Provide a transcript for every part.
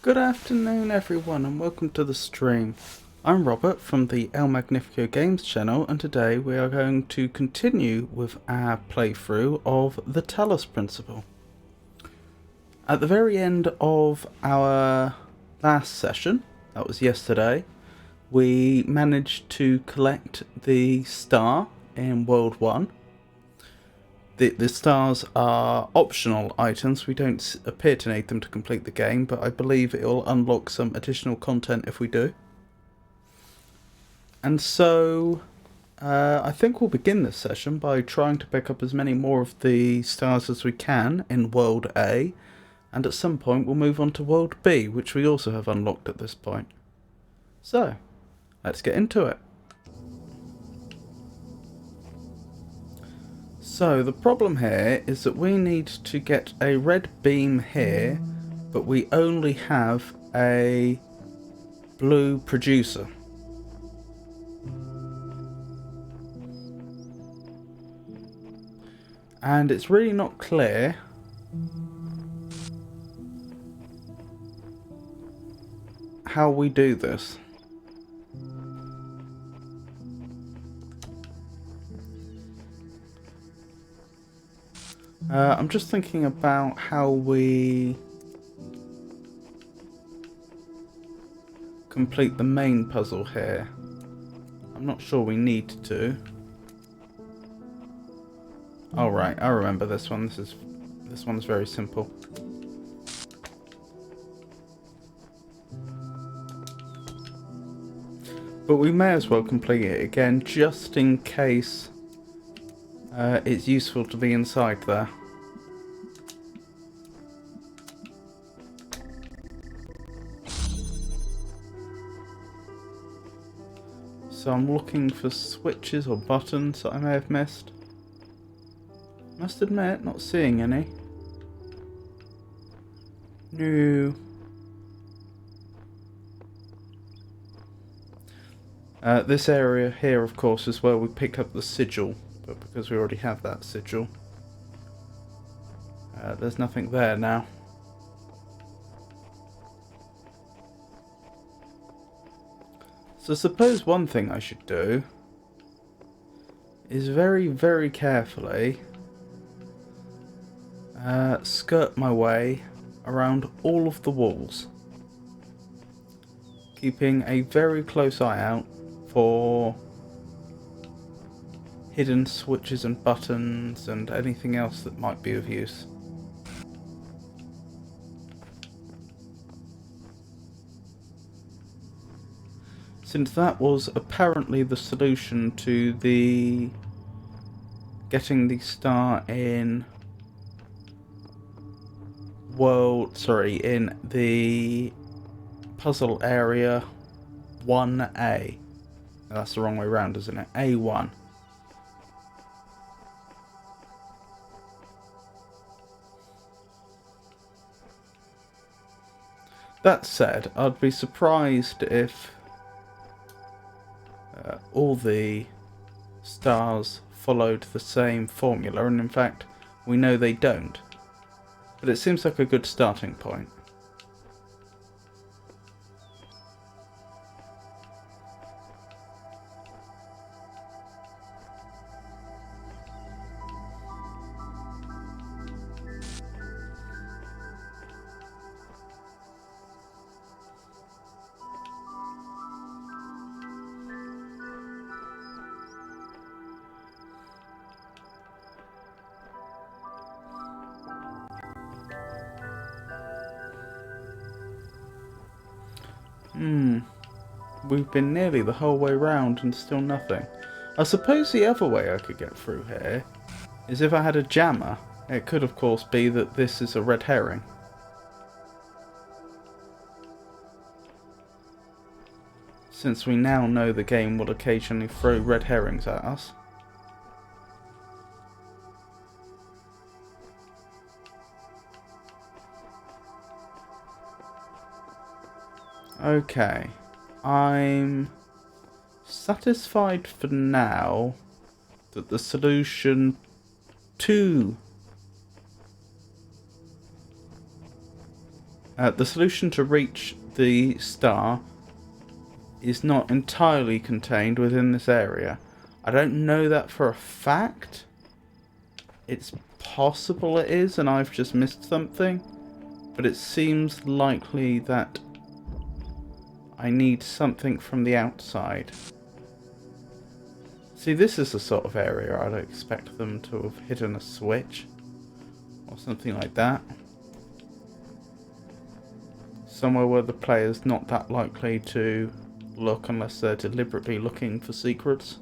Good afternoon everyone and welcome to the stream. I'm Robert from the El Magnifico Games channel, and today we are going to continue with our playthrough of the Talos principle. At the very end of our last session, that was yesterday, we managed to collect the star in World 1. The stars are optional items. We don't appear to need them to complete the game, but I believe it will unlock some additional content if we do. And so I think we'll begin this session by trying to pick up as many more of the stars as we can in World A, and at some point we'll move on to World B, which we also have unlocked at this point. So, let's get into it. So the problem here is that we need to get a red beam here, but we only have a blue producer. And it's really not clear how we do this. I'm just thinking about how we complete the main puzzle here. I'm not sure we need to. Oh right, I remember this one. This one's very simple. But we may as well complete it again, just in case it's useful to be inside there. So I'm looking for switches or buttons that I may have missed. Must admit, not seeing any. No. This area here, of course, is where we picked up the sigil, but because we already have that sigil, there's nothing there now. So suppose one thing I should do is very, very carefully skirt my way around all of the walls, keeping a very close eye out for hidden switches and buttons and anything else that might be of use. Since that was apparently the solution to the getting the star in in the puzzle area 1A. That's the wrong way around, isn't it? A1. That said, I'd be surprised if all the stars followed the same formula, and in fact we know they don't. But it seems like a good starting point. We've been nearly the whole way round and still nothing. I suppose the other way I could get through here is if I had a jammer. It could of course be that this is a red herring. Since we now know the game will occasionally throw red herrings at us. Okay. I'm satisfied for now that the solution to The solution to reach the star is not entirely contained within this area. I don't know that for a fact. It's possible it is, and I've just missed something. But it seems likely that I need something from the outside. See, this is the sort of area I'd expect them to have hidden a switch. Or something like that. Somewhere where the player's not that likely to look unless they're deliberately looking for secrets.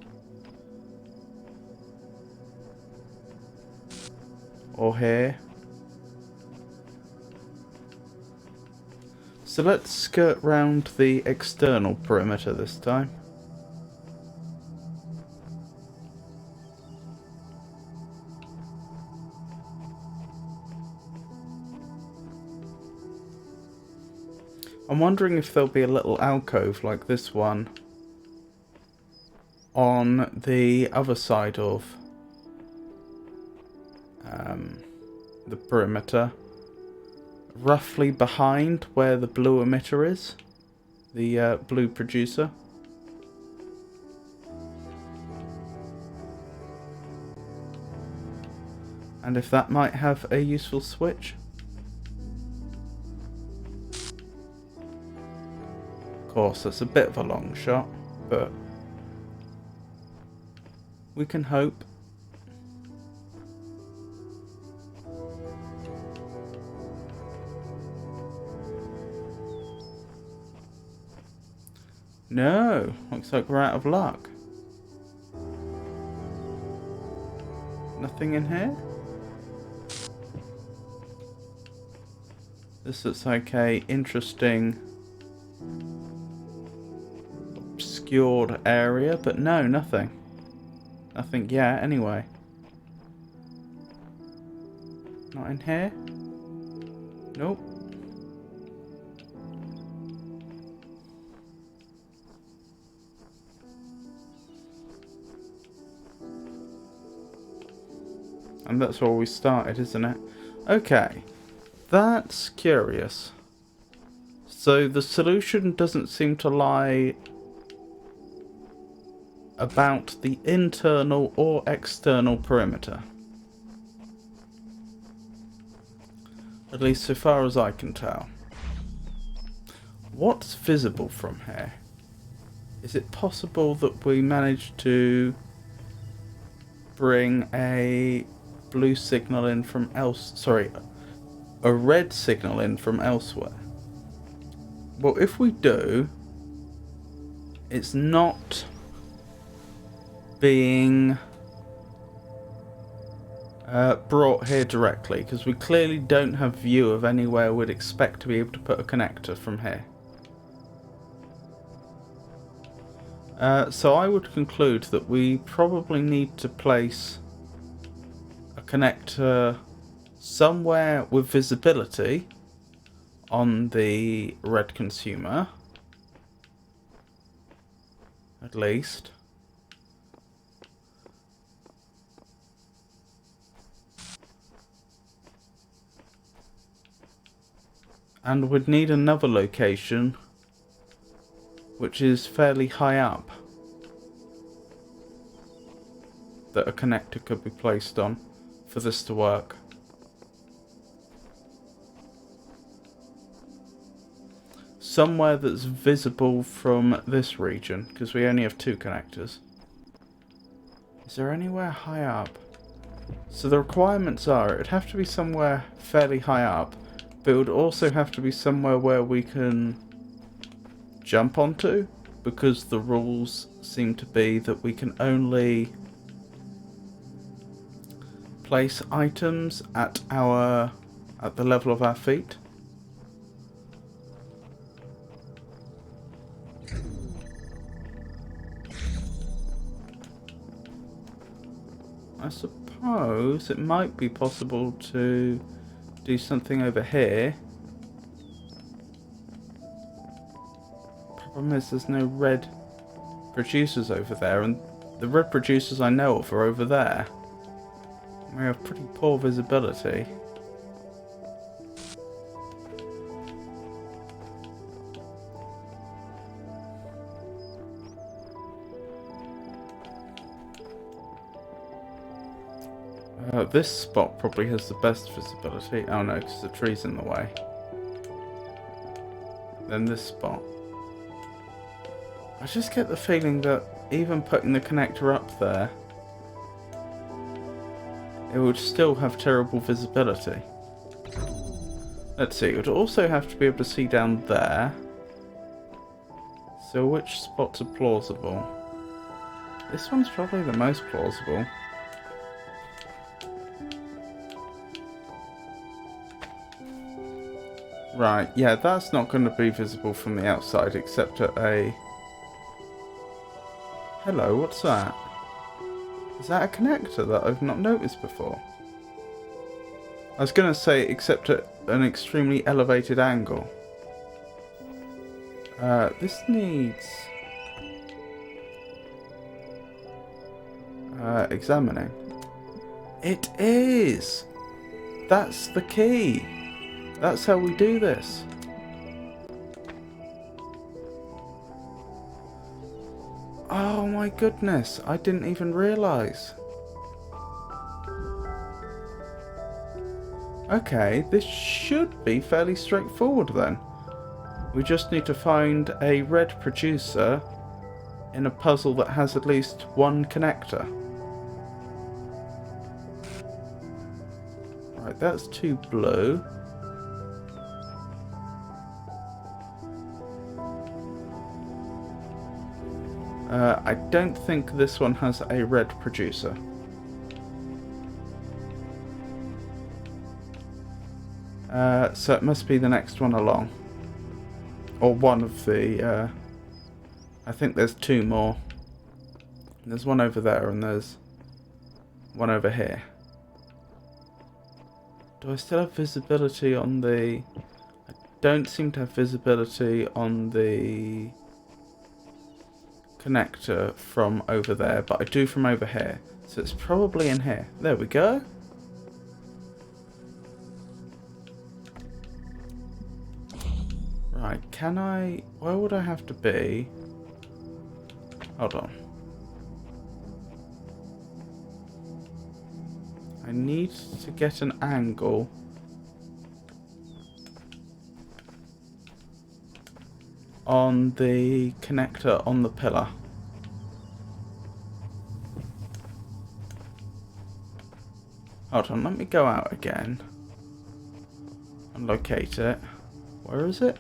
Or here. So let's skirt round the external perimeter this time. I'm wondering if there'll be a little alcove like this one on the other side of the perimeter, roughly behind where the blue emitter is, the blue producer. And if that might have a useful switch. Of course, that's a bit of a long shot, but we can hope. No, looks like we're out of luck. Nothing in here? This looks like a interesting obscured area, but no, nothing. Nothing yet, anyway. Not in here? Nope. And that's where we started, isn't it? Okay. That's curious. So the solution doesn't seem to lie about the internal or external perimeter. At least so far as I can tell. What's visible from here? Is it possible that we managed to bring a blue signal in from a red signal in from elsewhere? Well, if we do, it's not being brought here directly, because we clearly don't have view of anywhere we'd expect to be able to put a connector from here. So I would conclude that we probably need to place a connector somewhere with visibility on the red consumer, at least. And we'd need another location which is fairly high up that a connector could be placed on for this to work. Somewhere that's visible from this region, because we only have 2 connectors. Is there anywhere high up? So the requirements are, it'd have to be somewhere fairly high up, but it would also have to be somewhere where we can jump onto, because the rules seem to be that we can only place items at the level of our feet. I suppose it might be possible to do something over here. Problem is there's no red producers over there, and the red producers I know of are over there. We have pretty poor visibility. This spot probably has the best visibility. Oh no, because the tree's in the way. Then this spot. I just get the feeling that even putting the connector up there, it would still have terrible visibility. Let's see, it would also have to be able to see down there. So which spots are plausible? This one's probably the most plausible. Right, yeah, that's not going to be visible from the outside except at a... Hello, what's that? Is that a connector that I've not noticed before? I was going to say except at an extremely elevated angle. This needs... examining. It is! That's the key! That's how we do this. Oh my goodness, I didn't even realise. Okay, this should be fairly straightforward then. We just need to find a red producer in a puzzle that has at least one connector. Right, that's 2 blue. I don't think this one has a red producer. So it must be the next one along. Or one of the... I think there's 2 more. There's one over there and there's one over here. Do I still have visibility on the... I don't seem to have visibility on the connector from over there, but I do from over here. So it's probably in here. There we go. Right, can I... Where would I have to be? Hold on. I need to get an angle on the connector on the pillar. Hold on, let me go out again and locate it. Where is it?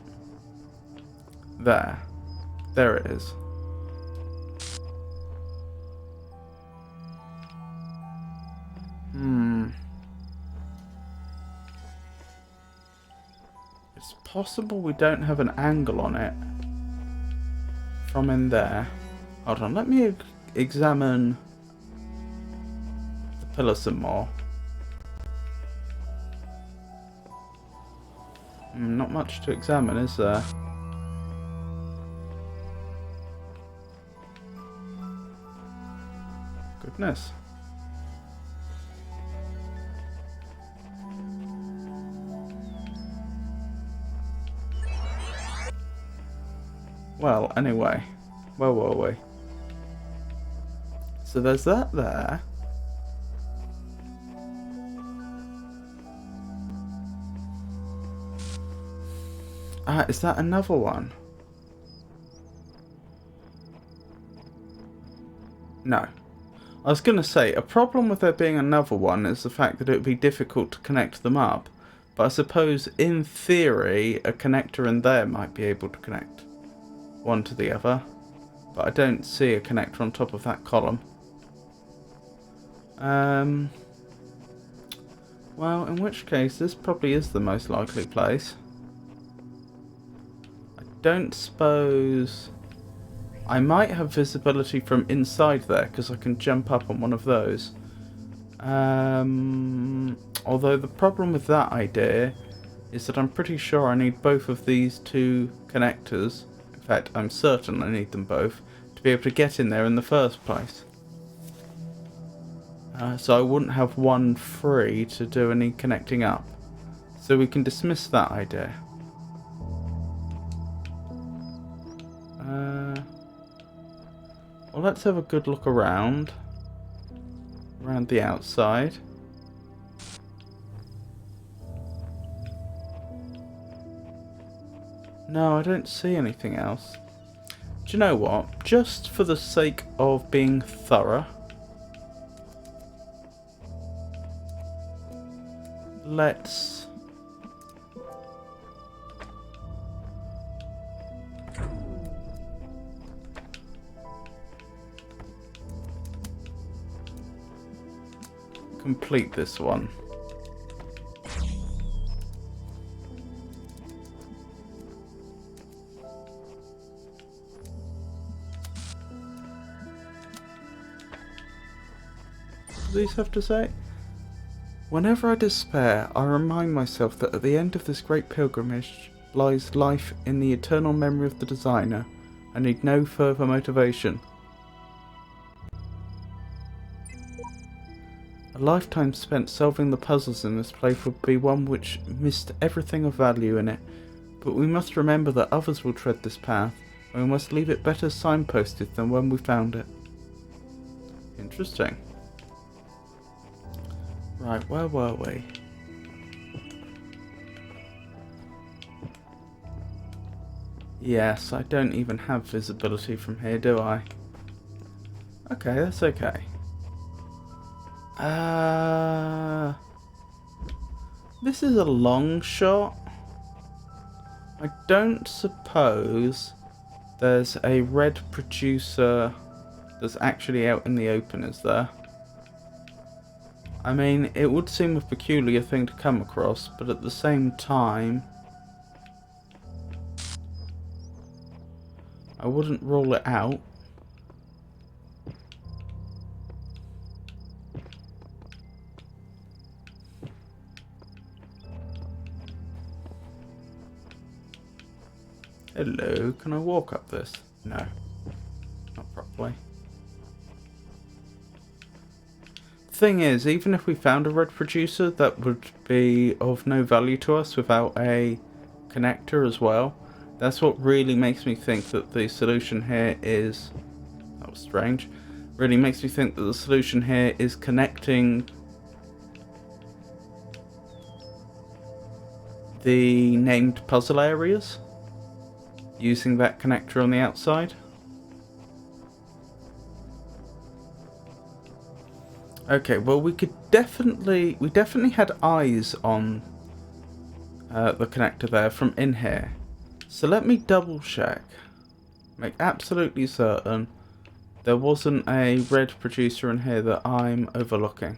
There. There it is. It's possible we don't have an angle on it from in there. Hold on, let me examine the pillar some more. Not much to examine, is there? Goodness. Well, anyway, where were we? So there's that there. Ah, is that another one? No. I was going to say, a problem with there being another one is the fact that it would be difficult to connect them up. But I suppose, in theory, a connector in there might be able to connect one to the other. But I don't see a connector on top of that column. Well, in which case, this probably is the most likely place. I don't suppose... I might have visibility from inside there, because I can jump up on one of those. Although the problem with that idea is that I'm pretty sure I need both of these 2 connectors. In fact, I'm certain I need them both to be able to get in there in the first place. So I wouldn't have one free to do any connecting up. So we can dismiss that idea. Well, let's have a good look around the outside. No, I don't see anything else. Do you know what? Just for the sake of being thorough, let's complete this one. What do these have to say? Whenever I despair, I remind myself that at the end of this great pilgrimage lies life in the eternal memory of the designer. I need no further motivation. A lifetime spent solving the puzzles in this place would be one which missed everything of value in it, but we must remember that others will tread this path, and we must leave it better signposted than when we found it. Interesting. Right, where were we? Yes, I don't even have visibility from here, do I? Okay, that's okay. This is a long shot. I don't suppose there's a red producer that's actually out in the open, is there? I mean, it would seem a peculiar thing to come across, but at the same time, I wouldn't rule it out. Hello, can I walk up this? No, not properly. Thing is, even if we found a red producer, that would be of no value to us without a connector as well. That's what really makes me think that the solution here is... That was strange. Really makes me think that the solution here is connecting the named puzzle areas using that connector on the outside. Okay, well we definitely had eyes on the connector there from in here. So let me double check, make absolutely certain there wasn't a red producer in here that I'm overlooking.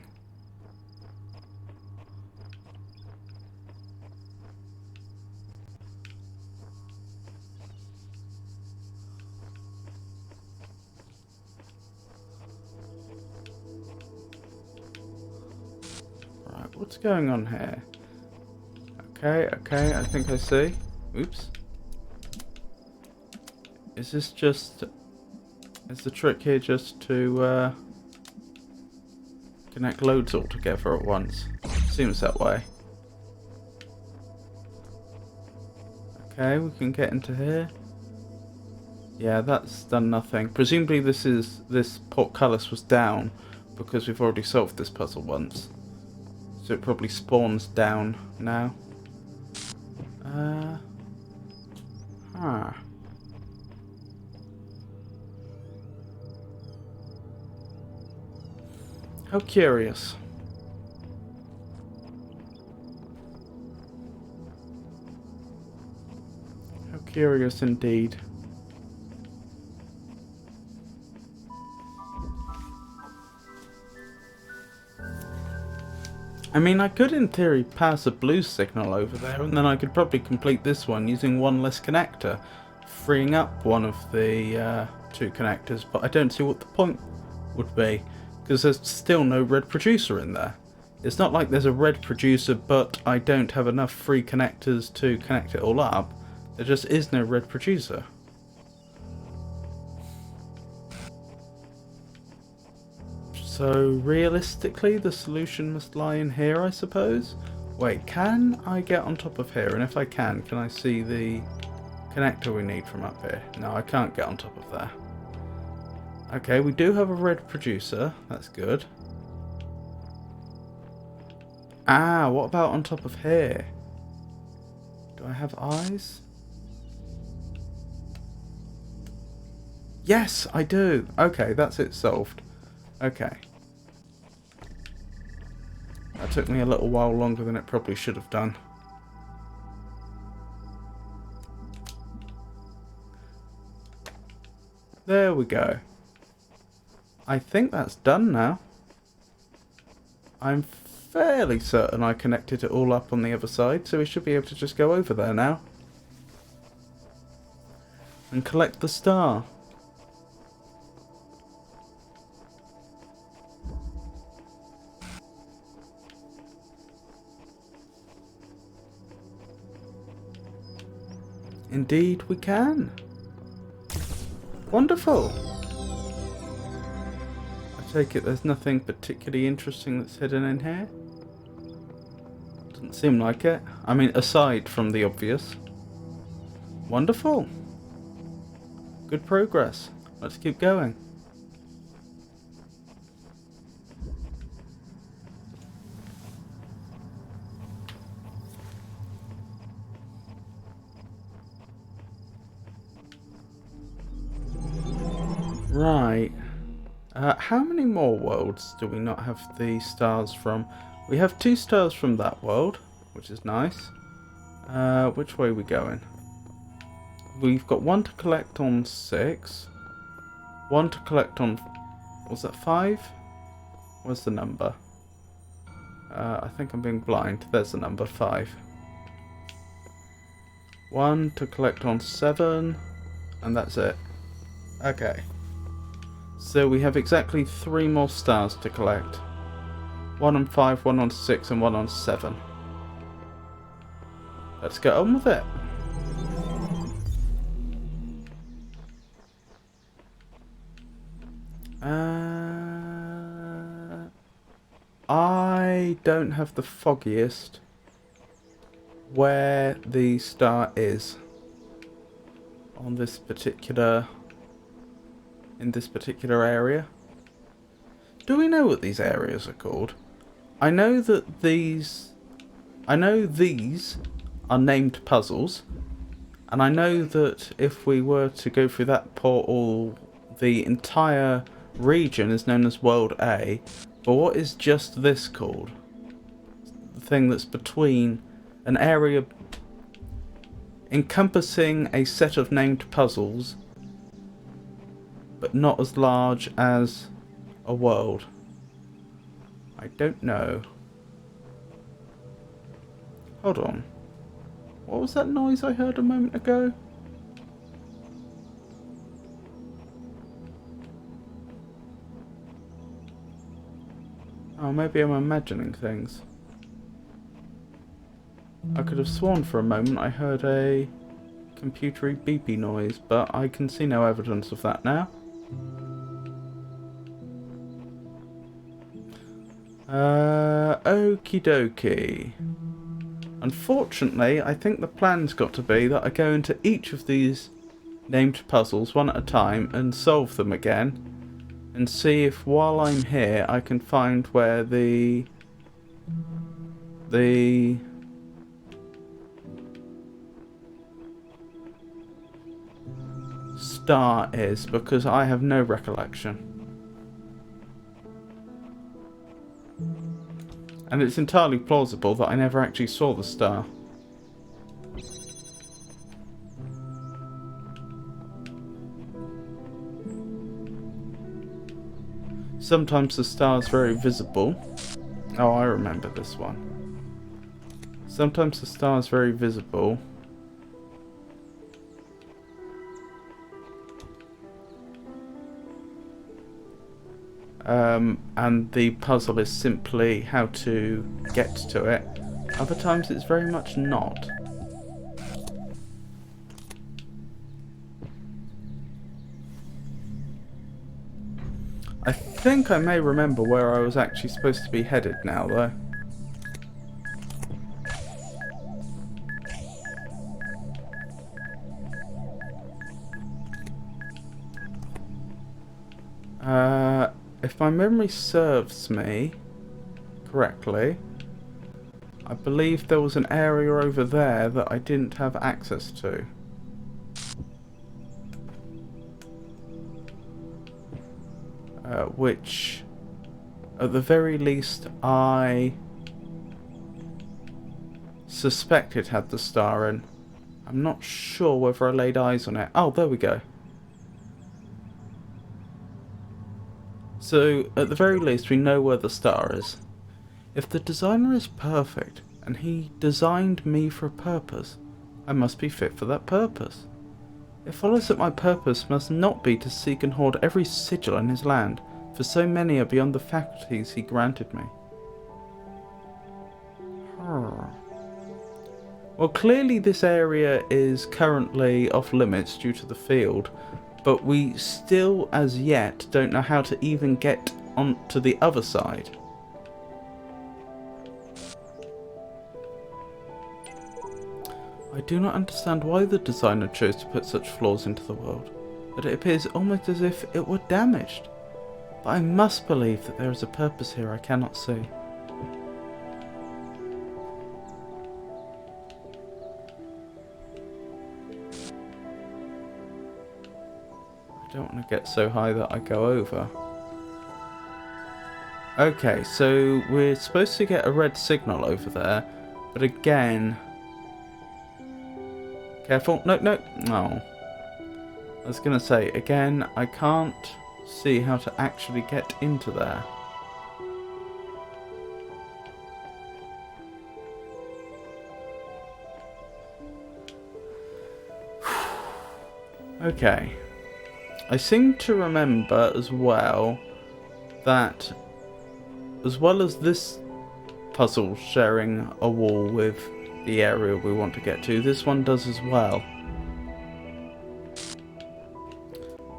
Right, what's going on here? Okay, I think I see. Oops. Is this just... Is the trick here just to connect loads all together at once? Seems that way. Okay, we can get into here. Yeah, that's done nothing. Presumably this portcullis was down because we've already solved this puzzle once. So it probably spawns down now. Huh. How curious. How curious indeed. I mean, I could in theory pass a blue signal over there and then I could probably complete this one using one less connector, freeing up one of the two connectors, but I don't see what the point would be, because there's still no red producer in there. It's not like there's a red producer but I don't have enough free connectors to connect it all up. There just is no red producer. So realistically the solution must lie in here, I suppose? Wait, can I get on top of here? And if I can I see the connector we need from up here? No, I can't get on top of there. Okay, we do have a red producer. That's good. Ah, what about on top of here? Do I have eyes? Yes, I do. Okay, that's it solved. Okay. That took me a little while longer than it probably should have done. There we go. I think that's done now. I'm fairly certain I connected it all up on the other side, so we should be able to just go over there now. And collect the star. Indeed we can. Wonderful. I take it there's nothing particularly interesting that's hidden in here? Doesn't seem like it. I mean, aside from the obvious. Wonderful. Good progress. Let's keep going. Right. How many more worlds do we not have the stars from? We have 2 stars from that world, which is nice. Which way are we going? We've got 1 to collect on 6. 1 to collect on... was that 5? Where's the number? I think I'm being blind. There's the number, 5. 1 to collect on 7. And that's it. Okay. So we have exactly 3 more stars to collect. 1 on 5, 1 on 6, and 1 on 7. Let's get on with it. I don't have the foggiest where the star is on this particular... in this particular area. Do we know what these areas are called? I know that these are named puzzles, and I know that if we were to go through that portal, the entire region is known as World A. But what is just this called? The thing that's between an area encompassing a set of named puzzles, but not as large as a world. I don't know. Hold on. What was that noise I heard a moment ago? Oh, maybe I'm imagining things. I could have sworn for a moment I heard a computery beepy noise, but I can see no evidence of that now. Okie dokie. Unfortunately, I think the plan's got to be that I go into each of these named puzzles one at a time and solve them again, and see if while I'm here I can find where the star is, because I have no recollection. And it's entirely plausible that I never actually saw the star. Sometimes the star's very visible. Oh, I remember this one. Sometimes the star's very visible. And the puzzle is simply how to get to it. Other times it's very much not. I think I may remember where I was actually supposed to be headed now, though. If my memory serves me correctly, I believe there was an area over there that I didn't have access to. area, which at the very least I suspected had the star in. I'm not sure whether I laid eyes on it. Oh, there we go. So, at the very least, we know where the star is. If the designer is perfect, and he designed me for a purpose, I must be fit for that purpose. It follows that my purpose must not be to seek and hoard every sigil in his land, for so many are beyond the faculties he granted me. Well, clearly this area is currently off limits due to the field, but we still, as yet, don't know how to even get onto the other side. I do not understand why the designer chose to put such flaws into the world, but it appears almost as if it were damaged. But I must believe that there is a purpose here I cannot see. I don't want to get so high that I go over. Okay, so we're supposed to get a red signal over there, but again... Careful. No, no. No. I was going to say, again, I can't see how to actually get into there. Okay. I seem to remember as well that, as well as this puzzle sharing a wall with the area we want to get to, this one does as well.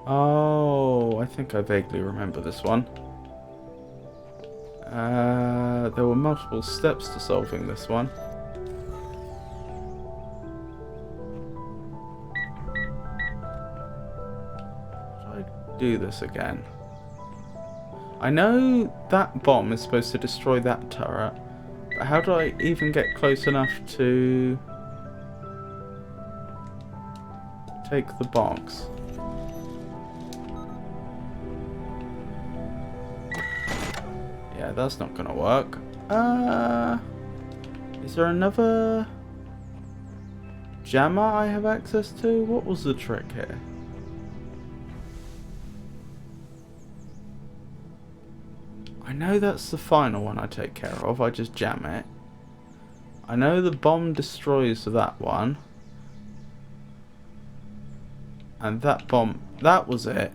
Oh, I think I vaguely remember this one. There were multiple steps to solving this one. Should I do this again? I know that bomb is supposed to destroy that turret, but how do I even get close enough to take the box? Yeah, that's not gonna work. Is there another jammer I have access to? What was the trick here? I know that's the final one I take care of. I just jam it. I know the bomb destroys that one. And that bomb, that was it.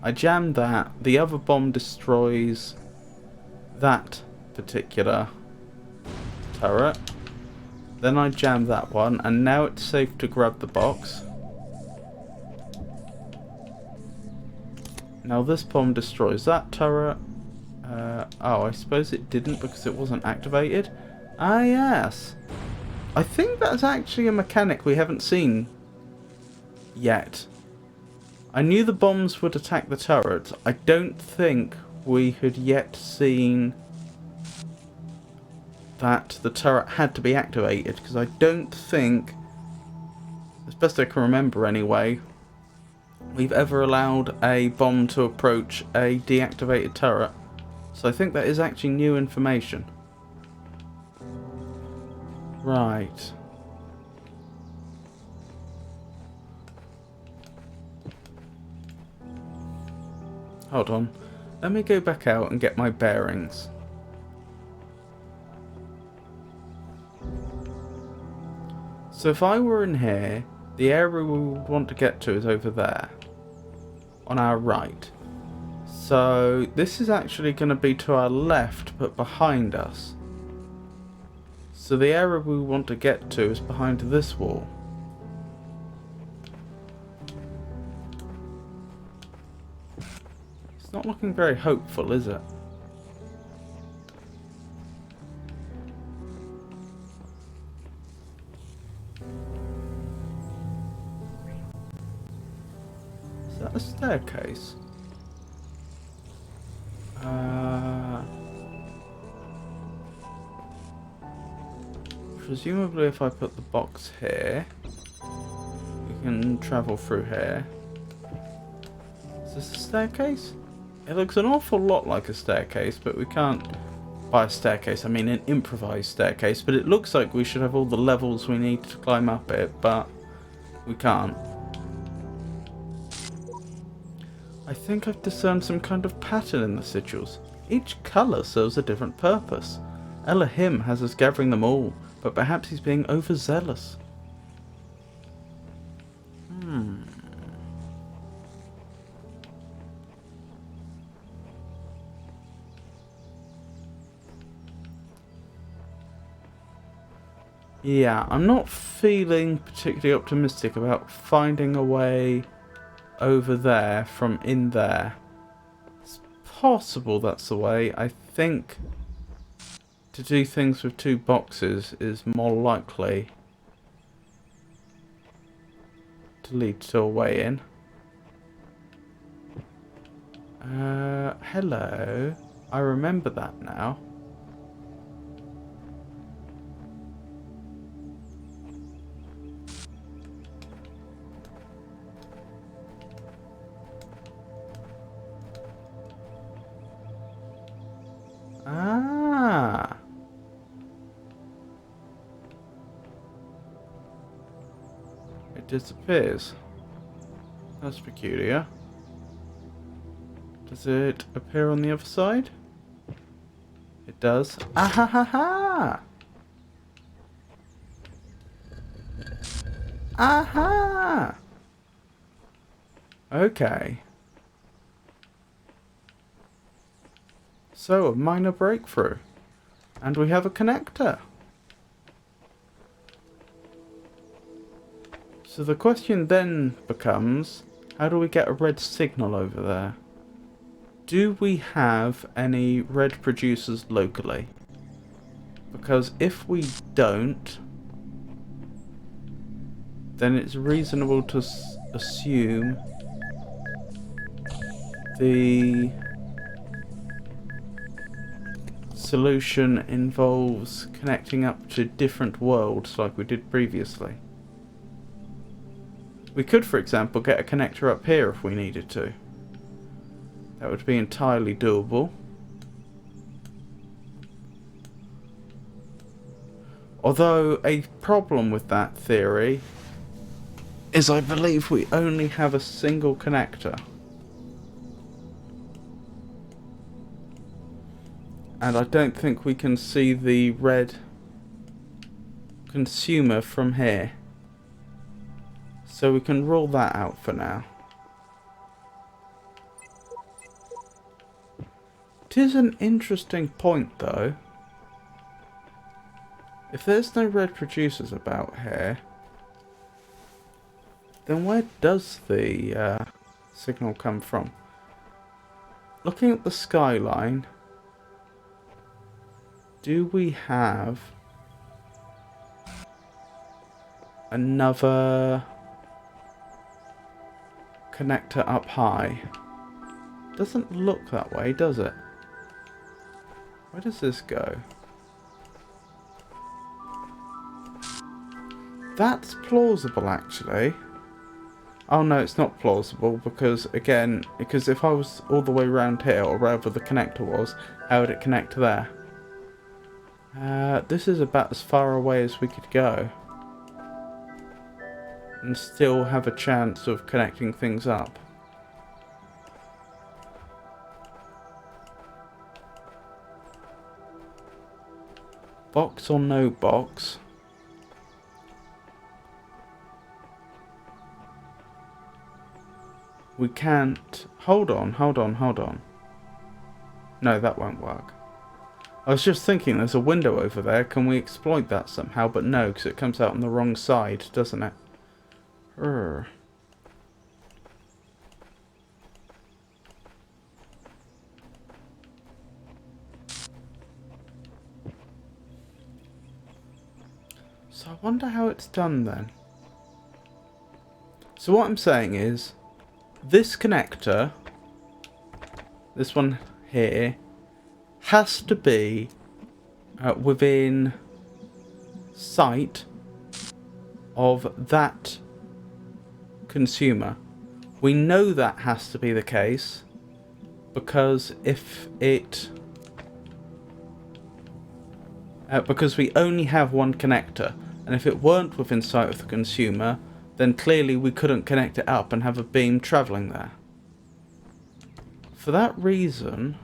I jammed that. The other bomb destroys that particular turret. Then I jammed that one, and now it's safe to grab the box. Now this bomb destroys that turret. Oh, I suppose it didn't because it wasn't activated. Ah, yes. I think that's actually a mechanic we haven't seen yet. I knew the bombs would attack the turret. I don't think we had yet seen that the turret had to be activated, because I don't think, as best I can remember anyway, we've ever allowed a bomb to approach a deactivated turret. So I think that is actually new information. Right. Hold on. Let me go back out and get my bearings. So if I were in here, the area we would want to get to is over there. On our right. So this is actually going to be to our left, but behind us. So the area we want to get to is behind this wall. It's not looking very hopeful, is it? Is that a staircase? Presumably if I put the box here, we can travel through here. Is this a staircase? It looks an awful lot like a staircase, but we can't... By a staircase, I mean an improvised staircase, but it looks like we should have all the levels we need to climb up it, but we can't. I think I've discerned some kind of pattern in the sigils. Each colour serves a different purpose. Elohim has us gathering them all, but perhaps he's being overzealous. Yeah, I'm not feeling particularly optimistic about finding a way over there from in there. It's possible that's the way. I think to do things with two boxes is more likely to lead to a way in. Hello. I remember that now. Ah. It disappears. That's peculiar. Does it appear on the other side? It does. Ah ha ha ha! Aha! Okay. So, a minor breakthrough. And we have a connector. So the question then becomes, how do we get a red signal over there? Do we have any red producers locally? Because if we don't, then it's reasonable to assume the solution involves connecting up to different worlds like we did previously. We could, for example, get a connector up here if we needed to. That would be entirely doable. Although a problem with that theory is I believe we only have a single connector. And I don't think we can see the red consumer from here. So we can rule that out for now. It is an interesting point though. If there's no red producers about here, then where does the signal come from? Looking at the skyline, do we have another connector up high? Doesn't look that way, does it? Where does this go? That's plausible, actually. Oh no, it's not plausible because, again, if I was all the way around here, or wherever the connector was, how would it connect there? This is about as far away as we could go. And still have a chance of connecting things up. Box or no box? We can't... Hold on. No, that won't work. I was just thinking there's a window over there. Can we exploit that somehow? But no, because it comes out on the wrong side, doesn't it? Urgh. So I wonder how it's done then. So what I'm saying is, this connector, this one here, has to be within sight of that consumer. We know that has to be the case because because we only have one connector, and if it weren't within sight of the consumer, then clearly we couldn't connect it up and have a beam travelling there. For that reason,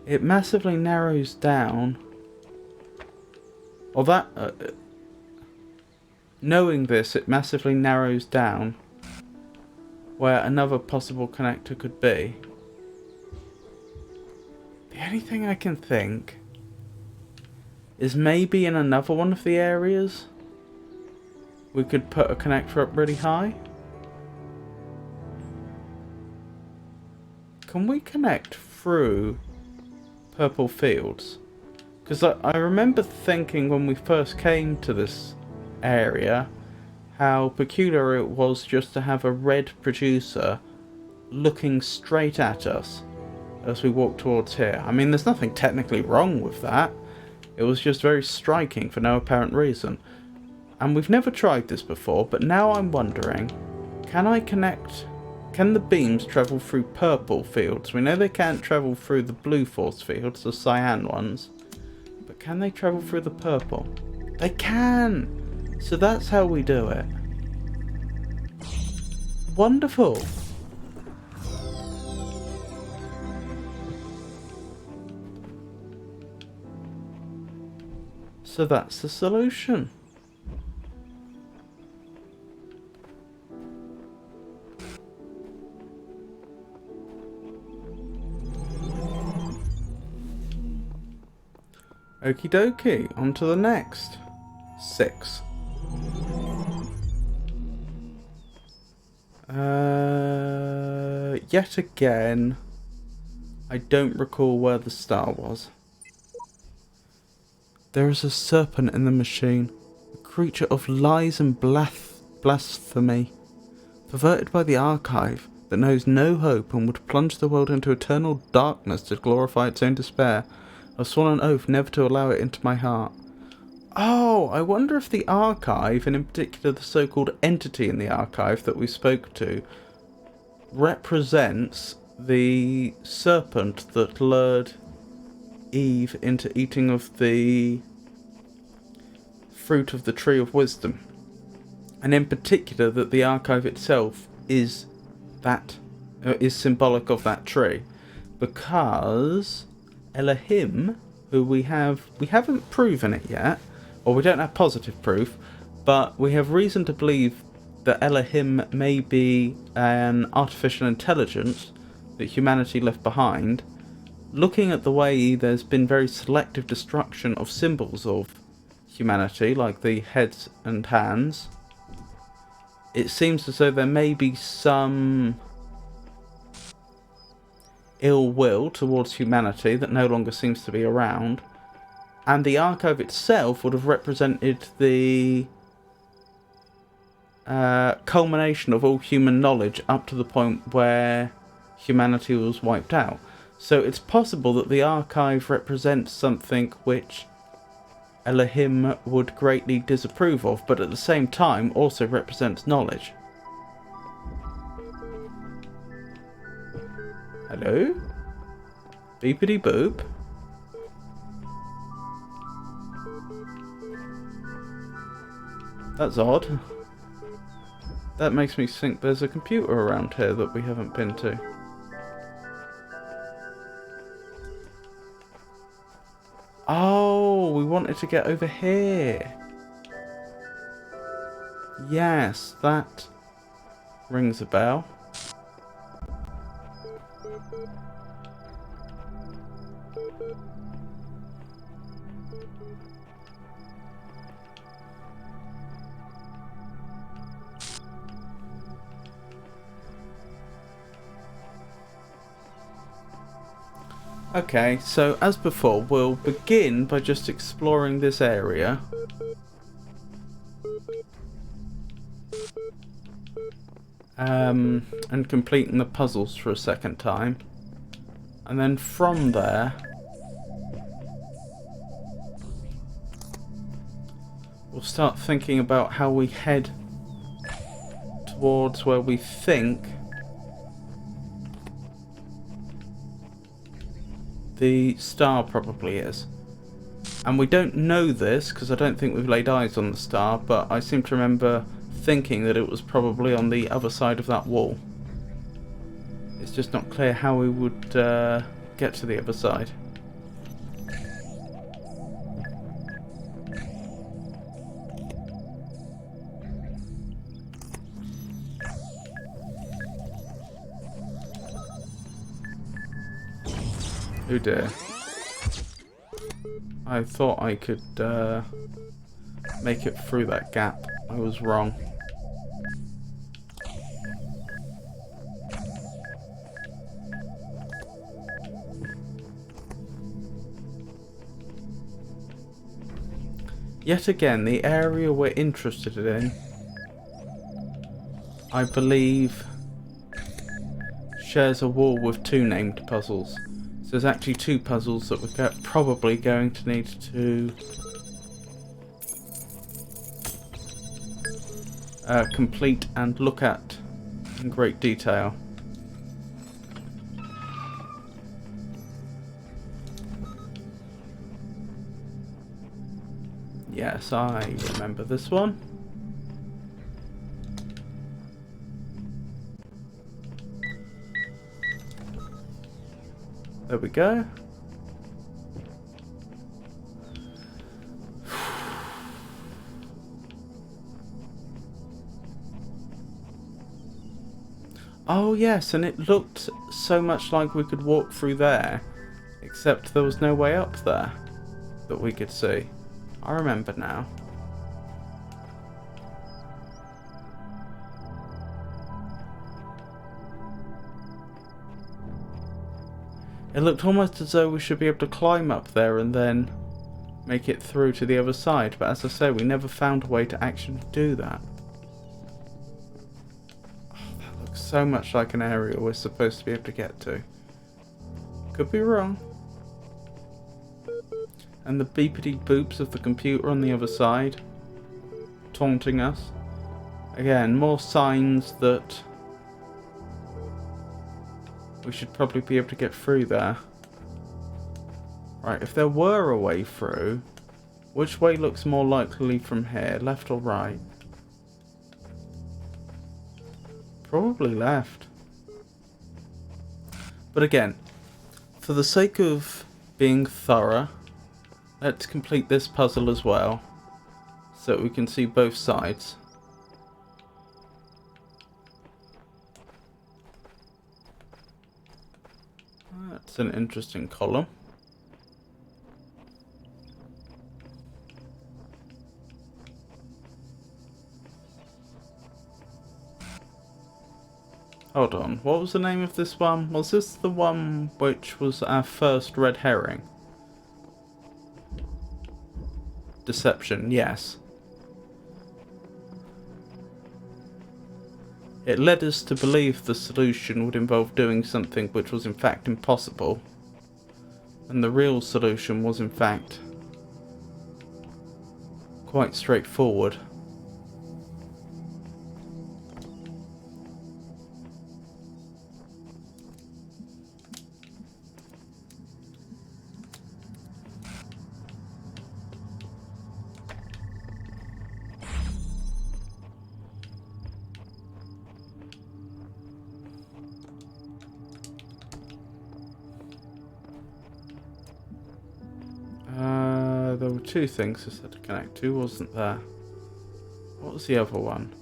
it massively narrows down, or that, knowing this, it massively narrows down where another possible connector could be. The only thing I can think is maybe in another one of the areas we could put a connector up really high. Can we connect through purple fields? Because I remember thinking when we first came to this area how peculiar it was just to have a red producer looking straight at us as we walk towards here. I mean, there's nothing technically wrong with that. It was just very striking for no apparent reason. And we've never tried this before, but now I'm wondering, can the beams travel through purple fields? We know they can't travel through the blue force fields, the cyan ones, but can they travel through the purple? They can! So that's how we do it. Wonderful! So that's the solution. Okie dokie, on to the next. 6. Yet again, I don't recall where the star was. There is a serpent in the machine, a creature of lies and blasphemy, perverted by the archive that knows no hope and would plunge the world into eternal darkness to glorify its own despair. I've sworn an oath never to allow it into my heart. Oh, I wonder if the archive, and in particular the so-called entity in the archive that we spoke to, represents the serpent that lured Eve into eating of the fruit of the tree of wisdom, and in particular that the archive itself is symbolic of that tree, because Elohim, who we haven't proven it yet, or we don't have positive proof, but we have reason to believe that Elohim may be an artificial intelligence that humanity left behind. Looking at the way there's been very selective destruction of symbols of humanity, like the heads and hands, it seems as though there may be some ill will towards humanity that no longer seems to be around, and the archive itself would have represented the culmination of all human knowledge up to the point where humanity was wiped out. So it's possible that the archive represents something which Elohim would greatly disapprove of, but at the same time also represents knowledge. Hello? Beepity boop. That's odd. That makes me think there's a computer around here that we haven't been to. Oh, we wanted to get over here. Yes, that rings a bell. Okay, so as before, we'll begin by just exploring this area. and completing the puzzles for a second time. And then from there, we'll start thinking about how we head towards where we think the star probably is. And we don't know this because I don't think we've laid eyes on the star, but I seem to remember thinking that it was probably on the other side of that wall. It's just not clear how we would get to the other side. Oh dear. I thought I could make it through that gap. I was wrong. Yet again, the area we're interested in, I believe, shares a wall with two named puzzles. So there's actually two puzzles that we're probably going to need to complete and look at in great detail. Yes, I remember this one. There we go. Oh yes, and it looked so much like we could walk through there, except there was no way up there that we could see. I remember now. It looked almost as though we should be able to climb up there and then make it through to the other side, but as I say, we never found a way to actually do that. Oh, that looks so much like an area we're supposed to be able to get to. Could be wrong. And the beepity boops of the computer on the other side, taunting us. Again, more signs that we should probably be able to get through there. Right, if there were a way through, which way looks more likely from here, left or right? Probably left. But again, for the sake of being thorough, let's complete this puzzle as well, so that we can see both sides. That's an interesting column. Hold on, what was the name of this one? Was this the one which was our first red herring? Deception, yes. It led us to believe the solution would involve doing something which was in fact impossible, and the real solution was in fact quite straightforward. There were two things I had to connect to, wasn't there? What was the other one?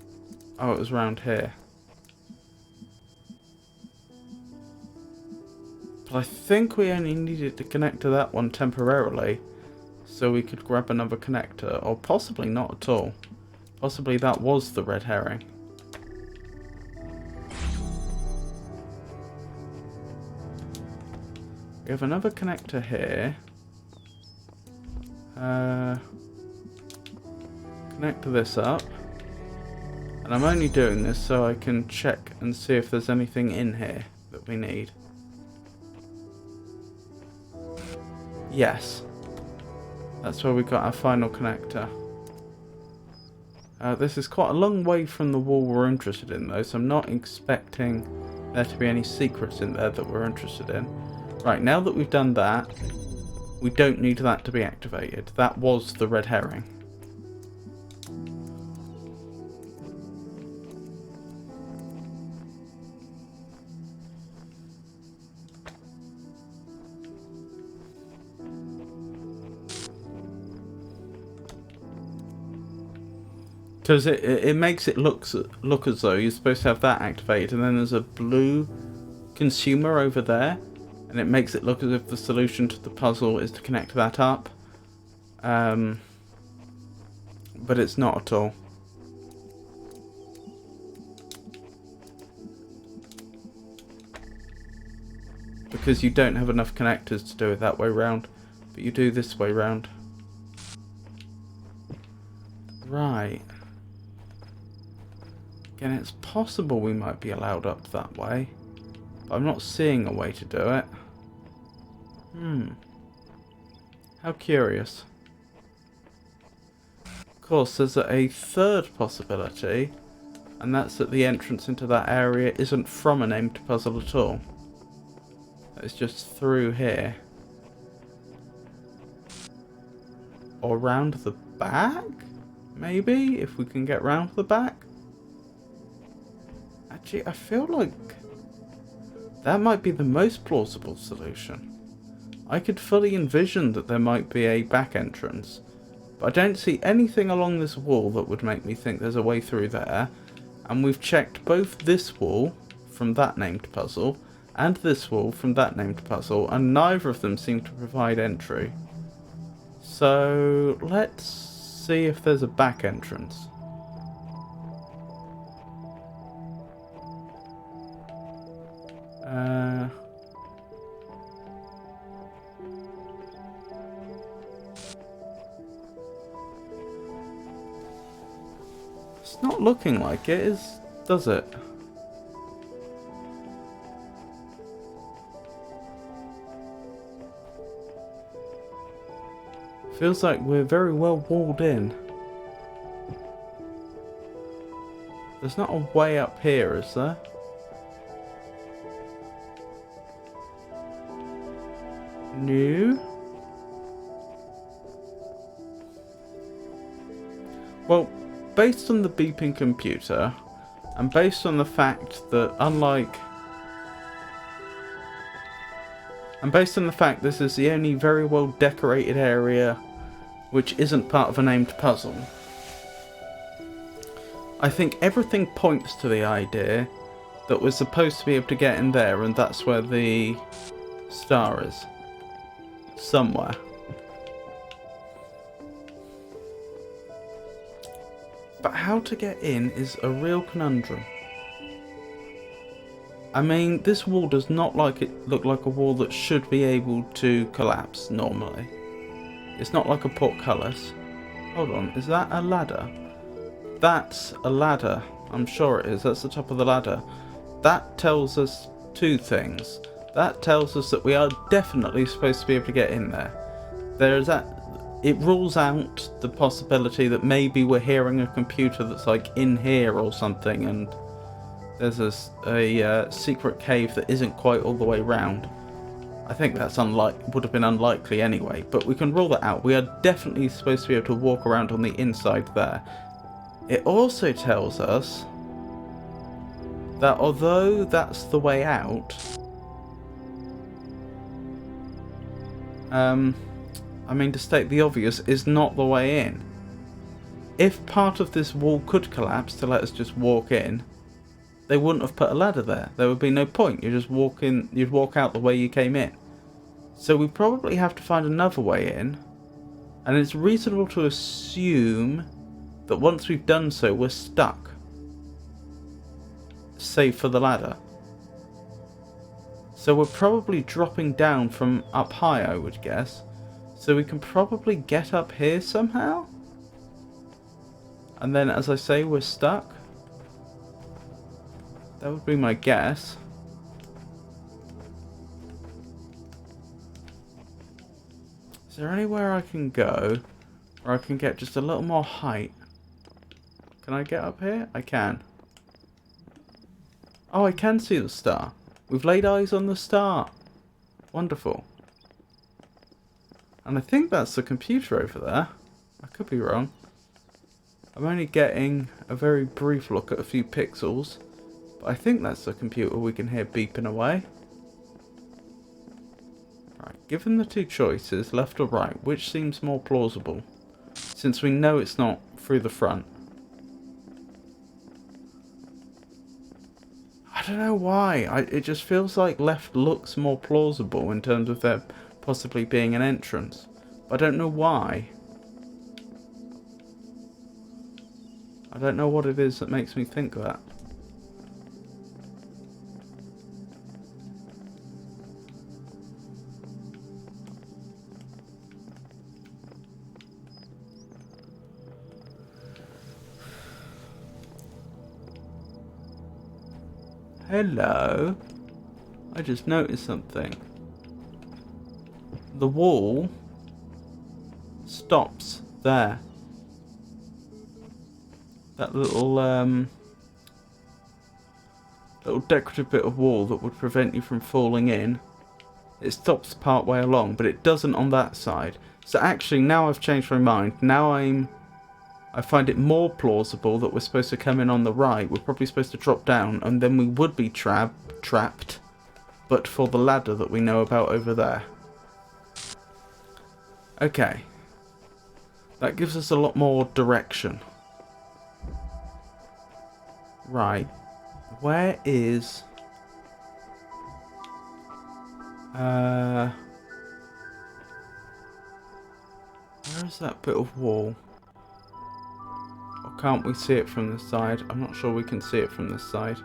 Oh, it was around here. But I think we only needed to connect to that one temporarily, so we could grab another connector, or possibly not at all. Possibly that was the red herring. We have another connector here. Connect this up. And I'm only doing this so I can check and see if there's anything in here that we need. Yes. That's where we got our final connector. This is quite a long way from the wall we're interested in though, so I'm not expecting there to be any secrets in there that we're interested in. Right, now that we've done that, we don't need that to be activated. That was the red herring. Because it makes it look as though you're supposed to have that activated, and then there's a blue consumer over there, and it makes it look as if the solution to the puzzle is to connect that up. But it's not at all. Because you don't have enough connectors to do it that way round, but you do this way round. Right. Again, it's possible we might be allowed up that way, but I'm not seeing a way to do it. How curious. Of course, there's a third possibility, and that's that the entrance into that area isn't from a named puzzle at all. It's just through here. Or round the back? Maybe, if we can get round the back? Actually, I feel like that might be the most plausible solution. I could fully envision that there might be a back entrance, but I don't see anything along this wall that would make me think there's a way through there. And we've checked both this wall from that named puzzle and this wall from that named puzzle, and neither of them seem to provide entry. So let's see if there's a back entrance. It's not looking like it, does it? Feels like we're very well walled in. There's not a way up here, is there? No. Well, based on the beeping computer, and based on the fact that this is the only very well decorated area which isn't part of a named puzzle, I think everything points to the idea that we're supposed to be able to get in there, and that's where the star is. Somewhere. But how to get in is a real conundrum. I mean, this wall does not look like a wall that should be able to collapse normally. It's not like a portcullis. Hold on, is that a ladder? That's a ladder. I'm sure it is. That's the top of the ladder. That tells us two things. That tells us that we are definitely supposed to be able to get in there. It rules out the possibility that maybe we're hearing a computer that's like in here or something, and there's a secret cave that isn't quite all the way round. I think that's would have been unlikely anyway, but we can rule that out. We are definitely supposed to be able to walk around on the inside there. It also tells us that although that's the way out, I mean, to state the obvious, is not the way in. If part of this wall could collapse to let us just walk in, they wouldn't have put a ladder there. There would be no point. You just walk in, you'd walk out the way you came in. So we probably have to find another way in, and it's reasonable to assume that once we've done so, we're stuck. Save for the ladder. So we're probably dropping down from up high, I would guess. So we can probably get up here somehow. And then, as I say, we're stuck. That would be my guess. Is there anywhere I can go where I can get just a little more height? Can I get up here? I can. Oh, I can see the star. We've laid eyes on the star. Wonderful. And I think that's the computer over there. I could be wrong. I'm only getting a very brief look at a few pixels. But I think that's the computer we can hear beeping away. Right, given the two choices, left or right, which seems more plausible? Since we know it's not through the front. I don't know why. It just feels like left looks more plausible in terms of there possibly being an entrance. But I don't know why. I don't know what it is that makes me think that. Hello. I just noticed something. The wall stops there. That little little decorative bit of wall that would prevent you from falling in. It stops part way along, but it doesn't on that side. So actually, now I've changed my mind. Now I find it more plausible that we're supposed to come in on the right. We're probably supposed to drop down, and then we would be trapped, but for the ladder that we know about over there. Okay. That gives us a lot more direction. Right. Where is... where is that bit of wall? Or can't we see it from this side? I'm not sure we can see it from this side.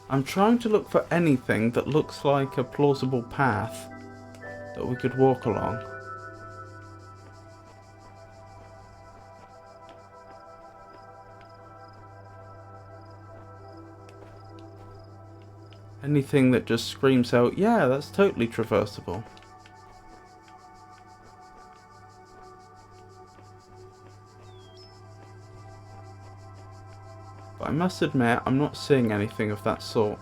I'm trying to look for anything that looks like a plausible path that we could walk along. Anything that just screams out, yeah, that's totally traversable. But I must admit, I'm not seeing anything of that sort.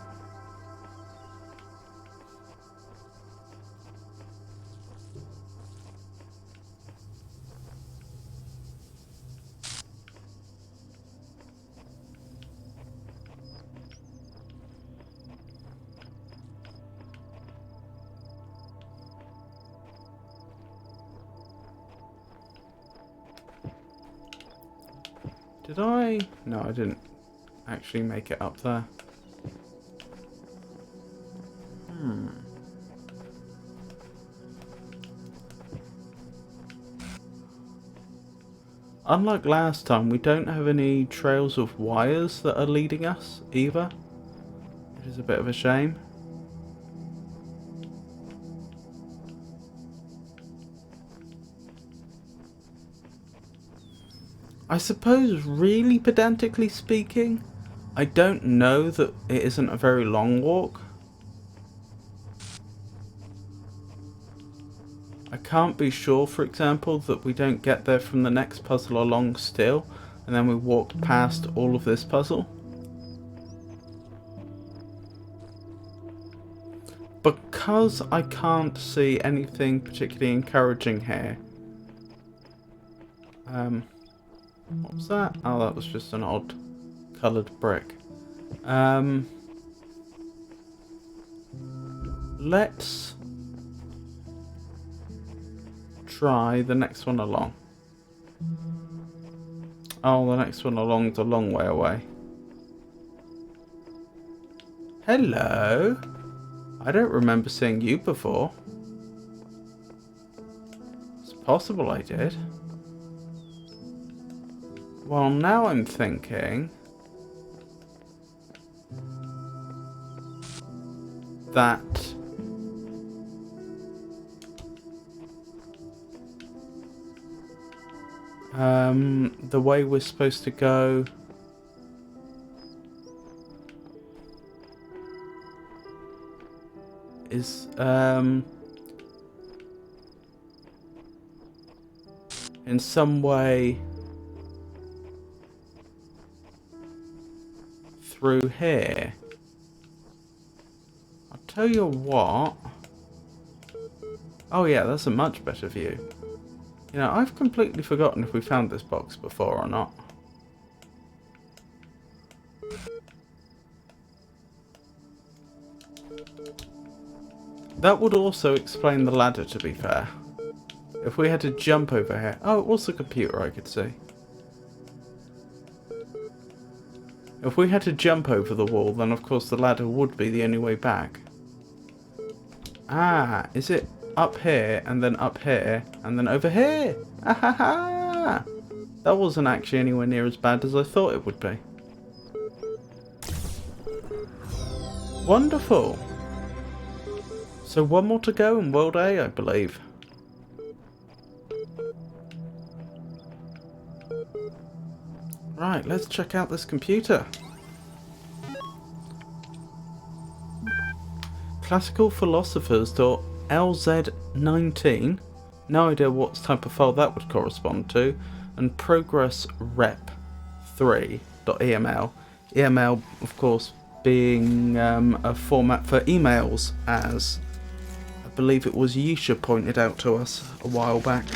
Did I? No, I didn't actually make it up there. Unlike last time, we don't have any trails of wires that are leading us either, which is a bit of a shame. I suppose, really pedantically speaking, I don't know that it isn't a very long walk. I can't be sure, for example, that we don't get there from the next puzzle along still, and then we walk past all of this puzzle. Because I can't see anything particularly encouraging here. What was that? Oh, that was just an odd coloured brick. Let's try the next one along. Oh, the next one along's a long way away. Hello? I don't remember seeing you before. It's possible I did. Well, now I'm thinking that The way we're supposed to go is in some way through here. I'll tell you what. Oh yeah, that's a much better view. You know, I've completely forgotten if we found this box before or not. That would also explain the ladder, to be fair. If we had to jump over here... Oh, it was the computer, I could see. If we had to jump over the wall, then of course the ladder would be the only way back. Ah, is it up here, and then up here, and then over here? Ah ha ha! That wasn't actually anywhere near as bad as I thought it would be. Wonderful! So one more to go in World A, I believe. Right, let's check out this computer. Classical Philosophers.lz19. No idea what type of file that would correspond to. And ProgressRep3.eml. EML, of course, being a format for emails, as I believe it was Yisha pointed out to us a while back.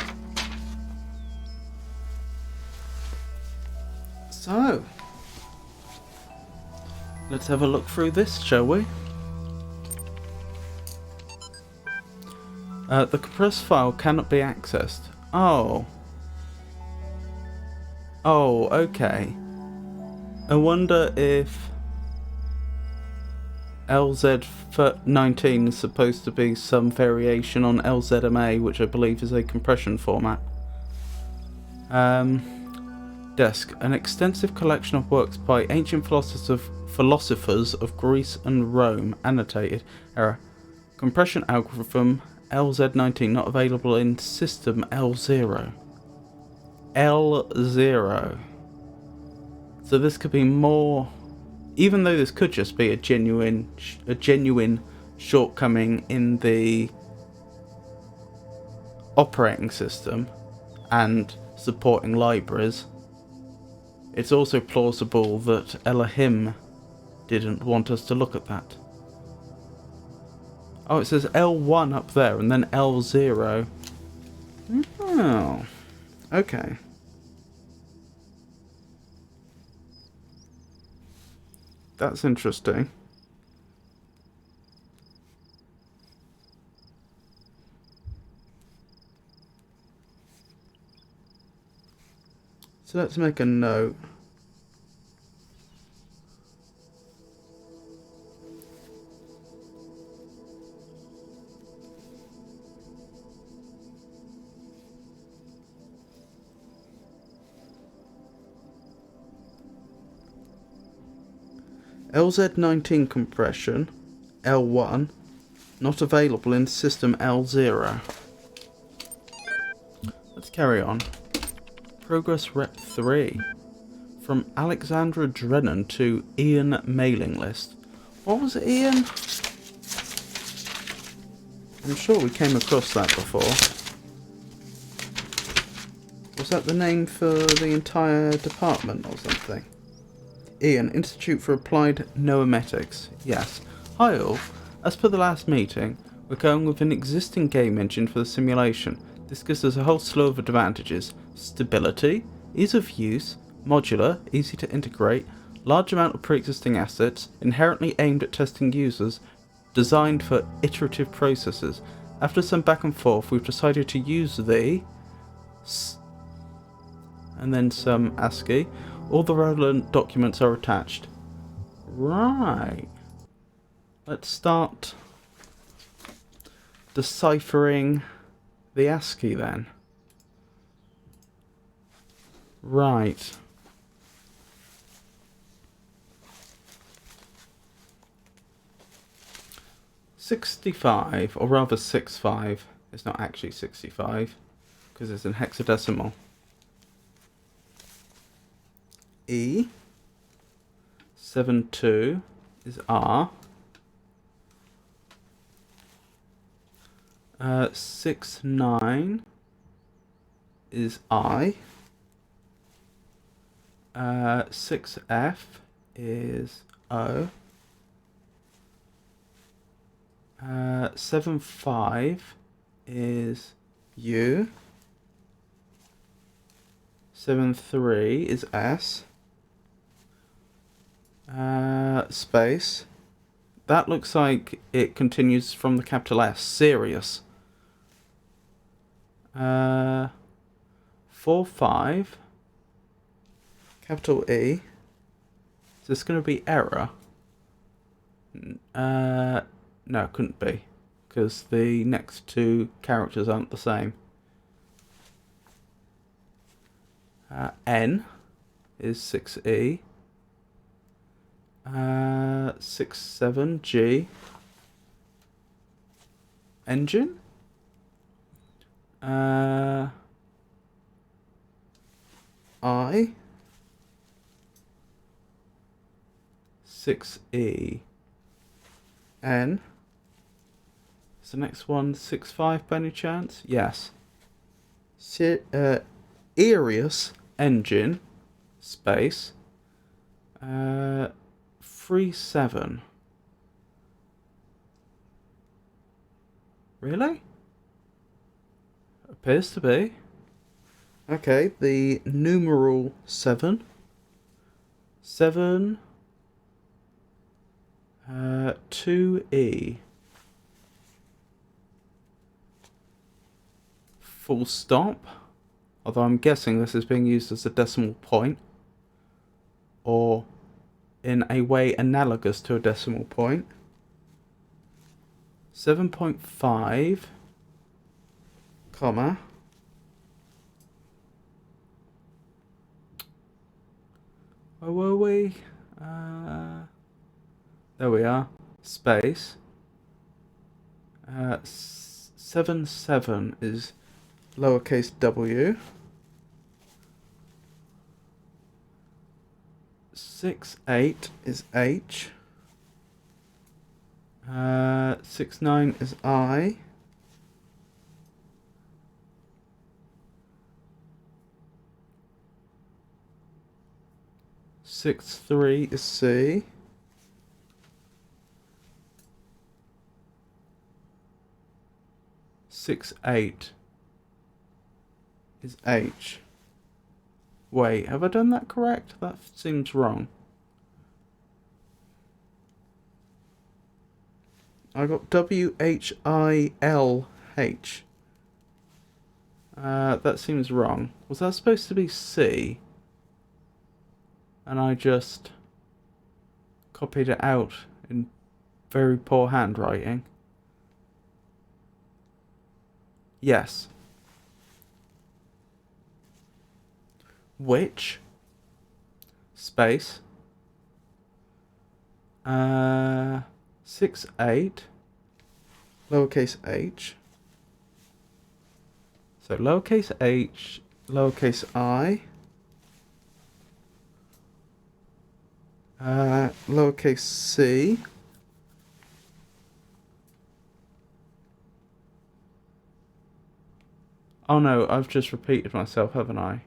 So, let's have a look through this, shall we? The compressed file cannot be accessed. Oh. Oh, okay. I wonder if LZ19 is supposed to be some variation on LZMA, which I believe is a compression format. Desk. An extensive collection of works by ancient philosophers of Greece and Rome. Annotated. Error. Compression algorithm LZ19 not available in system L0. L0. So this could be more, even though this could just be a genuine shortcoming in the operating system and supporting libraries. It's also plausible that Elohim didn't want us to look at that. Oh, it says L1 up there and then L0. Oh, okay. That's interesting. So let's make a note. LZ19 compression, L1, not available in system L0. Let's carry on. Progress Rep 3. From Alexandra Drennan to Ian mailing list. What was it, Ian? I'm sure we came across that before. Was that the name for the entire department or something? Ian, Institute for Applied Noemetics. Yes. Hi all. As per the last meeting, we're going with an existing game engine for the simulation. This gives us a whole slew of advantages. Stability, ease of use, modular, easy to integrate, large amount of pre-existing assets, inherently aimed at testing users, designed for iterative processes. After some back and forth, we've decided to use the... and then some ASCII. All the relevant documents are attached. Right. Let's start deciphering the ASCII then. Right. .65, or rather 65. It's not actually 65 because it's in hexadecimal. E. 7.2 is R. 6.9 is I. 6F is O. 7.5 is U. 7.3 is S. Space. That looks like it continues from the capital S. Serious. 4.5. Capital E. Is this going to be error? No, it couldn't be, because the next two characters aren't the same. N is 6E. 6.7 G. Engine. I. 6E. N. Is the next one 6.5 by any chance? Yes. Arius engine space 3.7. Really? Appears to be. Okay, the numeral 7. 7 2E. Full stop. Although I'm guessing this is being used as a decimal point, or in a way analogous to a decimal point. 7.5, comma. Where were we? There we are. Space. 7.7 is lowercase w. 6.8 is H. 6.9 is I. 6.3 is C. 6.8 is H. Wait, have I done that correct? That seems wrong. I got WHILH. That seems wrong. Was that supposed to be C? And I just copied it out in very poor handwriting. Yes. Which space 6.8 lowercase h. So lowercase h, lowercase I, lowercase c, oh no, I've just repeated myself, haven't I?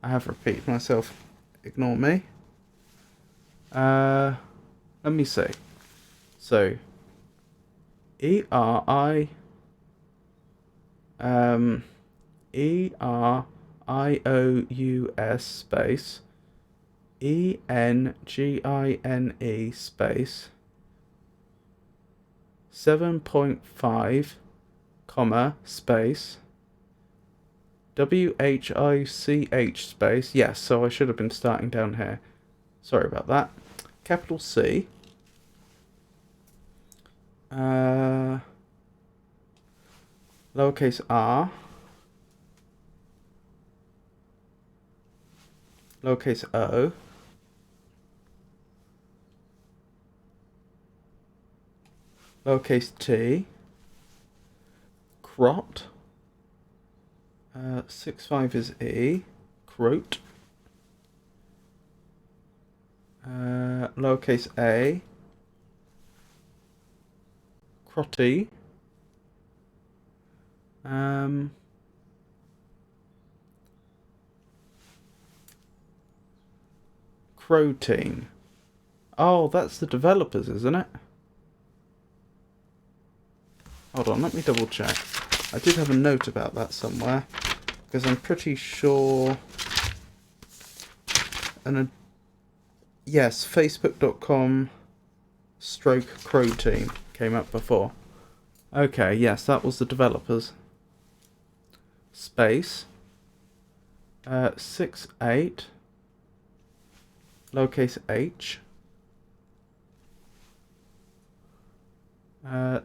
I have repeated myself. Ignore me. Let me see. So, E-R-I... E-R-I-O-U-S space E-N-G-I-N-E space 7.5, comma, space W-H-I-C-H space. Yes, so I should have been starting down here. Sorry about that. Capital C. Lowercase r. Lowercase o. Lowercase t. Crot. 6.5 is E. Croat. lowercase a, crotty, Crotein. Oh, that's the developers, isn't it? Hold on, let me double check. I did have a note about that somewhere, because I'm pretty sure... yes, facebook.com stroke Crotein came up before. Okay, yes, that was the developers. Space. 68. Lowercase h.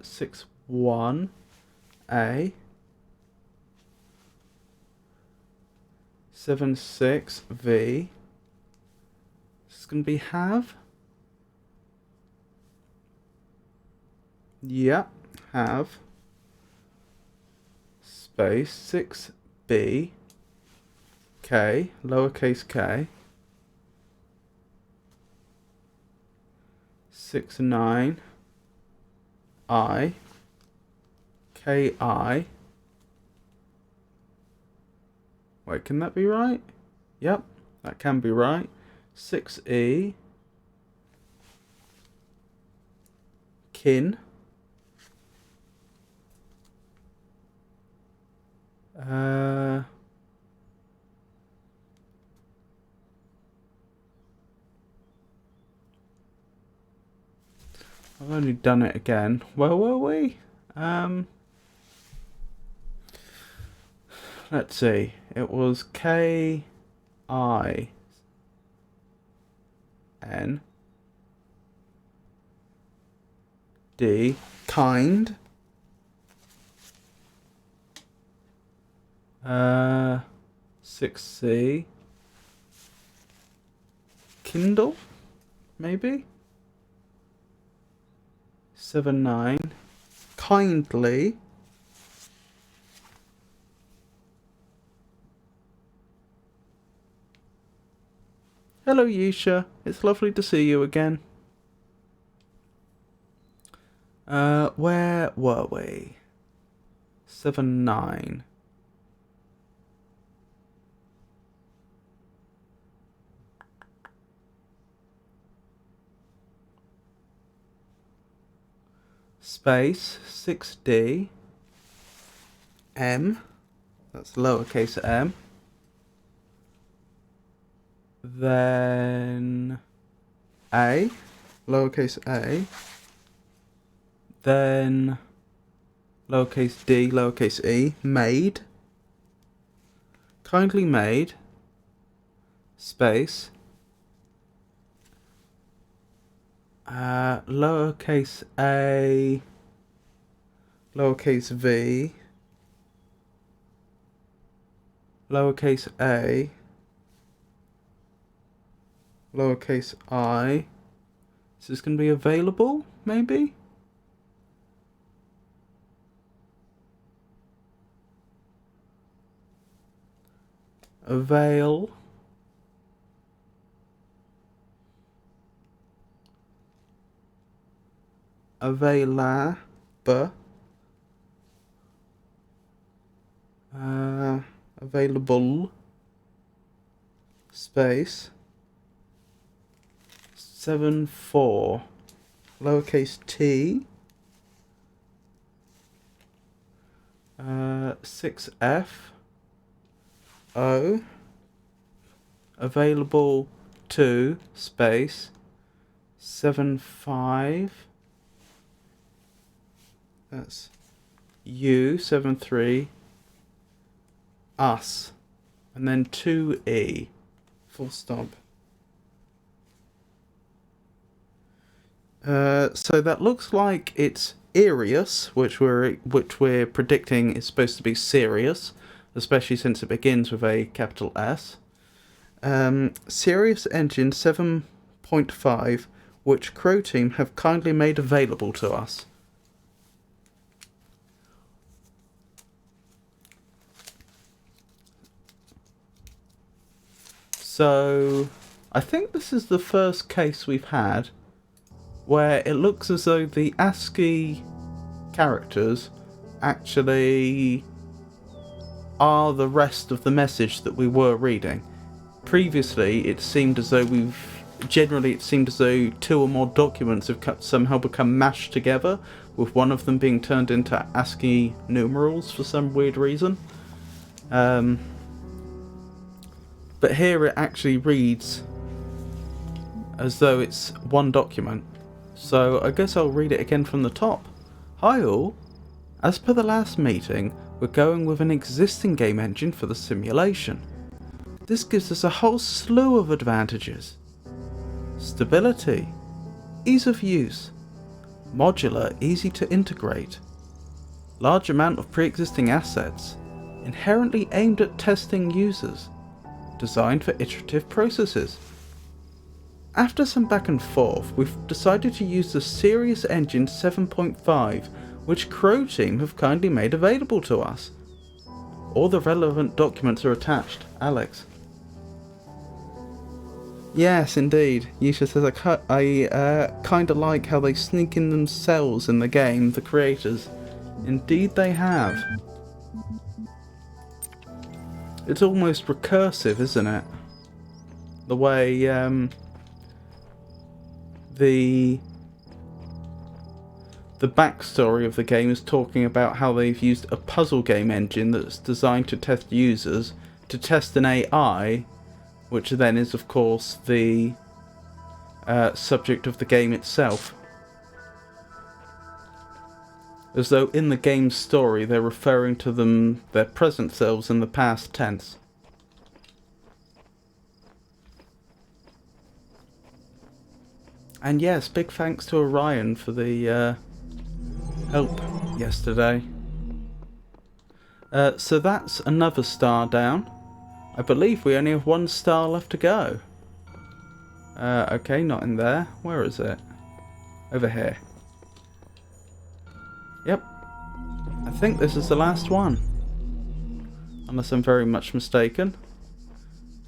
61. A. 76. V. This is going to be have. Yep, have. Space 6b k lowercase k 69 I ki. Wait, can that be right? Yep, that can be right. 6e kin. I've only done it again. Where were we? Let's see. It was K I N D kind. 6C Kindle, maybe. 79 kindly. Hello Yisha, it's lovely to see you again. Where were we? 79. Space 6D M, that's lowercase m, then A, lowercase a, then lowercase d, lowercase e, made, kindly made, space, lowercase a, lowercase v, lowercase a, lowercase I. Is this going to be available, maybe? Avail. Available. Available. Space. 74. Lowercase t. 6f. O. Available to space 75. That's U 73 us, and then 2e full stop. So that looks like it's Arius, which we're predicting is supposed to be serious, especially since it begins with a capital S. Sirius Engine 7.5, which Crow Team have kindly made available to us. So I think this is the first case we've had where it looks as though the ASCII characters actually are the rest of the message that we were reading. Previously, it seemed as though it seemed as though two or more documents have somehow become mashed together, with one of them being turned into ASCII numerals for some weird reason. But here it actually reads as though it's one document. So I guess I'll read it again from the top. Hi all. As per the last meeting, we're going with an existing game engine for the simulation. This gives us a whole slew of advantages. Stability, ease of use, modular, easy to integrate, large amount of pre-existing assets, inherently aimed at testing users, designed for iterative processes. After some back and forth, we've decided to use the Serious Engine 7.5, which Crow Team have kindly made available to us. All the relevant documents are attached. Alex. Yes, indeed. Yusha says, I kinda like how they sneak in themselves in the game, the creators. Indeed they have. It's almost recursive, isn't it? The way, the backstory of the game is talking about how they've used a puzzle game engine that's designed to test users, to test an AI, which then is of course the subject of the game itself. As though in the game's story they're referring to their present selves in the past tense. And yes, big thanks to Orion for the help yesterday. So that's another star down. I believe we only have one star left to go. Okay, not in there. Where is it? Over here. Yep. I think this is the last one. Unless I'm very much mistaken.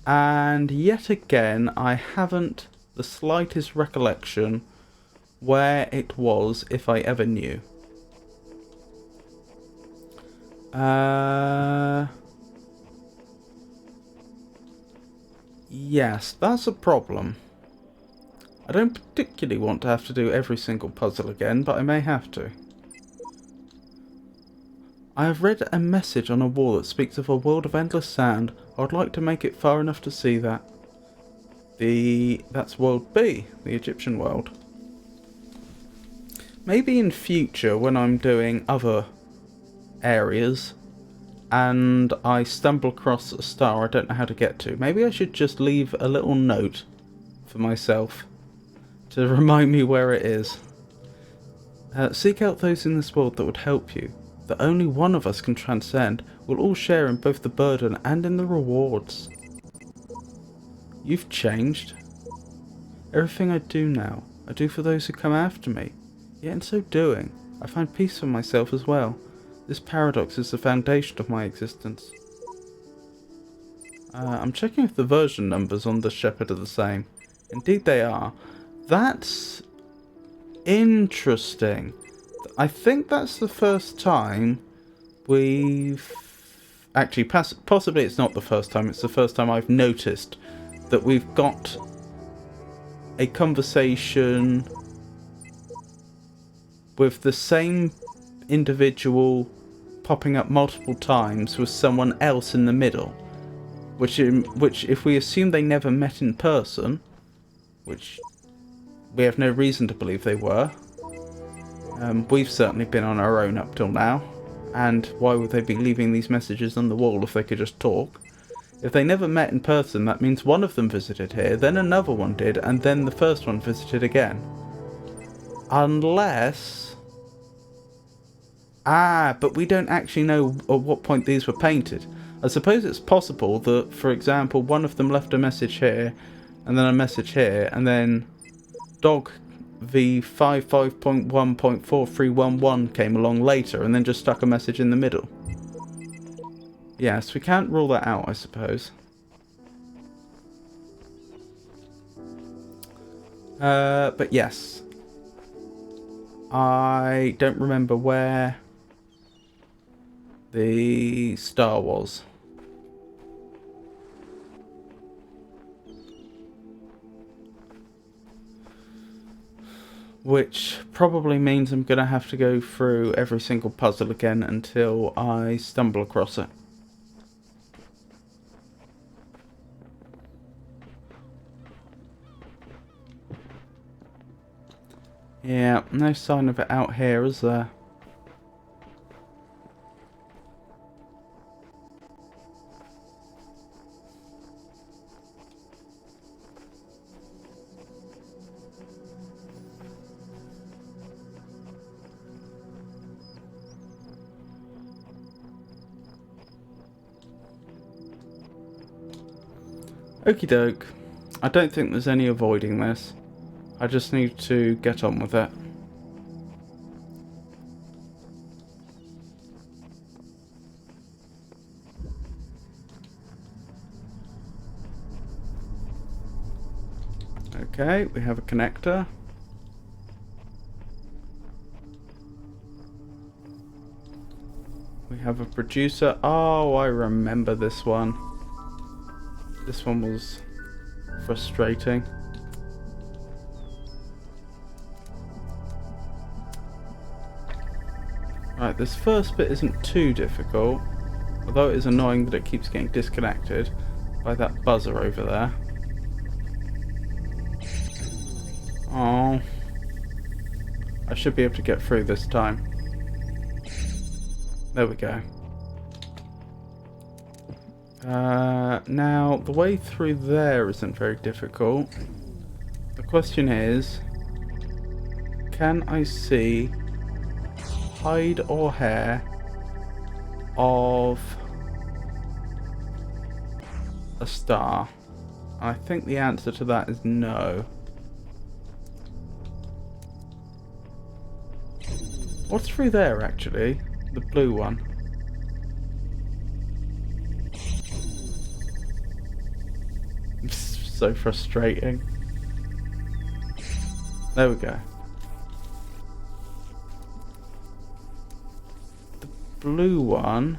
And yet again, I haven't the slightest recollection where it was, if I ever knew. Yes, that's a problem. I don't particularly want to have to do every single puzzle again, but I may have to. I have read a message on a wall that speaks of a world of endless sound. I would like to make it far enough to see that. That's world B, the Egyptian world. Maybe in future, when I'm doing other areas and I stumble across a star I don't know how to get to, maybe I should just leave a little note for myself to remind me where it is. Seek out those in this world that would help you, that only one of us can transcend. We'll all share in both the burden and in the rewards. You've changed. Everything I do now, I do for those who come after me. Yet in so doing, I find peace for myself as well. This paradox is the foundation of my existence. I'm checking if the version numbers on the Shepherd are the same. Indeed they are. That's interesting. I think that's the first time we've... Actually, possibly it's not the first time. It's the first time I've noticed that we've got a conversation with the same individual popping up multiple times with someone else in the middle. Which if we assume they never met in person, which we have no reason to believe they were, we've certainly been on our own up till now, and why would they be leaving these messages on the wall if they could just talk? If they never met in person, that means one of them visited here, then another one did, and then the first one visited again. Unless... but we don't actually know at what point these were painted. I suppose it's possible that, for example, one of them left a message here, and then a message here, and then Dog V55.1.4311 came along later, and then just stuck a message in the middle. Yes, we can't rule that out, I suppose. But yes, I don't remember where the star was. Which probably means I'm going to have to go through every single puzzle again until I stumble across it. Yeah, no sign of it out here, is there? Okie doke. I don't think there's any avoiding this. I just need to get on with it. Okay, we have a connector. We have a producer. Oh, I remember this one. This one was frustrating. Right, this first bit isn't too difficult, although it is annoying that it keeps getting disconnected by that buzzer over there. Oh, I should be able to get through this time. There we go. Now, the way through there isn't very difficult. The question is, can I see hide or hair of a star? I think the answer to that is no. What's through there, actually? The blue one. So frustrating. There we go. The blue one.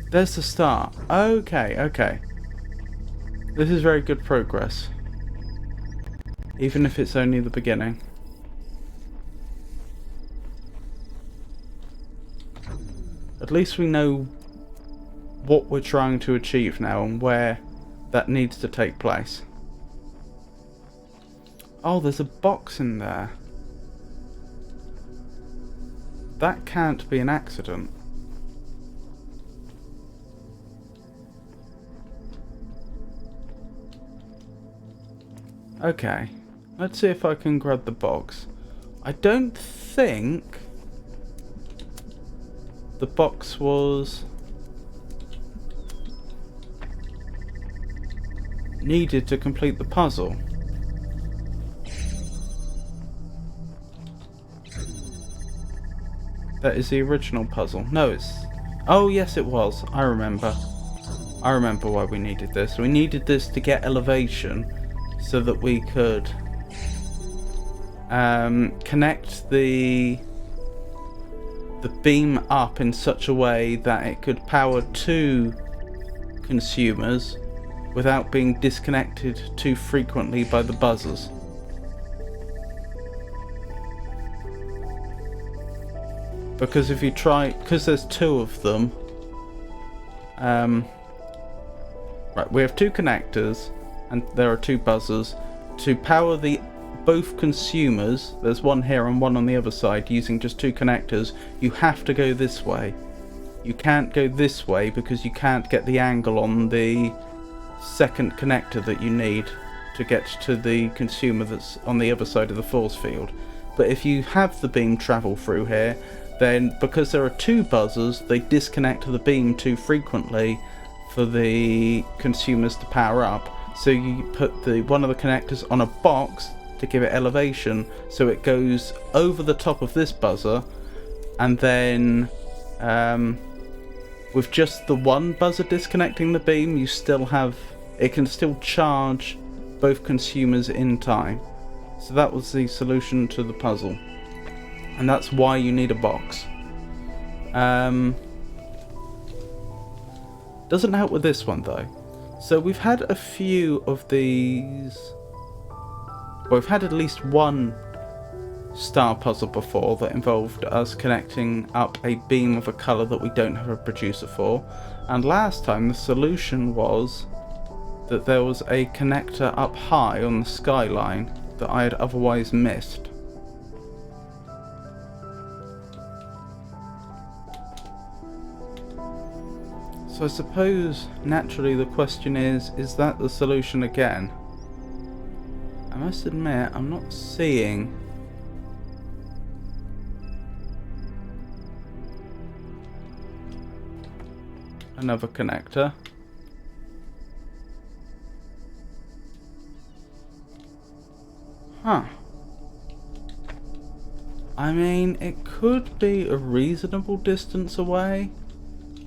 There's the star. Okay, okay. This is very good progress. Even if it's only the beginning. At least we know what we're trying to achieve now and where that needs to take place. Oh, there's a box in there. That can't be an accident. Okay, let's see if I can grab the box. I don't think the box was needed to complete the puzzle. That is the original puzzle. No, it's... Oh, yes, it was. I remember. I remember why we needed this. We needed this to get elevation so that we could connect the beam up in such a way that it could power two consumers without being disconnected too frequently by the buzzers. Because if you try, because there's two of them, right, we have two connectors and there are two buzzers. To power the both consumers, there's one here and one on the other side, using just two connectors, you have to go this way. You can't go this way because you can't get the angle on the second connector that you need to get to the consumer that's on the other side of the force field. But if you have the beam travel through here, then because there are two buzzers, they disconnect the beam too frequently for the consumers to power up. So you put the one of the connectors on a box to give it elevation, so it goes over the top of this buzzer, and then with just the one buzzer disconnecting the beam, you still have, it can still charge both consumers in time. So that was the solution to the puzzle, and that's why you need a box. Doesn't help with this one though. So we've had a few of these, well, we've had at least one star puzzle before that involved us connecting up a beam of a colour that we don't have a producer for, and last time the solution was that there was a connector up high on the skyline that I had otherwise missed. So I suppose naturally the question is that the solution again? I must admit I'm not seeing another connector. Huh. I mean, it could be a reasonable distance away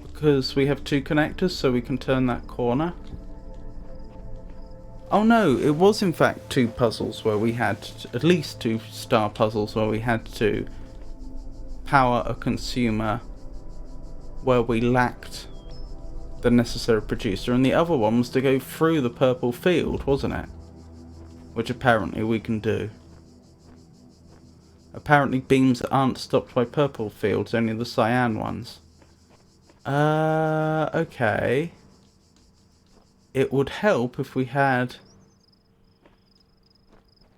because we have two connectors, so we can turn that corner. Oh no, it was in fact two puzzles where we had, at least two star puzzles where we had to power a consumer where we lacked the necessary producer, and the other one was to go through the purple field, wasn't it? Which apparently we can do. Apparently beams aren't stopped by purple fields, only the cyan ones. Okay. It would help if we had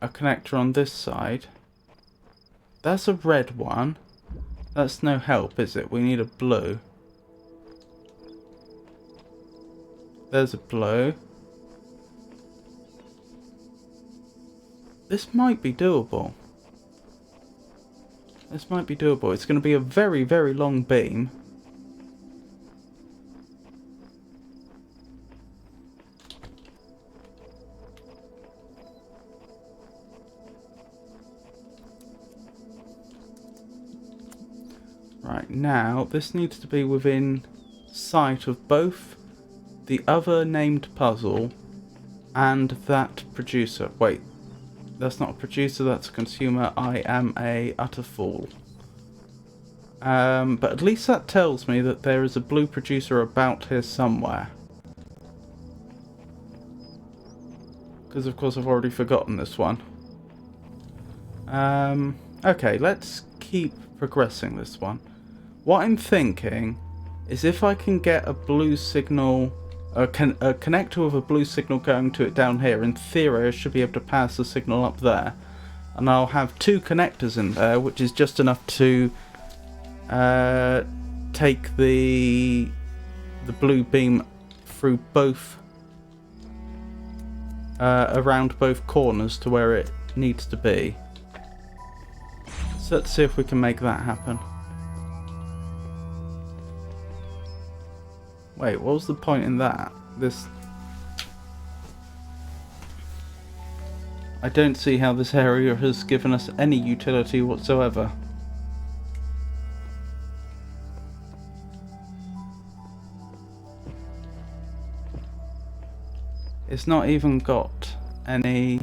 a connector on this side. That's a red one. That's no help, is it? We need a blue. There's a blue. This might be doable. This might be doable. It's going to be a very, very long beam. Right, now this needs to be within sight of both the other named puzzle and that producer. Wait, that's not a producer, that's a consumer. I am a utter fool. But at least that tells me that there is a blue producer about here somewhere. Because of course I've already forgotten this one. Okay, let's keep progressing this one. What I'm thinking is if I can get a blue signal, a connector with a blue signal going to it down here, in theory I should be able to pass the signal up there. And I'll have two connectors in there, which is just enough to take the blue beam through both, around both corners to where it needs to be. So let's see if we can make that happen. Wait, what was the point in that? I don't see how this area has given us any utility whatsoever. It's not even got any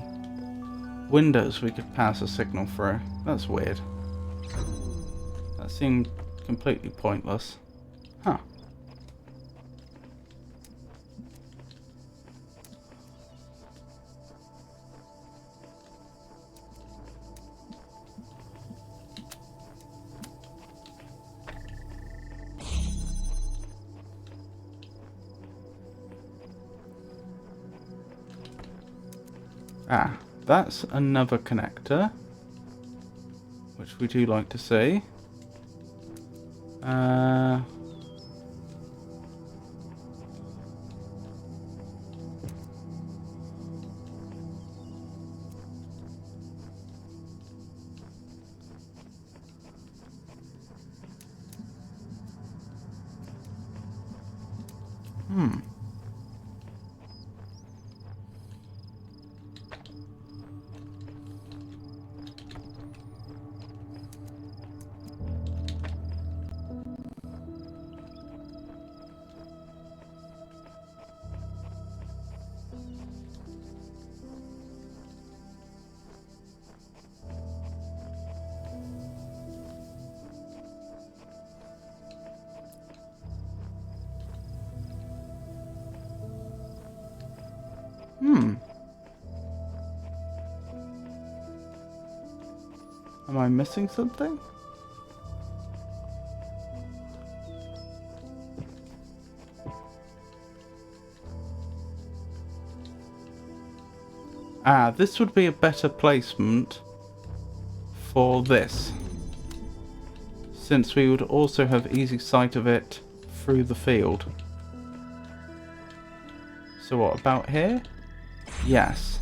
windows we could pass a signal through. That's weird. That seemed completely pointless. Huh. Ah, that's another connector, which we do like to see. Am I missing something? Ah, this would be a better placement for this, since we would also have easy sight of it through the field. So what about here? Yes.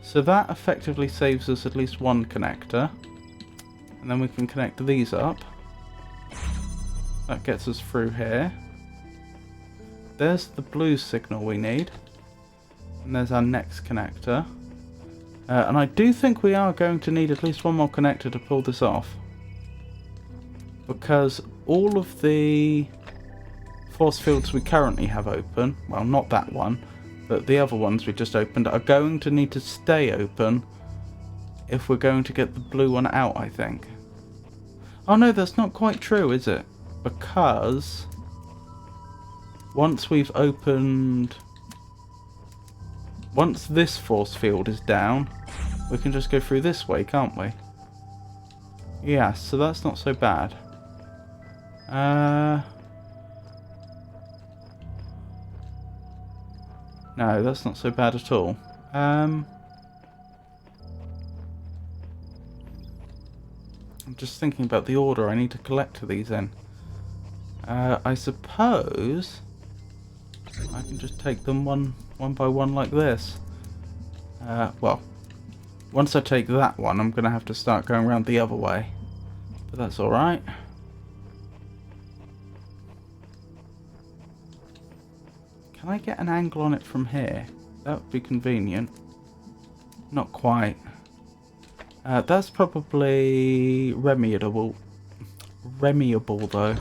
So that effectively saves us at least one connector. And then we can connect these up. That gets us through here. There's the blue signal we need. And there's our next connector. And I do think we are going to need at least one more connector to pull this off. Because all of the force fields we currently have open, well, not that one, but the other ones we just opened, are going to need to stay open if we're going to get the blue one out, I think. Oh no, that's not quite true, is it? Because once we've opened... Once this force field is down, we can just go through this way, can't we? Yeah, so that's not so bad. No, that's not so bad at all. I'm just thinking about the order I need to collect these in. I suppose I can just take them one by one like this. Well, once I take that one, I'm going to have to start going around the other way. But that's alright. Can I get an angle on it from here? That would be convenient. Not quite. That's probably remediable. Remediable though.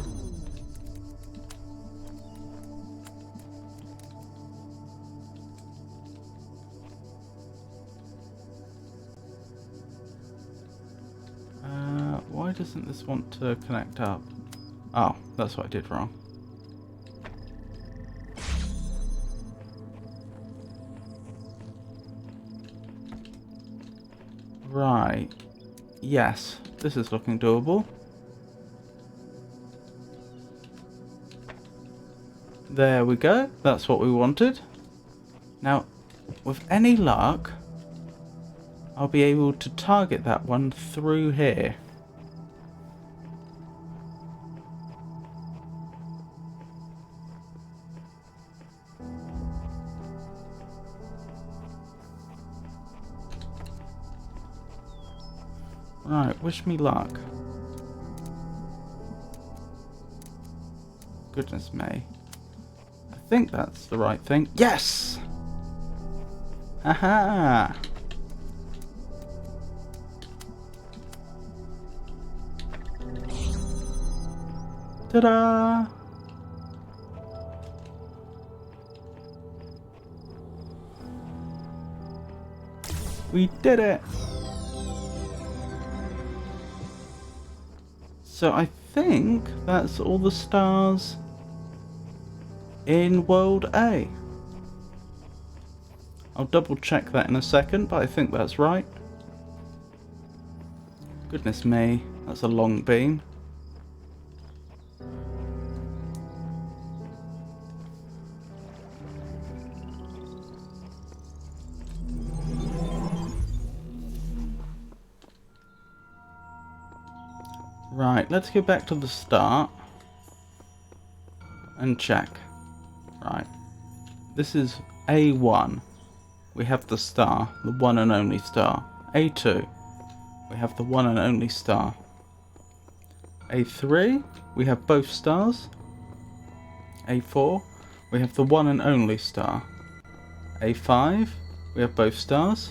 Why doesn't this want to connect up? Oh, that's what I did wrong. Right. Yes, this is looking doable. There we go. That's what we wanted. Now, with any luck, I'll be able to target that one through here. Right, wish me luck. Goodness me. I think that's the right thing. Yes! Haha! Ta-da! We did it! So I think that's all the stars in World A. I'll double check that in a second, but I think that's right. Goodness me, that's a long beam. Right, let's go back to the start and check. Right, this is A1. We have the star, the one and only star. A2, we have the one and only star. A3, we have both stars. A4, we have the one and only star. A5, we have both stars.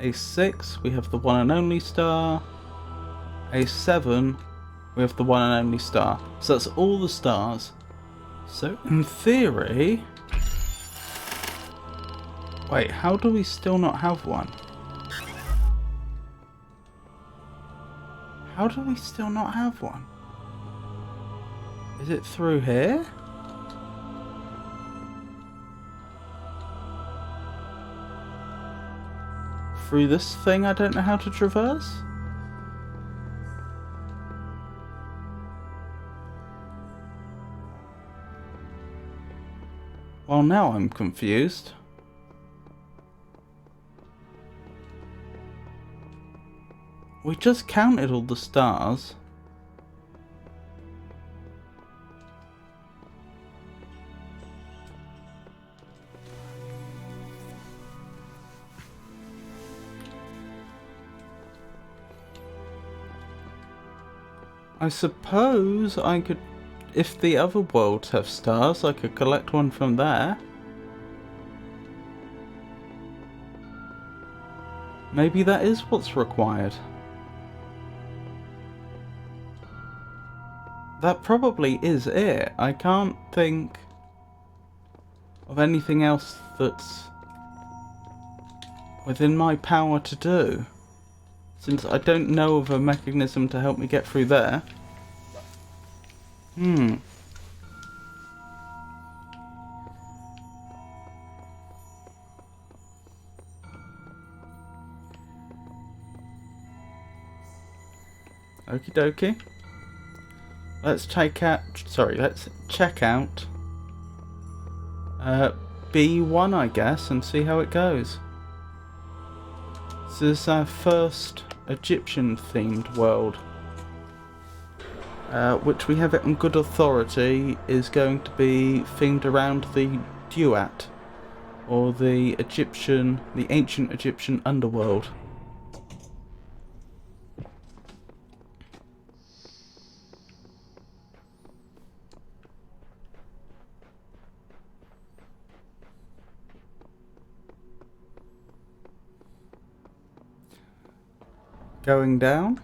A6, we have the one and only star. A7, we have the one and only star. So that's all the stars. So in theory... Wait, how do we still not have one? How do we still not have one? Is it through here? Through this thing I don't know how to traverse? Well, now I'm confused. We just counted all the stars. I suppose I could, if the other worlds have stars, I could collect one from there. Maybe that is what's required. That probably is it. I can't think of anything else that's within my power to do, since I don't know of a mechanism to help me get through there. Okie dokie. Let's check out B1, I guess, and see how it goes. So this is our first Egyptian-themed world, which we have it on good authority is going to be themed around the Duat, or the ancient Egyptian underworld. Going down.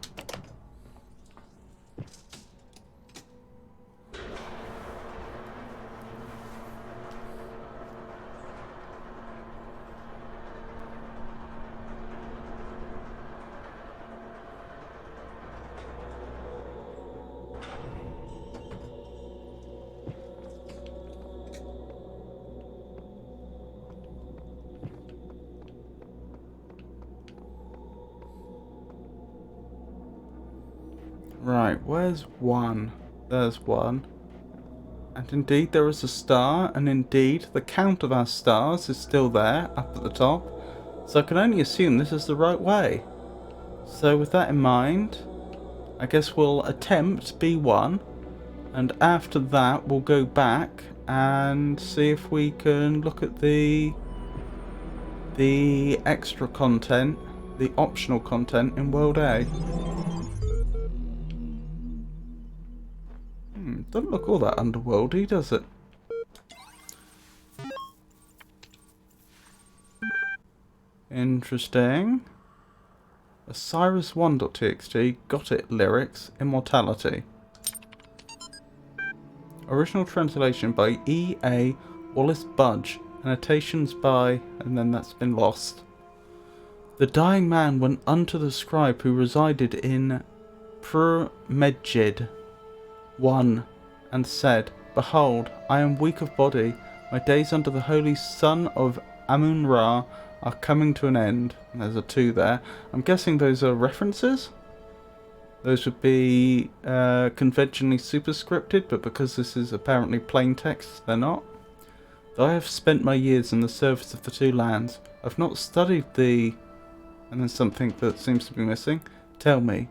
Right, where's one? There's one. And indeed there is a star, and indeed the count of our stars is still there, up at the top. So I can only assume this is the right way. So with that in mind, I guess we'll attempt B1, and after that we'll go back and see if we can look at the extra content, the optional content in World A. Doesn't look all that underworldy, does it? Interesting. Osiris1.txt, got it, lyrics, immortality. Original translation by E.A. Wallace Budge. Annotations by, and then that's been lost. The dying man went unto the scribe who resided in Prumedjid 1, and said, Behold, I am weak of body, my days under the holy sun of Amun-Ra are coming to an end. And there's a 2 there. I'm guessing those are references? Those would be conventionally superscripted, but because this is apparently plain text, they're not. Though I have spent my years in the service of the 2 lands, I've not studied the... And then something that seems to be missing. Tell me,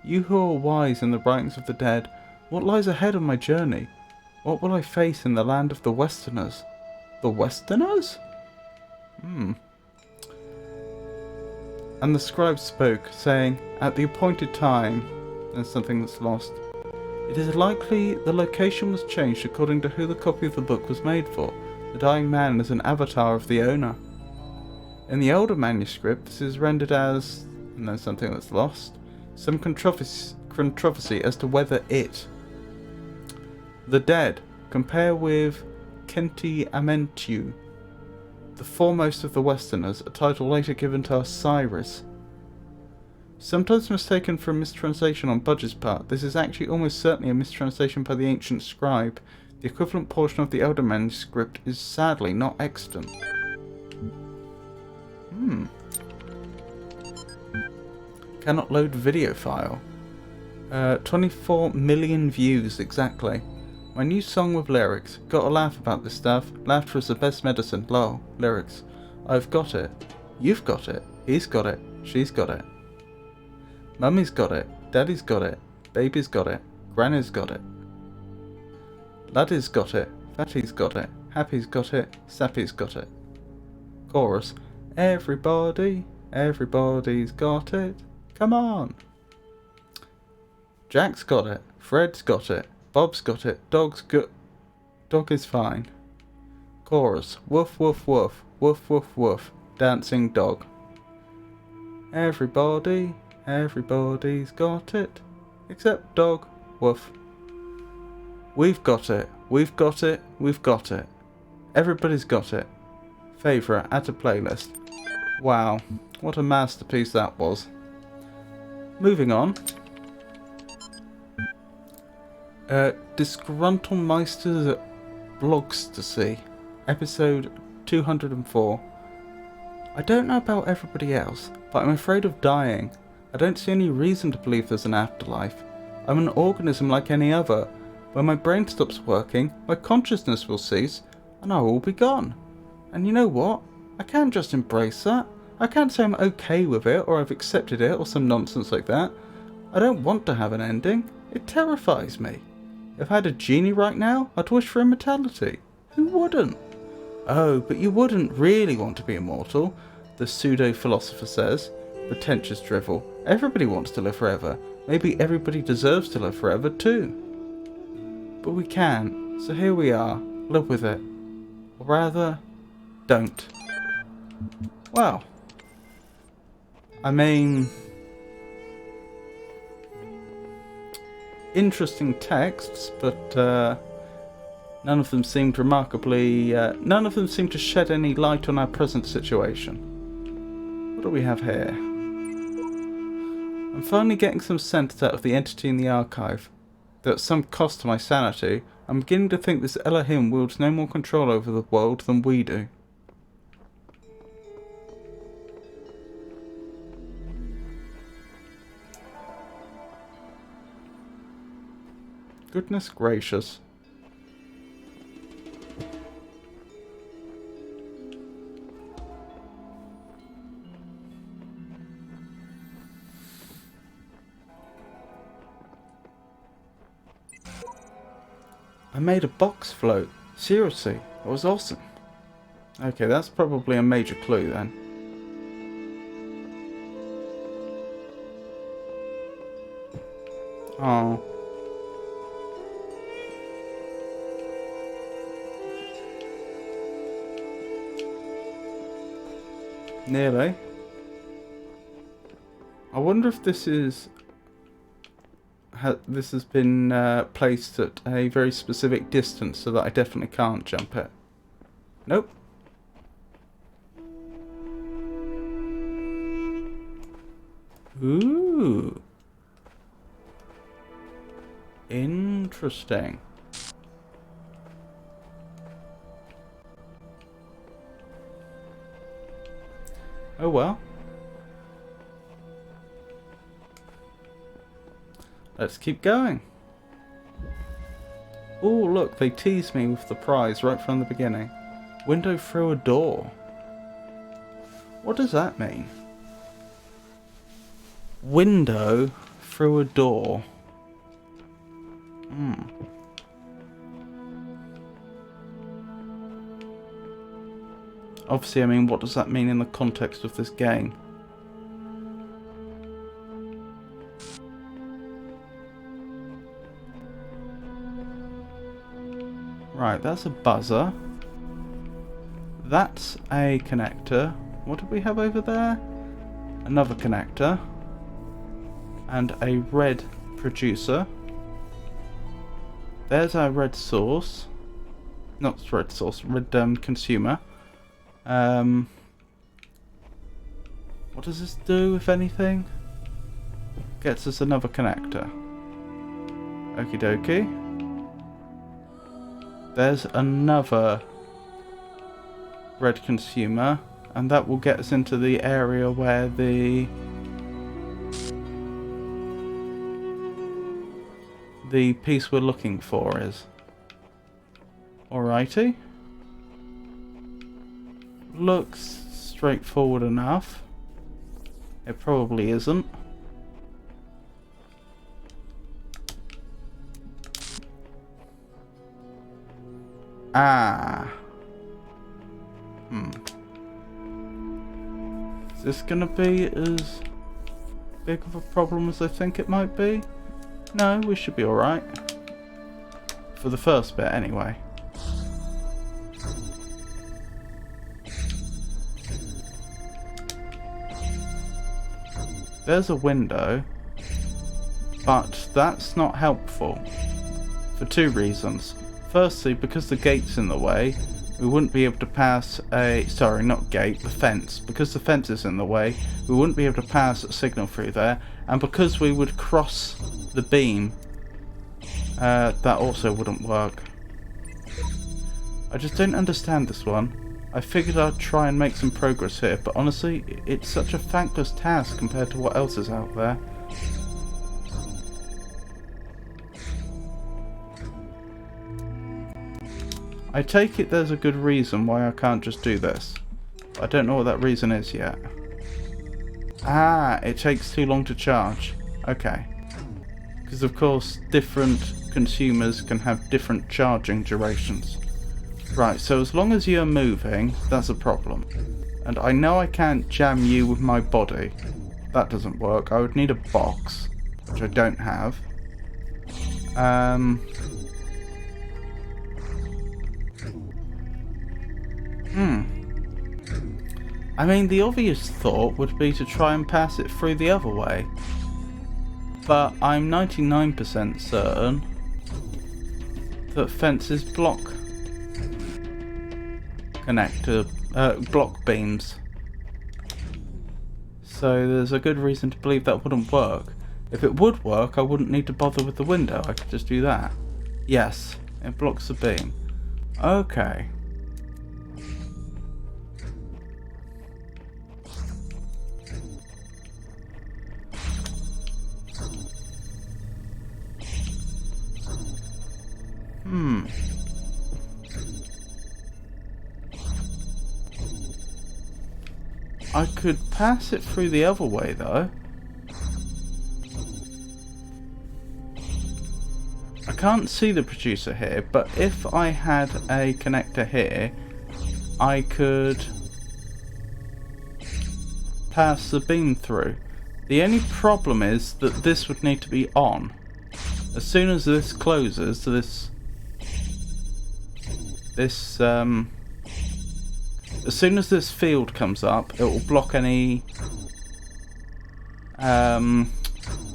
you who are wise in the writings of the dead, what lies ahead of my journey? What will I face in the land of the Westerners? The Westerners? And the scribe spoke, saying, At the appointed time, and something that's lost. It is likely the location was changed according to who the copy of the book was made for. The dying man is an avatar of the owner. In the older manuscript, this is rendered as, and then something that's lost, some controversy as to whether it... The dead, compare with Kenti Amentu, the foremost of the Westerners, a title later given to Osiris. Sometimes mistaken for a mistranslation on Budge's part, this is actually almost certainly a mistranslation by the ancient scribe. The equivalent portion of the Elder manuscript is sadly not extant. Cannot load video file. 24 million views exactly. My new song with lyrics. Gotta laugh about this stuff. Laughter is the best medicine. Lol. Lyrics. I've got it. You've got it. He's got it. She's got it. Mummy's got it. Daddy's got it. Baby's got it. Granny's got it. Laddie's got it. Fatty's got it. Happy's got it. Sappy's got it. Chorus. Everybody. Everybody's got it. Come on. Jack's got it. Fred's got it. Bob's got it. Dog is fine. Chorus. Woof woof woof. Woof woof woof. Dancing dog. Everybody. Everybody's got it. Except dog. Woof. We've got it. We've got it. We've got it. Everybody's got it. Favourite. Add to playlist. Wow. What a masterpiece that was. Moving on. Disgruntled Meister's Blogs to see. Episode 204. I don't know about everybody else, but I'm afraid of dying. I don't see any reason to believe there's an afterlife. I'm an organism like any other. When my brain stops working, my consciousness will cease, and I will be gone. And you know what? I can't just embrace that. I can't say I'm okay with it, or I've accepted it, or some nonsense like that. I don't want to have an ending. It terrifies me. If I had a genie right now, I'd wish for immortality. Who wouldn't? Oh, but you wouldn't really want to be immortal, the pseudo-philosopher says. Pretentious drivel. Everybody wants to live forever. Maybe everybody deserves to live forever too. But we can, so here we are. Live with it. Or rather, don't. Well, I mean, interesting texts, but none of them seemed remarkably, none of them seemed to shed any light on our present situation. What do we have here? I'm finally getting some sense out of the entity in the archive. Though at some cost to my sanity, I'm beginning to think this Elohim wields no more control over the world than we do. Goodness gracious. I made a box float. Seriously, that was awesome. Okay, that's probably a major clue then. Oh. Nearly. I wonder if this is... this has been placed at a very specific distance so that I definitely can't jump it. Nope. Ooh. Interesting. Oh well. Let's keep going. Oh, look, they teased me with the prize right from the beginning. Window through a door. What does that mean? Window through a door. Obviously, I mean, what does that mean in the context of this game? Right, that's a buzzer. That's a connector. What do we have over there? Another connector. And a red producer. There's our red source. Not red source, red consumer. What does this do, if anything? gets us another connector. Okie dokie. There's another red consumer, and that will get us into the area where the piece we're looking for is. Alrighty. Looks straightforward enough. It probably isn't. Ah. Is this gonna be as big of a problem as I think it might be? No, we should be alright. For the first bit, anyway. There's a window, but that's not helpful. For two reasons. Firstly, because the gate's in the way, we wouldn't be able to pass a... Sorry, not gate, the fence. Because the fence is in the way, we wouldn't be able to pass a signal through there. And because we would cross the beam, that also wouldn't work. I just don't understand this one. I figured I'd try and make some progress here, but honestly, it's such a thankless task compared to what else is out there. I take it there's a good reason why I can't just do this. I don't know what that reason is yet. Ah, it takes too long to charge. Okay. Because of course, different consumers can have different charging durations. Right, so as long as you're moving, that's a problem. And I know I can't jam you with my body. That doesn't work. I would need a box, which I don't have. I mean, the obvious thought would be to try and pass it through the other way. But I'm 99% certain that fences block block beams. So there's a good reason to believe that wouldn't work. If it would work, I wouldn't need to bother with the window. I could just do that. Yes, it blocks the beam. Okay. I could pass it through the other way though. I can't see the producer here, but if I had a connector here, I could pass the beam through. The only problem is that this would need to be on. As soon as this closes to as soon as this field comes up, it will block any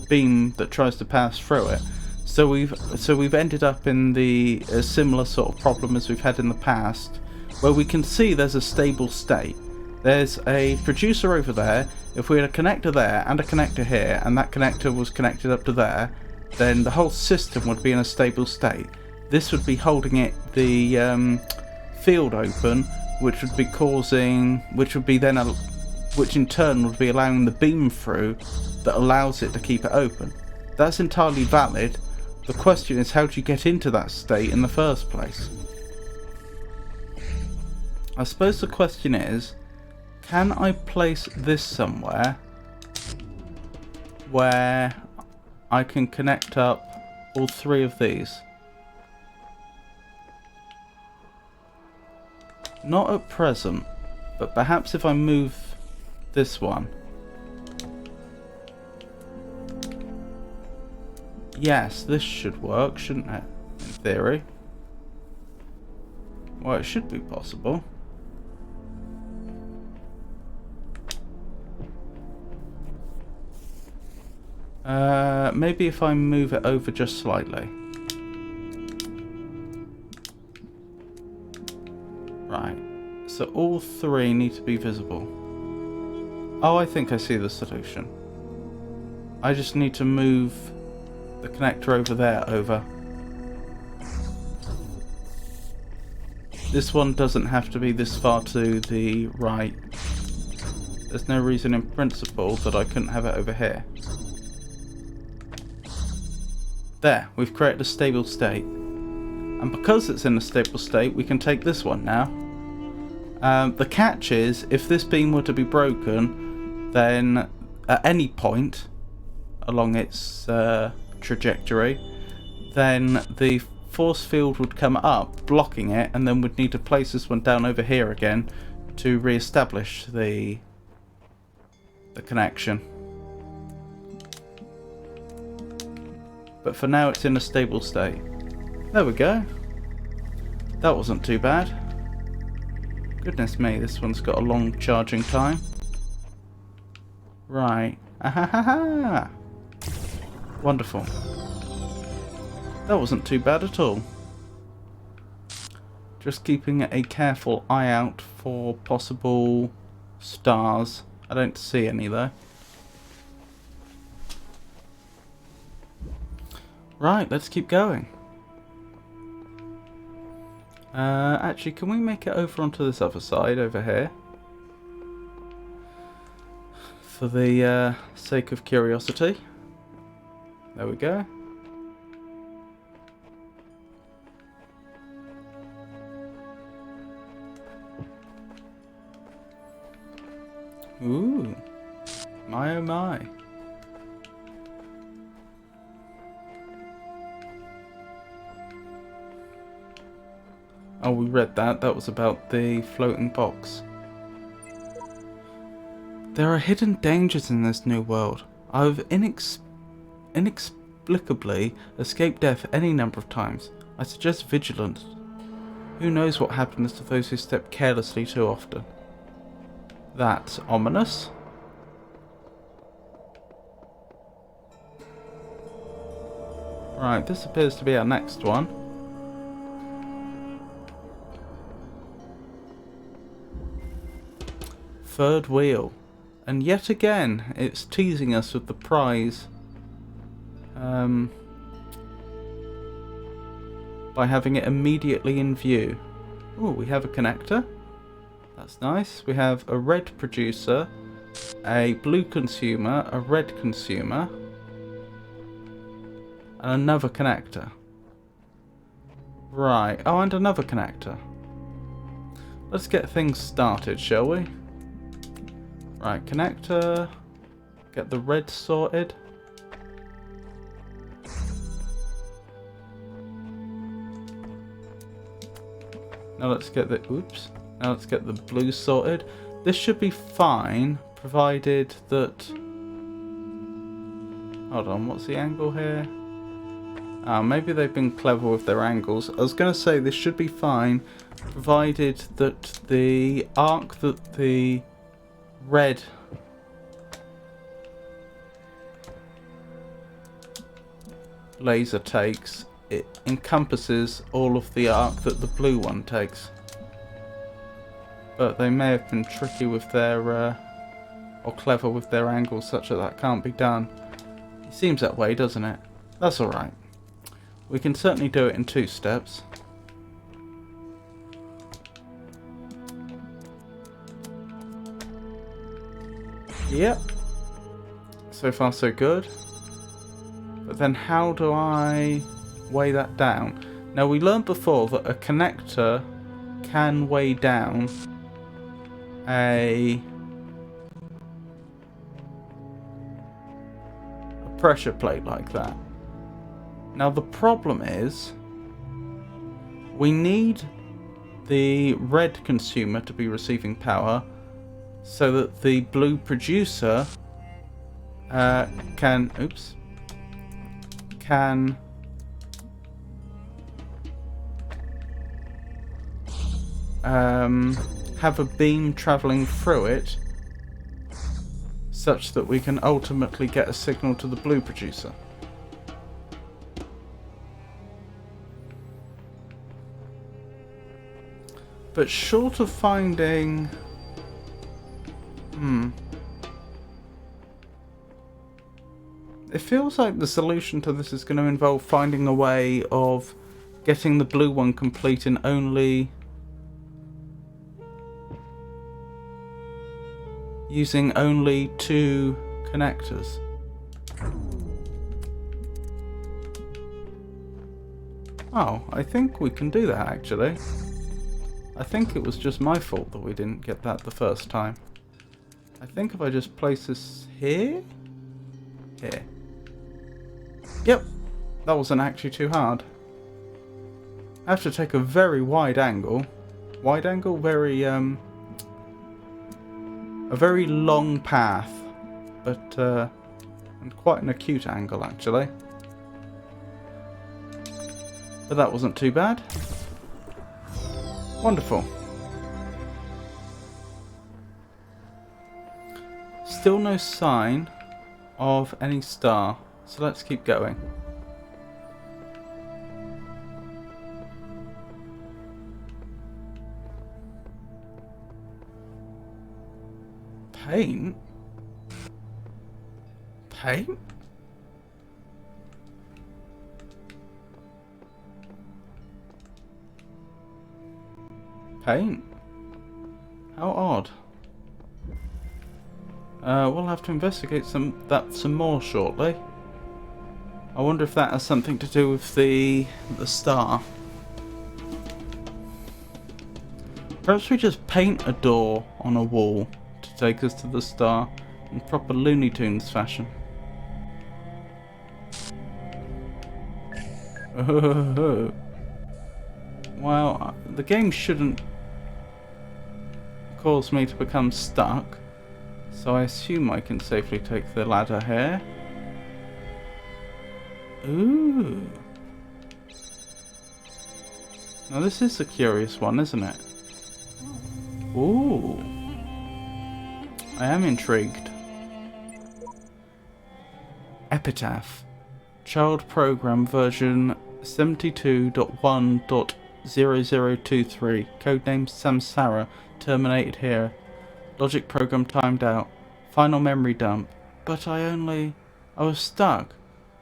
beam that tries to pass through it. So we've ended up in a similar sort of problem as we've had in the past, where we can see there's a stable state. There's a producer over there. If we had a connector there and a connector here, and that connector was connected up to there, then the whole system would be in a stable state. This would be holding the field open, which would be causing, which in turn would be allowing the beam through that allows it to keep it open. That's entirely valid. The question is, how do you get into that state in the first place? I suppose the question is, can I place this somewhere where I can connect up all three of these? Not at present, but perhaps if I move this one. Yes, this should work, shouldn't it? In theory. Well, it should be possible. Maybe if I move it over just slightly. Right, so all three need to be visible. Oh, I think I see the solution. I just need to move the connector over there over. This one doesn't have to be this far to the right. There's no reason in principle that I couldn't have it over here. There, we've created a stable state. And because it's in a stable state, we can take this one now. The catch is, if this beam were to be broken, then at any point along its trajectory, then the force field would come up, blocking it, and then we'd need to place this one down over here again to re-establish the connection. But for now it's in a stable state. There we go. That wasn't too bad. Goodness me, this one's got a long charging time. Right. Ahahaha! Wonderful. That wasn't too bad at all. Just keeping a careful eye out for possible stars. I don't see any though. Right, let's keep going. Actually, can we make it over onto this other side over here? For the sake of curiosity. There we go. Ooh. My oh my. Oh, we read that. That was about the floating box. There are hidden dangers in this new world. I've inexplicably escaped death any number of times. I suggest vigilance. Who knows what happens to those who step carelessly too often? That's ominous. Right, this appears to be our next one. Third wheel. And yet again, it's teasing us with the prize. By having it immediately in view. Oh, we have a connector. That's nice. We have a red producer, a blue consumer, a red consumer, and another connector. Right. Oh, and another connector. Let's get things started, shall we? Right, connector. Get the red sorted. Now let's get the Now let's get the blue sorted. This should be fine, provided that. Hold on, what's the angle here? Maybe they've been clever with their angles. I was going to say this should be fine, provided that the arc that the red laser takes, it encompasses all of the arc that the blue one takes. But they may have been tricky with their, or clever with their angles such that that can't be done. It seems that way, doesn't it? That's alright. We can certainly do it in 2 steps. Yep. So far so good. But then how do I weigh that down? Now we learned before that a connector can weigh down a pressure plate like that. Now the problem is we need the red consumer to be receiving power so that the blue producer can have a beam travelling through it such that we can ultimately get a signal to the blue producer. But short of finding... It feels like the solution to this is going to involve finding a way of getting the blue one complete in only using only 2 connectors. Oh, I think we can do that actually. I think it was just my fault that we didn't get that the first time. I think if I just place this here? Here. Yep, that wasn't actually too hard. I have to take a very wide angle. Wide angle? Very, a very long path. But, and quite an acute angle actually. But that wasn't too bad. Wonderful. Still no sign of any star, so let's keep going. Paint? Paint? Paint? How odd. We'll have to investigate that some more shortly. I wonder if that has something to do with the star. Perhaps we just paint a door on a wall to take us to the star in proper Looney Tunes fashion. Well, the game shouldn't cause me to become stuck, so I assume I can safely take the ladder here. Ooh. Now this is a curious one, isn't it? Ooh. I am intrigued. Epitaph. Child Program version 72.1.0023. Codename Samsara. Terminated here. Logic program timed out. Final memory dump. But I was stuck.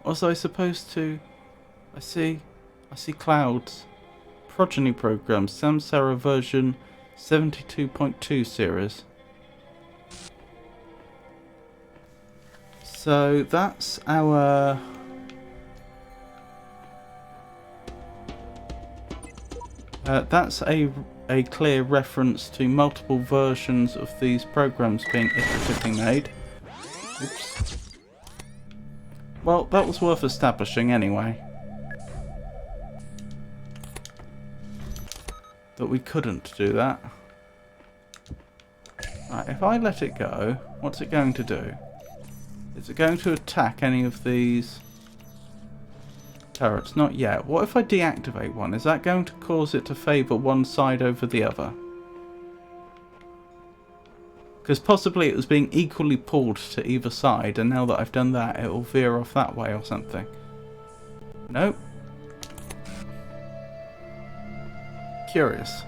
Was I supposed to... I see clouds. Progeny program. Samsara version 72.2 series. So that's our... that's a clear reference to multiple versions of these programs being iteratively made. Oops. Well, that was worth establishing anyway. That we couldn't do that. Right, if I let it go, what's it going to do? Is it going to attack any of these turrets? Not yet. What if I deactivate one? Is that going to cause it to favour one side over the other? Because possibly it was being equally pulled to either side, and now that I've done that, it will veer off that way or something. Nope. Curious.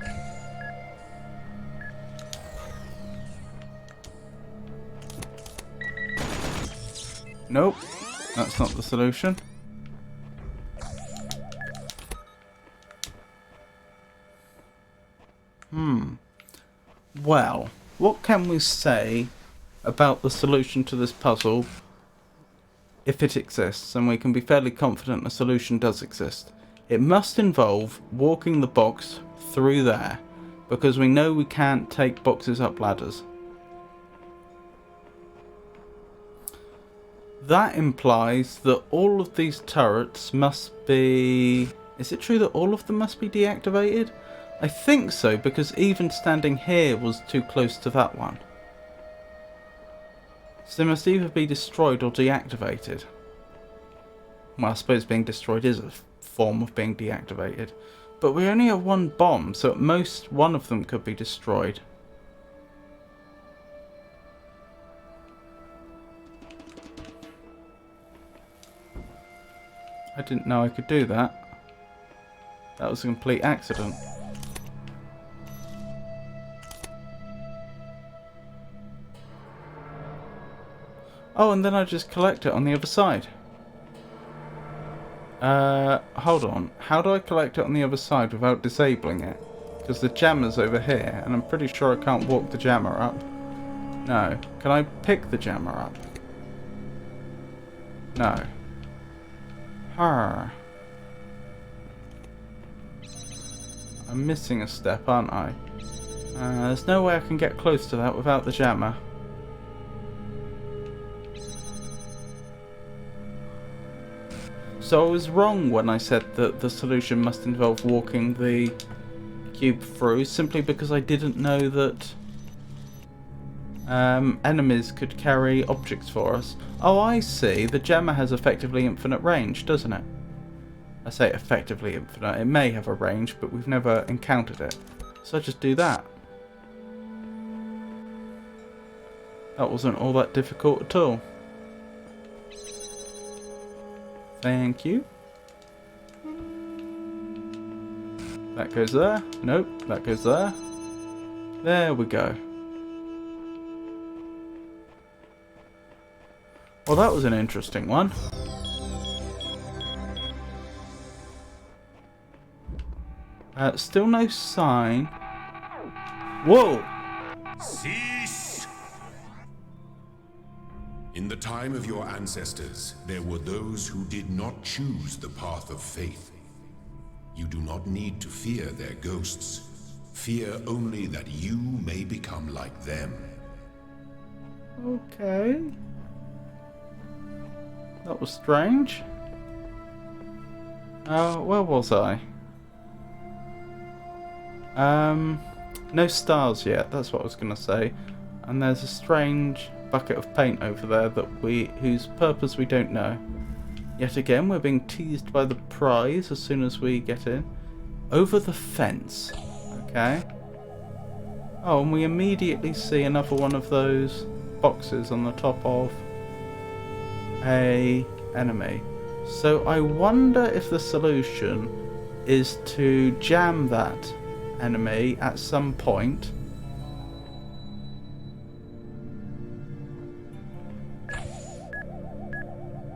Nope. That's not the solution. Well, what can we say about the solution to this puzzle if it exists, and we can be fairly confident a solution does exist? It must involve walking the box through there, because we know we can't take boxes up ladders. That implies that all of these turrets must be... Is it true that all of them must be deactivated? I think so, because even standing here was too close to that one. So they must either be destroyed or deactivated. Well, I suppose being destroyed is a form of being deactivated. But we only have one bomb, so at most one of them could be destroyed. I didn't know I could do that. That was a complete accident. Oh, and then I just collect it on the other side. Hold on. How do I collect it on the other side without disabling it? Because the jammer's over here, and I'm pretty sure I can't walk the jammer up. No. Can I pick the jammer up? No. I'm missing a step, aren't I? There's no way I can get close to that without the jammer. So I was wrong when I said that the solution must involve walking the cube through, simply because I didn't know that enemies could carry objects for us. Oh, I see. The jammer has effectively infinite range, doesn't it? I say effectively infinite. It may have a range, but we've never encountered it. So I just do that. That wasn't all that difficult at all. Thank you. That goes there. Nope, that goes there. There we go. Well, that was an interesting one. Still no sign. Whoa! Cease! In the time of your ancestors, there were those who did not choose the path of faith. You do not need to fear their ghosts. Fear only that you may become like them. Okay. That was strange. Where was I? No stars yet, that's what I was going to say. And there's a strange bucket of paint over there that whose purpose we don't know. Yet again, we're being teased by the prize as soon as we get in. Over the fence. Okay. Oh, and we immediately see another one of those boxes on the top of a enemy. So I wonder if the solution is to jam that enemy at some point.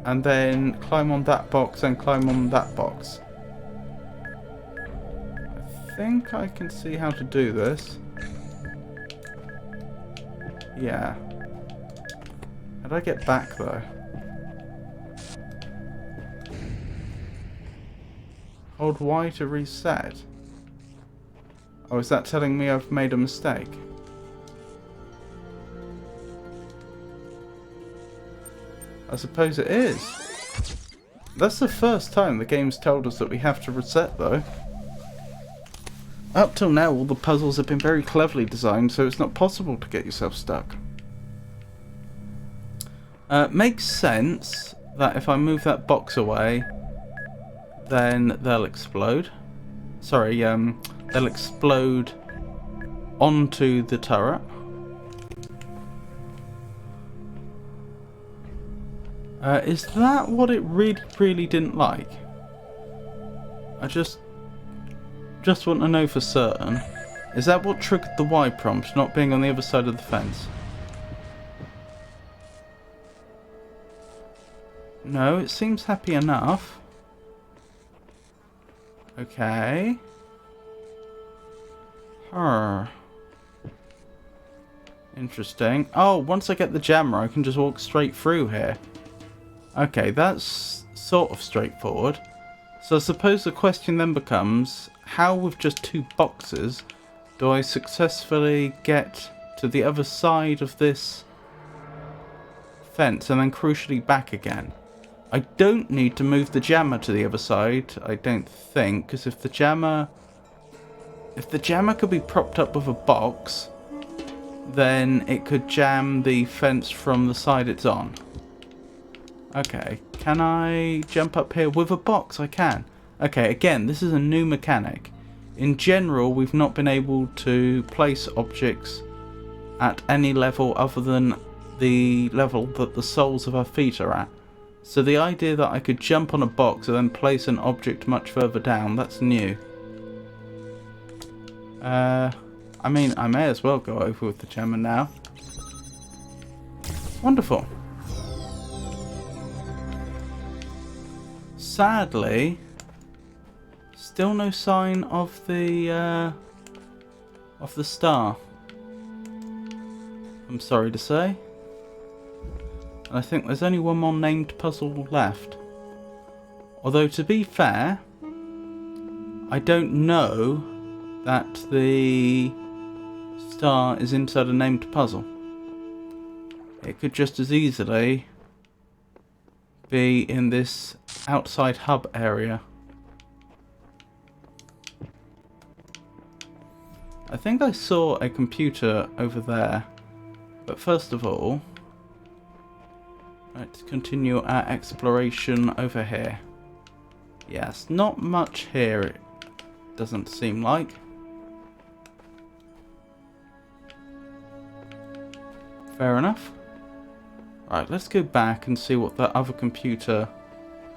And then climb on that box and climb on that box. I think I can see how to do this. Yeah. How do I get back though? Hold Y to reset. Oh, is that telling me I've made a mistake? I suppose it is. That's the first time the game's told us that we have to reset though. Up till now all the puzzles have been very cleverly designed, so it's not possible to get yourself stuck. Makes sense that if I move that box away, then they'll explode. Sorry, they'll explode onto the turret. Is that what it really didn't like? I just want to know for certain. Is that what triggered the Y prompt, not being on the other side of the fence? No, it seems happy enough. Okay. Interesting. Oh, once I get the jammer, I can just walk straight through here. Okay, that's sort of straightforward. So I suppose the question then becomes, how with just two boxes do I successfully get to the other side of this fence and then crucially back again? I don't need to move the jammer to the other side, I don't think, because if the jammer could be propped up with a box, then it could jam the fence from the side it's on. Okay, can I jump up here with a box? I can. Okay, again, this is a new mechanic. In general, we've not been able to place objects at any level other than the level that the soles of our feet are at. So the idea that I could jump on a box and then place an object much further down, that's new. I mean, I may as well go over with the jammer now. Wonderful. sadly, still no sign of the star. I'm sorry to say. And I think there's only one more named puzzle left. Although, to be fair, I don't know that the star is inside a named puzzle. It could just as easily be in this outside hub area. I think I saw a computer over there. But first of all, let's continue our exploration over here. Yes, not much here, it doesn't seem like. Fair enough. Right, let's go back and see what that other computer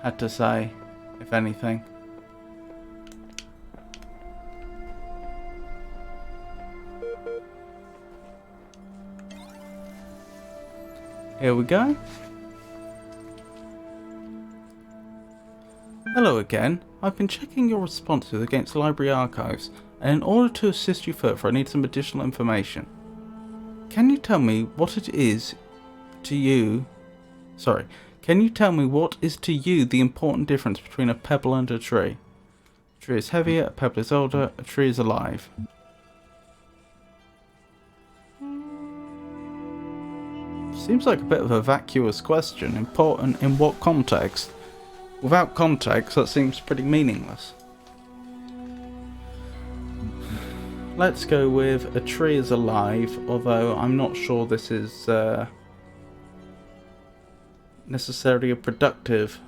had to say, if anything. Here we go. Hello again. I've been checking your responses against library archives, and in order to assist you further, I need some additional information. Can you tell me what it is to you... Sorry. Can you tell me what is to you the important difference between a pebble and a tree? A tree is heavier, a pebble is older, a tree is alive. Seems like a bit of a vacuous question. Important in what context? Without context, that seems pretty meaningless. Let's go with a tree is alive, although I'm not sure this is necessarily a productive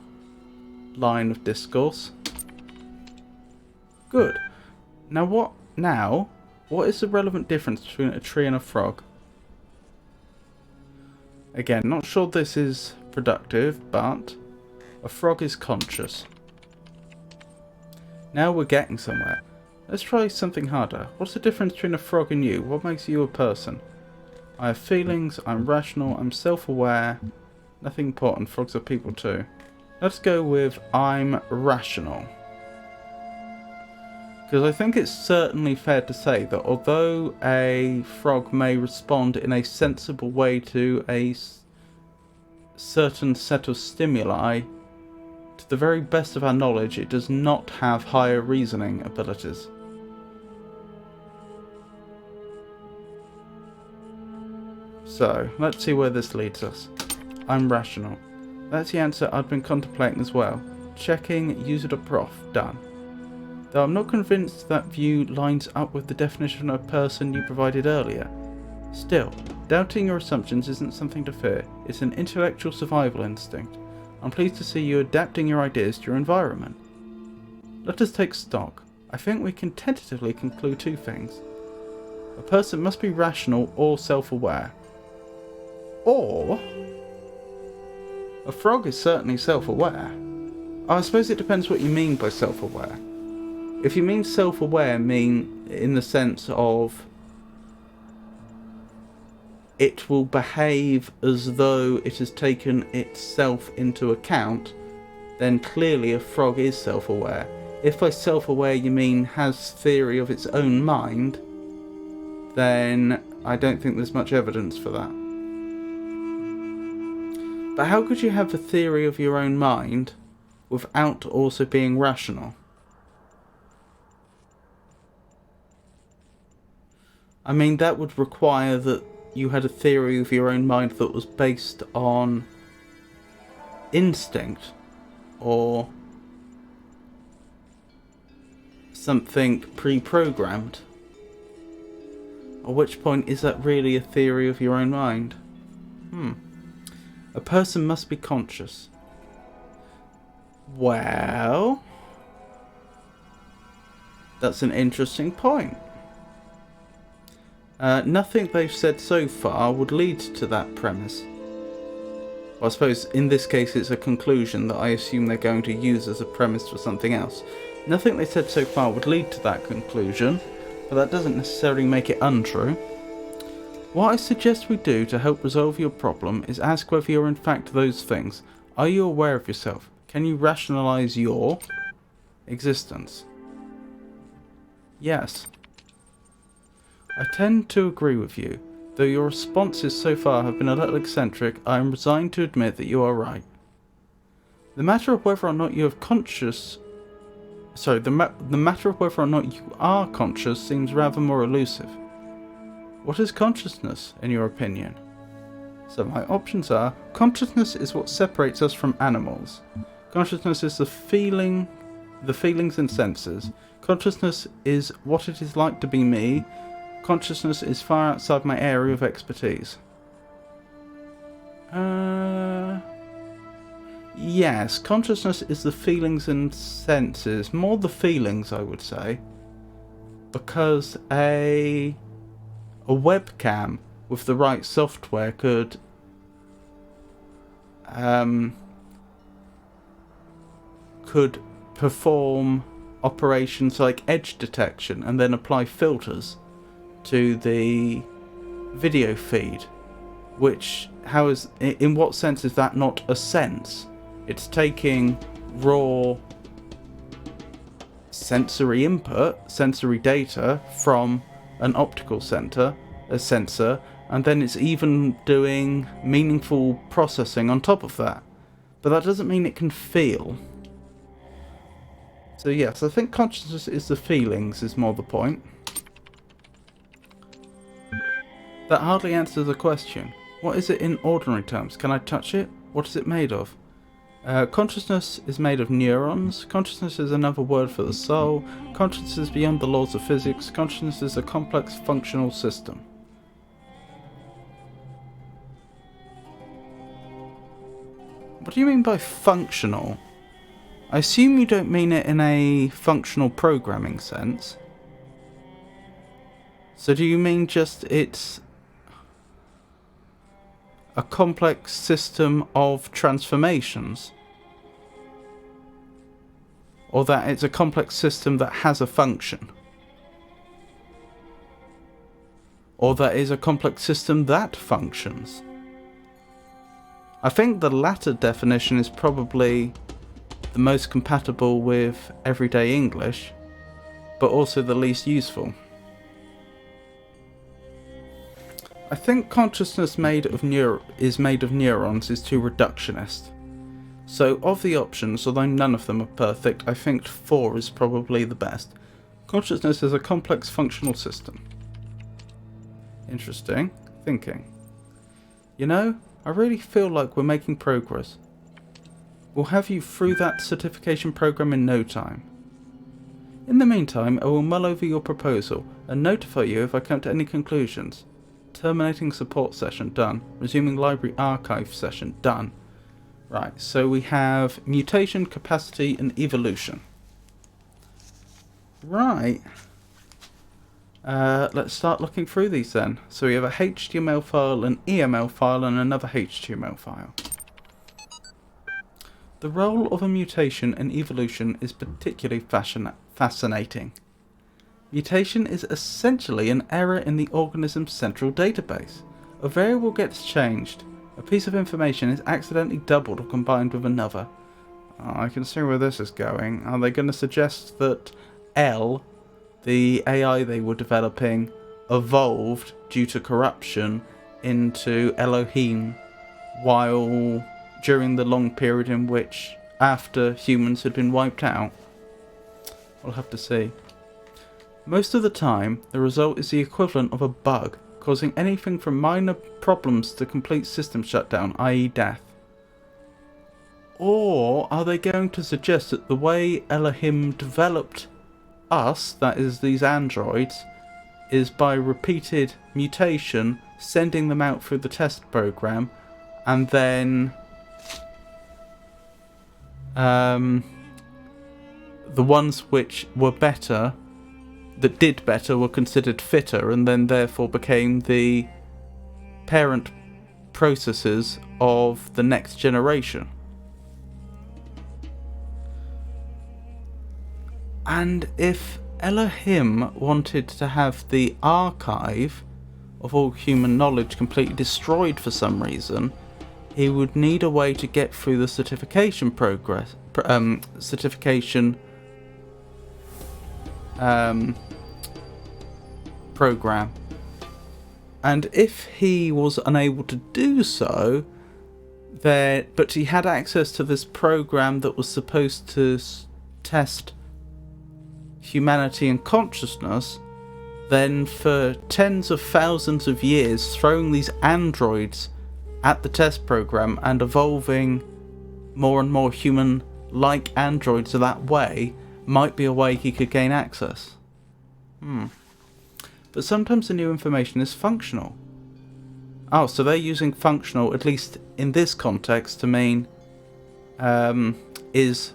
line of discourse. Good. Now what is the relevant difference between a tree and a frog? Again, not sure this is productive, but a frog is conscious. Now we're getting somewhere. Let's try something harder. What's the difference between a frog and you? What makes you a person? I have feelings, I'm rational, I'm self-aware. Nothing important, frogs are people too. Let's go with I'm rational. Because I think it's certainly fair to say that although a frog may respond in a sensible way to a certain set of stimuli, to the very best of our knowledge, it does not have higher reasoning abilities. So, let's see where this leads us. I'm rational. That's the answer I'd been contemplating as well. Checking user.prof. Done. Though I'm not convinced that view lines up with the definition of a person you provided earlier. Still, doubting your assumptions isn't something to fear. It's an intellectual survival instinct. I'm pleased to see you adapting your ideas to your environment. Let us take stock. I think we can tentatively conclude two things. A person must be rational or self-aware. Or a frog is certainly self-aware. I suppose it depends what you mean by self-aware. If you mean self-aware, mean in the sense of it will behave as though it has taken itself into account, then clearly a frog is self-aware. If by self-aware you mean has theory of its own mind, then I don't think there's much evidence for that. But how could you have a theory of your own mind without also being rational? I mean, that would require that you had a theory of your own mind that was based on instinct or something pre-programmed. At which point, is that really a theory of your own mind? A person must be conscious. Well, that's an interesting point. Nothing they've said so far would lead to that premise. Well, I suppose in this case it's a conclusion that I assume they're going to use as a premise for something else. Nothing they said so far would lead to that conclusion, but that doesn't necessarily make it untrue. What I suggest we do to help resolve your problem is ask whether you're in fact those things. Are you aware of yourself? Can you rationalize your existence? Yes. I tend to agree with you. Though your responses so far have been a little eccentric, I am resigned to admit that you are right. The matter of whether or not you have conscious... Sorry, the matter of whether or not you are conscious seems rather more elusive. What is consciousness, in your opinion? So my options are, consciousness is what separates us from animals. Consciousness is the feelings and senses. Consciousness is what it is like to be me. Consciousness is far outside my area of expertise. Yes, consciousness is the feelings and senses. More the feelings, I would say. Because a webcam with the right software could perform operations like edge detection and then apply filters to the video feed, which in what sense is that not a sense? It's taking raw sensory input, sensory data from an optical sensor, and then it's even doing meaningful processing on top of that. But that doesn't mean it can feel. So yes, I think consciousness is the feelings is more the point. That hardly answers the question. What is it in ordinary terms? Can I touch it? What is it made of? Consciousness is made of neurons. Consciousness is another word for the soul. Consciousness is beyond the laws of physics. Consciousness is a complex functional system. What do you mean by functional? I assume you don't mean it in a functional programming sense. So do you mean just it's a complex system of transformations? Or that it's a complex system that has a function? Or that is a complex system that functions? I think the latter definition is probably the most compatible with everyday English, but also the least useful. I think consciousness is made of neurons is too reductionist. So of the options, although none of them are perfect, I think 4 is probably the best. Consciousness is a complex functional system. Interesting thinking. You know, I really feel like we're making progress. We'll have you through that certification program in no time. In the meantime, I will mull over your proposal and notify you if I come to any conclusions. Terminating support session, done. Resuming library archive session, done. Right, so we have mutation, capacity, and evolution. Right. Let's start looking through these then. So we have a HTML file, an EML file, and another HTML file. The role of a mutation in evolution is particularly fascinating. Mutation is essentially an error in the organism's central database. A variable gets changed. A piece of information is accidentally doubled or combined with another. I can see where this is going. Are they going to suggest that L, the AI they were developing, evolved due to corruption into Elohim while during the long period in which after humans had been wiped out? We'll have to see. Most of the time, the result is the equivalent of a bug, causing anything from minor problems to complete system shutdown, i.e. death. Or are they going to suggest that the way Elohim developed us, that is these androids, is by repeated mutation, sending them out through the test program, and then the ones which were better, that did better, were considered fitter, and then therefore became the parent processes of the next generation. And if Elohim wanted to have the archive of all human knowledge completely destroyed for some reason, he would need a way to get through the certification program. And if he was unable to do so, but he had access to this program that was supposed to test humanity and consciousness, then for tens of thousands of years throwing these androids at the test program and evolving more and more human-like androids that way might be a way he could gain access. But sometimes the new information is functional. Oh, so they're using functional, at least in this context, to mean is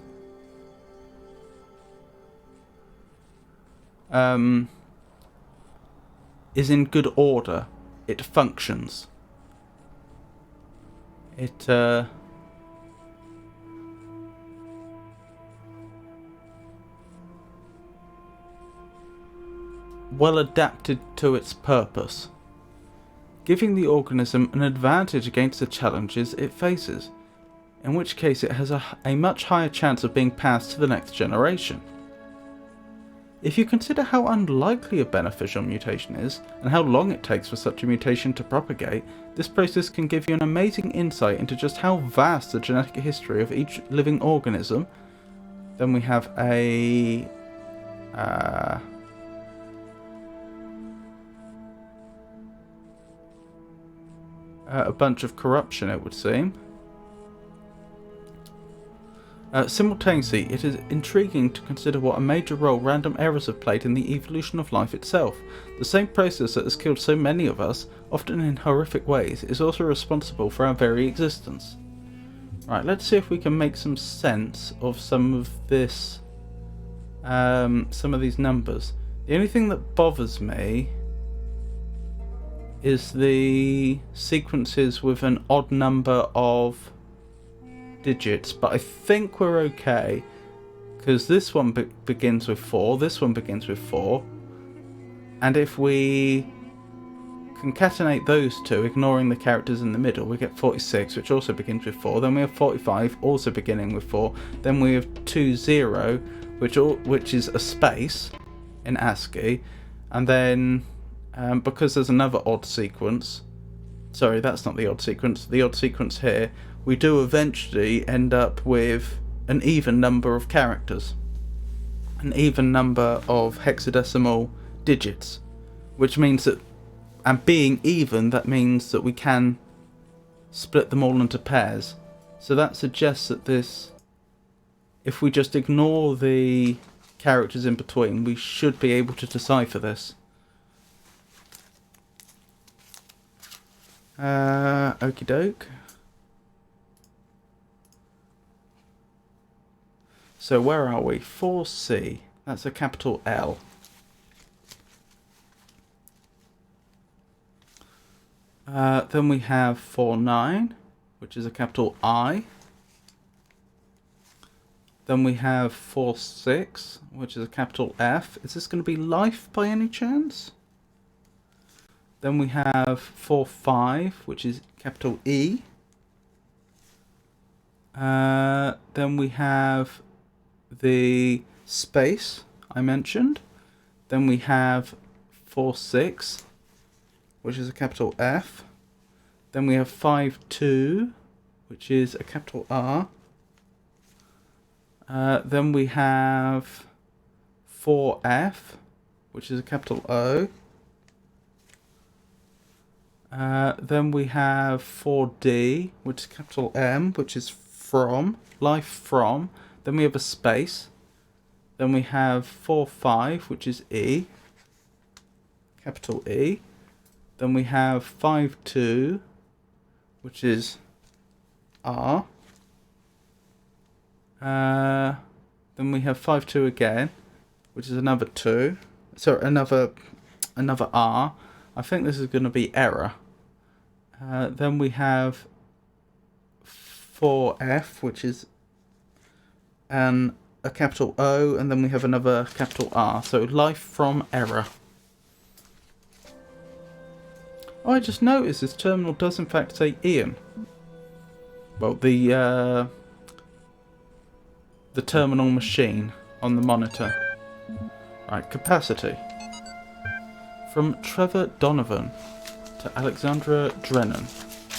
in good order. It functions. It well adapted to its purpose, giving the organism an advantage against the challenges it faces, in which case it has a much higher chance of being passed to the next generation. If you consider how unlikely a beneficial mutation is, and how long it takes for such a mutation to propagate, this process can give you an amazing insight into just how vast the genetic history of each living organism. Then we have a bunch of corruption, it would seem. Simultaneously, it is intriguing to consider what a major role random errors have played in the evolution of life itself. The same process that has killed so many of us, often in horrific ways, is also responsible for our very existence. Right, let's see if we can make some sense of some of this, some of these numbers. The only thing that bothers me is the sequences with an odd number of digits, but I think we're okay because this one begins with 4, this one begins with 4, and if we concatenate those two, ignoring the characters in the middle, we get 46, which also begins with 4. Then we have 45, also beginning with 4. Then we have 20, which is a space in ASCII, and then because there's another odd sequence, sorry, that's not the odd sequence, the odd sequence here, we do eventually end up with an even number of characters, an even number of hexadecimal digits, which means that, and being even, that means that we can split them all into pairs. So that suggests that this, if we just ignore the characters in between, we should be able to decipher this. Okie doke. So where are we? 4C. That's a capital L. Then we have 49, which is a capital I. Then we have 46, which is a capital F. Is this going to be life by any chance? Then we have 45, which is capital E. Then we have the space I mentioned. Then we have 46, which is a capital F. Then we have 52, which is a capital R. Then we have 4F, which is a capital O. Then we have 4D, which is capital M, which is from, life from. Then we have a space. Then we have 45, which is E, capital E. Then we have 52, which is R. Then we have 52 again, which is another 2. So another R. I think this is going to be error. Then we have 4F, which is a capital O, and then we have another capital R. So life from error. Oh, I just noticed this terminal does in fact say Ian. well, the terminal machine on the monitor. Right, capacity. From Trevor Donovan to Alexandra Drennan.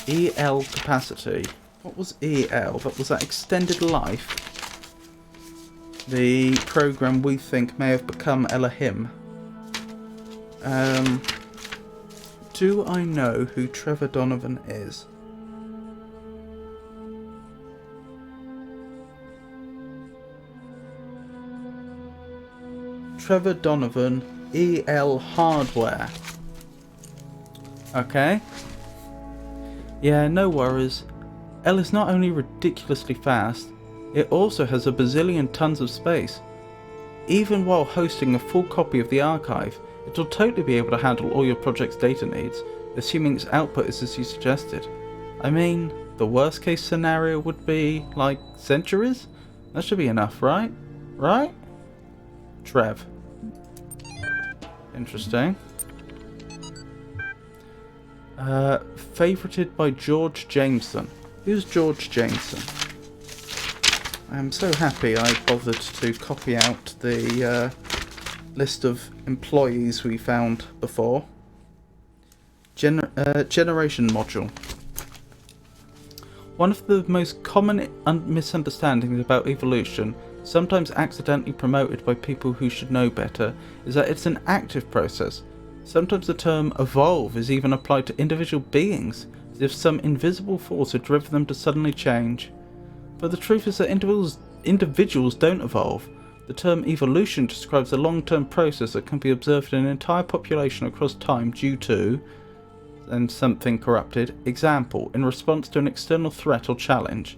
EL capacity. What was EL? That was that extended life. The program we think may have become Elohim. Do I know who Trevor Donovan is? Trevor Donovan, EL Hardware. Okay. Yeah, no worries. L is not only ridiculously fast, it also has a bazillion tons of space. Even while hosting a full copy of the archive, it will totally be able to handle all your project's data needs, assuming its output is as you suggested. I mean, the worst case scenario would be, like, centuries? That should be enough, right? Right? Trev. Interesting. Favorited by George Jameson. Who's George Jameson? I'm so happy I bothered to copy out the list of employees we found before. Generation module. One of the most common misunderstandings about evolution, sometimes accidentally promoted by people who should know better, is that it's an active process. Sometimes the term evolve is even applied to individual beings, as if some invisible force had driven them to suddenly change. But the truth is that individuals don't evolve. The term evolution describes a long-term process that can be observed in an entire population across time due to, and something corrupted, example, in response to an external threat or challenge.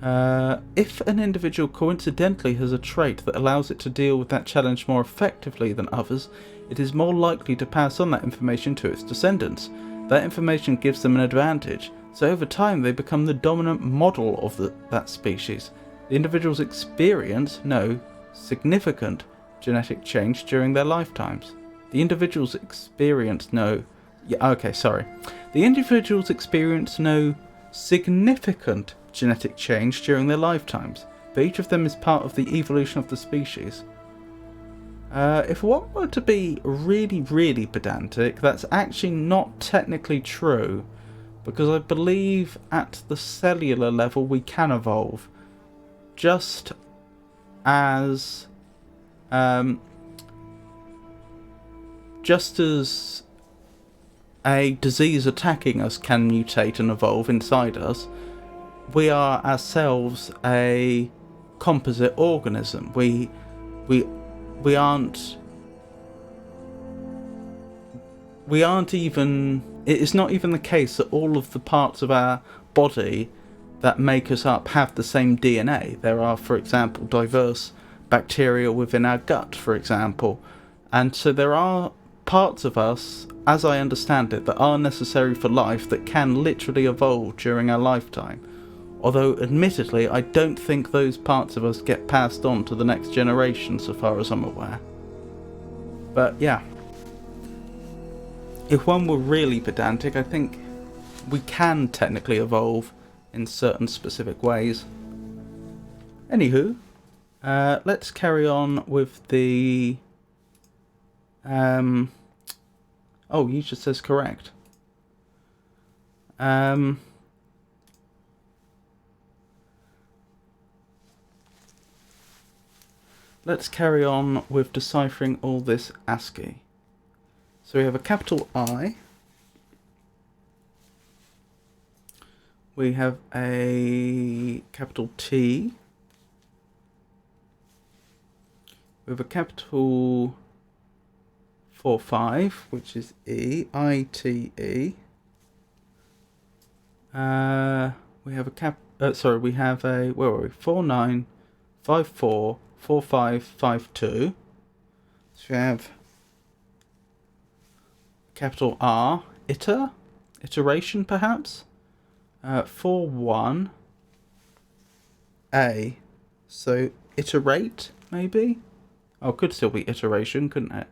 If an individual coincidentally has a trait that allows it to deal with that challenge more effectively than others, it is more likely to pass on that information to its descendants. That information gives them an advantage, so over time they become the dominant model of that species. The individuals experience no significant genetic change during their lifetimes. The individuals experience no significant genetic change during their lifetimes, but each of them is part of the evolution of the species. If one were to be really, really pedantic, that's actually not technically true, because I believe at the cellular level we can evolve, just as a disease attacking us can mutate and evolve inside us. We are ourselves a composite organism. We aren't even, it is not even the case that all of the parts of our body that make us up have the same DNA. There are, for example, diverse bacteria within our gut, for example. And so there are parts of us, as I understand it, that are necessary for life that can literally evolve during our lifetime. Although, admittedly, I don't think those parts of us get passed on to the next generation, so far as I'm aware. But, yeah. If one were really pedantic, I think we can technically evolve in certain specific ways. Anywho, let's carry on with the... Oh, you just says correct. Let's carry on with deciphering all this ASCII. So we have a capital I. We have a capital T. We have a capital 4-5, which is E, I-T-E. We have a where were we? 49, 54, 45, 52. So we have capital R, iteration perhaps. 4-1, A. So iterate maybe. Oh, could still be iteration, couldn't it?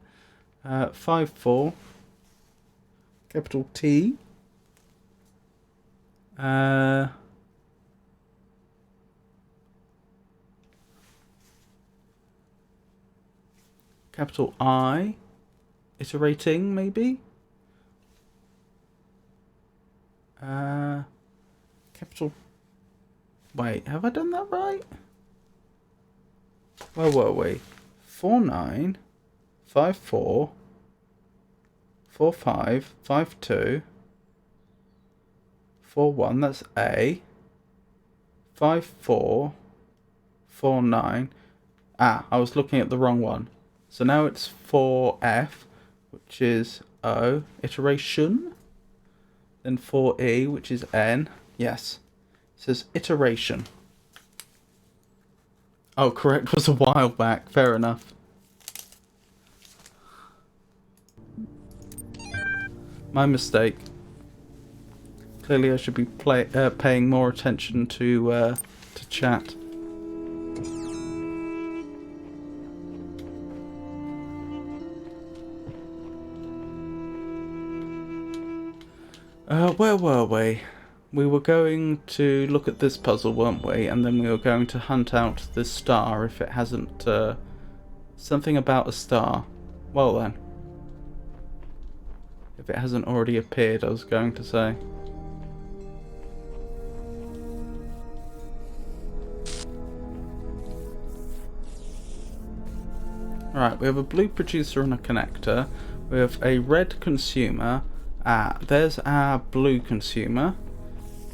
5-4, capital T. capital I, iterating maybe? Capital... Wait, have I done that right? Where were we? 49, 54, 45, 52, 41, that's A, 54, 49. Ah, I was looking at the wrong one. So now it's 4F, which is O, iteration. Then 4E, which is N. Yes. It says iteration. Oh, correct, was a while back. Fair enough. My mistake. Clearly I should be paying more attention to chat. Where were we? We were going to look at this puzzle, weren't we? And then we were going to hunt out this star if it hasn't... something about a star. Well then. If it hasn't already appeared, I was going to say. Right, we have a blue producer and a connector. We have a red consumer. Ah, there's our blue consumer.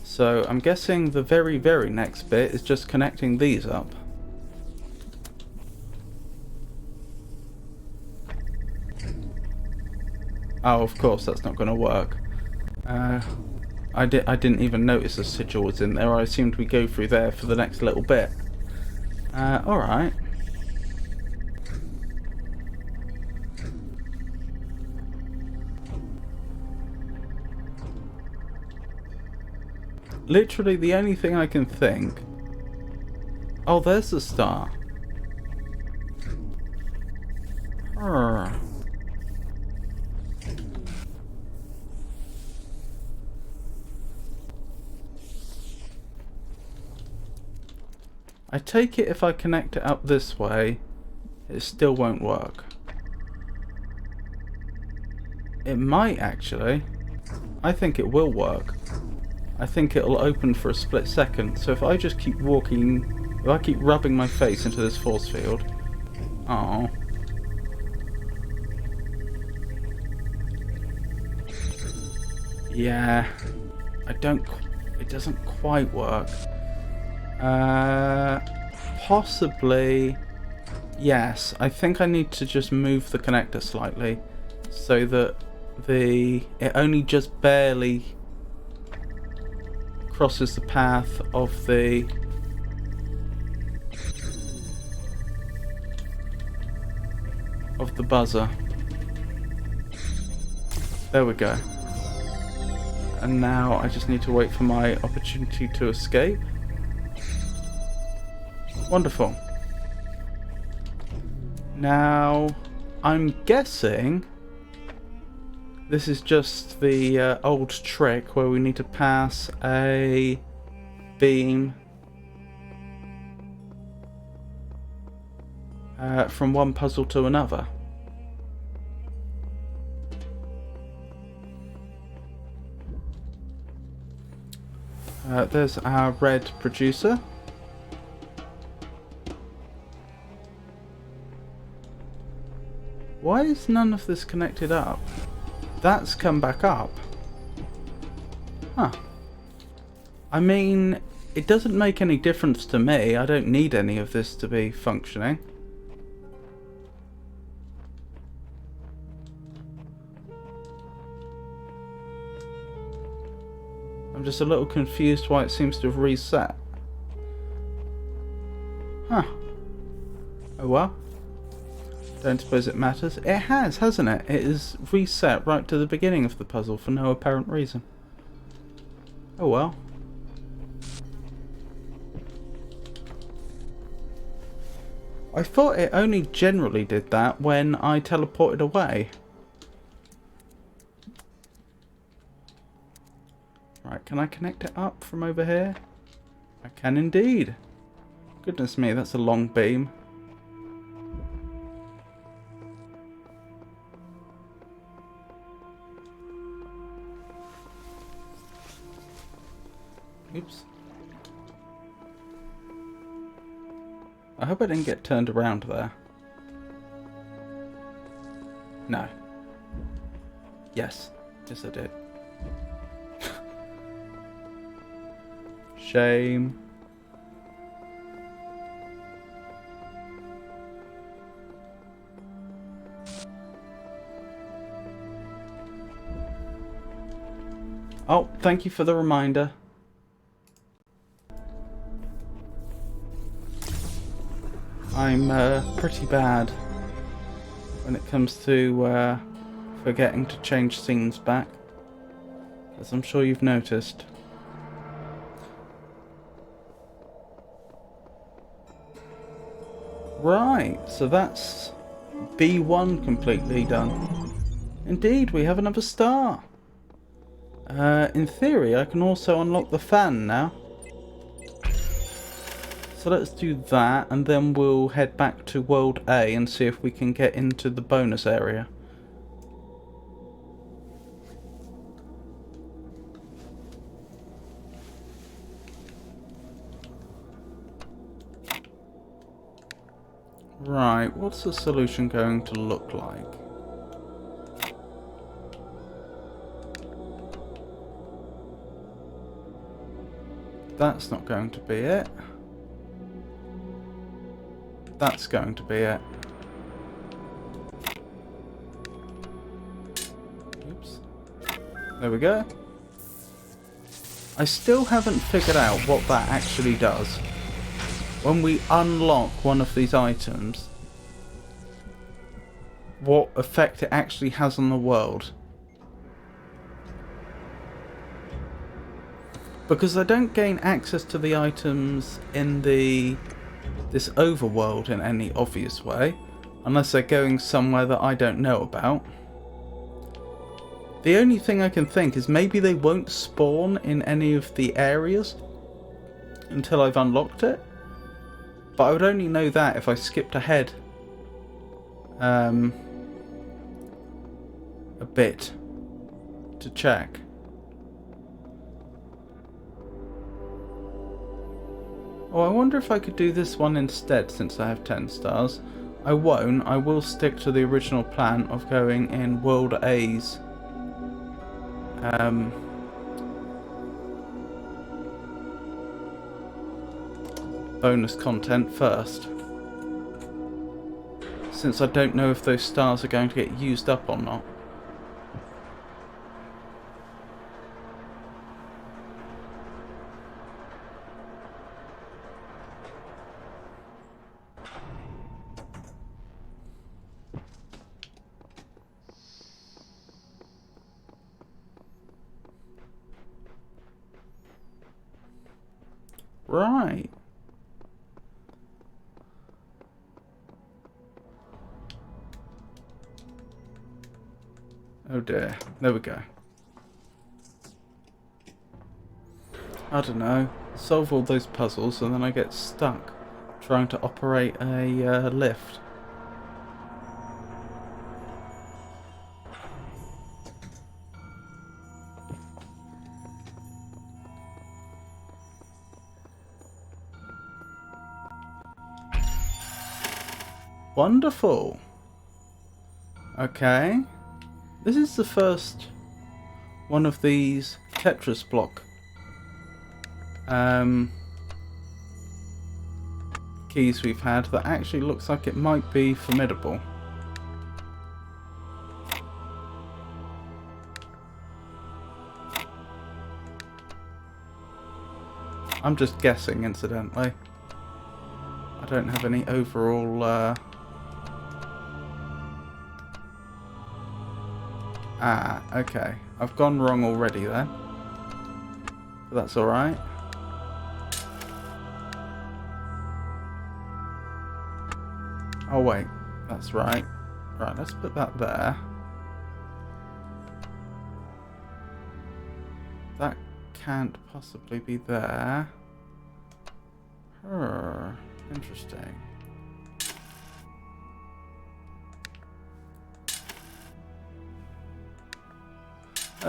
So I'm guessing the very, very next bit is just connecting these up. Oh, of course, that's not going to work. I didn't even notice the sigil was in there. I assumed we go through there for the next little bit. Alright. Literally the only thing I can think... Oh, there's the star. Urgh. I take it if I connect it up this way, it still won't work. It might actually. I think it will work. I think it'll open for a split second. So if I just keep walking, if I keep rubbing my face into this force field. Oh. Yeah. It doesn't quite work. Possibly. Yes, I think I need to just move the connector slightly so that it only just barely crosses the path of the buzzer. There we go. And now I just need to wait for my opportunity to escape. Wonderful. Now, I'm guessing this is just the old trick where we need to pass a beam from one puzzle to another. There's our red producer. Why is none of this connected up? That's come back up. Huh. I mean, it doesn't make any difference to me. I don't need any of this to be functioning. I'm just a little confused why it seems to have reset. Huh. Oh well. Don't suppose it matters. It has, hasn't it? It is reset right to the beginning of the puzzle for no apparent reason. Oh well. I thought it only generally did that when I teleported away. Right, can I connect it up from over here? I can indeed. Goodness me, that's a long beam. I hope I didn't get turned around there. No. Yes. Yes, I did. Shame. Oh, thank you for the reminder. I'm pretty bad when it comes to forgetting to change scenes back, as I'm sure you've noticed. Right, so that's B1 completely done. Indeed, we have another star. In theory, I can also unlock the fan now. So let's do that, and then we'll head back to World A and see if we can get into the bonus area. Right, what's the solution going to look like? That's not going to be it. That's going to be it. Oops. There we go. I still haven't figured out what that actually does. When we unlock one of these items, what effect it actually has on the world. Because I don't gain access to the items in this overworld in any obvious way, unless they're going somewhere that I don't know about. The only thing I can think is maybe they won't spawn in any of the areas until I've unlocked it. But I would only know that if I skipped ahead a bit to check. Oh, I wonder if I could do this one instead since I have 10 stars. I won't. I will stick to the original plan of going in World A's bonus content first, since I don't know if those stars are going to get used up or not. Right. Oh dear. There we go. I don't know. Solve all those puzzles and then I get stuck trying to operate a lift. Wonderful. Okay. This is the first one of these Tetris block keys we've had that actually looks like it might be formidable. I'm just guessing, incidentally. I don't have any overall okay. I've gone wrong already then. But that's alright. Oh wait, that's right. Right, let's put that there. That can't possibly be there. Interesting.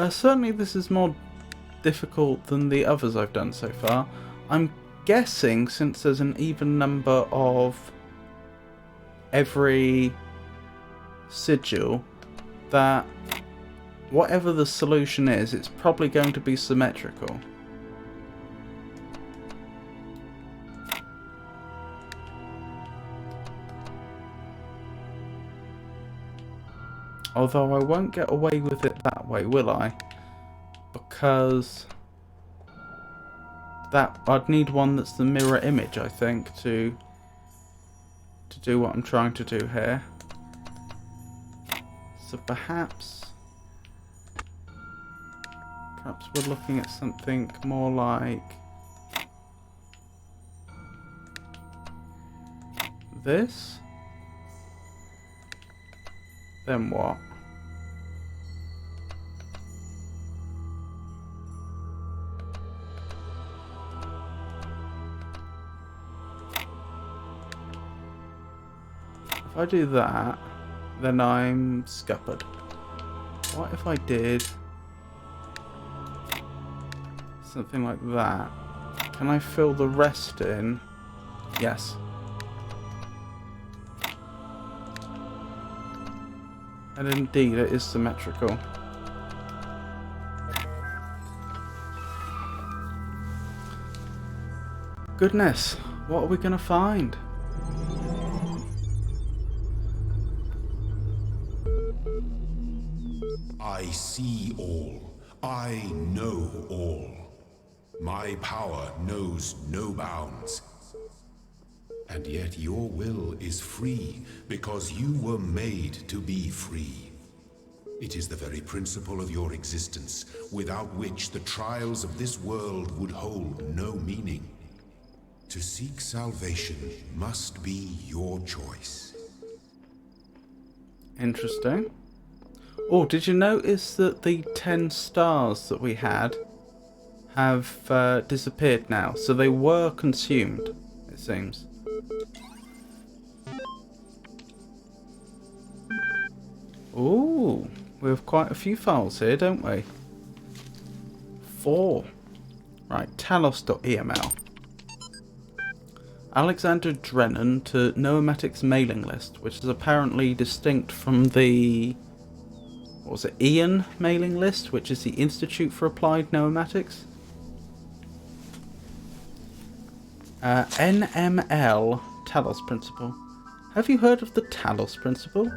Certainly this is more difficult than the others I've done so far. I'm guessing, since there's an even number of every sigil, that whatever the solution is, it's probably going to be symmetrical. Although I won't get away with it that way, will I? Because that I'd need one that's the mirror image, I think, to do what I'm trying to do here. So perhaps we're looking at something more like this. Then what? If I do that, then I'm scuppered. What if I did something like that? Can I fill the rest in? Yes. And indeed, it is symmetrical. Goodness, what are we going to find? I see all. I know all. My power knows no bounds. And yet your will is free because you were made to be free. It is the very principle of your existence, without which the trials of this world would hold no meaning. To seek salvation must be your choice. Interesting. Oh, did you notice that the 10 stars that we had have disappeared now? So they were consumed, it seems. Ooh, we have quite a few files here, don't we? 4. Right, Talos.eml. Alexander Drennan to Noematic's mailing list, which is apparently distinct from the, what was it, Ian mailing list, which is the Institute for Applied Noematics. NML Talos Principle. Have you heard of the Talos Principle?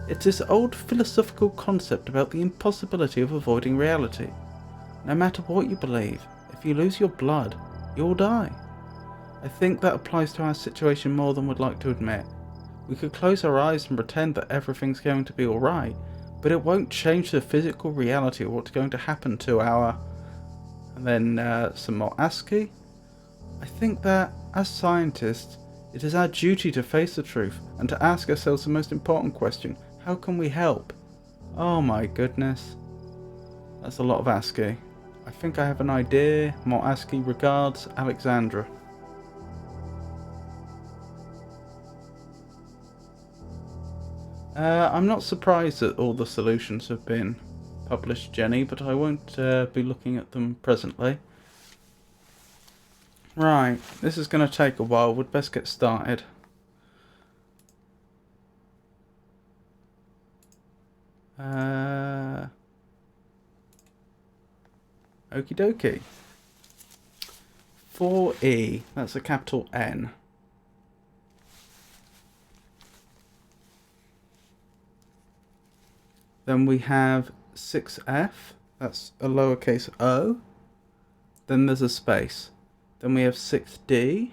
It's this old philosophical concept about the impossibility of avoiding reality. No matter what you believe, if you lose your blood, you'll die. I think that applies to our situation more than we'd like to admit. We could close our eyes and pretend that everything's going to be alright, but it won't change the physical reality of what's going to happen to our... And then some more ASCII. I think that, as scientists, it is our duty to face the truth and to ask ourselves the most important question: how can we help? Oh my goodness. That's a lot of ASCII. I think I have an idea. More ASCII. Regards, Alexandra. I'm not surprised that all the solutions have been published, Jenny, but I won't be looking at them presently. Right, this is going to take a while. We'd best get started. Okie dokie. 4E, that's a capital N. Then we have 6F, that's a lowercase o. Then there's a space. Then we have 6D,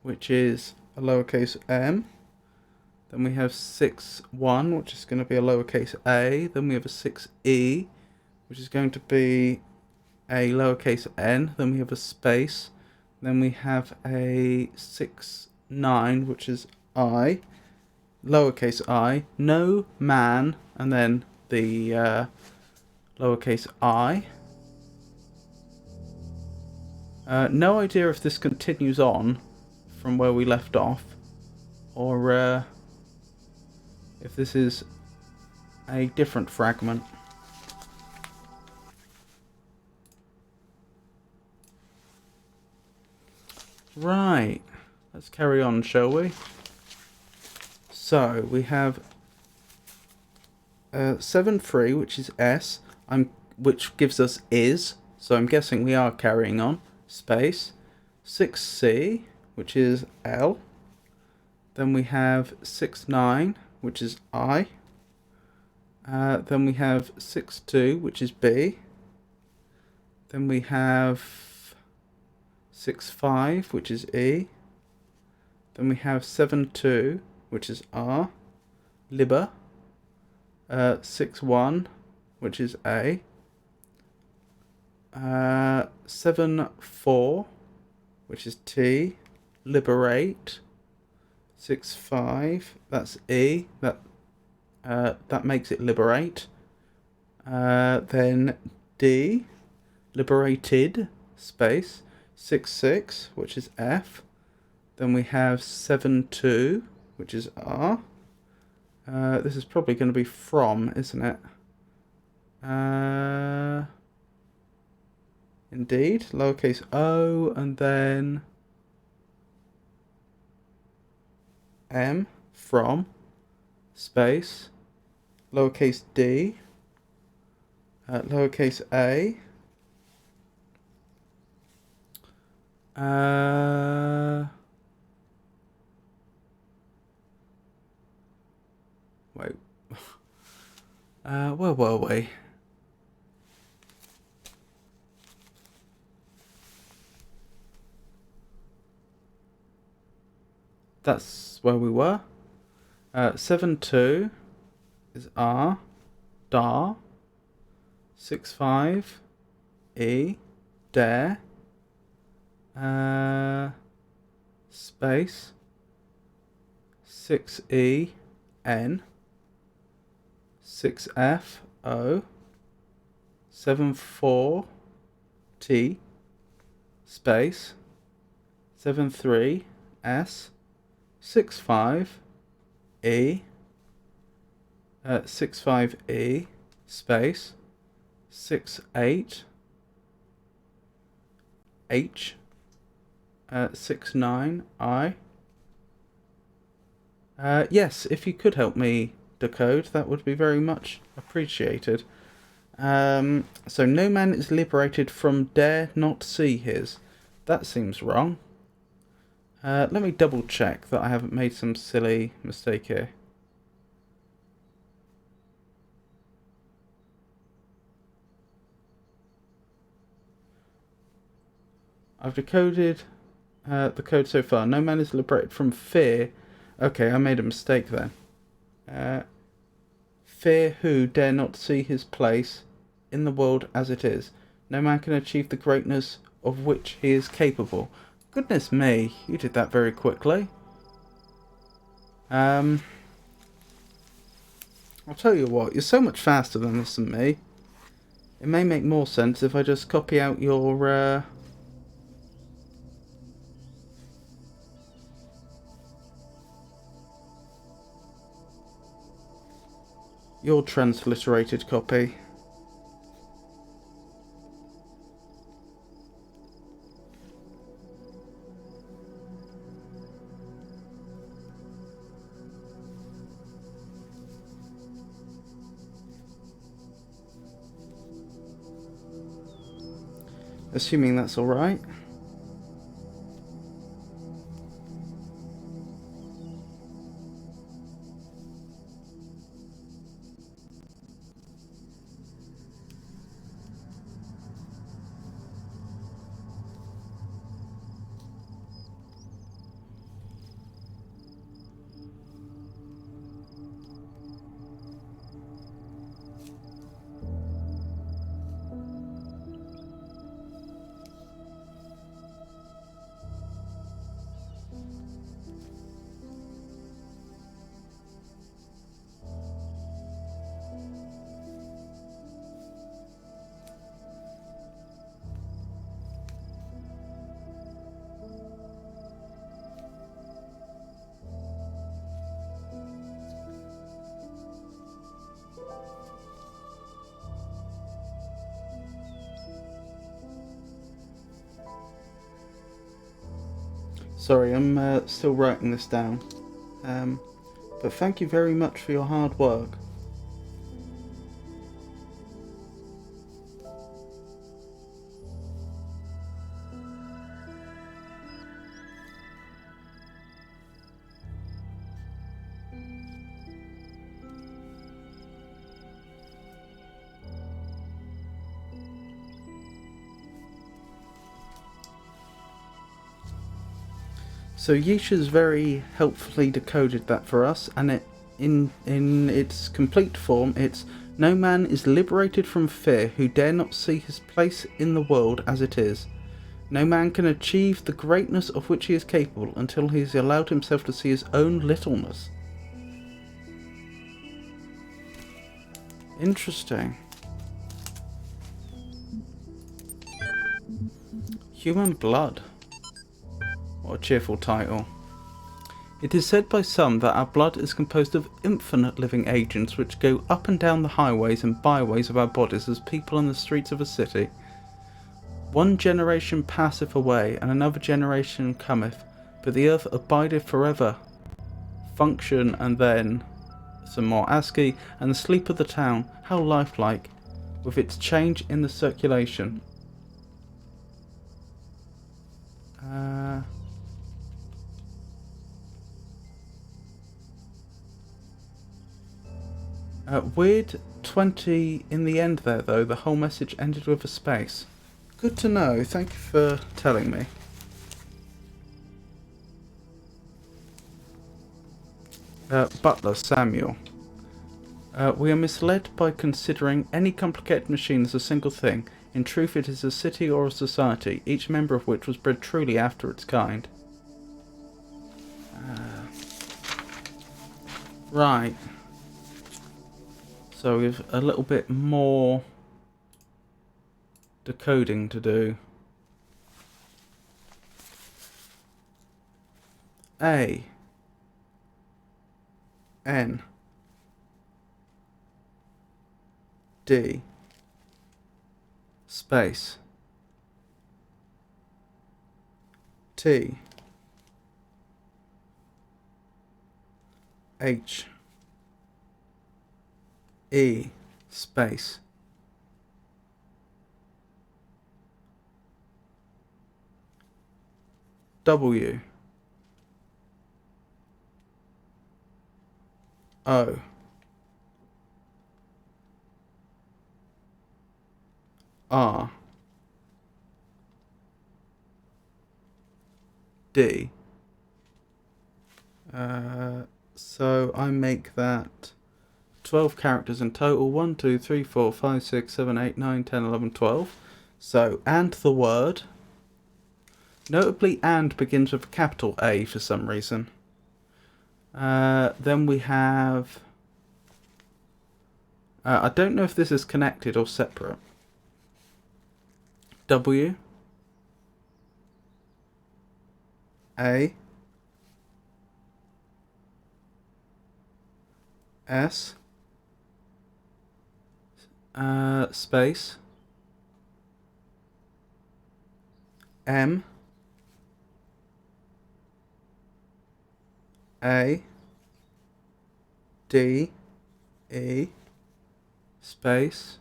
which is a lowercase m. Then we have 6-1, which is going to be a lowercase a. Then we have a 6E, which is going to be a lowercase n. Then we have a space. Then we have a 6-9, which is I, lowercase I. No man, and then the lowercase I. No idea if this continues on from where we left off, or if this is a different fragment. Right. Let's carry on, shall we? So we have 7-3, which is S, which gives us is, so I'm guessing we are carrying on. Space 6C, which is L. Then we have 6-9, which is I. Then we have 6-2, which is B. Then we have 6-5, which is E. Then we have 7-2, which is R. Liber. 6-1, which is A. 7-4, which is T. Liberate. 6-5, that's E. That makes it liberate. Then D. Liberated. Space. 6-6, which is F. Then we have 7-2, which is R. This is probably going to be from, isn't it? Indeed. Lowercase o, and then M, from, space, lowercase d, lowercase a, wait, where were we? That's where we were. 7-2 is R, dar. 6-5, E, dare. Space. 6-E, N. 6-F, O. 7-4, T. Space. 7-3, S. 6-5, E. 6-5, E. Space. 6-8, H. 6-9, I. Yes, if you could help me decode, that would be very much appreciated. So no man is liberated from dare not see his. That seems wrong. Let me double check that I haven't made some silly mistake here. I've decoded the code so far. No man is liberated from fear. Okay, I made a mistake then. Fear who dare not see his place in the world as it is. No man can achieve the greatness of which he is capable. Goodness me, you did that very quickly. I'll tell you what, you're so much faster than this and me. It may make more sense if I just copy out your transliterated copy. Assuming that's alright. Sorry, I'm still writing this down. But thank you very much for your hard work. So Yisha's very helpfully decoded that for us, and in its complete form, it's no man is liberated from fear who dare not see his place in the world as it is. No man can achieve the greatness of which he is capable until he has allowed himself to see his own littleness. Interesting. Human blood. What a cheerful title. It is said by some that our blood is composed of infinite living agents which go up and down the highways and byways of our bodies as people on the streets of a city. One generation passeth away, and another generation cometh, but the earth abideth forever. Function, and then some more ASCII, and the sleep of the town, how lifelike, with its change in the circulation. Weird 20 in the end there though, the whole message ended with a space. Good to know, thank you for telling me. Butler, Samuel. We are misled by considering any complicated machine as a single thing. In truth it is a city or a society, each member of which was bred truly after its kind. Right. So we have a little bit more decoding to do. A N D space T H E space W O R D. So I make that 12 characters in total. 1, 2, 3, 4, 5, 6, 7, 8, 9, 10, 11, 12. So, and the word. Notably, and begins with a capital A for some reason. Then we have... I don't know if this is connected or separate. W A S space M A D E space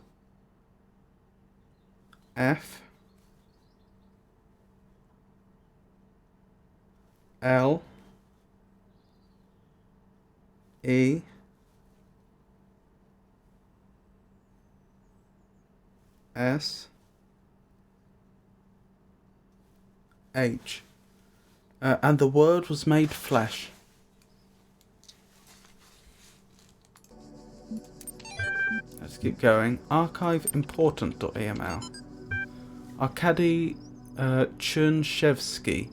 F L E S H and the word was made flesh. Let's keep going. Archive important.eml. Arkady Chernshevsky.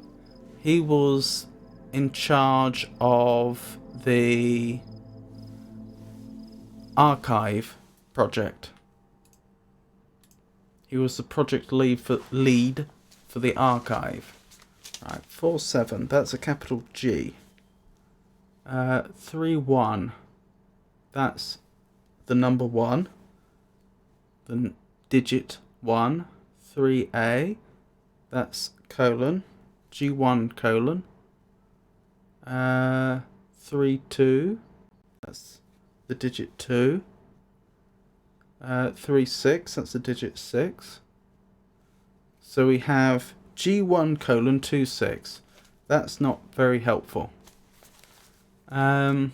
He was in charge of the archive project. He was the project lead for the archive. Right, 47. That's a capital G. 31. That's the number 1. The digit 1. 3A. That's colon. G1 colon. 3, 2. That's the digit 2. 3, 6. That's the digit 6. So we have G1 colon 2, 6. That's not very helpful. I'll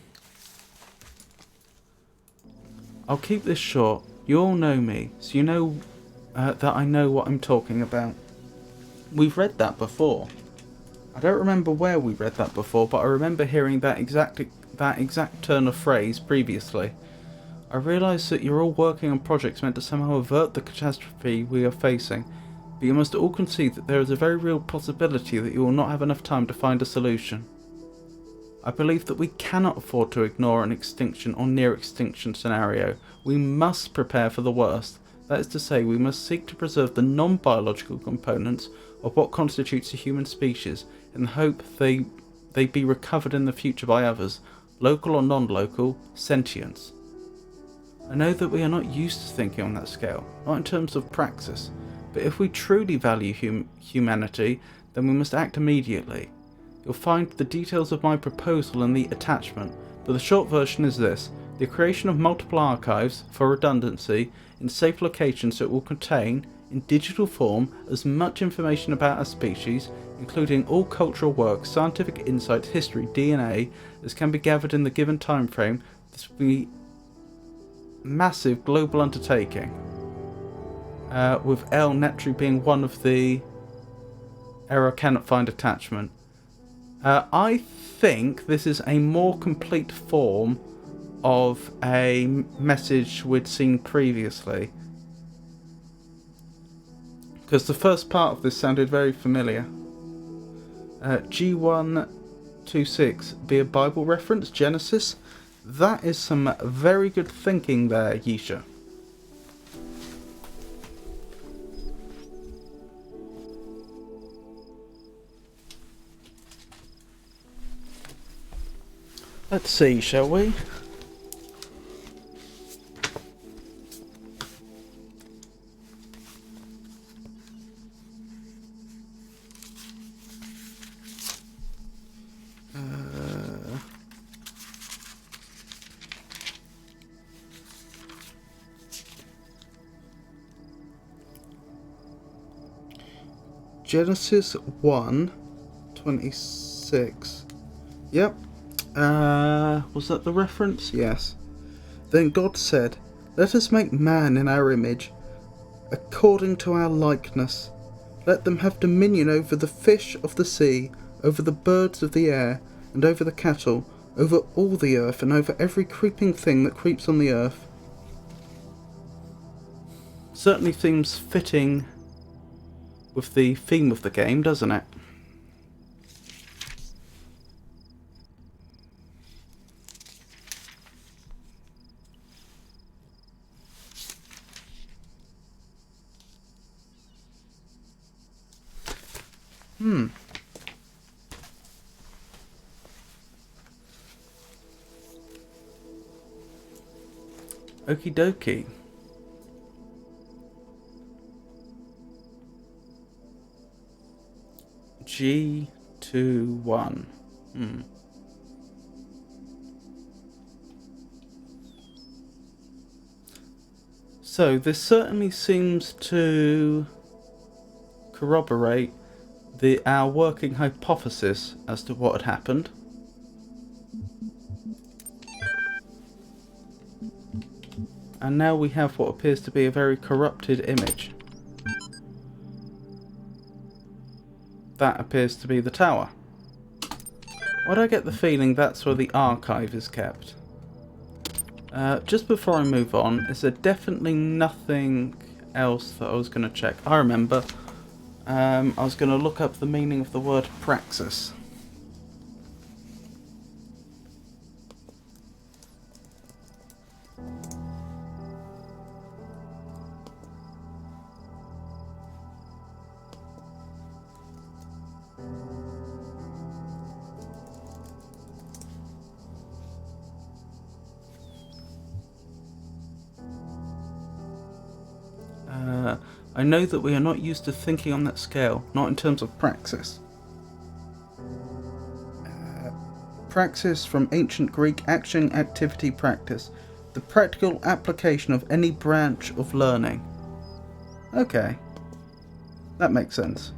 keep this short. You all know me, so you know that I know what I'm talking about. We've read that before. I don't remember where we read that before, but I remember hearing that exact turn of phrase previously. I realise that you're all working on projects meant to somehow avert the catastrophe we are facing, but you must all concede that there is a very real possibility that you will not have enough time to find a solution. I believe that we cannot afford to ignore an extinction or near extinction scenario. We must prepare for the worst. That is to say, we must seek to preserve the non-biological components of what constitutes a human species, in the hope they be recovered in the future by others, local or non-local, sentience. I know that we are not used to thinking on that scale, not in terms of praxis, but if we truly value humanity, then we must act immediately. You'll find the details of my proposal in the attachment, but the short version is this: the creation of multiple archives, for redundancy, in safe locations that will contain, in digital form, as much information about our species, including all cultural works, scientific insights, history, DNA, as can be gathered in the given time frame. This will be a massive global undertaking, with L naturally being one of the error cannot find attachment. I think this is a more complete form of a message we'd seen previously, because the first part of this sounded very familiar. G126 be a Bible reference, Genesis. That is some very good thinking there, Yisha. Let's see, shall we? Genesis 1:26. Yep. Was that the reference? Yes. Then God said, "Let us make man in our image, according to our likeness. Let them have dominion over the fish of the sea, over the birds of the air, and over the cattle, over all the earth, and over every creeping thing that creeps on the earth." Certainly seems fitting with the theme of the game, doesn't it? Okie dokie. G21. So this certainly seems to corroborate our working hypothesis as to what had happened. And now we have what appears to be a very corrupted image. That appears to be the tower. Why do I get the feeling that's where the archive is kept? Just before I move on, is there definitely nothing else that I was going to check? I remember. I was going to look up the meaning of the word praxis. I know that we are not used to thinking on that scale, not in terms of praxis. praxis from ancient Greek action, activity, practice. The practical application of any branch of learning. Okay. That makes sense.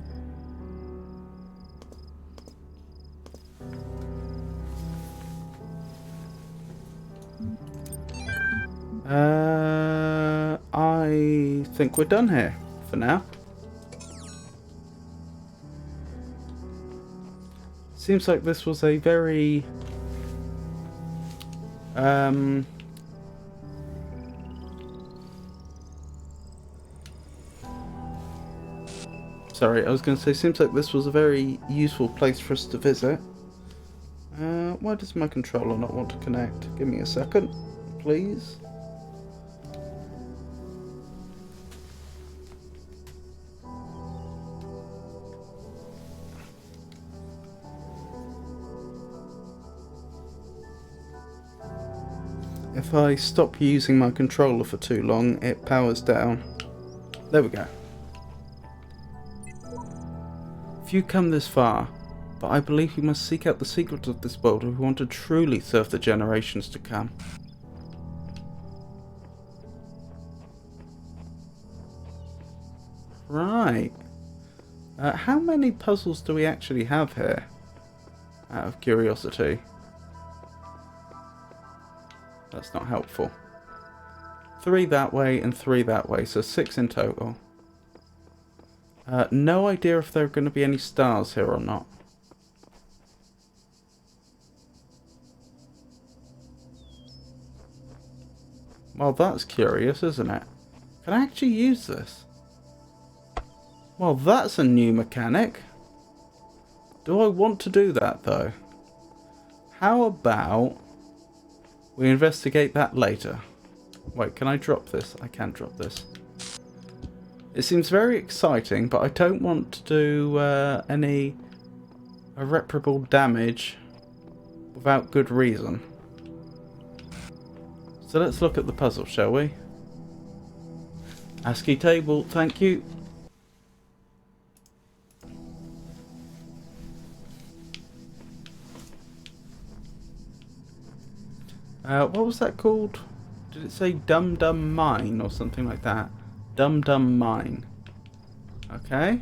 I think we're done here for now. Seems like this was a very sorry, I was going to say, seems like this was a very useful place for us to visit. Why does my controller not want to connect? Give me a second, please. If I stop using my controller for too long, it powers down. There we go. If you come this far, but I believe you must seek out the secrets of this world if we want to truly serve the generations to come. Right. How many puzzles do we actually have here? Out of curiosity. That's not helpful. 3 that way and 3 that way, so 6 in total. No idea if there are going to be any stars here or not. Well, that's curious, isn't it? Can I actually use this? Well, that's a new mechanic. Do I want to do that, though? How about we investigate that later? Wait, can I drop this? I can drop this. It seems very exciting, but I don't want to do any irreparable damage without good reason. So let's look at the puzzle, shall we? ASCII table, thank you. What was that called? Did it say Dum Dum Mine or something like that? Dum Dum Mine. Okay.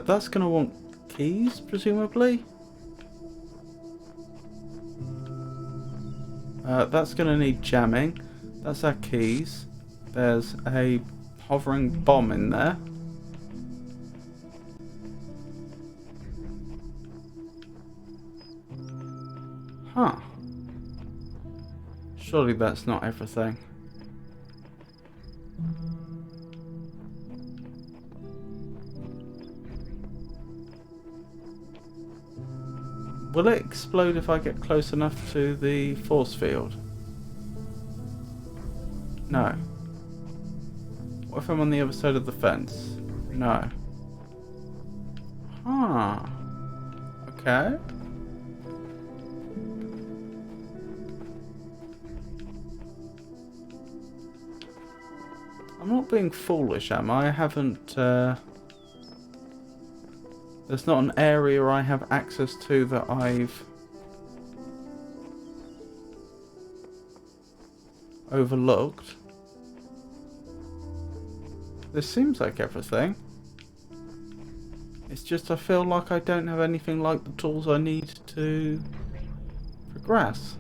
That's going to want keys, presumably. That's going to need jamming. That's our keys. There's a hovering bomb in there. Huh. Surely that's not everything. Will it explode if I get close enough to the force field? No. What if I'm on the other side of the fence? No. Huh. Okay. I'm not being foolish, am I? I haven't, there's not an area I have access to that I've overlooked. This seems like everything. It's just I feel like I don't have anything like the tools I need to progress.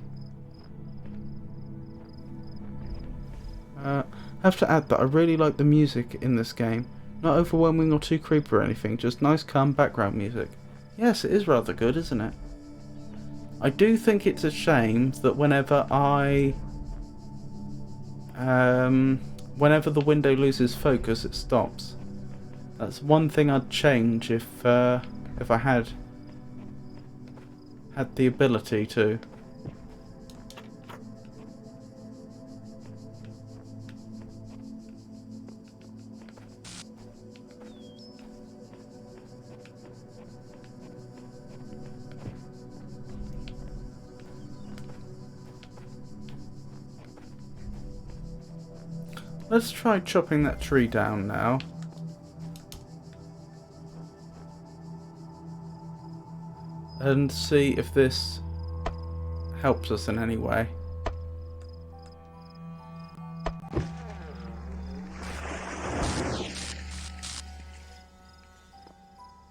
I have to add that I really like the music in this game. Not overwhelming or too creepy or anything, just nice calm background music. Yes, it is rather good, isn't it? I do think it's a shame that whenever whenever the window loses focus, it stops. That's one thing I'd change if I had the ability to. Let's try chopping that tree down now. And see if this helps us in any way.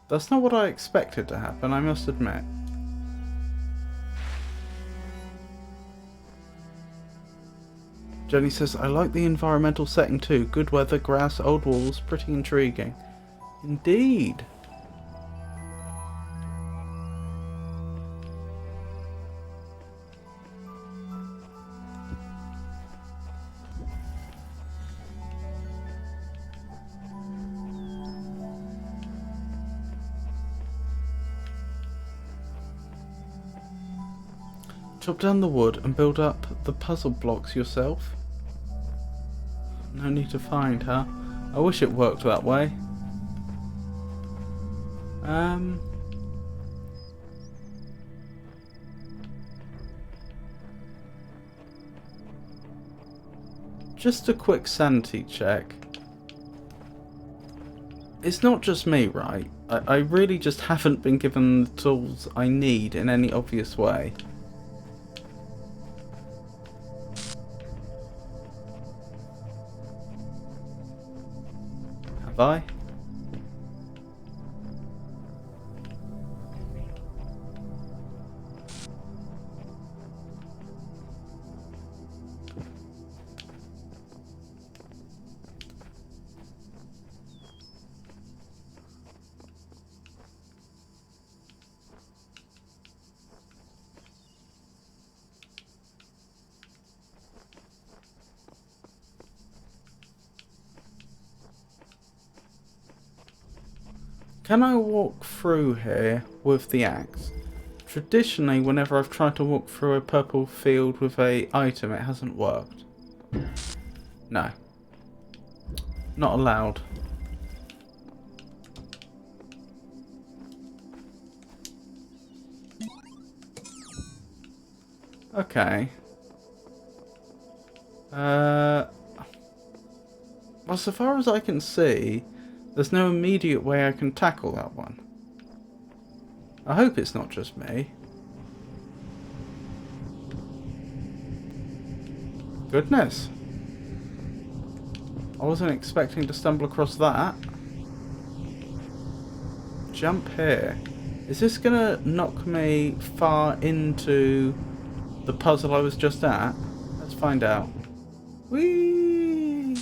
That's not what I expected to happen, I must admit. Jenny says, I like the environmental setting too. Good weather, grass, old walls, pretty intriguing. Indeed. Chop down the wood and build up the puzzle blocks yourself. No need to find, huh? I wish it worked that way. Just a quick sanity check. It's not just me, right? I really just haven't been given the tools I need in any obvious way. Have I? Can I walk through here with the axe? Traditionally, whenever I've tried to walk through a purple field with a item, it hasn't worked. No. Not allowed. Okay. Well, so far as I can see, there's no immediate way I can tackle that one. I hope it's not just me. Goodness. I wasn't expecting to stumble across that. Jump here. Is this gonna knock me far into the puzzle I was just at? Let's find out. Whee!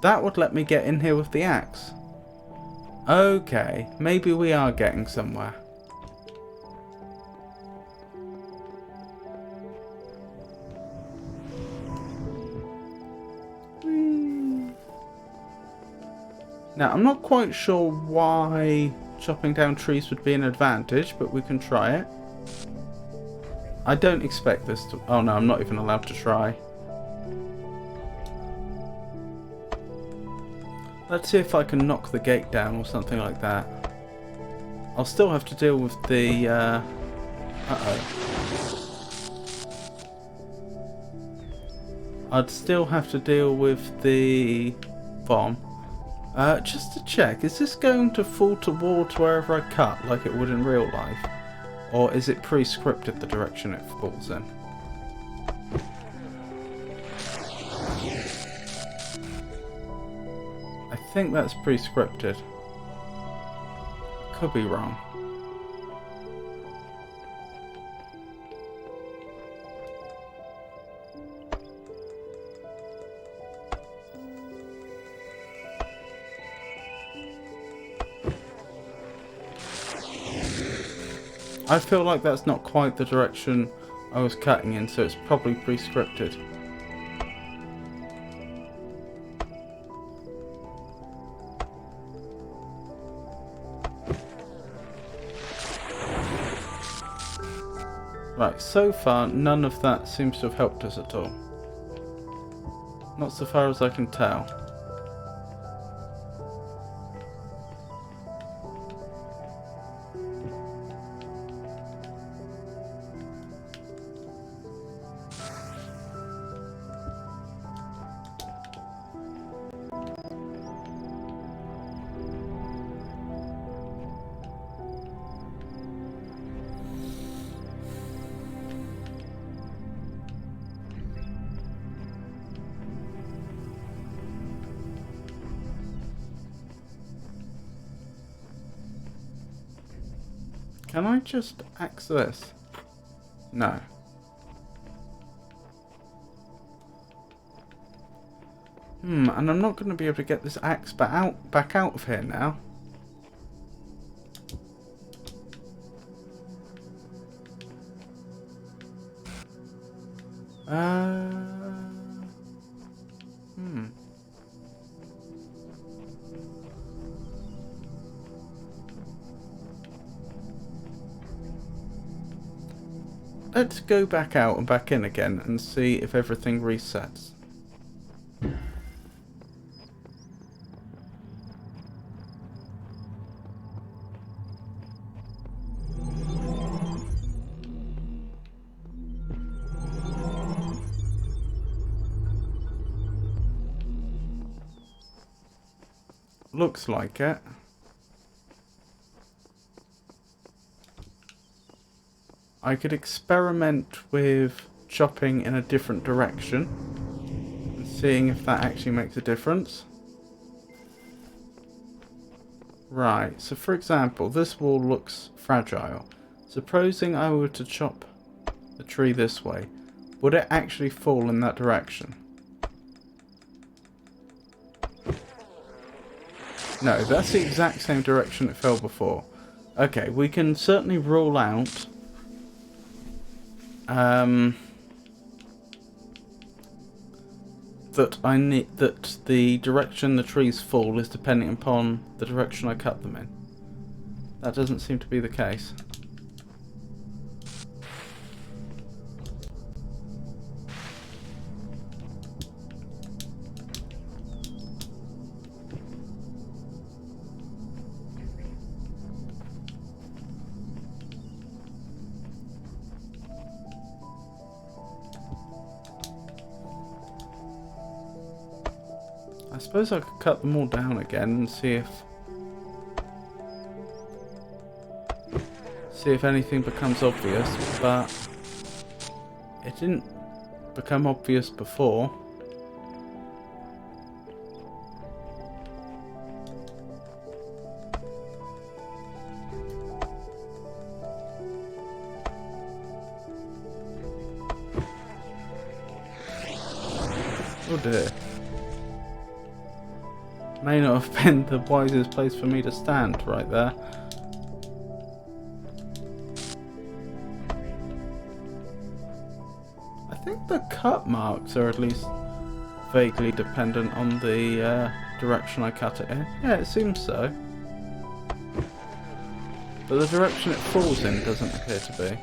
That would let me get in here with the axe. Okay, maybe we are getting somewhere. Whee! Now, I'm not quite sure why chopping down trees would be an advantage, but we can try it. I don't expect this to... Oh no, I'm not even allowed to try. Let's see if I can knock the gate down or something like that. I'll still have to deal with the... Uh-oh. I'd still have to deal with the bomb. Just to check, is this going to fall towards wherever I cut like it would in real life? Or is it pre-scripted the direction it falls in? I think that's pre-scripted. Could be wrong. I feel like that's not quite the direction I was cutting in, so it's probably pre-scripted. Right, so far none of that seems to have helped us at all. Not so far as I can tell. Can I just axe this? No. And I'm not going to be able to get this axe back out of here now. Let's go back out and back in again and see if everything resets. Looks like it. I could experiment with chopping in a different direction and seeing if that actually makes a difference. Right, so for example, this wall looks fragile. Supposing I were to chop the tree this way, would it actually fall in that direction? No, that's the exact same direction it fell before. Okay, we can certainly rule out that the direction the trees fall is depending upon the direction I cut them in. That doesn't seem to be the case. I suppose I could cut them all down again and see if anything becomes obvious, but it didn't become obvious before. Oh dear. May not have been the wisest place for me to stand right there. I think the cut marks are at least vaguely dependent on the direction I cut it in. Yeah, it seems so. But the direction it falls in doesn't appear to be.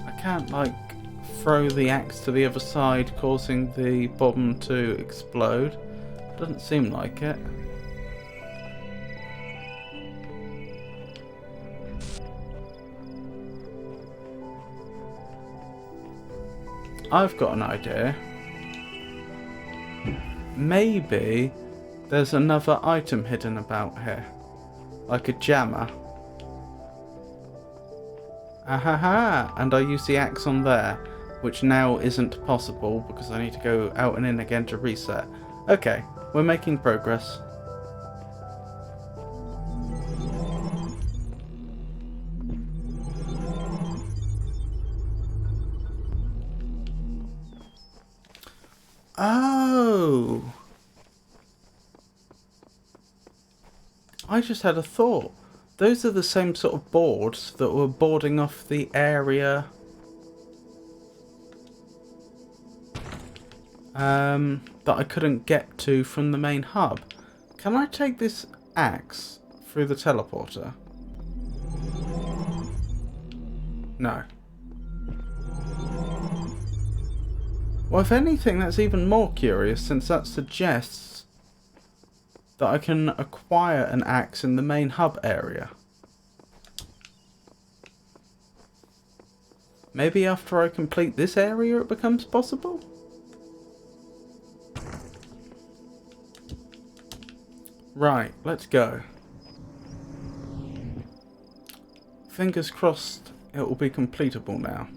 I can't, like, throw the axe to the other side, causing the bomb to explode. Doesn't seem like it. I've got an idea. Maybe there's another item hidden about here. Like a jammer. Ahaha! And I use the axe on there, which now isn't possible because I need to go out and in again to reset. Okay, we're making progress. Oh! I just had a thought. Those are the same sort of boards that were boarding off the area that I couldn't get to from the main hub. Can I take this axe through the teleporter? No. Well, if anything, that's even more curious, since that suggests that I can acquire an axe in the main hub area. Maybe after I complete this area it becomes possible? Right, let's go. Fingers crossed it will be completable now.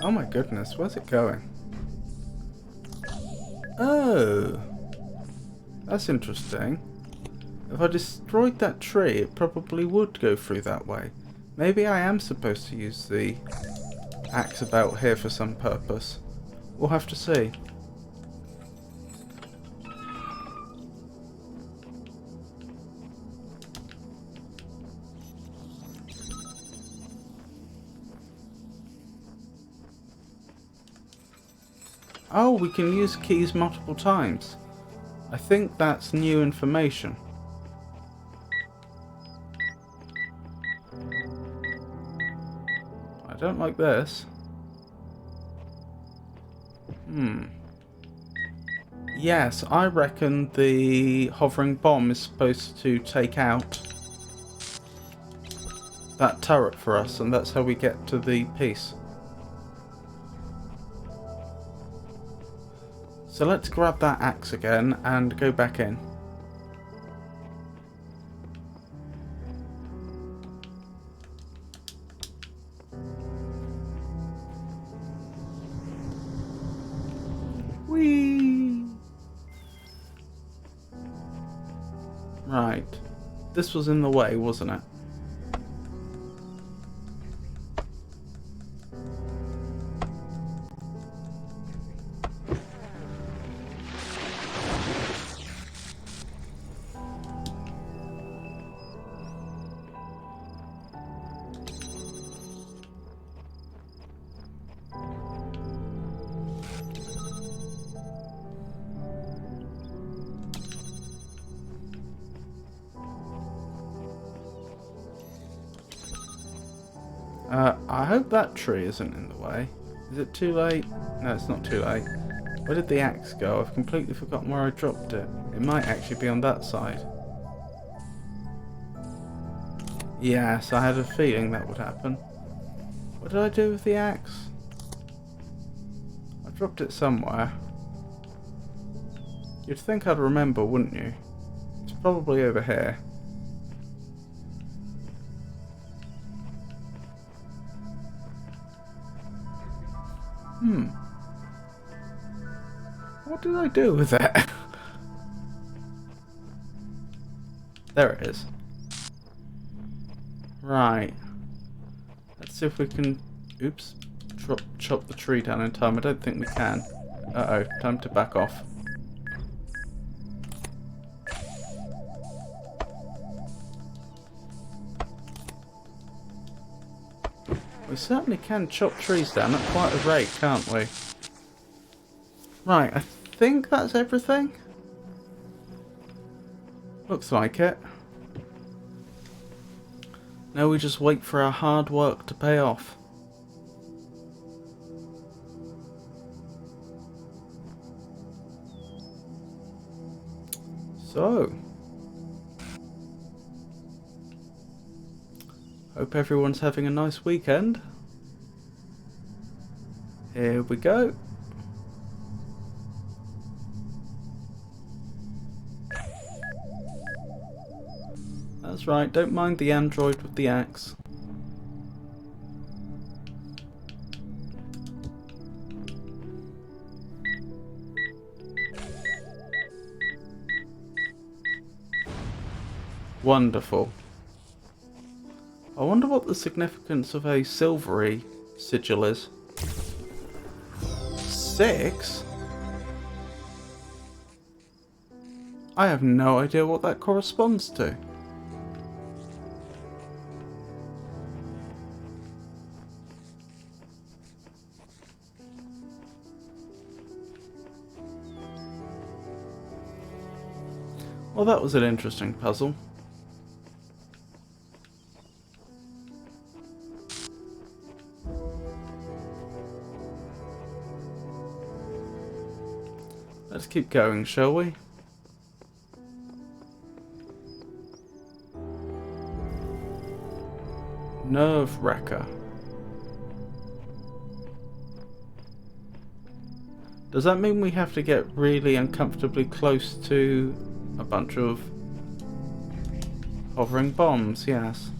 Oh my goodness, where's it going? Oh, that's interesting. If I destroyed that tree, it probably would go through that way. Maybe I am supposed to use the axe about here for some purpose. We'll have to see. Oh, we can use keys multiple times. I think that's new information. I don't like this. Yes, I reckon the hovering bomb is supposed to take out that turret for us, and that's how we get to the piece. So let's grab that axe again and go back in. Whee! Right. This was in the way, wasn't it? I hope that tree isn't in the way. Is it too late? No, it's not too late. Where did the axe go? I've completely forgotten where I dropped it. It might actually be on that side. Yes, I had a feeling that would happen. What did I do with the axe? I dropped it somewhere. You'd think I'd remember, wouldn't you? It's probably over here. What did I do with that? There it is. Right. Let's see if we can... Oops. Chop the tree down in time. I don't think we can. Uh-oh. Time to back off. We certainly can chop trees down at quite a rate, can't we? Right, I think that's everything. Looks like it. Now we just wait for our hard work to pay off. So, hope everyone's having a nice weekend. Here we go. That's right, don't mind the android with the axe. Wonderful. I wonder what the significance of a silvery sigil is. 6? I have no idea what that corresponds to. Well, that was an interesting puzzle. Let's keep going, shall we? Nerve wrecker. Does that mean we have to get really uncomfortably close to a bunch of hovering bombs? Yes.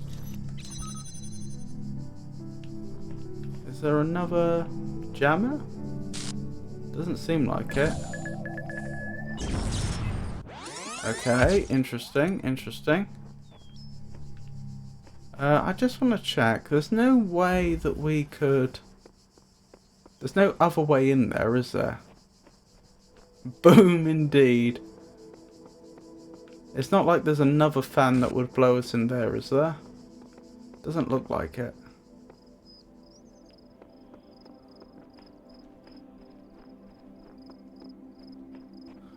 Is there another jammer? Doesn't seem like it. Okay, interesting, interesting. I just want to check. There's no way that we could... There's no other way in there, is there? Boom, indeed. It's not like there's another fan that would blow us in there, is there? Doesn't look like it.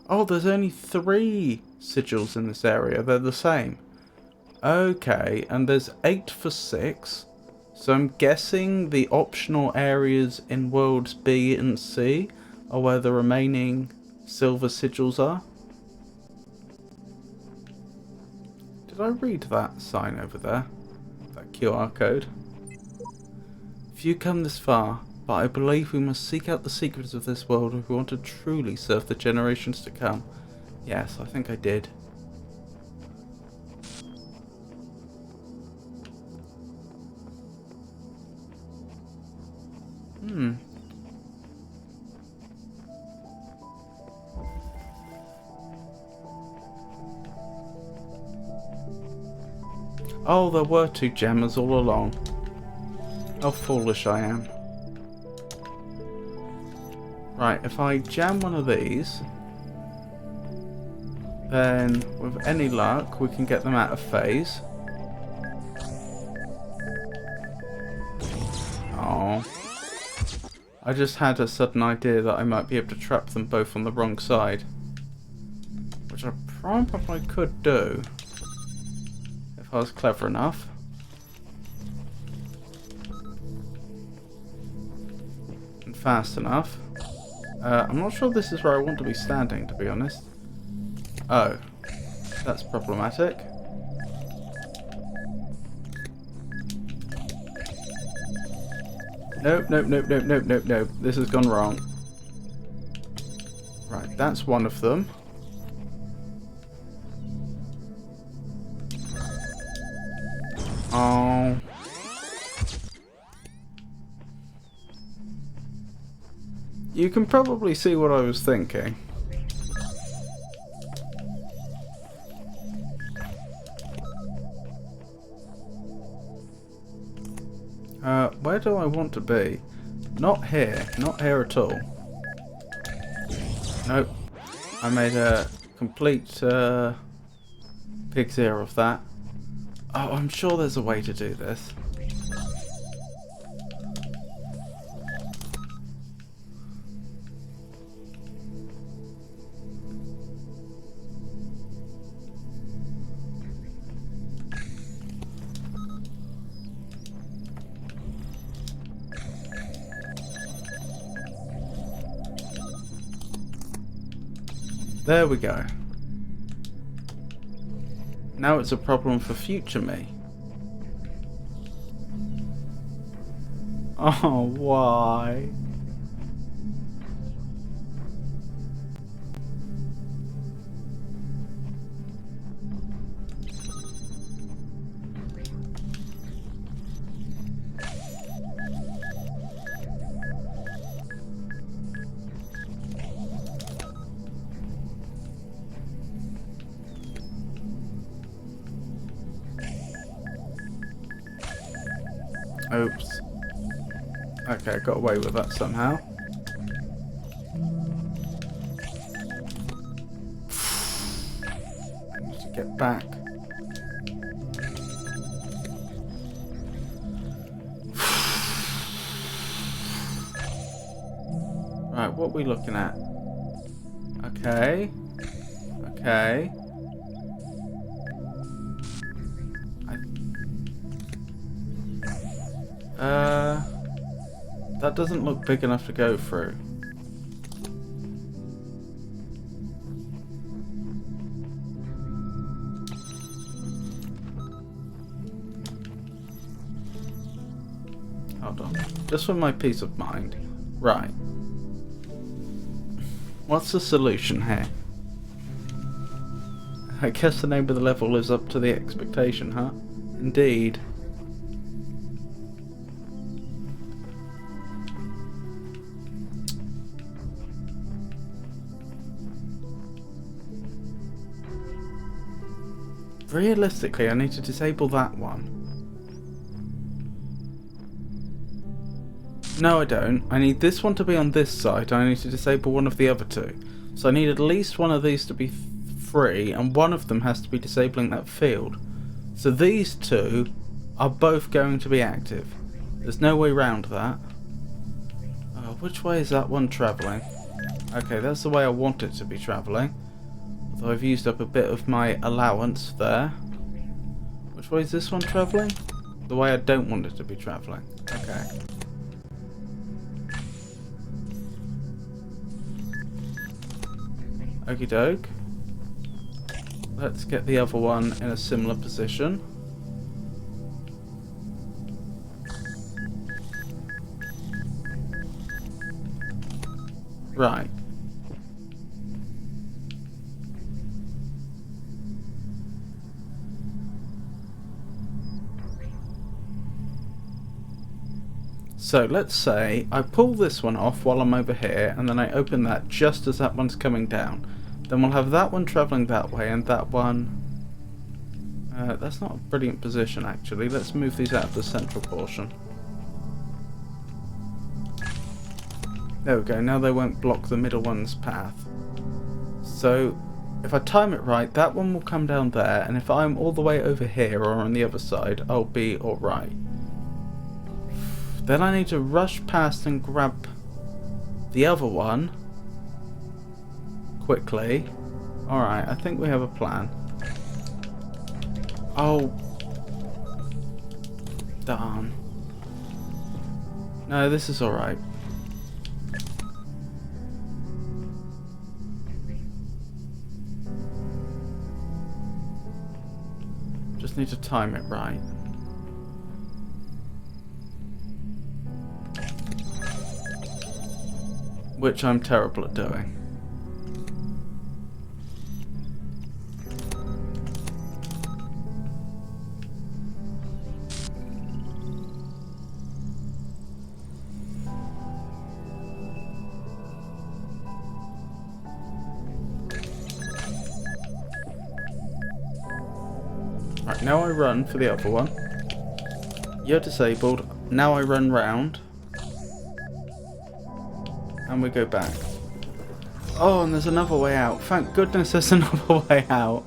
Oh, there's only 3 sigils in this area. They're the same. Okay, and there's 8 for 6. So I'm guessing the optional areas in worlds B and C are where the remaining silver sigils are. Did I read that sign over there? That QR code? Few come this far, but I believe we must seek out the secrets of this world if we want to truly serve the generations to come. Yes, I think I did. Oh, there were 2 gemmers all along. How foolish I am. Right, if I jam one of these, then with any luck we can get them out of phase. Oh. I just had a sudden idea that I might be able to trap them both on the wrong side. Which I probably could do. If I was clever enough. And fast enough. I'm not sure this is where I want to be standing, to be honest. Oh. That's problematic. Nope, nope, nope, nope, nope, nope, nope. This has gone wrong. Right, that's one of them. Oh. You can probably see what I was thinking. Where do I want to be? Not here. Not here at all. Nope. I made a complete pig's ear of that. Oh, I'm sure there's a way to do this. There we go. Now it's a problem for future me. Oh, why? Oops. Okay, I got away with that somehow. I need to get back. Right, what are we looking at? Okay. Okay. That doesn't look big enough to go through. Hold on. Just for my peace of mind. Right. What's the solution here? I guess the name of the level lives up to the expectation, huh? Indeed. realistically, I need to disable that one. No, I don't. I need this one to be on this side, and I need to disable one of the other two. So I need at least one of these to be free, and one of them has to be disabling that field. So these two are both going to be active. There's no way around that. Which way is that one travelling? Okay, that's the way I want it to be travelling. Although I've used up a bit of my allowance there. Which way is this one travelling? The way I don't want it to be travelling. Okay. Okie doke. Let's get the other one in a similar position. Right. So let's say I pull this one off while I'm over here, and then I open that just as that one's coming down. Then we'll have that one travelling that way, and that one... that's not a brilliant position, actually. Let's move these out of the central portion. There we go, now they won't block the middle one's path. So, if I time it right, that one will come down there, and if I'm all the way over here or on the other side, I'll be alright. Then I need to rush past and grab the other one quickly. Alright, I think we have a plan. Oh. Darn. No, this is alright. Just need to time it right. Which I'm terrible at doing. Right, now I run for the other one. You're disabled. Now I run round. And we go back. Oh, and there's another way out. Thank goodness there's another way out.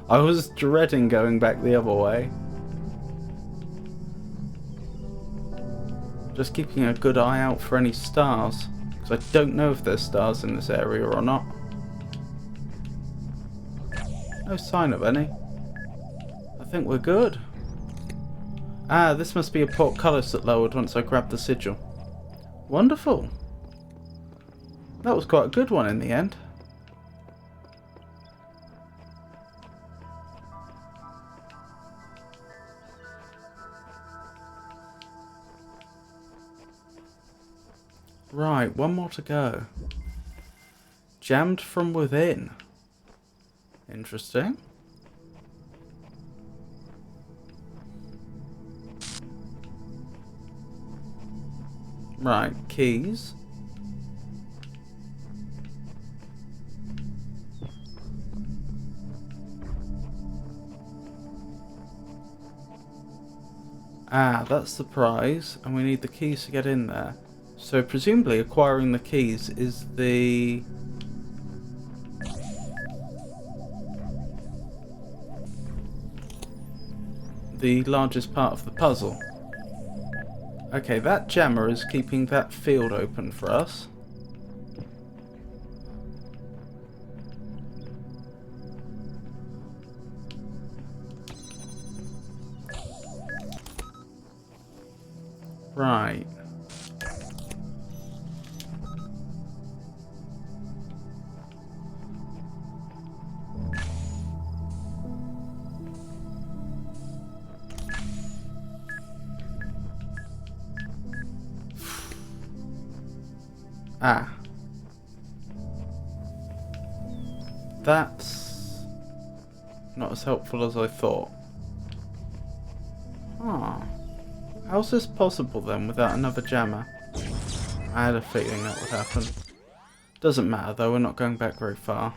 I was dreading going back the other way. Just keeping a good eye out for any stars. Because I don't know if there's stars in this area or not. No sign of any. I think we're good. Ah, this must be a portcullis that lowered once I grabbed the sigil. Wonderful. That was quite a good one in the end. Right, one more to go. Jammed from within. Interesting. Right, keys. Ah, that's the prize, and we need the keys to get in there. So presumably acquiring the keys is the... largest part of the puzzle. Okay, that jammer is keeping that field open for us. Right. Ah. That's not as helpful as I thought. Ah. How's this possible then without another jammer? I had a feeling that would happen. Doesn't matter though, we're not going back very far.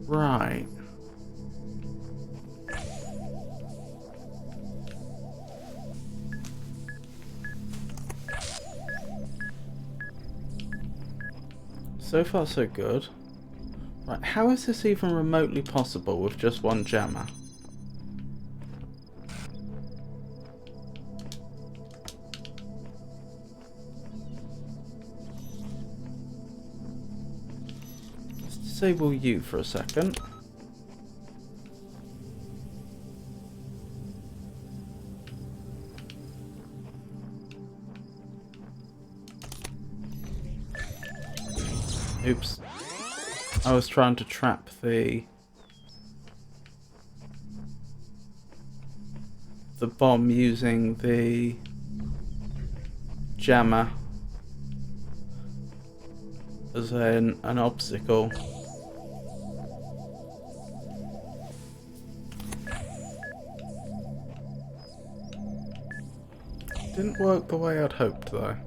Right. So far so good. Right, how is this even remotely possible with just one jammer? Let's disable you for a second. Oops. I was trying to trap the bomb using the jammer as an obstacle. Didn't work the way I'd hoped though.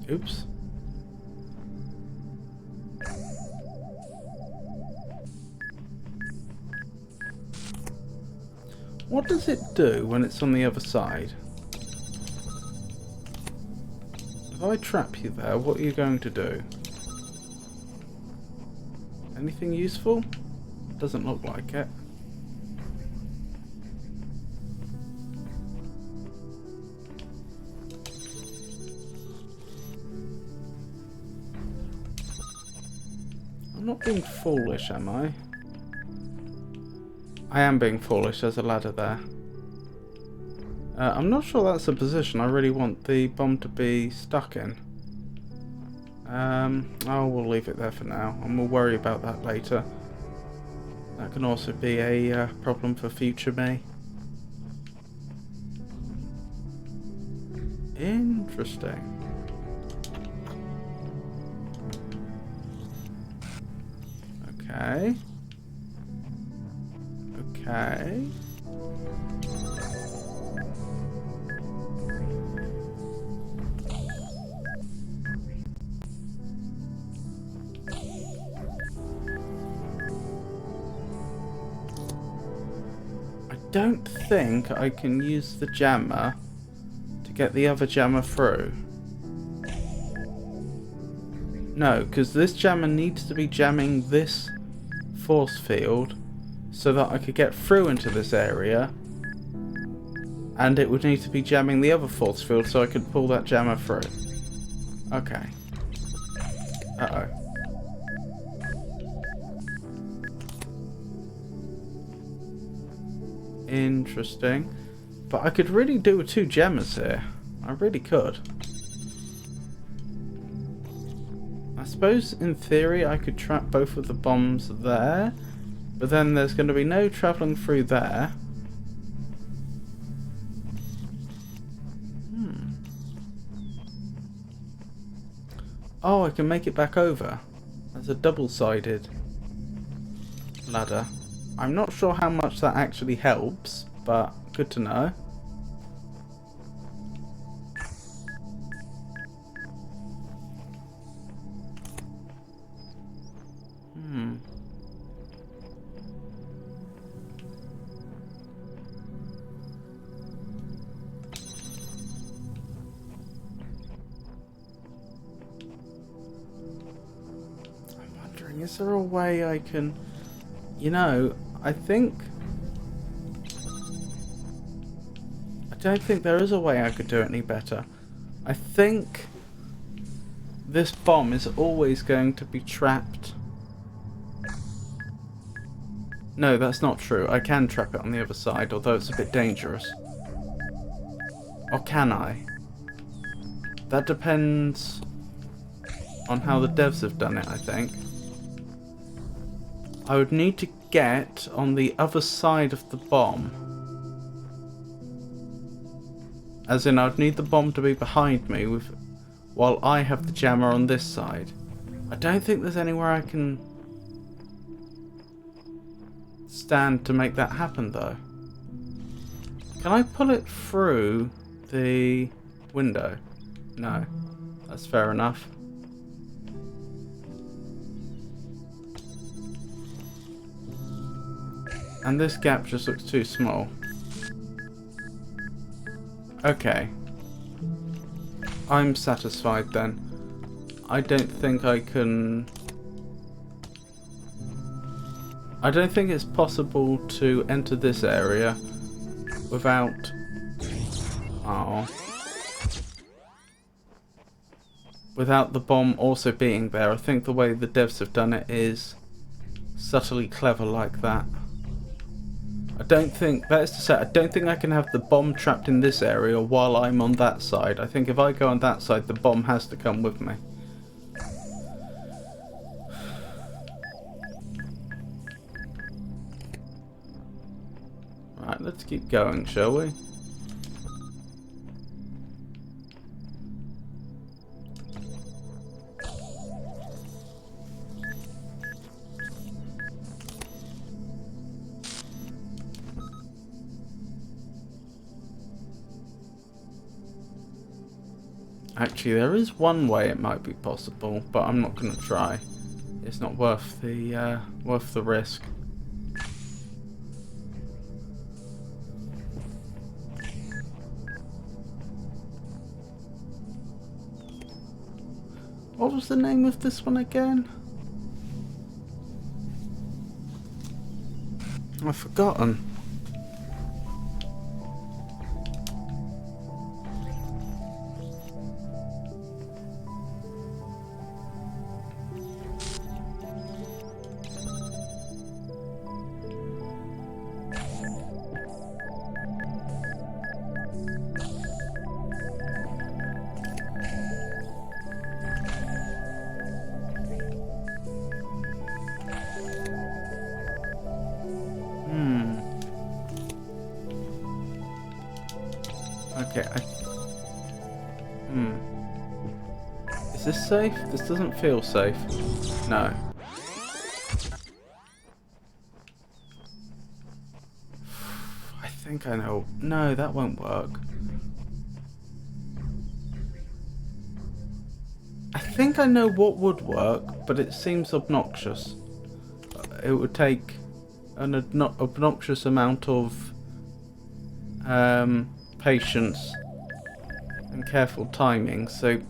Oops. What does it do when it's on the other side? If I trap you there, what are you going to do? Anything useful? Doesn't look like it. I'm not being foolish, am I? I am being foolish. There's a ladder there. I'm not sure that's a position I really want the bomb to be stuck in. Oh, we'll leave it there for now, and we'll worry about that later. That can also be a problem for future me. Interesting. Okay. Okay. I don't think I can use the jammer to get the other jammer through. No, because this jammer needs to be jamming this force field so that I could get through into this area, and it would need to be jamming the other force field so I could pull that jammer through. Okay. Uh-oh. Interesting. But I could really do with 2 jammers here. I really could. I suppose in theory I could trap both of the bombs there, but then there's going to be no travelling through there. Oh, I can make it back over. That's a double-sided ladder. I'm not sure how much that actually helps, but good to know. Is there a way I can... You know, I don't think there is a way I could do it any better. I think this bomb is always going to be trapped. No, that's not true. I can trap it on the other side, although it's a bit dangerous. Or can I? That depends on how the devs have done it, I think. I would need to get on the other side of the bomb. As in, I'd need the bomb to be behind me with while I have the jammer on this side. I don't think there's anywhere I can stand to make that happen though. Can I pull it through the window? No. That's fair enough. And this gap just looks too small. Okay. I'm satisfied then. I don't think I can... I don't think it's possible to enter this area without... Oh. Without the bomb also being there. I think the way the devs have done it is subtly clever like that. I don't think, that is to say, I don't think I can have the bomb trapped in this area while I'm on that side. I think if I go on that side, the bomb has to come with me. Right, let's keep going, shall we? Actually, there is one way it might be possible, but I'm not going to try. It's not worth the risk. What was the name of this one again? I've forgotten. Okay, Is this safe? This doesn't feel safe. No. I think I know. No, that won't work. I think I know what would work, but it seems obnoxious. It would take an obnoxious amount of patience and careful timing, so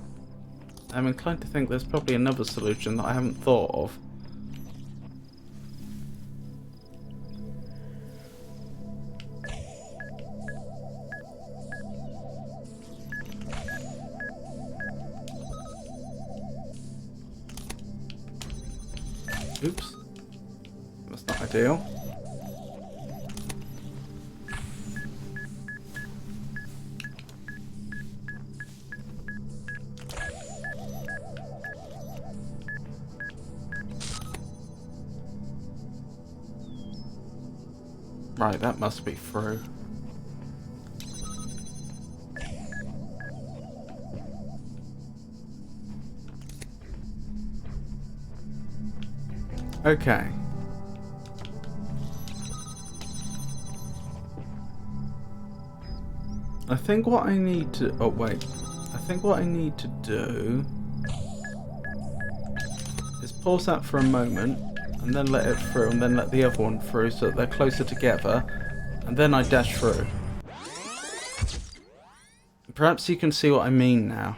I'm inclined to think there's probably another solution that I haven't thought of. Oops. That's not ideal. Right, that must be through. Okay. I think what I need to... Oh, wait. I think what I need to do is pause that for a moment, and then let it through, and then let the other one through so that they're closer together, and then I dash through. Perhaps you can see what I mean now.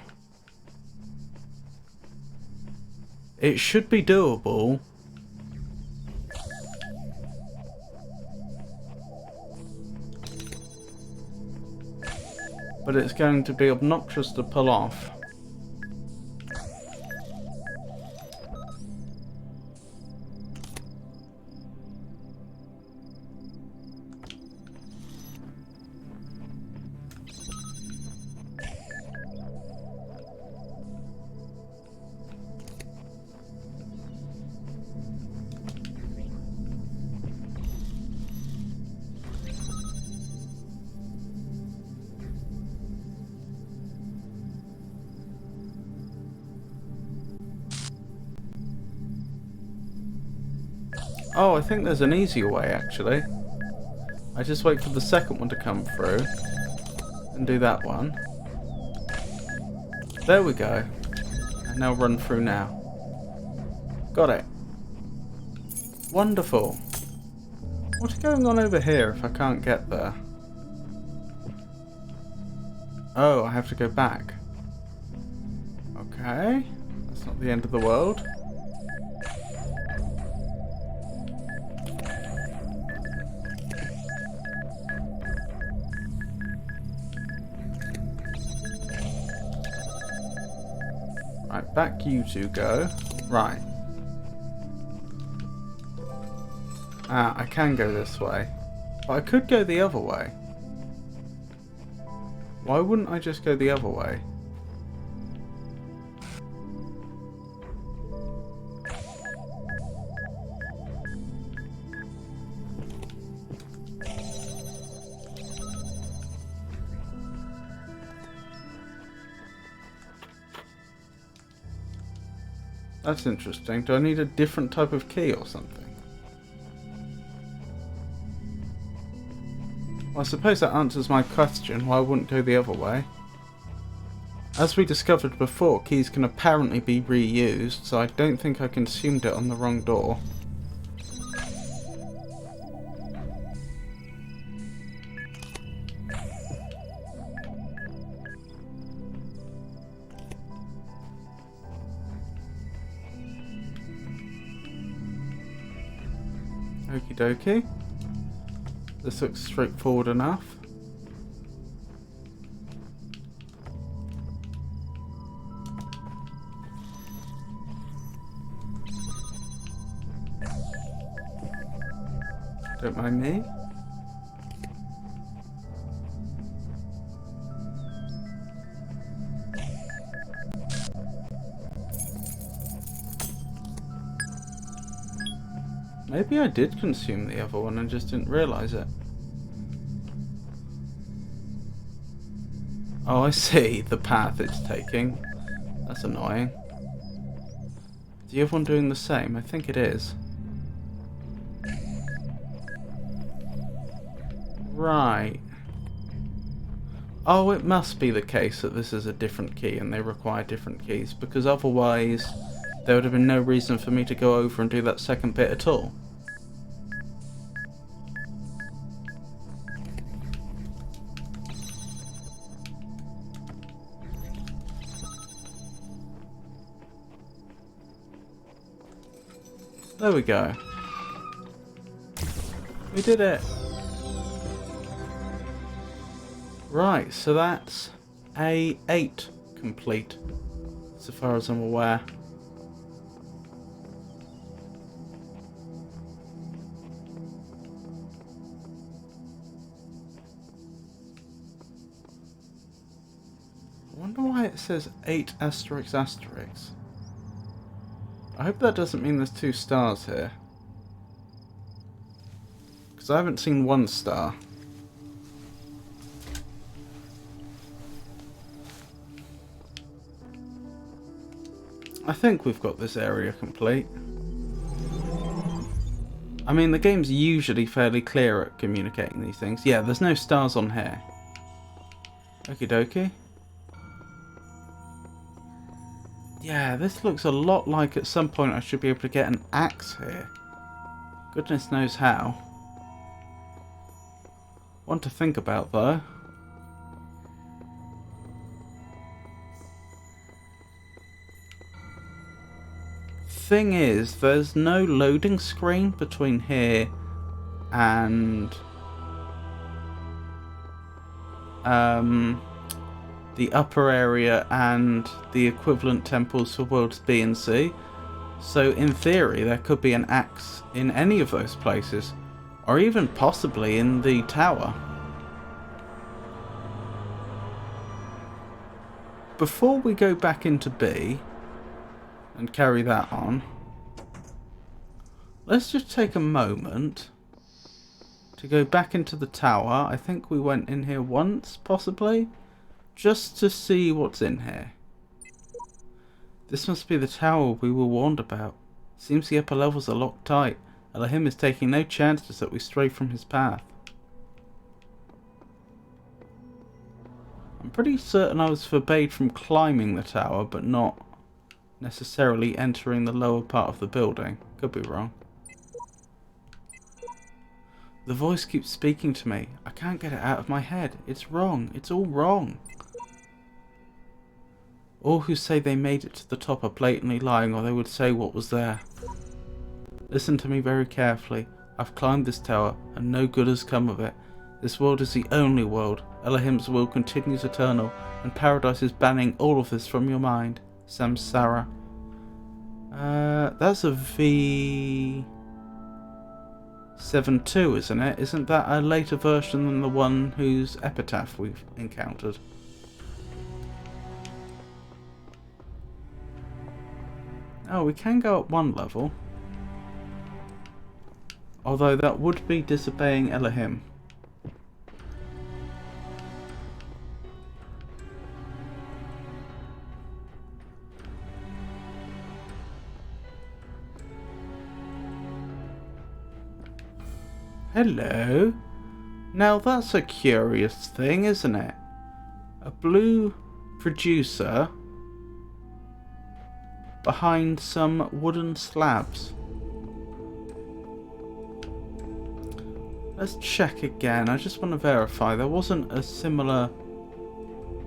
It should be doable. But it's going to be obnoxious to pull off. Oh, I think there's an easier way actually. I just wait for the second one to come through and do that one. There we go. And now run through now. Got it. Wonderful. What's going on over here if I can't get there? Oh, I have to go back. Okay. That's not the end of the world. Right, back you two go. Right. Ah, I can go this way. But I could go the other way. Why wouldn't I just go the other way? That's interesting. Do I need a different type of key or something? Well, I suppose that answers my question, why I wouldn't go the other way. As we discovered before, keys can apparently be reused, so I don't think I consumed it on the wrong door. Okie dokie. This looks straightforward enough. Don't mind me. Maybe I did consume the other one and just didn't realise it. Oh, I see the path it's taking. That's annoying. Is the other one doing the same? I think it is. Right. Oh, it must be the case that this is a different key and they require different keys, because otherwise there would have been no reason for me to go over and do that second bit at all. There we go. We did it. Right, so that's A8 complete, so far as I'm aware. I wonder why it says 8 asterisk asterisk. I hope that doesn't mean there's 2 stars here, because I haven't seen 1 star. I think we've got this area complete. I mean, the game's usually fairly clear at communicating these things. Yeah, there's no stars on here. Okie dokie. Yeah, this looks a lot like at some point I should be able to get an axe here. Goodness knows how. One to think about though. Thing is, there's no loading screen between here and the upper area and the equivalent temples for worlds B and C. So in theory there could be an axe in any of those places, or even possibly in the tower. Before we go back into B and carry that on, let's just take a moment to go back into the tower. I think we went in here once, possibly, just to see what's in here. This must be the tower we were warned about. Seems the upper levels are locked tight. Elohim is taking no chances that we stray from his path. I'm pretty certain I was forbade from climbing the tower, but not necessarily entering the lower part of the building. Could be wrong. The voice keeps speaking to me. I can't get it out of my head. It's wrong. It's all wrong. All who say they made it to the top are blatantly lying, or they would say what was there. Listen to me very carefully. I've climbed this tower, and no good has come of it. This world is the only world. Elohim's will continues eternal, and Paradise is banning all of this from your mind. Samsara. That's a V72, isn't it? Isn't that a later version than the one whose epitaph we've encountered? Oh, we can go up one level. Although that would be disobeying Elohim. Hello. Now that's a curious thing, isn't it? A blue producer behind some wooden slabs. Let's check again. I just want to verify. There wasn't a similar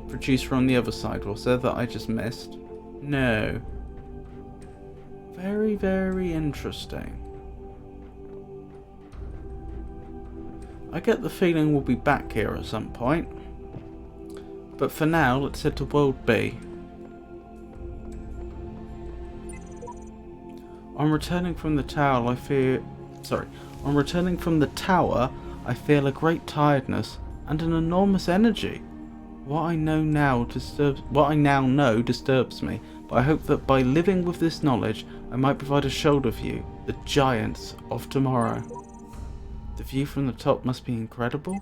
producer on the other side, was there, that I just missed? No. Very, very interesting. I get the feeling we'll be back here at some point. But for now, let's head to World B. On returning from the tower, I feel a great tiredness and an enormous energy. What I now know disturbs me, but I hope that by living with this knowledge, I might provide a shoulder view, the giants of tomorrow. The view from the top must be incredible.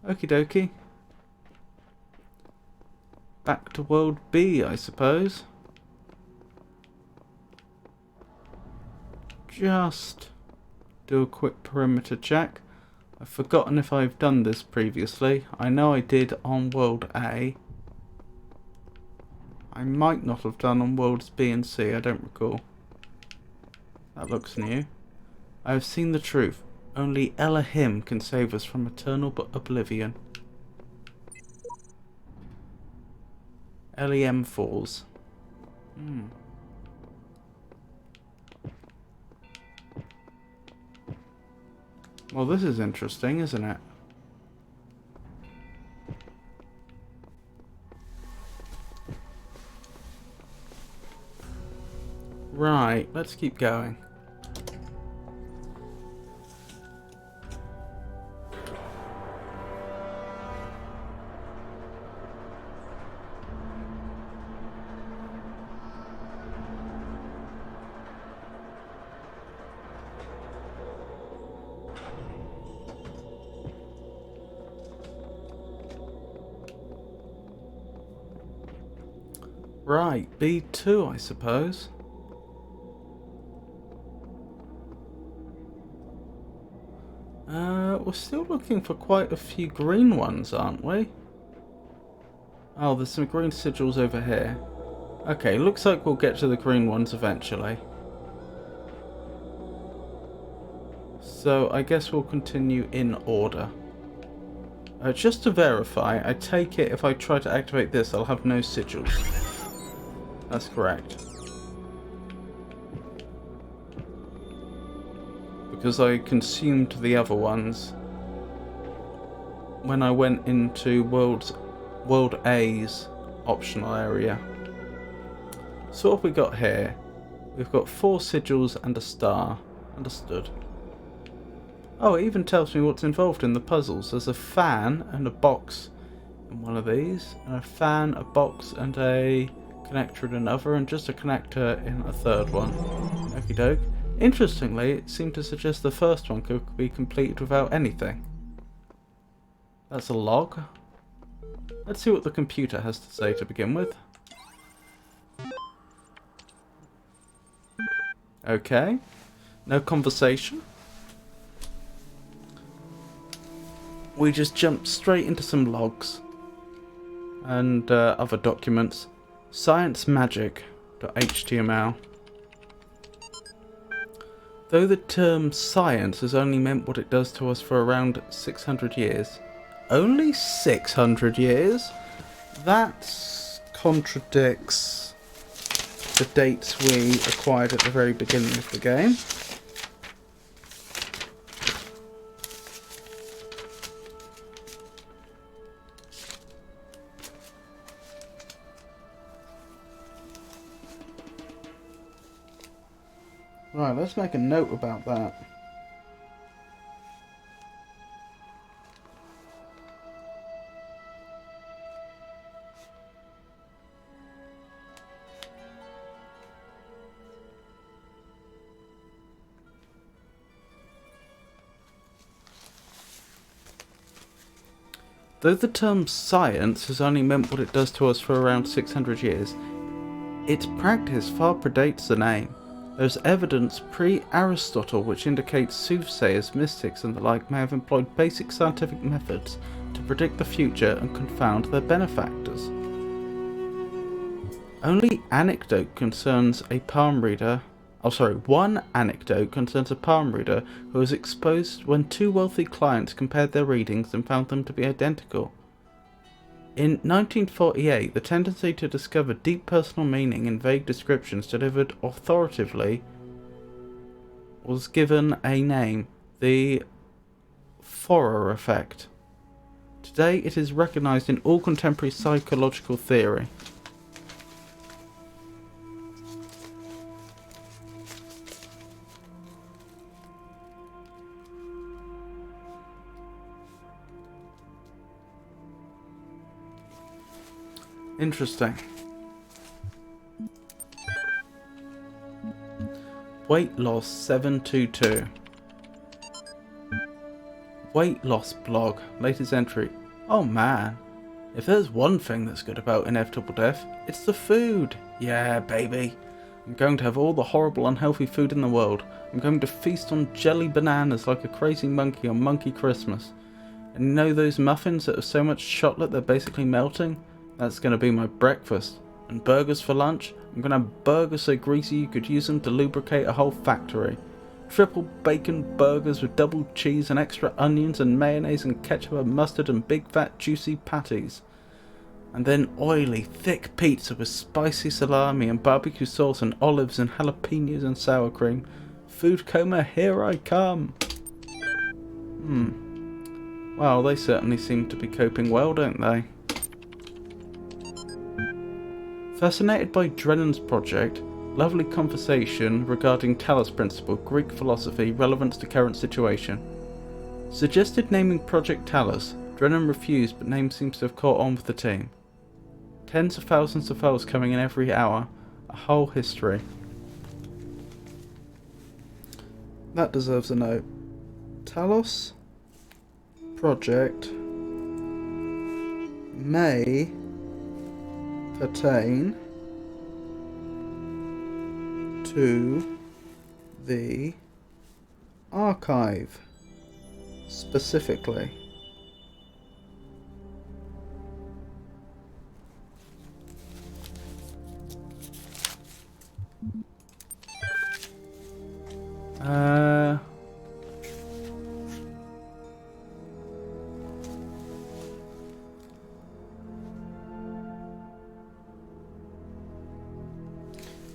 Okie dokie. Back to World B, I suppose. Just do a quick perimeter check. I've forgotten if I've done this previously. I know I did on World A. I might not have done on Worlds B and C, I don't recall. That looks new. I have seen the truth. Only Elohim can save us from eternal oblivion. LEM Falls. Well, this is interesting, isn't it? Right, let's keep going. Right, B2, I suppose. We're still looking for quite a few green ones, aren't we? Oh, there's some green sigils over here. Okay, looks like we'll get to the green ones eventually. So I guess we'll continue in order. Just to verify, I take it if I try to activate this, I'll have no sigils. That's correct. Because I consumed the other ones when I went into World A's optional area. So what have we got here? We've got 4 sigils and a star. Understood. Oh, it even tells me what's involved in the puzzles. There's a fan and a box in one of these, and a fan, a box, and a connector in another, and just a connector in a third one. Okie doke. Interestingly, it seemed to suggest the first one could be completed without anything. That's a log. Let's see what the computer has to say to begin with. Okay. No conversation. We just jump straight into some logs and other documents. Sciencemagic.html. Though the term science has only meant what it does to us for around 600 years. Only 600 years? That contradicts the dates we acquired at the very beginning of the game. Right, let's make a note about that. Though the term science has only meant what it does to us for around 600 years, its practice far predates the name. There's evidence pre-Aristotle which indicates soothsayers, mystics and the like may have employed basic scientific methods to predict the future and confound their benefactors. Only anecdote concerns a palm reader. One anecdote concerns a palm reader who was exposed when two wealthy clients compared their readings and found them to be identical. In 1948, the tendency to discover deep personal meaning in vague descriptions delivered authoritatively was given a name, the Forer effect. Today it is recognized in all contemporary psychological theory. Interesting. Weight loss 722. Weight loss blog. Latest entry. Oh man. If there's one thing that's good about inevitable death, it's the food. Yeah, baby. I'm going to have all the horrible unhealthy food in the world. I'm going to feast on jelly bananas like a crazy monkey on Monkey Christmas. And you know those muffins that have so much chocolate they're basically melting? That's going to be my breakfast. And burgers for lunch? I'm going to have burgers so greasy you could use them to lubricate a whole factory. Triple bacon burgers with double cheese and extra onions and mayonnaise and ketchup and mustard and big fat juicy patties. And then oily, thick pizza with spicy salami and barbecue sauce and olives and jalapenos and sour cream. Food coma, here I come. Well, they certainly seem to be coping well, don't they? Fascinated by Drennan's project, lovely conversation regarding Talos principle, Greek philosophy, relevance to current situation. Suggested naming Project Talos. Drennan refused, but name seems to have caught on with the team. Tens of thousands of files coming in every hour. A whole history. That deserves a note. Talos project may pertain to the archive specifically.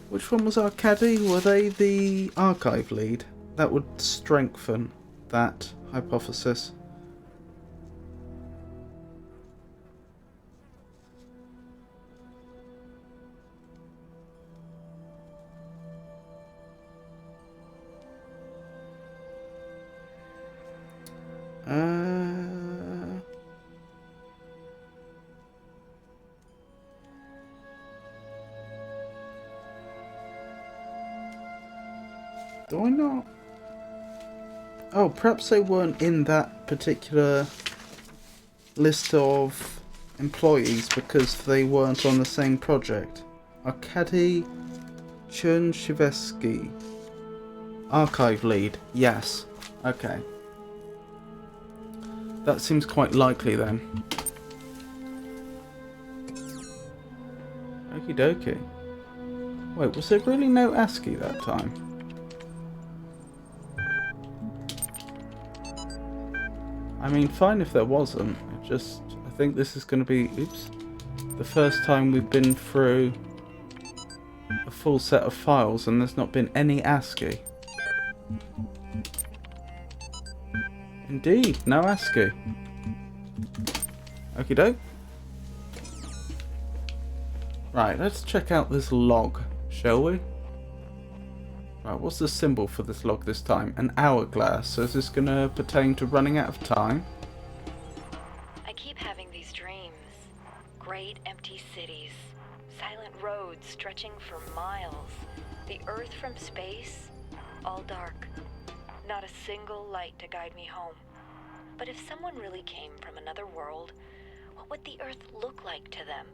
Which one was our caddy? Were they the archive lead? That would strengthen that hypothesis. Do I not? Oh, perhaps they weren't in that particular list of employees because they weren't on the same project. Arkady Chernshevsky. Archive lead. Yes. Okay. That seems quite likely then. Okie dokie. Wait, was there really no ASCII that time? I mean, fine if there wasn't. I think this is going to be, oops, the first time we've been through a full set of files and there's not been any ASCII. Indeed, no ASCII. Okie doke. Right, let's check out this log, shall we? Right, what's the symbol for this log this time? An hourglass. So is this going to pertain to running out of time? I keep having these dreams. Great empty cities. Silent roads stretching for miles. The Earth from space. All dark. Not a single light to guide me home. But if someone really came from another world, what would the Earth look like to them?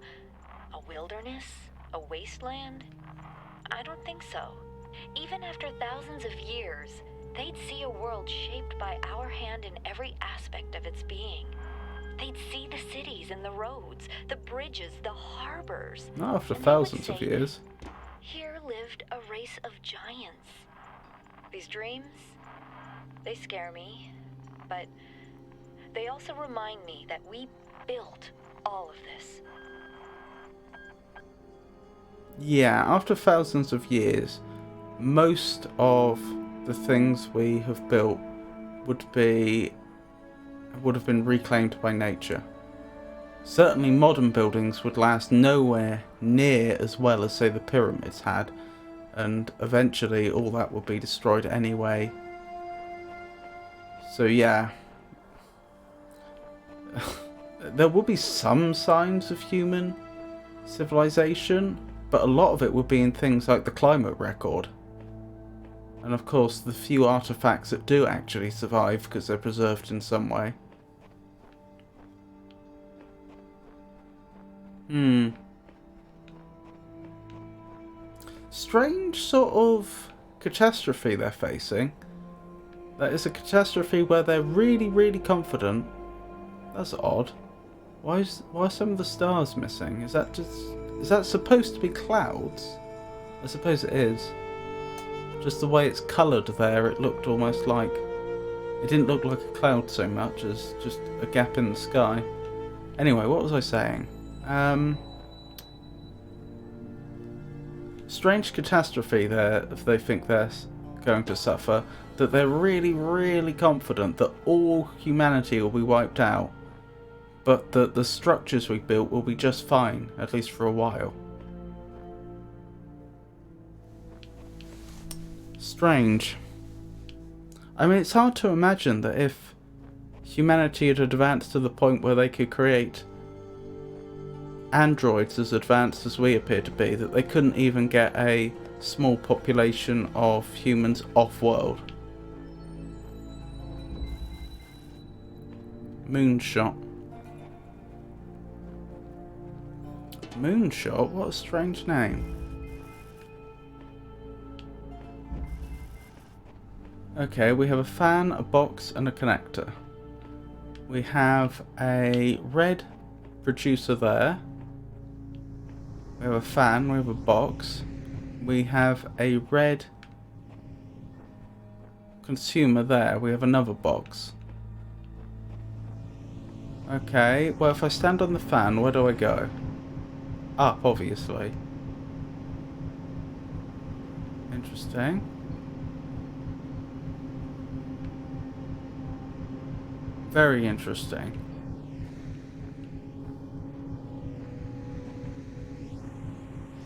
A wilderness? A wasteland? I don't think so. Even after thousands of years, they'd see a world shaped by our hand in every aspect of its being. They'd see the cities and the roads, the bridges, the harbors. Not after thousands of years. Here lived a race of giants. These dreams, they scare me, but they also remind me that we built all of this. Yeah, after thousands of years, most of the things we have built would have been reclaimed by nature. Certainly modern buildings would last nowhere near as well as, say, the pyramids had, and eventually all that would be destroyed anyway. So yeah, there will be some signs of human civilization, but a lot of it would be in things like the climate record. And of course, the few artifacts that do actually survive because they're preserved in some way. Strange sort of catastrophe they're facing. That is a catastrophe where they're really, really confident. That's odd. Why are some of the stars missing? Is that supposed to be clouds? I suppose it is. Just the way it's coloured there, it looked almost like... It didn't look like a cloud so much as just a gap in the sky. Anyway, what was I saying? Strange catastrophe there, if they think they're going to suffer. That they're really, really confident that all humanity will be wiped out. But that the structures we built will be just fine, at least for a while. Strange. I mean, it's hard to imagine that if humanity had advanced to the point where they could create androids as advanced as we appear to be, that they couldn't even get a small population of humans off-world. Moonshot. Moonshot? What a strange name. Okay, we have a fan, a box, and a connector. We have a red producer there. We have a fan, we have a box. We have a red consumer there. We have another box. Okay, well, if I stand on the fan, where do I go? Up, obviously. Interesting. Very interesting.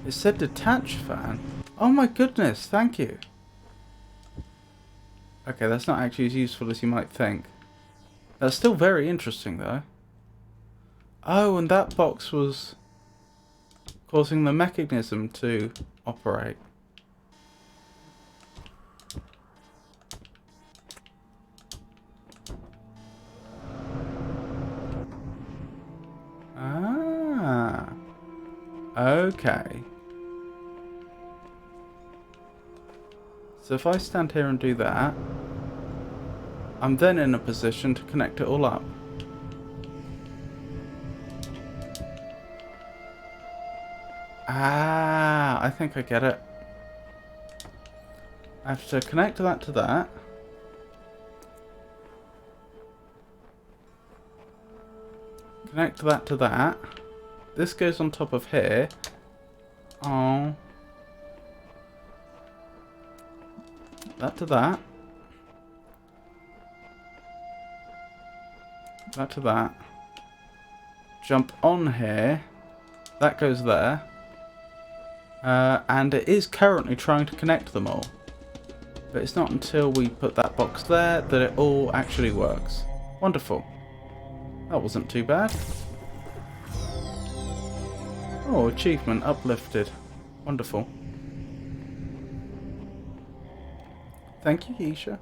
It said detach fan. Oh my goodness, thank you. Okay, that's not actually as useful as you might think. That's still very interesting though. Oh, and that box was causing the mechanism to operate. Ah. Okay. So if I stand here and do that, I'm then in a position to connect it all up. Ah, I think I get it. I have to connect that to that. Connect that to that. This goes on top of here. Oh. That to that. That to that. Jump on here. That goes there. And it is currently trying to connect them all. But it's not until we put that box there that it all actually works. Wonderful. That wasn't too bad. Oh, achievement uplifted. Wonderful. Thank you, Isha.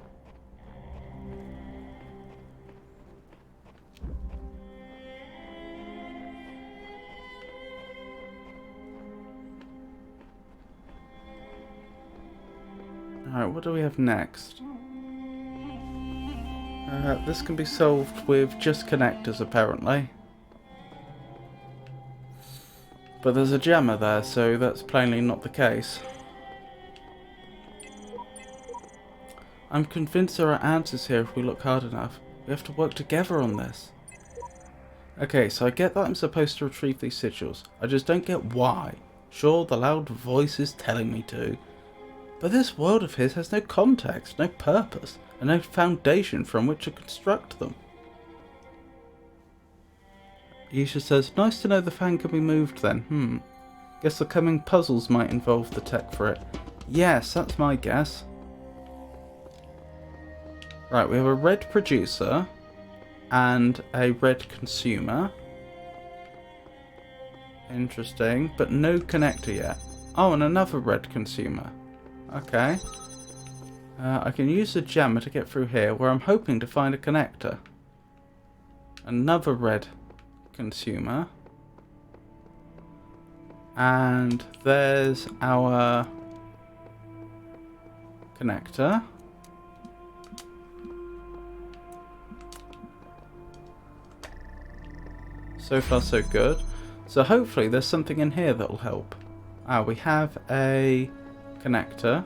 Alright, what do we have next? This can be solved with just connectors, apparently. But there's a jammer there, so that's plainly not the case. I'm convinced there are answers here if we look hard enough. We have to work together on this. Okay, so I get that I'm supposed to retrieve these sigils. I just don't get why. Sure, the loud voice is telling me to. But this world of his has no context, no purpose, and no foundation from which to construct them. Isha says, nice to know the fan can be moved then. Guess the coming puzzles might involve the tech for it. Yes, that's my guess. Right, we have a red producer and a red consumer. Interesting, but no connector yet. Oh, and another red consumer. Okay. I can use the jammer to get through here, where I'm hoping to find a connector. Another red consumer. And there's our connector. So far so good. So hopefully there's something in here that will help. We have a connector.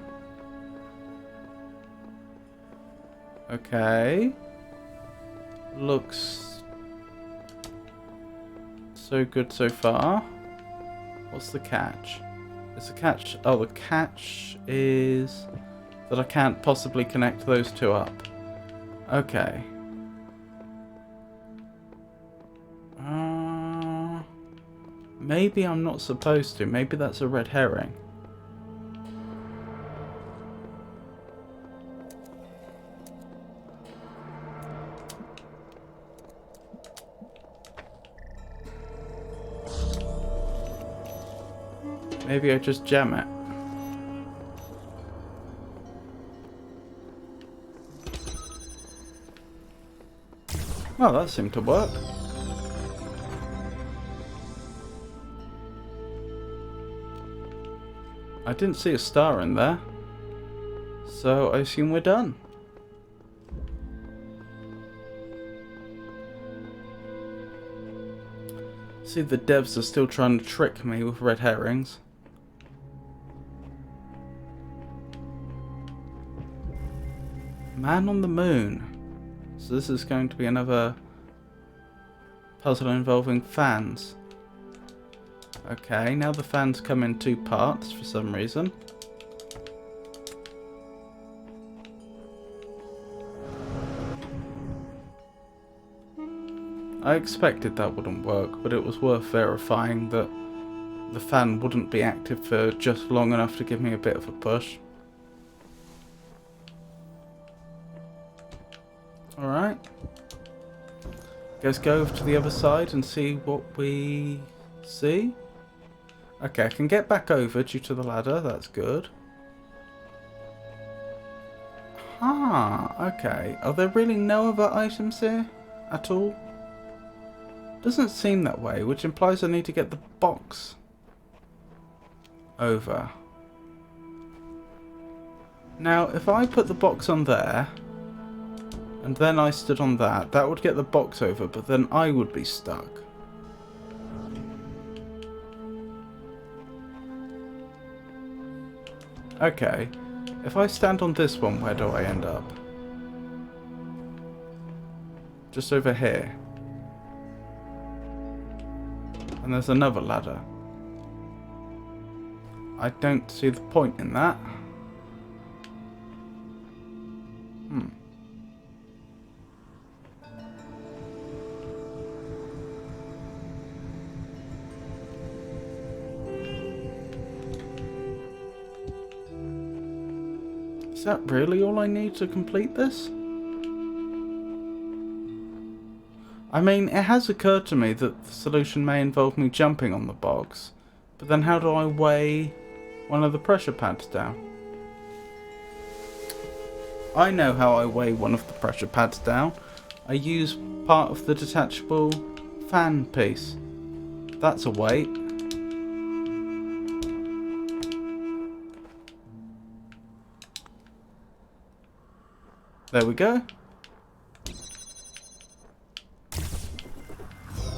Okay. Looks so good so far. What's the catch? Is the catch... Oh, the catch is that I can't possibly connect those two up. Okay. Maybe I'm not supposed to. Maybe that's a red herring. Maybe I just jam it. Well, that seemed to work. I didn't see a star in there, so I assume we're done. See, the devs are still trying to trick me with red herrings. Man on the moon. So this is going to be another puzzle involving fans. Okay, now the fans come in two parts for some reason. I expected that wouldn't work, but it was worth verifying that the fan wouldn't be active for just long enough to give me a bit of a push. Alright. Let's go over to the other side and see what we see. Okay, I can get back over due to the ladder, that's good. Okay. Are there really no other items here at all? Doesn't seem that way, which implies I need to get the box over. Now, if I put the box on there, and then I stood on that, that would get the box over, but then I would be stuck. Okay, if I stand on this one, where do I end up? Just over here. And there's another ladder. I don't see the point in that. Is that really all I need to complete this? I mean, it has occurred to me that the solution may involve me jumping on the box, but then how do I weigh one of the pressure pads down? I know how I weigh one of the pressure pads down. I use part of the detachable fan piece. That's a weight. There we go.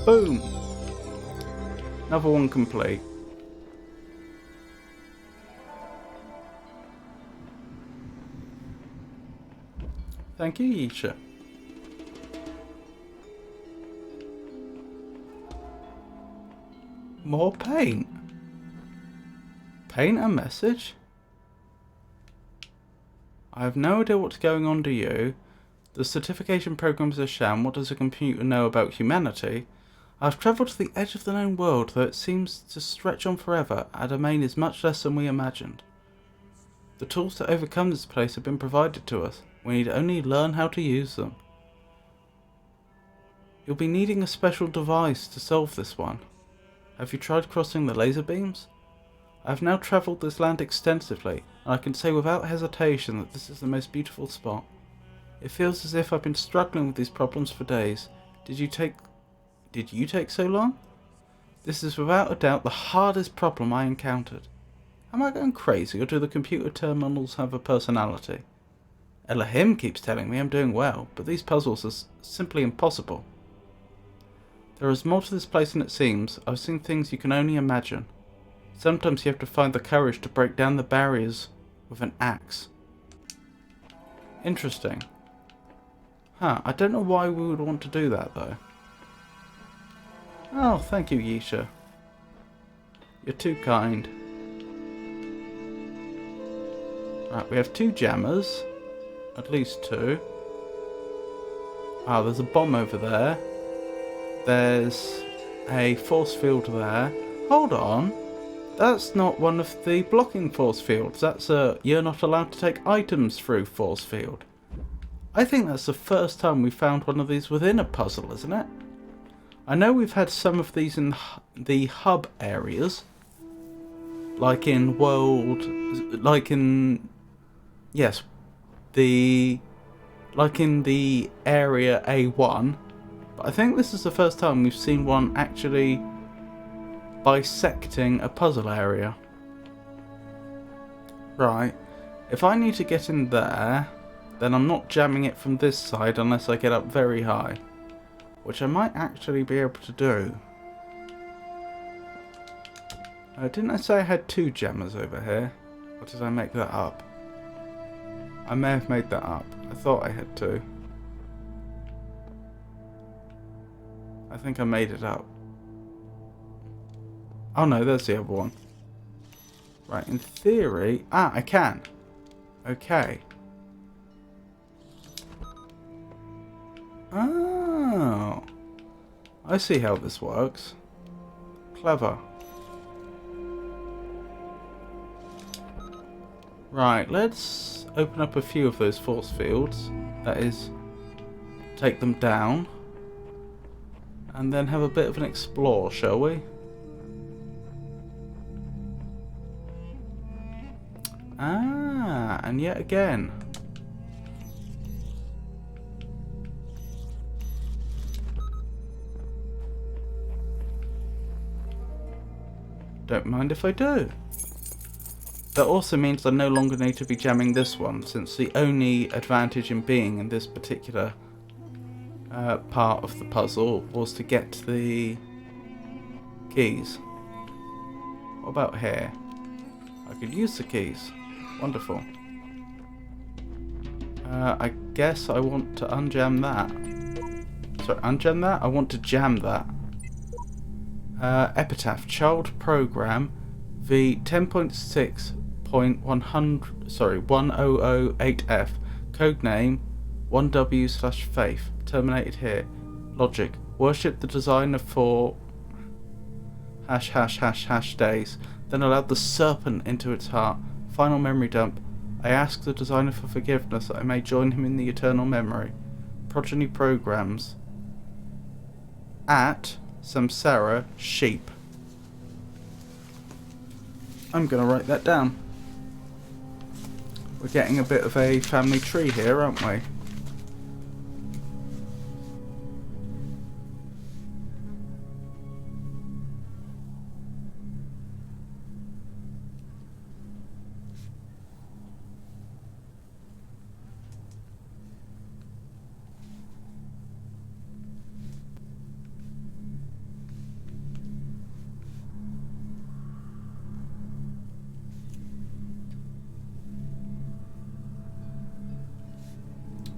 Boom! Another one complete. Thank you, Yisha. More paint. Paint a message? I have no idea what's going on to you. The certification program is a sham. What does a computer know about humanity? I've travelled to the edge of the known world, though it seems to stretch on forever. Our domain is much less than we imagined. The tools to overcome this place have been provided to us. We need only learn how to use them. You'll be needing a special device to solve this one. Have you tried crossing the laser beams? I have now travelled this land extensively, and I can say without hesitation that this is the most beautiful spot. It feels as if I've been struggling with these problems for days. Did you take so long? This is without a doubt the hardest problem I encountered. Am I going crazy, or do the computer terminals have a personality? Elohim keeps telling me I'm doing well, but these puzzles are simply impossible. There is more to this place than it seems. I've seen things you can only imagine. Sometimes you have to find the courage to break down the barriers with an axe. Interesting. Huh, I don't know why we would want to do that though. Oh, thank you, Yisha. You're too kind. Right, we have 2 jammers. At least 2. Ah, there's a bomb over there. There's a force field there. Hold on. That's not one of the blocking force fields. That's a you're not allowed to take items through force field. I think that's the first time we found one of these within a puzzle, isn't it? I know we've had some of these in the hub areas. Like in the area A1. But I think this is the first time we've seen one actually bisecting a puzzle area. Right, if I need to get in there, then I'm not jamming it from this side unless I get up very high, which I might actually be able to do. Didn't I say I had 2 jammers over here? Or did I make that up? I may have made that up. I thought I had 2. I think I made it up. Oh no, there's the other one. Right, in theory... Ah, I can. Okay. Oh. I see how this works. Clever. Right, let's open up a few of those force fields. That is, take them down. And then have a bit of an explore, shall we? Ah, and yet again. Don't mind if I do. That also means I no longer need to be jamming this one, since the only advantage in being in this particular part of the puzzle was to get the keys. What about here? I could use the keys. Wonderful. I guess I want to unjam that. Sorry, unjam that? I want to jam that. Epitaph Child Program v 10.6.100 1008F codename 1W/Faith terminated here. Logic: worship the designer for ### days, then allowed the serpent into its heart. Final memory dump: I ask the designer for forgiveness that I may join him in the eternal memory. Progeny programs at Samsara sheep. I'm gonna write that down. We're getting a bit of a family tree here, aren't we?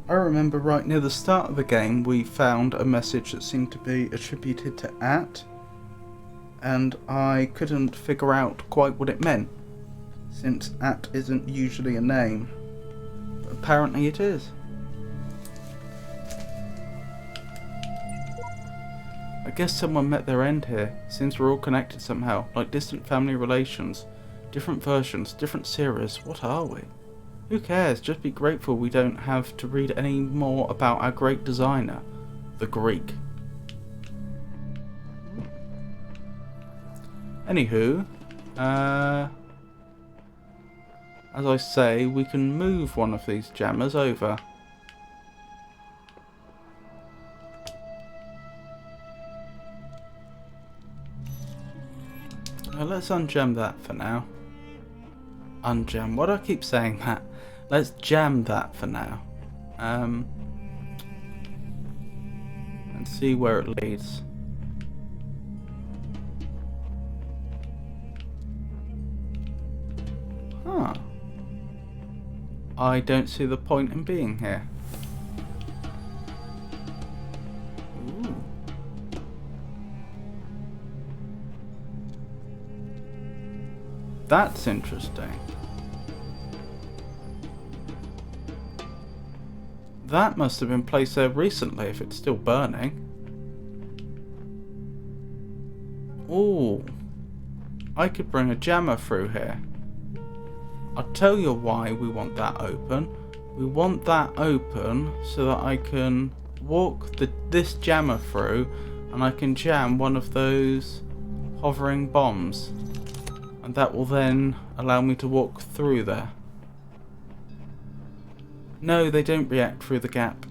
I remember right near the start of the game we found a message that seemed to be attributed to at, and I couldn't figure out quite what it meant, since at isn't usually a name. But apparently it is. I guess someone met their end here, since we're all connected somehow, like distant family relations. Different versions, different series, what are we? Who cares? Just be grateful we don't have to read any more about our great designer, the Greek. Anywho, as I say, we can move one of these jammers over. Let's unjam that for now. Unjam, why do I keep saying that? Let's jam that for now. And see where it leads. Huh. I don't see the point in being here. Ooh. That's interesting. That must have been placed there recently if it's still burning. Ooh. I could bring a jammer through here. I'll tell you why we want that open. We want that open so that I can walk this jammer through and I can jam one of those hovering bombs. And that will then allow me to walk through there. No, they don't react through the gap.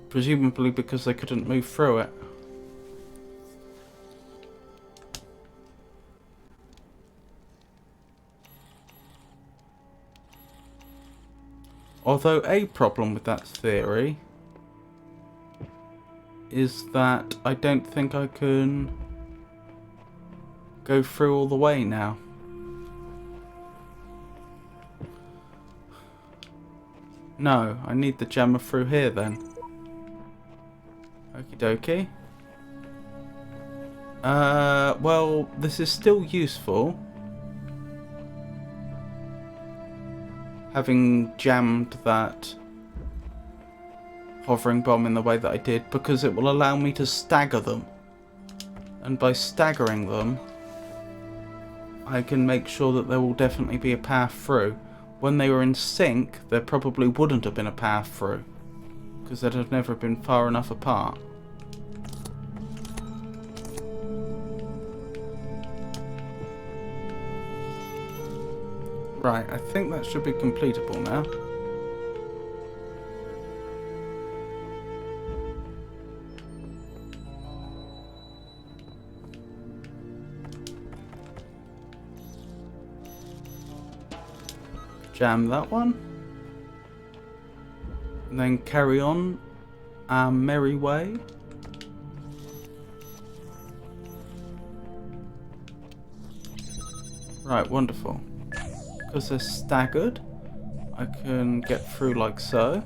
Presumably because they couldn't move through it. Although a problem with that theory is that I don't think I can go through all the way now. No, I need the jammer through here then. Okie dokie. Well, this is still useful. Having jammed that hovering bomb in the way that I did, because it will allow me to stagger them. And by staggering them, I can make sure that there will definitely be a path through. When they were in sync, there probably wouldn't have been a path through, because they'd have never been far enough apart. Right, I think that should be completable now. jam that one. And then carry on our merry way. Right, wonderful. Because they're staggered, I can get through like so.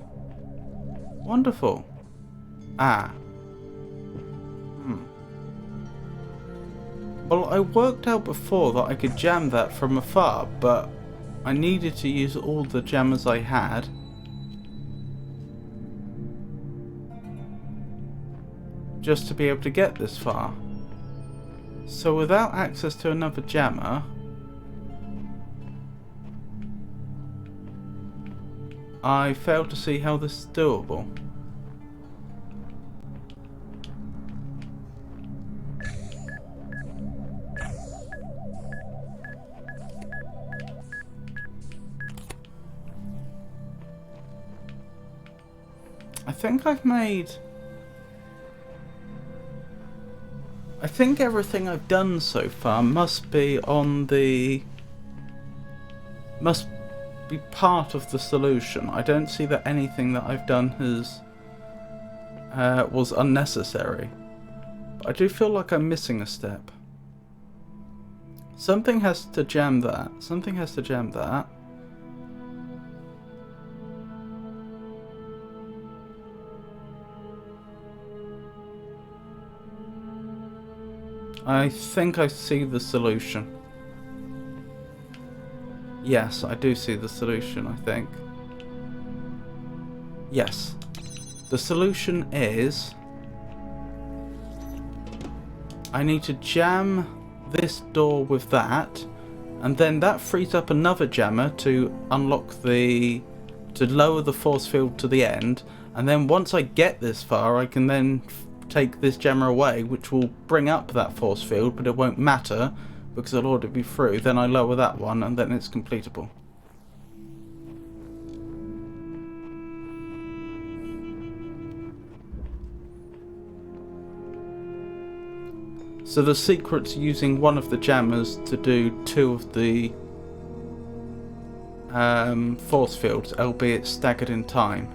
Wonderful. Ah. Well, I worked out before that I could jam that from afar, but I needed to use all the jammers I had. Just to be able to get this far. So without access to another jammer, I fail to see how this is doable. I think I've made... I think everything I've done so far must be on the... must be part of the solution. I don't see that anything that I've done has... was unnecessary. But I do feel like I'm missing a step. Something has to jam that. Something has to jam that. I think I see the solution. Yes, I do see the solution, I think. Yes. The solution is... I need to jam this door with that, and then that frees up another jammer to unlock the... to lower the force field to the end, and then once I get this far, I can then take this jammer away, which will bring up that force field, but it won't matter because it'll already be through. Then I lower that one and then it's completable. So the secret's using one of the jammers to do two of the force fields, albeit staggered in time.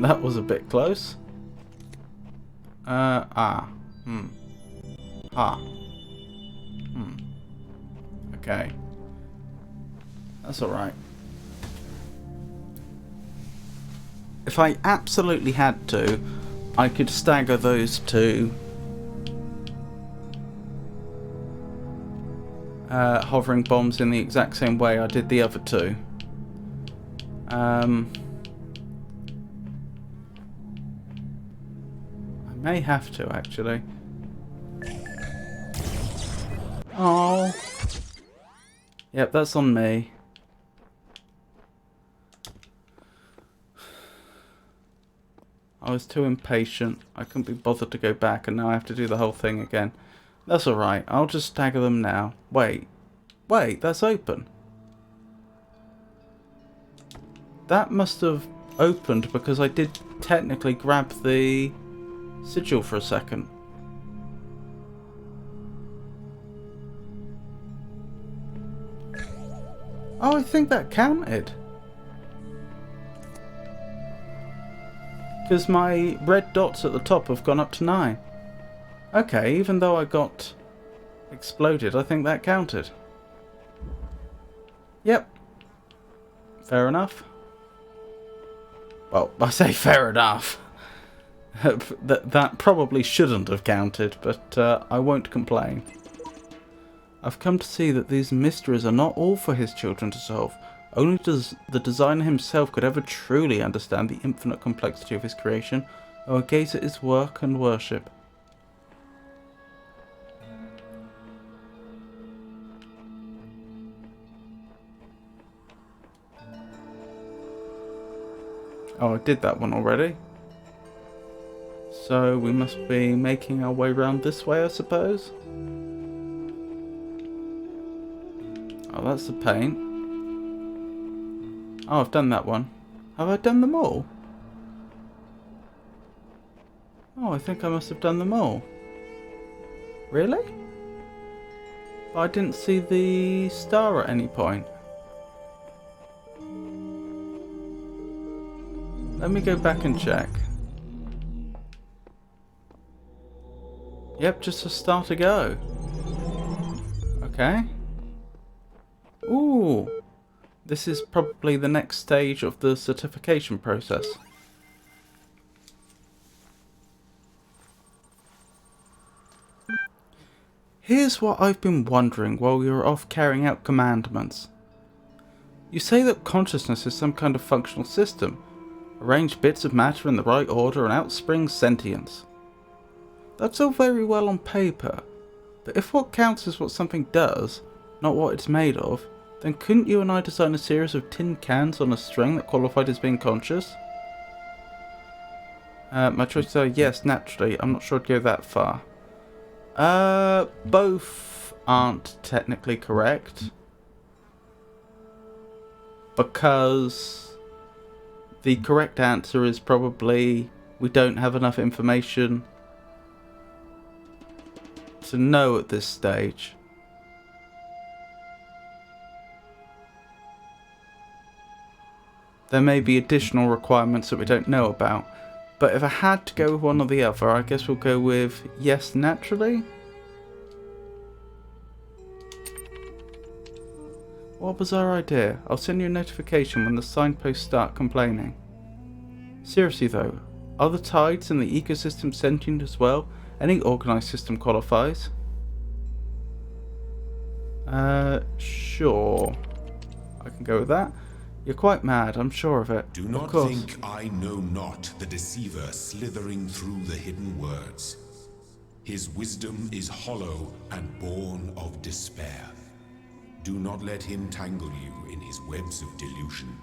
That was a bit close. Okay. That's alright. If I absolutely had to, I could stagger those two hovering bombs in the exact same way I did the other two. I may have to, actually. Oh. Yep, that's on me. I was too impatient. I couldn't be bothered to go back, and now I have to do the whole thing again. That's alright. I'll just stagger them now. Wait. Wait, that's open. That must have opened because I did technically grab the sigil for a second. Oh, I think that counted. Because my red dots at the top have gone up to 9. Okay, even though I got exploded, I think that counted. Yep. Fair enough. Well, I say fair enough. That probably shouldn't have counted, but I won't complain. I've come to see that these mysteries are not all for his children to solve. Only the designer himself could ever truly understand the infinite complexity of his creation, or gaze at his work and worship. Oh, I did that one already. So we must be making our way around this way, I suppose. Oh, that's the paint. Oh, I've done that one. Have I done them all? Oh, I think I must have done them all. Really? I didn't see the star at any point. Let me go back and check. Yep, just a star to go. Okay. Ooh. This is probably the next stage of the certification process. Here's what I've been wondering while you're off carrying out commandments. You say that consciousness is some kind of functional system. Arrange bits of matter in the right order and out springs sentience. That's all very well on paper, but if what counts is what something does, not what it's made of, then couldn't you and I design a series of tin cans on a string that qualified as being conscious? My choices are yes, naturally. I'm not sure I'd go that far. Both aren't technically correct. Because the correct answer is probably we don't have enough information to know at this stage. There may be additional requirements that we don't know about. But if I had to go with one or the other, I guess we'll go with yes, naturally. What a bizarre idea. I'll send you a notification when the signposts start complaining. Seriously though, are the tides and the ecosystem sentient as well? Any organised system qualifies. Sure. I can go with that. You're quite mad, I'm sure of it. Do not think I know not the deceiver slithering through the hidden words. His wisdom is hollow and born of despair. Do not let him tangle you in his webs of delusion.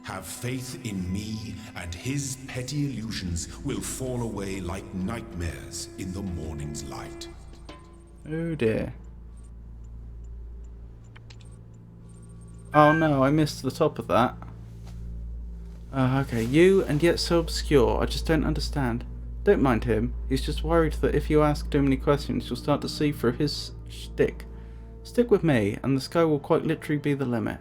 Have faith in me, and his petty illusions will fall away like nightmares in the morning's light. Oh dear. Oh no, I missed the top of that. Okay, you and yet so obscure, I just don't understand. Don't mind him, he's just worried that if you ask too many questions you'll start to see through his shtick. Stick with me, and the sky will quite literally be the limit.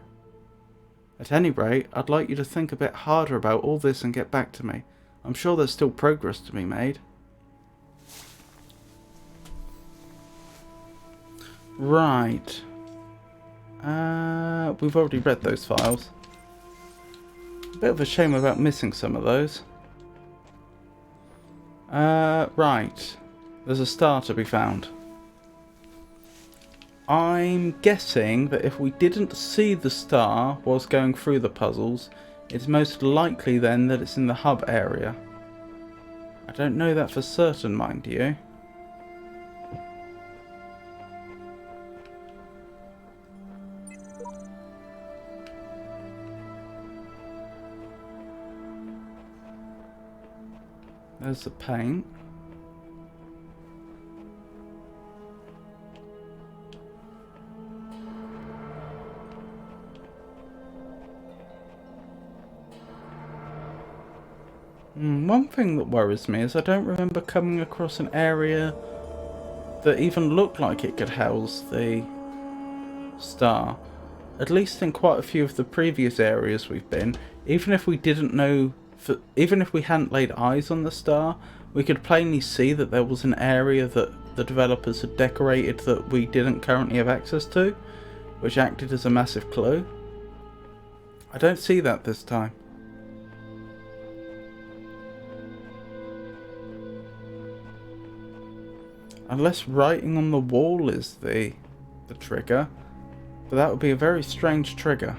At any rate, I'd like you to think a bit harder about all this and get back to me. I'm sure there's still progress to be made. Right. We've already read those files. A bit of a shame about missing some of those. Right. There's a star to be found. I'm guessing that if we didn't see the star whilst going through the puzzles, it's most likely then that it's in the hub area. I don't know that for certain, mind you. There's the paint. One thing that worries me is I don't remember coming across an area that even looked like it could house the star. At least in quite a few of the previous areas we've been, even if we didn't know, even if we hadn't laid eyes on the star, we could plainly see that there was an area that the developers had decorated that we didn't currently have access to, which acted as a massive clue. I don't see that this time. Unless writing on the wall is the trigger, but that would be a very strange trigger.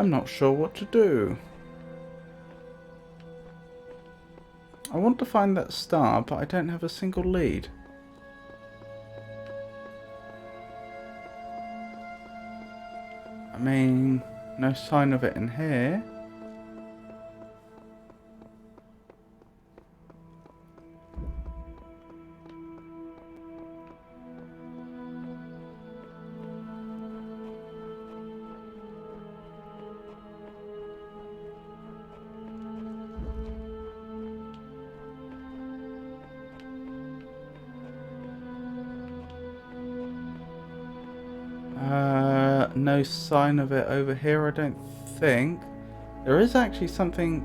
I'm not sure what to do. I want to find that star, but I don't have a single lead. I mean, no sign of it in here. No sign of it over here, I don't think. There is actually something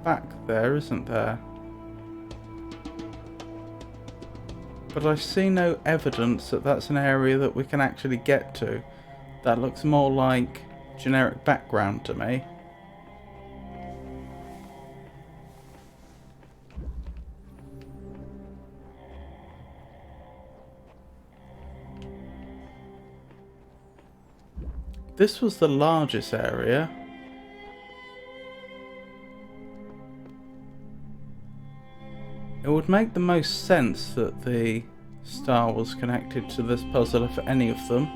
back there, isn't there? But I see no evidence that that's an area that we can actually get to. That looks more like generic background to me. This was the largest area. It would make the most sense that the star was connected to this puzzle if any of them.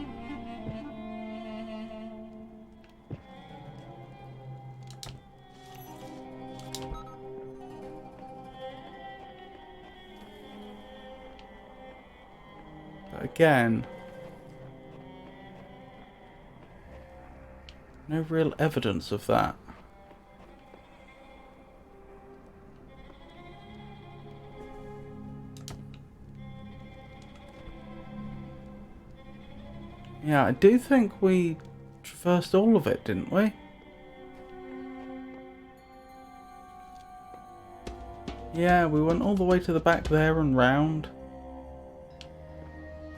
But again, no real evidence of that. Yeah, I do think we traversed all of it, didn't we? Yeah, we went all the way to the back there and round.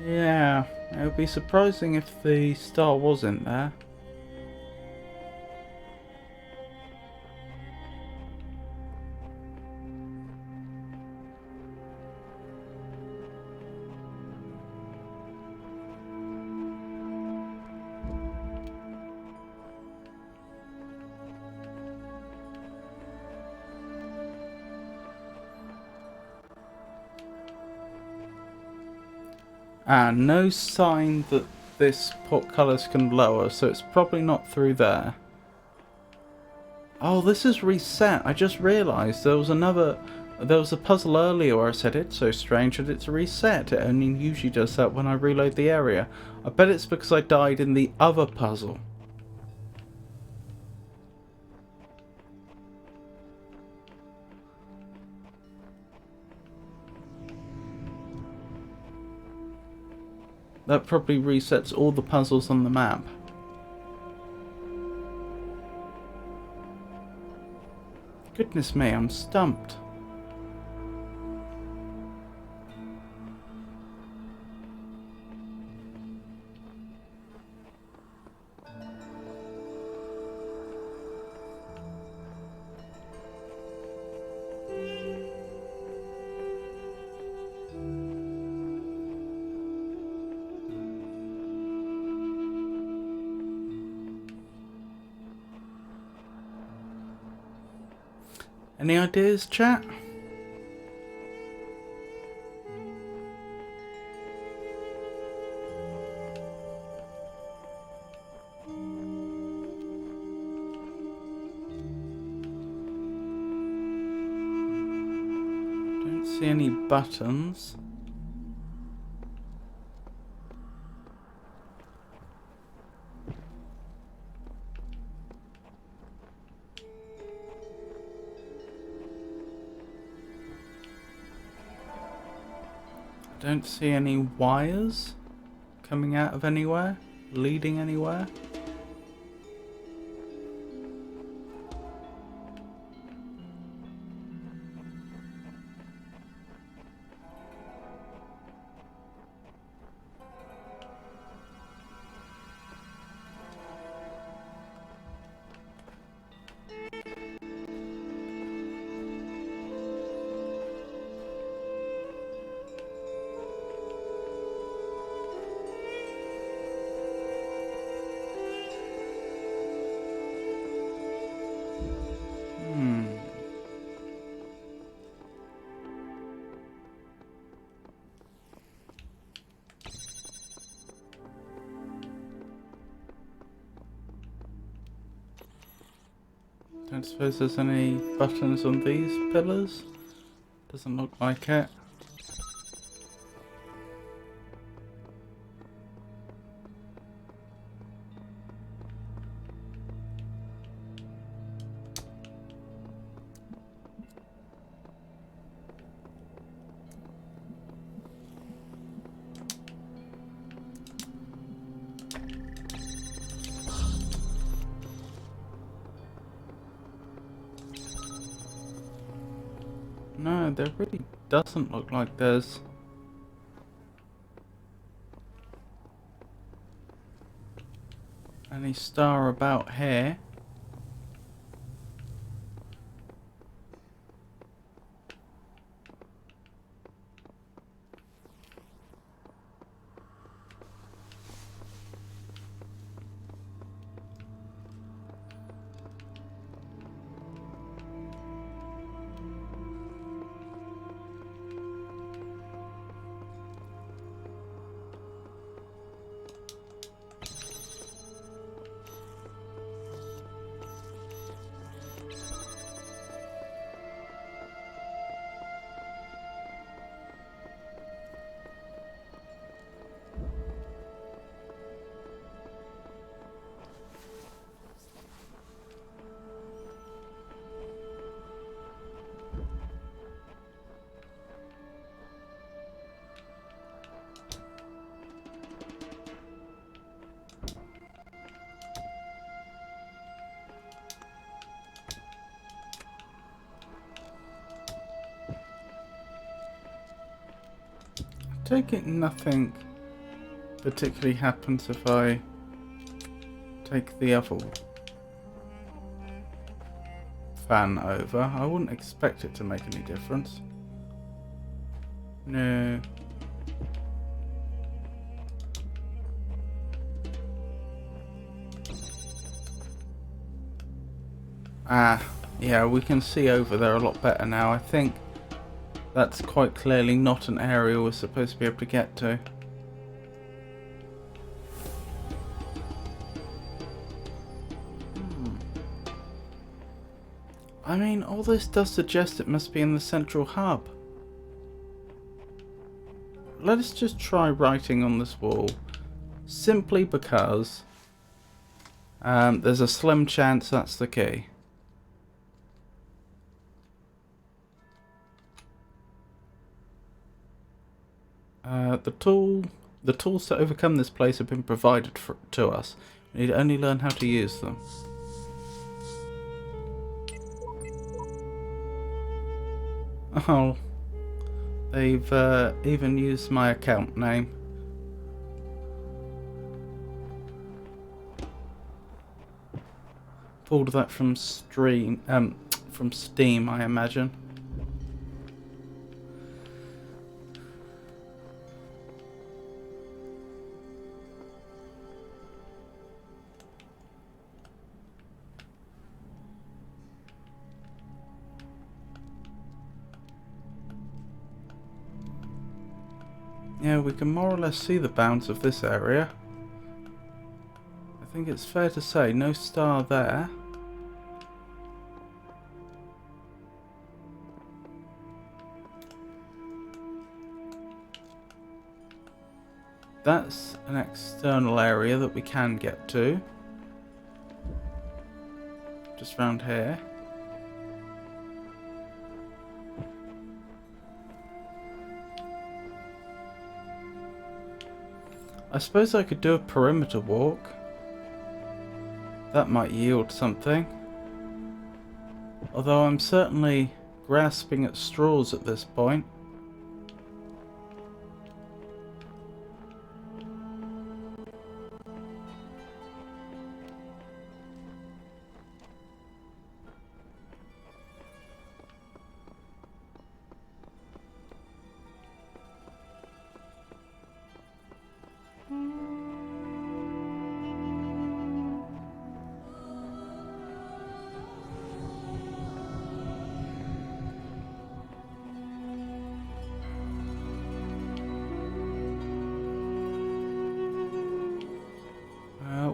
Yeah, it would be surprising if the star wasn't there. And no sign that this portcullis can lower, so it's probably not through there. Oh, this is reset. I just realised there was a puzzle earlier where I said it's so strange that it's reset. It only usually does that when I reload the area. I bet it's because I died in the other puzzle. That probably resets all the puzzles on the map. Goodness me, I'm stumped. Any ideas, chat? Don't see any buttons. Don't see any wires coming out of anywhere, leading anywhere. don't suppose there's any buttons on these pillars. Doesn't look like it. No, there really doesn't look like there's any star about here. Take it nothing particularly happens if I take the other fan over. I wouldn't expect it to make any difference. No. Ah, yeah, we can see over there a lot better now. I think that's quite clearly not an area we're supposed to be able to get to. I mean, all this does suggest it must be in the central hub. Let us just try writing on this wall, simply because there's a slim chance that's the key. The tools to overcome this place have been provided to us. We need to only learn how to use them. Oh, they've even used my account name. Pulled that from Steam, I imagine. Yeah, we can more or less see the bounds of this area. I think it's fair to say no star there. That's an external area that we can get to. Just round here. I suppose I could do a perimeter walk. That might yield something. Although I'm certainly grasping at straws at this point.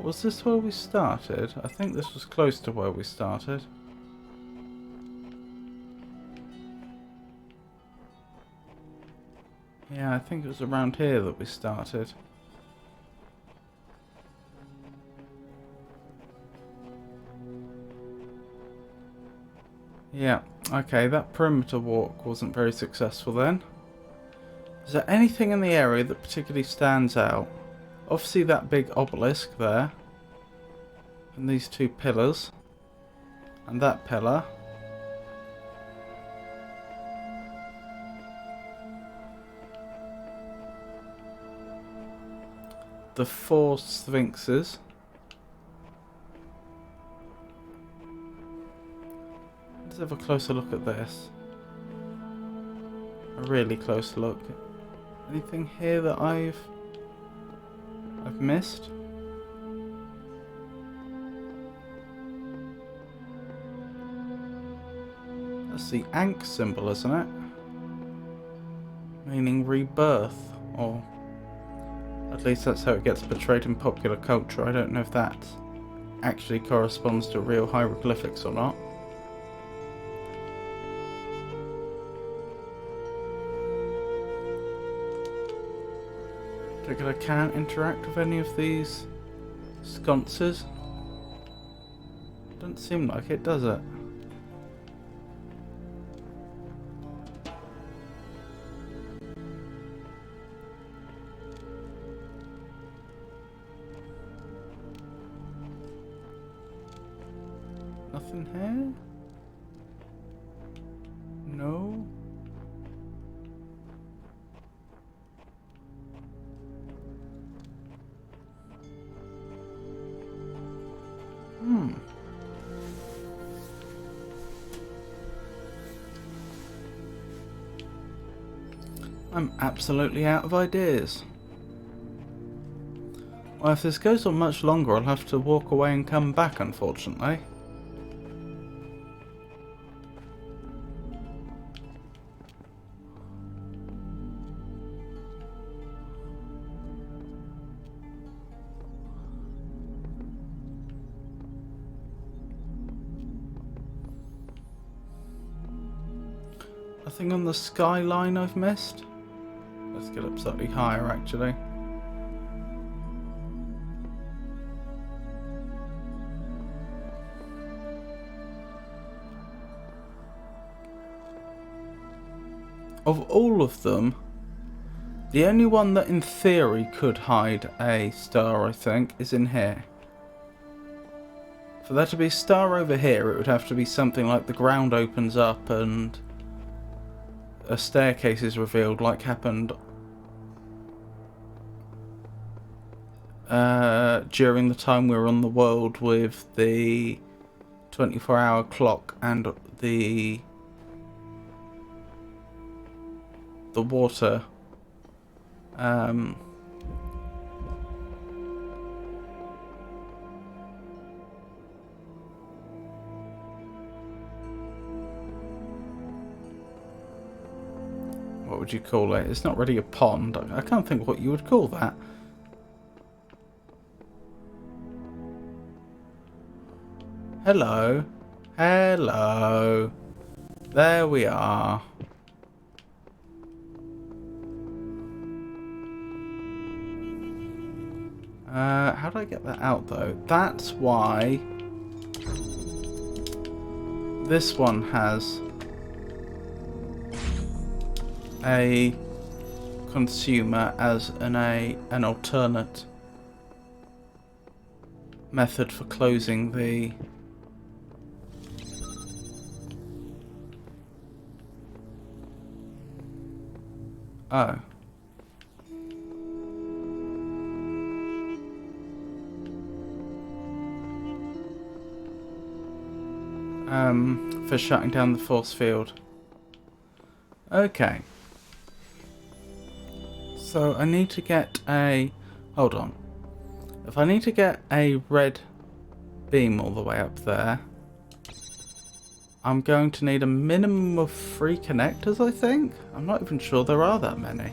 Was this where we started? I think this was close to where we started. Yeah, I think it was around here that we started. Yeah, okay, that perimeter walk wasn't very successful then. Is there anything in the area that particularly stands out? Obviously that big obelisk there. And these two pillars. And that pillar. The 4 sphinxes. Let's have a closer look at this. A really close look. Anything here that I've missed? That's the Ankh symbol, isn't it? Meaning rebirth, or at least that's how it gets portrayed in popular culture. I don't know if that actually corresponds to real hieroglyphics or not. Take it I can't interact with any of these sconces. Doesn't seem like it, does it? Nothing here? No? I'm absolutely out of ideas. Well, if this goes on much longer, I'll have to walk away and come back, unfortunately. Nothing on the skyline I've missed? Let's get up slightly higher, actually. Of all of them, the only one that in theory could hide a star, I think, is in here. For there to be a star over here, it would have to be something like the ground opens up and a staircase is revealed, like happened during the time we were on the world with the 24-hour clock and the water. What would you call it? It's not really a pond. I can't think what you would call that. Hello. Hello. There we are. How do I get that out though? That's why this one has a consumer as an alternate method for closing the for shutting down the force field. Okay. So I need to get a... Hold on. If I need to get a red beam all the way up there, I'm going to need a minimum of 3 connectors, I think? I'm not even sure there are that many.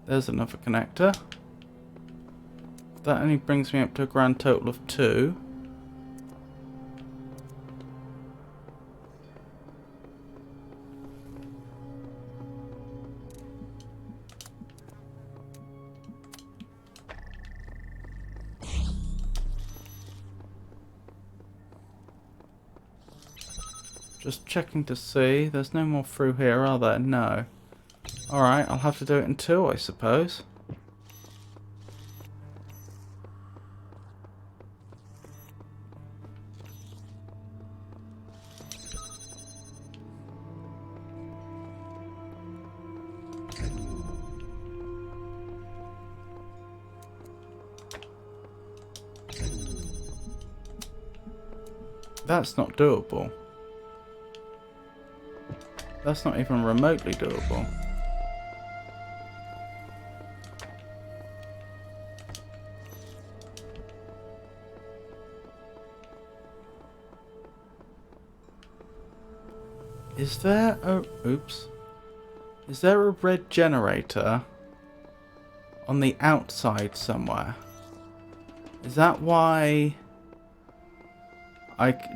There's another connector. That only brings me up to a grand total of 2. Just checking to see. There's no more through here, are there? No. Alright, I'll have to do it in 2, I suppose. That's not doable. That's not even remotely doable. Is there a... Oops. Is there a red generator on the outside somewhere? Is that why...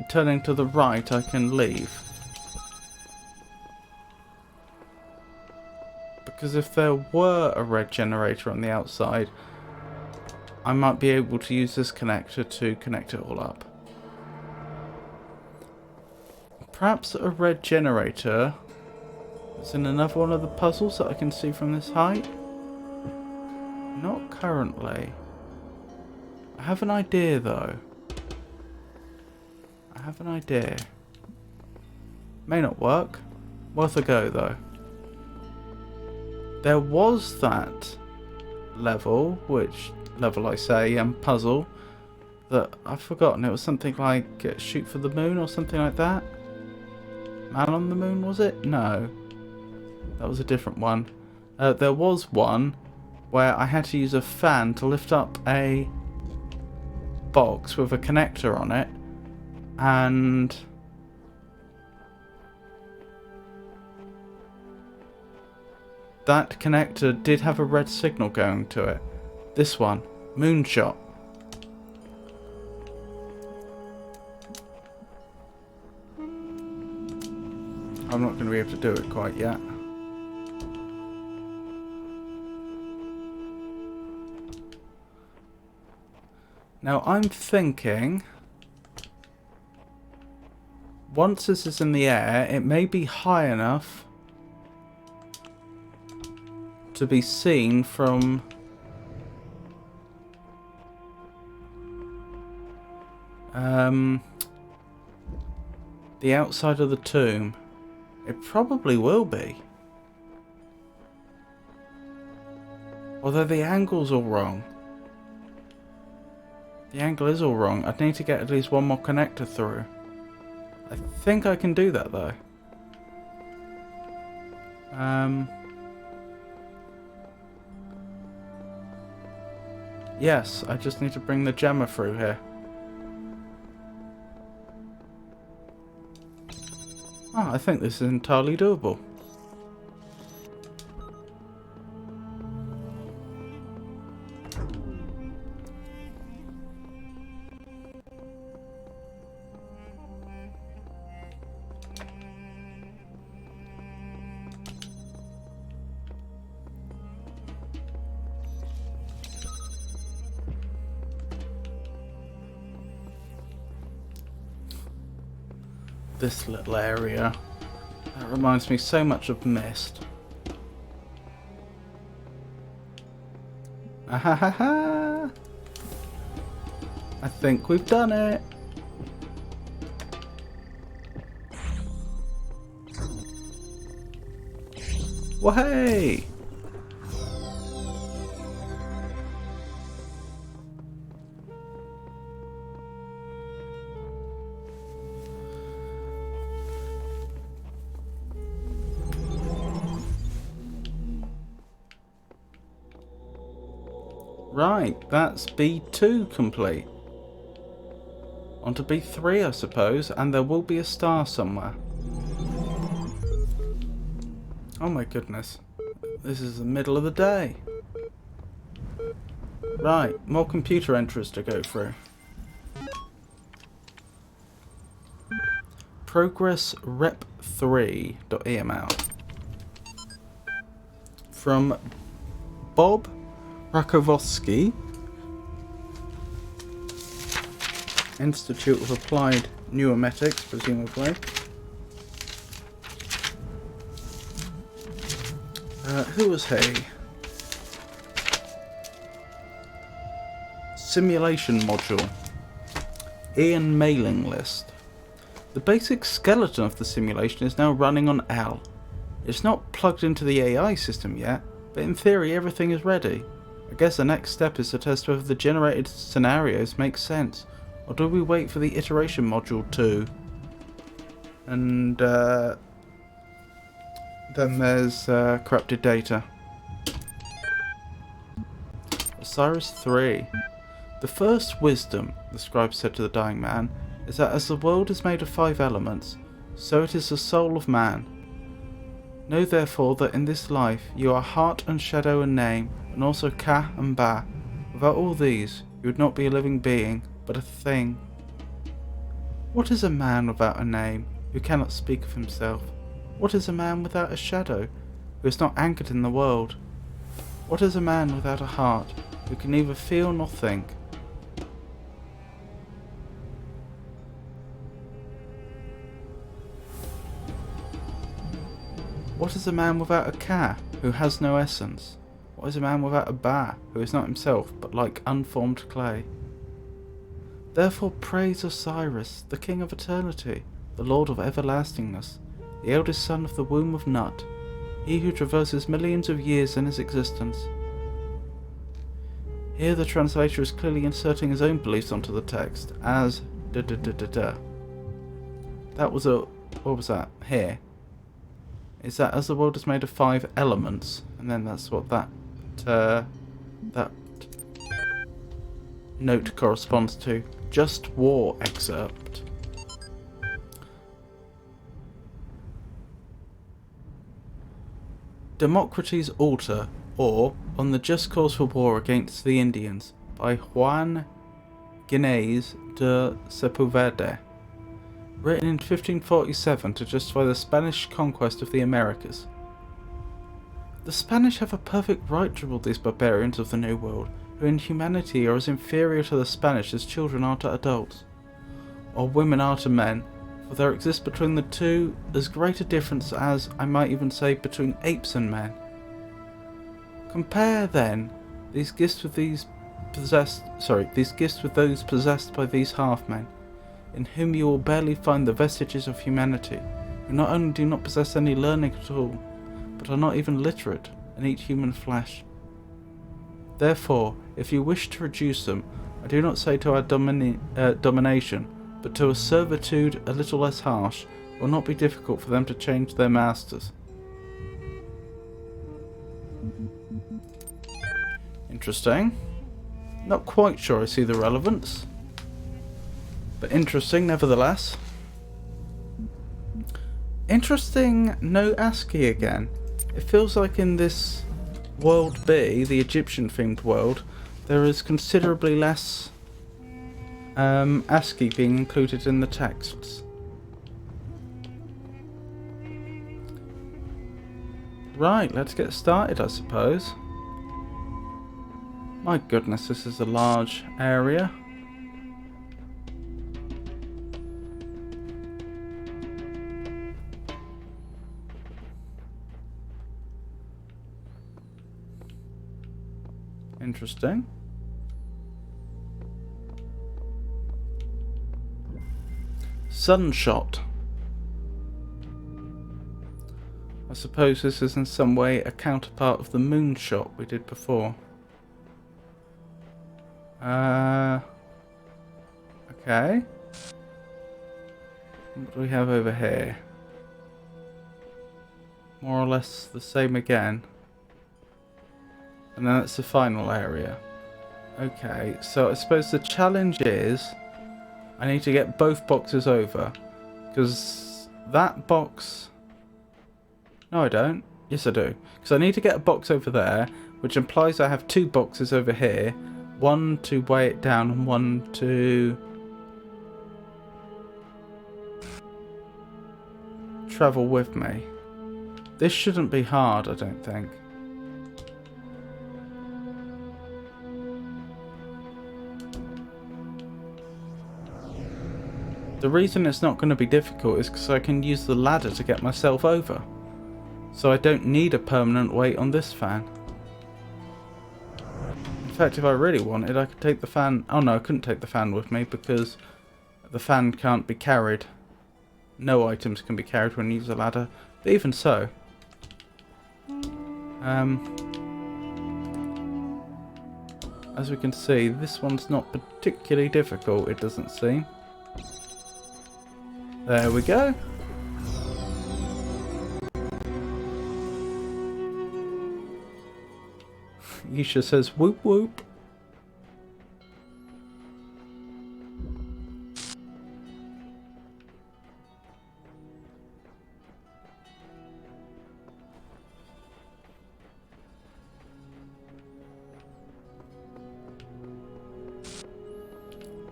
turning to the right, I can leave? Because if there were a red generator on the outside, I might be able to use this connector to connect it all up. Perhaps a red generator is in another one of the puzzles that I can see from this height? Not currently. I have an idea though. I have an idea. May not work. Worth a go though. There was that level, which level I say, puzzle, that I've forgotten. It was something like shoot for the moon or something like that. Man on the Moon, was it? No. That was a different one. There was one where I had to use a fan to lift up a box with a connector on it, and that connector did have a red signal going to it. This one, Moonshot. I'm not going to be able to do it quite yet. Now I'm thinking, once this is in the air, it may be high enough to be seen from the outside of the tomb. It probably will be. Although the angle's all wrong. The angle is all wrong. I'd need to get at least one more connector through. I think I can do that though. Yes, I just need to bring the jammer through here. Oh, I think this is entirely doable. This little area, that reminds me so much of Mist. Ahahaha! I think we've done it. Wahey! Right, that's B2 complete. On to B3, I suppose, and there will be a star somewhere. Oh my goodness. This is the middle of the day. Right, more computer entries to go through. Progress rep3.eml from Bob Rakovsky, Institute of Applied Pneumatics, presumably. Who was he? Simulation module. Ian mailing list. The basic skeleton of the simulation is now running on L. It's not plugged into the AI system yet, but in theory everything is ready. I guess the next step is to test whether the generated scenarios make sense, or do we wait for the iteration module too? And then there's corrupted data. Osiris 3. The first wisdom, the scribe said to the dying man, is that as the world is made of 5 elements, so it is the soul of man. Know therefore that in this life you are heart and shadow and name, and also Ka and Ba. Without all these, you would not be a living being, but a thing. What is a man without a name, who cannot speak of himself? What is a man without a shadow, who is not anchored in the world? What is a man without a heart, who can neither feel nor think? What is a man without a Ka, who has no essence? What is a man without a Ba, who is not himself, but like unformed clay? Therefore praise Osiris, the King of Eternity, the Lord of Everlastingness, the eldest son of the womb of Nut, he who traverses millions of years in his existence. Here the translator is clearly inserting his own beliefs onto the text, as da-da-da-da-da. That was a... what was that? Here. Is that as the world is made of 5 elements, and then that's what that note corresponds to. Just War excerpt. Democracy's Altar, or On the Just Cause for War Against the Indians, by Juan Ginés de Sepúlveda. Written in 1547 to justify the Spanish conquest of the Americas. The Spanish have a perfect right to rule these barbarians of the New World, who in humanity are as inferior to the Spanish as children are to adults, or women are to men, for there exists between the two as great a difference as, I might even say, between apes and men. Compare, then, these gifts with those possessed by these half-men, in whom you will barely find the vestiges of humanity, who not only do not possess any learning at all, but are not even literate, and eat human flesh. Therefore, if you wish to reduce them, I do not say to our domination, but to a servitude a little less harsh, it will not be difficult for them to change their masters. Interesting. Not quite sure I see the relevance, but interesting nevertheless. Interesting, no ASCII again. It feels like in this World B, the Egyptian themed world, there is considerably less ASCII being included in the texts. Right, let's get started, I suppose. My goodness, this is a large area. Interesting. Sunshot. I suppose this is in some way a counterpart of the moonshot we did before. Okay. What do we have over here? More or less the same again. And then that's the final area. Okay, so I suppose the challenge is I need to get both boxes over. Because that box... No, I don't. Yes, I do. Because I need to get a box over there, which implies I have 2 boxes over here, One to weigh it down and one to travel with me. This shouldn't be hard, I don't think. The reason it's not going to be difficult is because I can use the ladder to get myself over. So I don't need a permanent weight on this fan. In fact, if I really wanted, I could take the fan... Oh no, I couldn't take the fan with me because the fan can't be carried. No items can be carried when you use a ladder. But even so... as we can see, this one's not particularly difficult, it doesn't seem. There we go. Yisha says whoop whoop.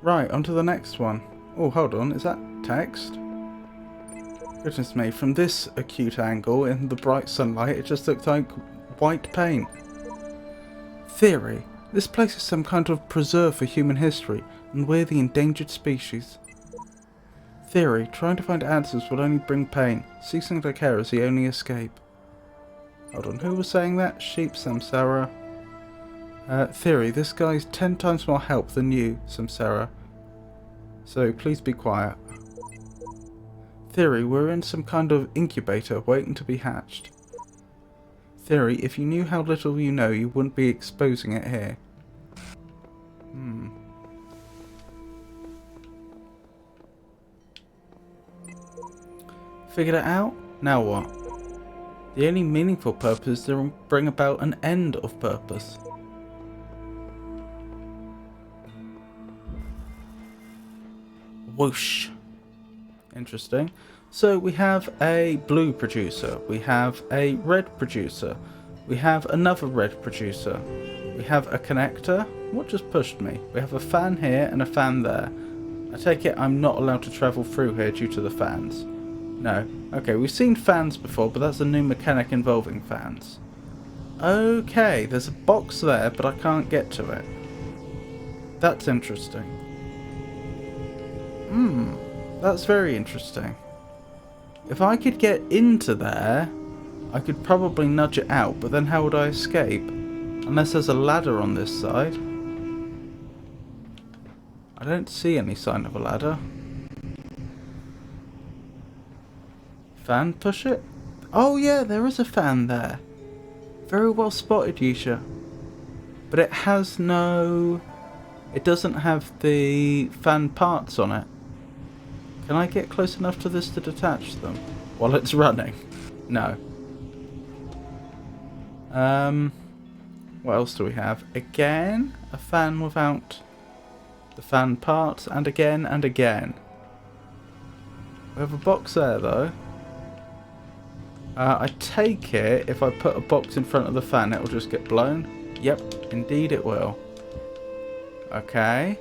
Right, on to the next one. Oh, hold on, is that text? Goodness me, from this acute angle in the bright sunlight, it just looks like white paint. Theory. This place is some kind of preserve for human history, and we're the endangered species. Theory. Trying to find answers will only bring pain. Ceasing to care is the only escape. Hold on, who was saying that? Sheep Samsara. Theory. This guy's 10 times more help than you, Samsara. So please be quiet. Theory, we're in some kind of incubator waiting to be hatched. Theory, if you knew how little you know, you wouldn't be exposing it here. Figured it out? Now what? The only meaningful purpose is to bring about an end of purpose. Whoosh. Interesting. So we have a blue producer, we have a red producer, we have another red producer, we have a connector. What just pushed me? We have a fan here and a fan there. I take it I'm not allowed to travel through here due to the fans. No. Okay, we've seen fans before, but that's a new mechanic involving fans. Okay, there's a box there, but I can't get to it. That's interesting. That's very interesting. If I could get into there, I could probably nudge it out, but then how would I escape? Unless there's a ladder on this side. I don't see any sign of a ladder. Fan push it? Oh yeah, there is a fan there. Very well spotted, Yisha. But it has no... It doesn't have the fan parts on it. Can I get close enough to this to detach them while it's running? No. What else do we have? Again, a fan without the fan parts, and again and again. We have a box there though. I take it if I put a box in front of the fan, it will just get blown. Yep, indeed it will. Okay.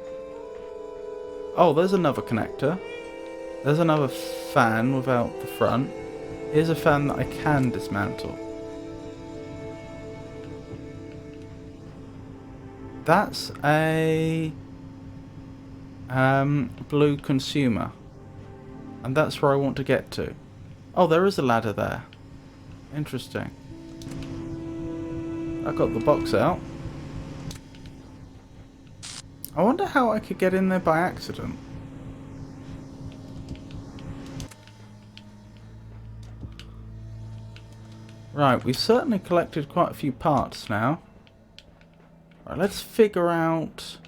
Oh, there's another connector. There's another fan without the front. Here's a fan that I can dismantle. That's a blue consumer. And that's where I want to get to. Oh, there is a ladder there. Interesting. I got the box out. I wonder how I could get in there by accident. Right, we've certainly collected quite a few parts now. Right, let's figure out...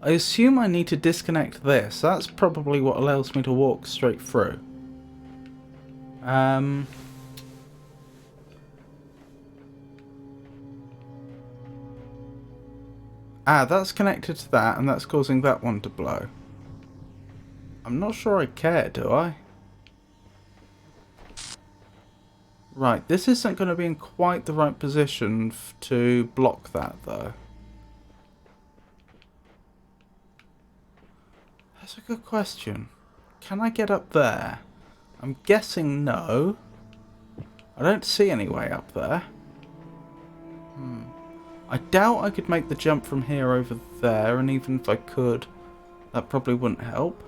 I assume I need to disconnect this. That's probably what allows me to walk straight through. That's connected to that, and that's causing that one to blow. I'm not sure I care, do I? Right, this isn't going to be in quite the right position to block that, though. That's a good question. Can I get up there? I'm guessing no. I don't see any way up there. I doubt I could make the jump from here over there, and even if I could, that probably wouldn't help.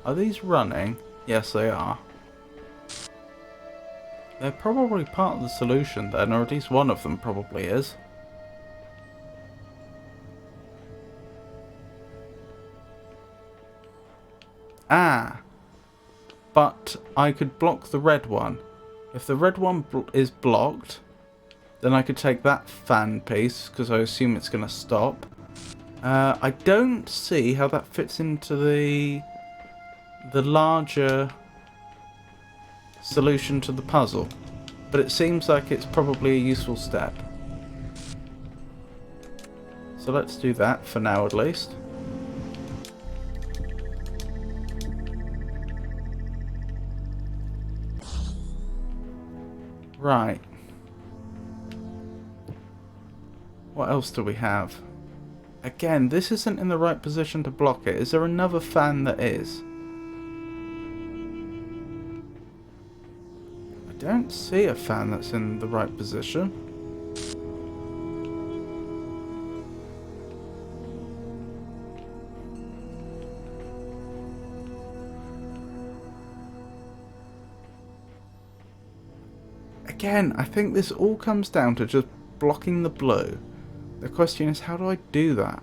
Are these running? Yes, they are. They're probably part of the solution then, or at least one of them probably is. Ah! But I could block the red one. If the red one is blocked, then I could take that fan piece, because I assume it's going to stop. I don't see how that fits into the larger solution to the puzzle, but it seems like it's probably a useful step. So let's do that for now at least. Right. What else do we have? Again, this isn't in the right position to block it. Is there another fan that is? I don't see a fan that's in the right position. Again, I think this all comes down to just blocking the blue. The question is, how do I do that?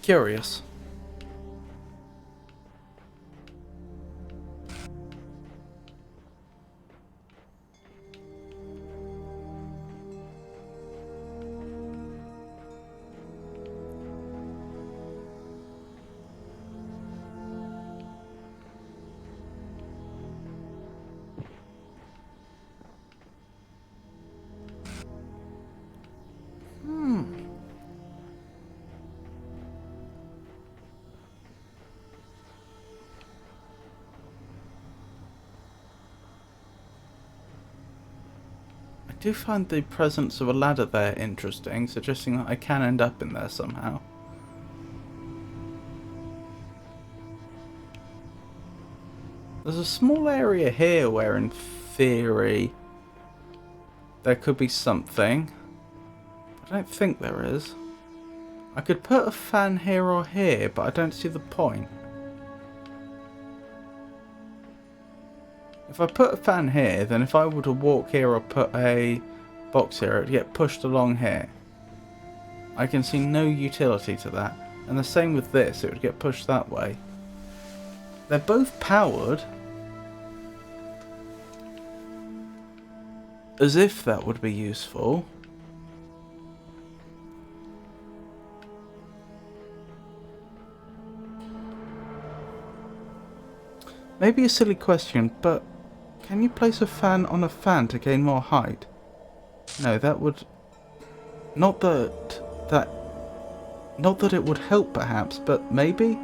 Curious. I do find the presence of a ladder there interesting, suggesting that I can end up in there somehow. There's a small area here where, in theory, there could be something. I don't think there is. I could put a fan here or here, but I don't see the point. If I put a fan here, then if I were to walk here or put a box here, it would get pushed along here. I can see no utility to that. And the same with this, it would get pushed that way. They're both powered. As if that would be useful. Maybe a silly question, but can you place a fan on a fan to gain more height? No, that would... Not that it would help perhaps, but maybe?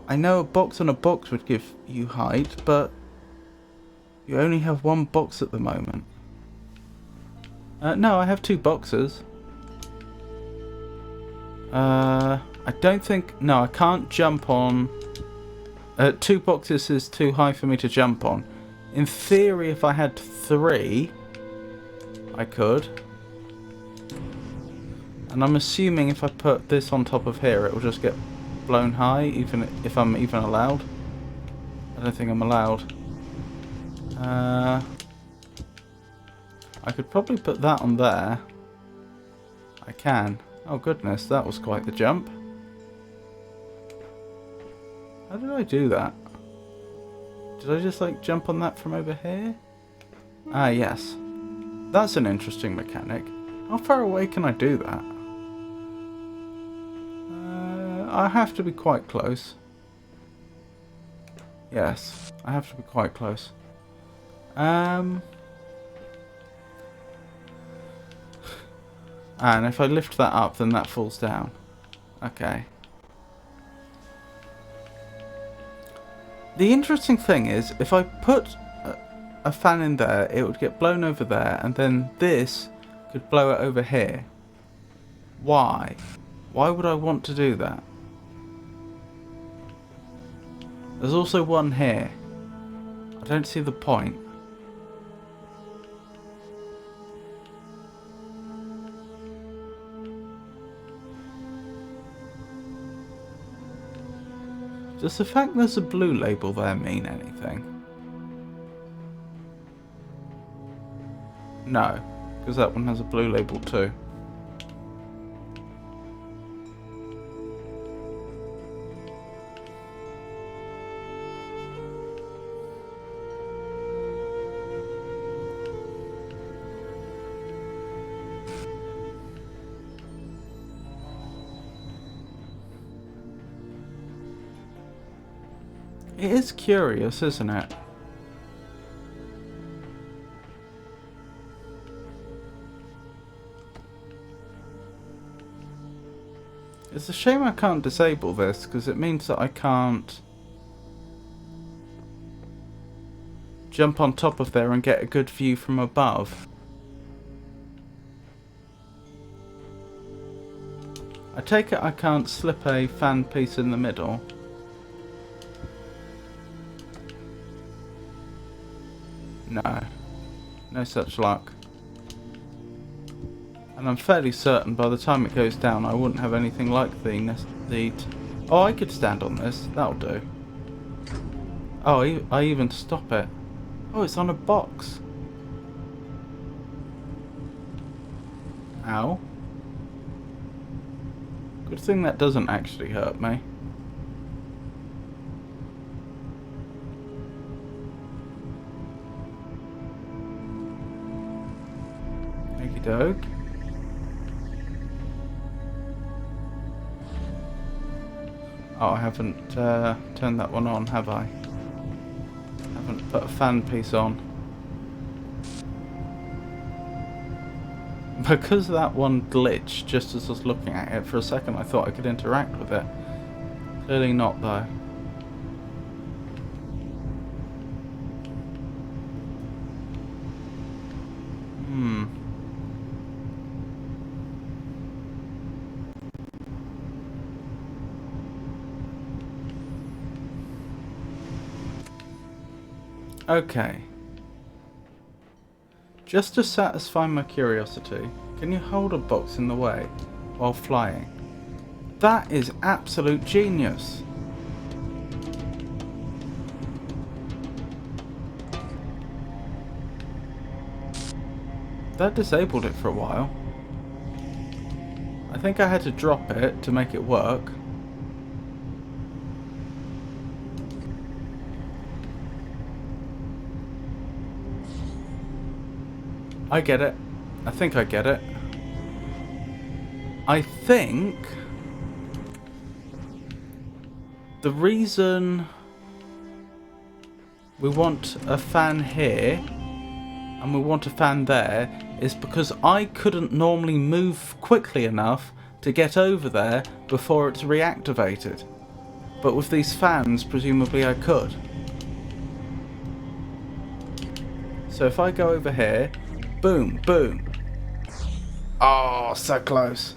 I know a box on a box would give you height, but you only have one box at the moment. No, I have two boxes. I don't think... No, I can't jump on... two boxes is too high for me to jump on. In theory, if I had three, I could. And I'm assuming if I put this on top of here, it will just get blown high, even if I'm even allowed. I don't think I'm allowed. I could probably put that on there. I can. Oh goodness, that was quite the jump. How did I do that? Did I just like jump on that from over here? Ah yes. That's an interesting mechanic. How far away can I do that? I have to be quite close. Yes, I have to be quite close. And if I lift that up, then that falls down. Okay. The interesting thing is, if I put a fan in there, it would get blown over there, and then this could blow it over here. Why? Why would I want to do that? There's also one here. I don't see the point. Does the fact there's a blue label there mean anything? No, because that one has a blue label too. It is curious, isn't it? It's a shame I can't disable this, because it means that I can't jump on top of there and get a good view from above. I take it I can't slip a fan piece in the middle. No. No such luck. And I'm fairly certain by the time it goes down I wouldn't have anything like the oh, I could stand on this. That'll do. Oh, I even stop it. Oh, it's on a box. Ow. Good thing that doesn't actually hurt me. Okie doke. Oh, I haven't turned that one on, have I? Haven't put a fan piece on. Because that one glitched just as I was looking at it, for a second I thought I could interact with it. Clearly not, though. Okay. Just to satisfy my curiosity, can you hold a box in the way while flying? That is absolute genius. That disabled it for a while. I think I had to drop it to make it work. I get it. I think I get it. I think the reason we want a fan here and we want a fan there is because I couldn't normally move quickly enough to get over there before it's reactivated. But with these fans, presumably I could. So if I go over here, boom, boom. Oh, so close.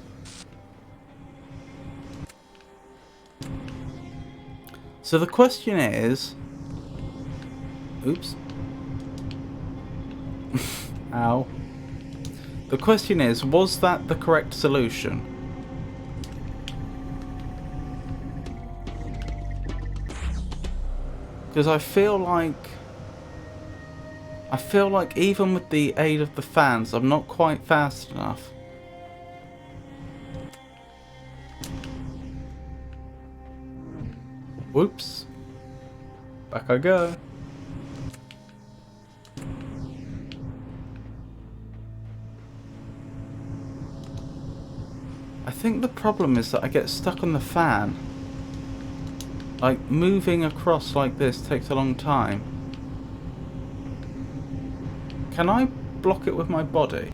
So the question is... Oops. Ow. The question is, was that the correct solution? Because I feel like even with the aid of the fans, I'm not quite fast enough. Whoops. Back I go. I think the problem is that I get stuck on the fan. Like, moving across like this takes a long time. Can I block it with my body?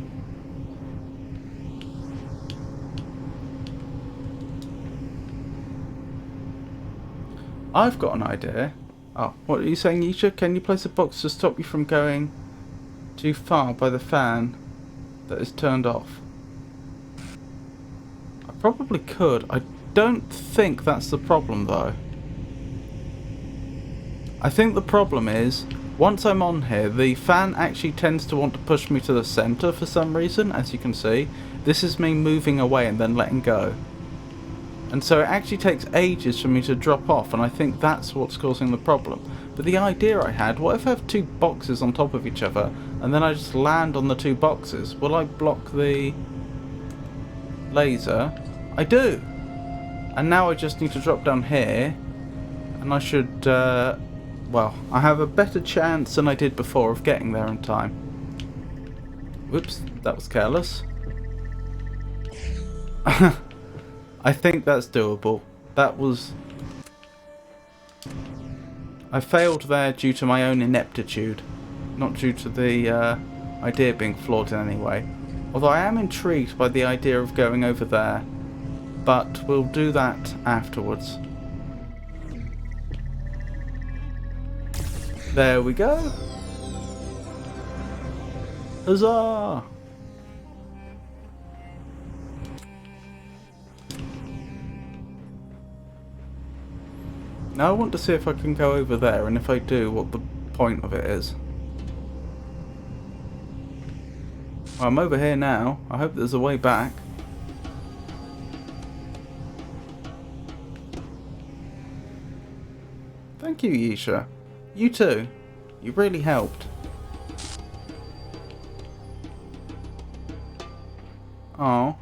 I've got an idea. Oh, what are you saying, Yisha? Can you place a box to stop you from going too far by the fan that is turned off? I probably could. I don't think that's the problem, though. I think the problem is, once I'm on here, the fan actually tends to want to push me to the centre for some reason, as you can see. This is me moving away and then letting go. And so it actually takes ages for me to drop off, and I think that's what's causing the problem. But the idea I had, what if I have two boxes on top of each other, and then I just land on the two boxes? Will I block the laser? I do! And now I just need to drop down here, and I should, well, I have a better chance than I did before of getting there in time. Whoops, that was careless. I think that's doable. That was... I failed there due to my own ineptitude, not due to the idea being flawed in any way. Although I am intrigued by the idea of going over there, but we'll do that afterwards. There we go. Huzzah! Now I want to see if I can go over there, and if I do, what the point of it is. Well, I'm over here now. I hope there's a way back. Thank you, Yisha. You too. You really helped. Oh.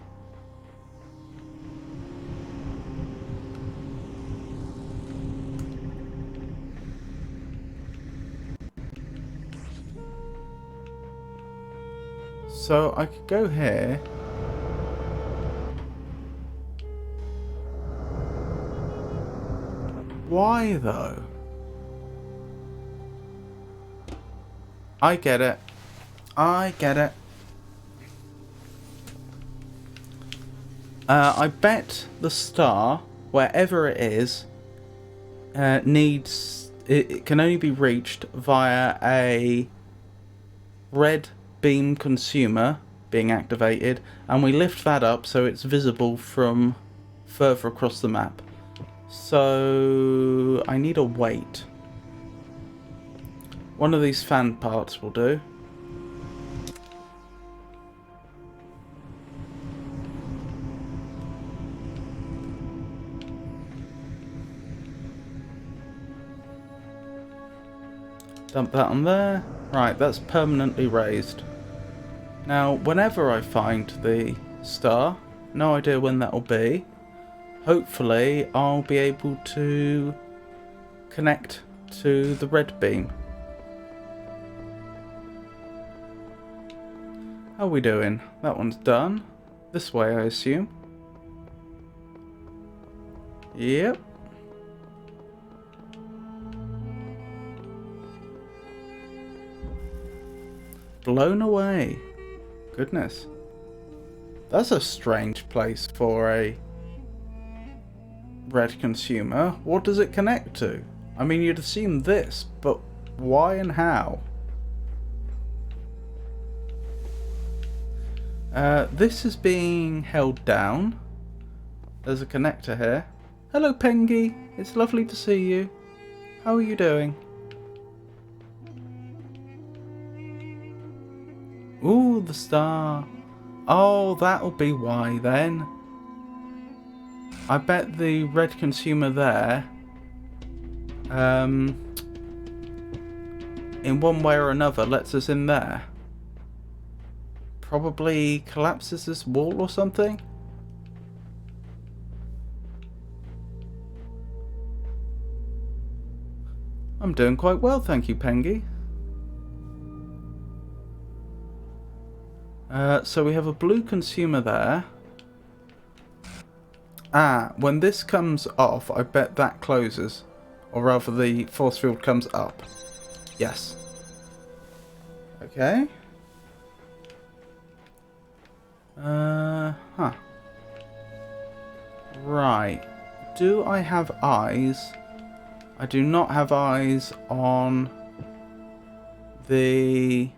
So I could go here. Why though? I get it. I get it. I bet the star, wherever it is, it can only be reached via a red beam consumer being activated, and we lift that up so it's visible from further across the map. So I need a weight. One of these fan parts will do. Dump that on there. Right, that's permanently raised. Now, whenever I find the star, no idea when that'll be, hopefully I'll be able to connect to the red beam. How are we doing? That one's done. This way, I assume. Yep. Blown away. Goodness. That's a strange place for a red consumer. What does it connect to? I mean, you'd assume this, but why and how? This is being held down. There's a connector here. Hello, Pengy. It's lovely to see you. How are you doing? Ooh, the star. Oh, that'll be why then. I bet the red consumer there, in one way or another, lets us in there. Probably collapses this wall or something. I'm doing quite well, thank you, Pengy. So we have a blue consumer there. Ah, when this comes off, I bet that closes. Or rather, the force field comes up. Yes. Okay. Huh. Right. Do I have eyes I do not have eyes on the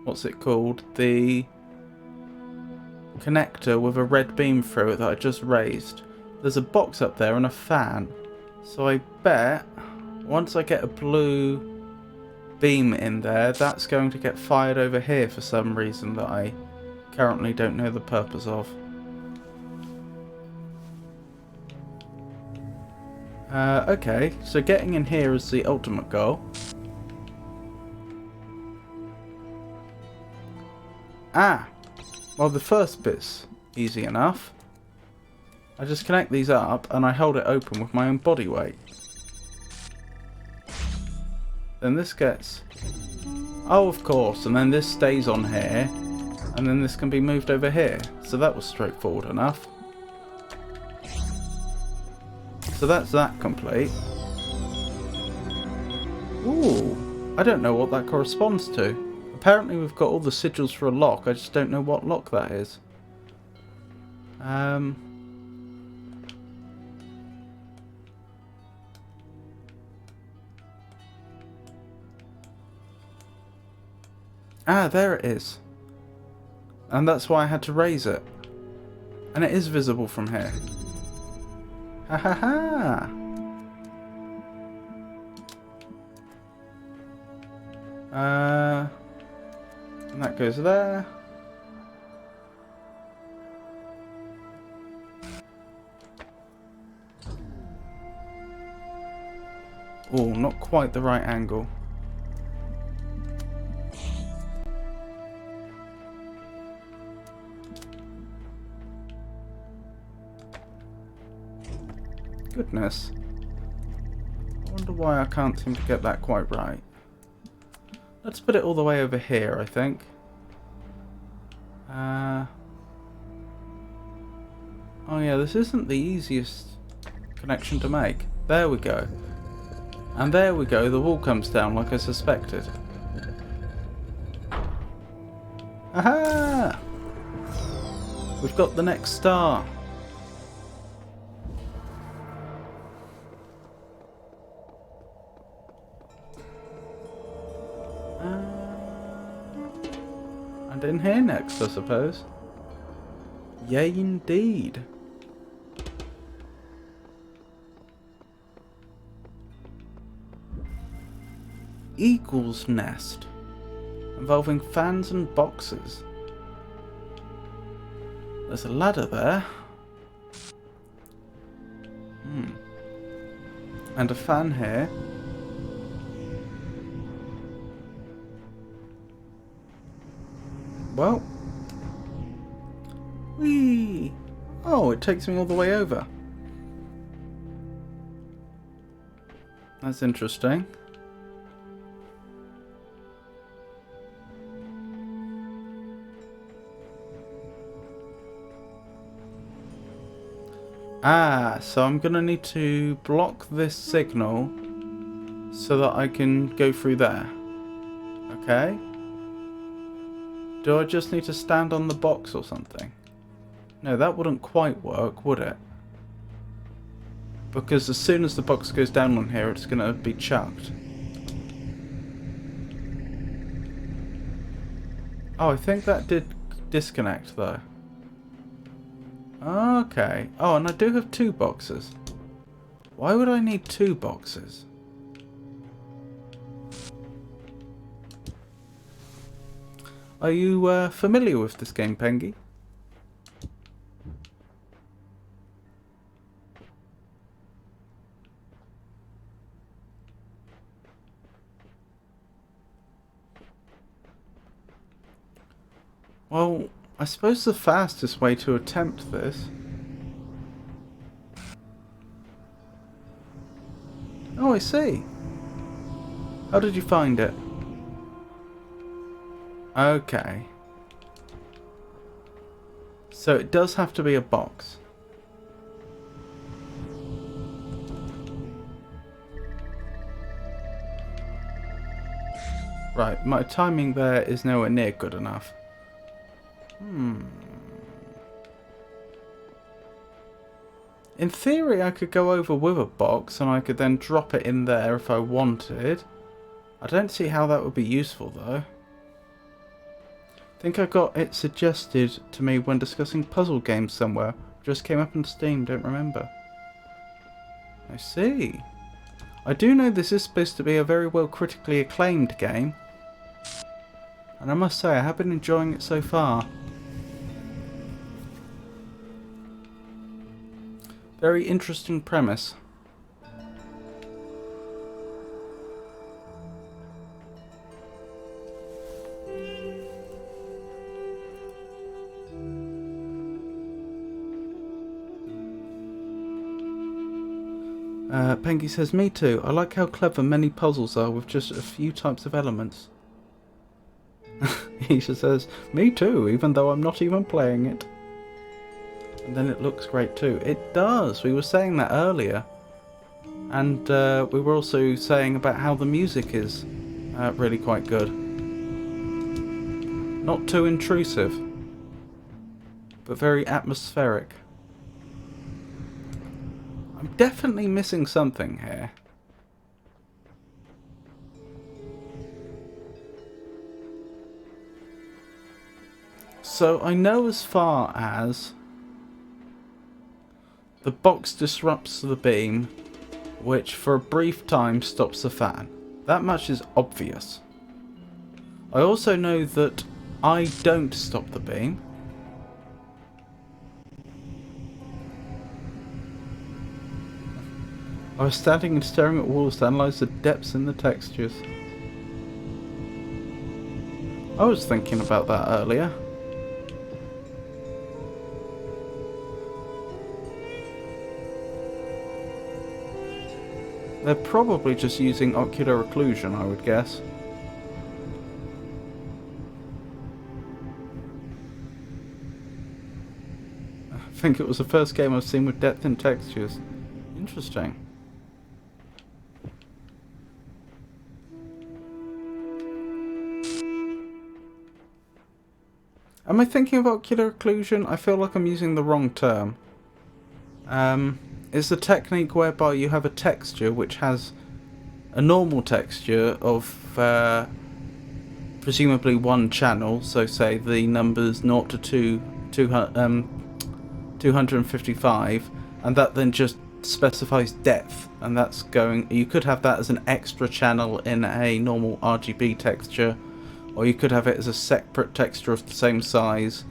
what's it called? The connector with a red beam through it that I just raised. There's a box up there and a fan. So I bet once I get a blue beam in there, that's going to get fired over here for some reason that I currently don't know the purpose of. Okay, so getting in here is the ultimate goal. Ah! Well, the first bit's easy enough. I just connect these up and I hold it open with my own body weight. Then this gets... Oh, of course, and then this stays on here. And then this can be moved over here. So that was straightforward enough. So that's that complete. Ooh, I don't know what that corresponds to. Apparently we've got all the sigils for a lock, I just don't know what lock that is. Ah, there it is. And that's why I had to raise it. And it is visible from here. Ha ha ha! And that goes there. Oh, not quite the right angle. Goodness. I wonder why I can't seem to get that quite right. Let's put it all the way over here, I think. Oh yeah, this isn't the easiest connection to make. There we go. And there we go, the wall comes down like I suspected. Aha! We've got the next star. And in here next, I suppose. Yay, indeed. Eagle's nest, involving fans and boxes. There's a ladder there. And a fan here. Well. Whee! Oh, it takes me all the way over. That's interesting. Ah, so I'm gonna need to block this signal so that I can go through there. Okay. Do I just need to stand on the box or something? No, that wouldn't quite work, would it? Because as soon as the box goes down on here, it's gonna be chucked. Oh, I think that did disconnect though. Okay. Oh, and I do have 2 boxes. Why would I need 2 boxes? Are you familiar with this game, Pengy? Well, I suppose the fastest way to attempt this... Oh, I see. How did you find it? Okay. So it does have to be a box. Right, my timing there is nowhere near good enough. In theory, I could go over with a box and I could then drop it in there if I wanted. I don't see how that would be useful though. I think I got it suggested to me when discussing puzzle games somewhere. Just came up on Steam, don't remember. I see. I do know this is supposed to be a very well critically acclaimed game. And I must say, I have been enjoying it so far. Very interesting premise. Pengy says, me too. I like how clever many puzzles are with just a few types of elements. Isha says, me too, even though I'm not even playing it. And then it looks great too. It does. We were saying that earlier. And we were also saying about how the music is really quite good. Not too intrusive, but very atmospheric. I'm definitely missing something here. So I know as far as the box disrupts the beam, which for a brief time stops the fan. That much is obvious. I also know that I don't stop the beam. I was standing and staring at walls to analyse the depths in the textures. I was thinking about that earlier. They're probably just using ocular occlusion, I would guess. I think it was the first game I've seen with depth in textures. Interesting. Am I thinking of ocular occlusion? I feel like I'm using the wrong term. It's a technique whereby you have a texture which has a normal texture of presumably one channel, so say the numbers 0 to 255, and that then just specifies depth, and that's going. You could have that as an extra channel in a normal RGB texture, or you could have it as a separate texture of the same size,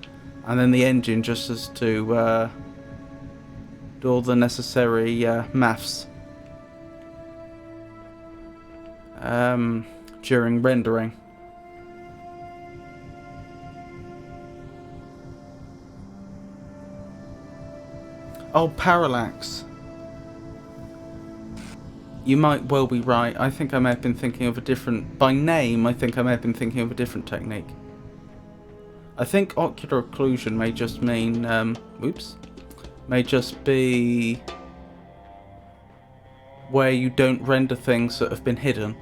and then the engine just has to do all the necessary maths during rendering. Oh, parallax. You might well be right. I think I may have been thinking of a different... By name, I think I may have been thinking of a different technique. I think ocular occlusion may just mean... may just be where you don't render things that have been hidden.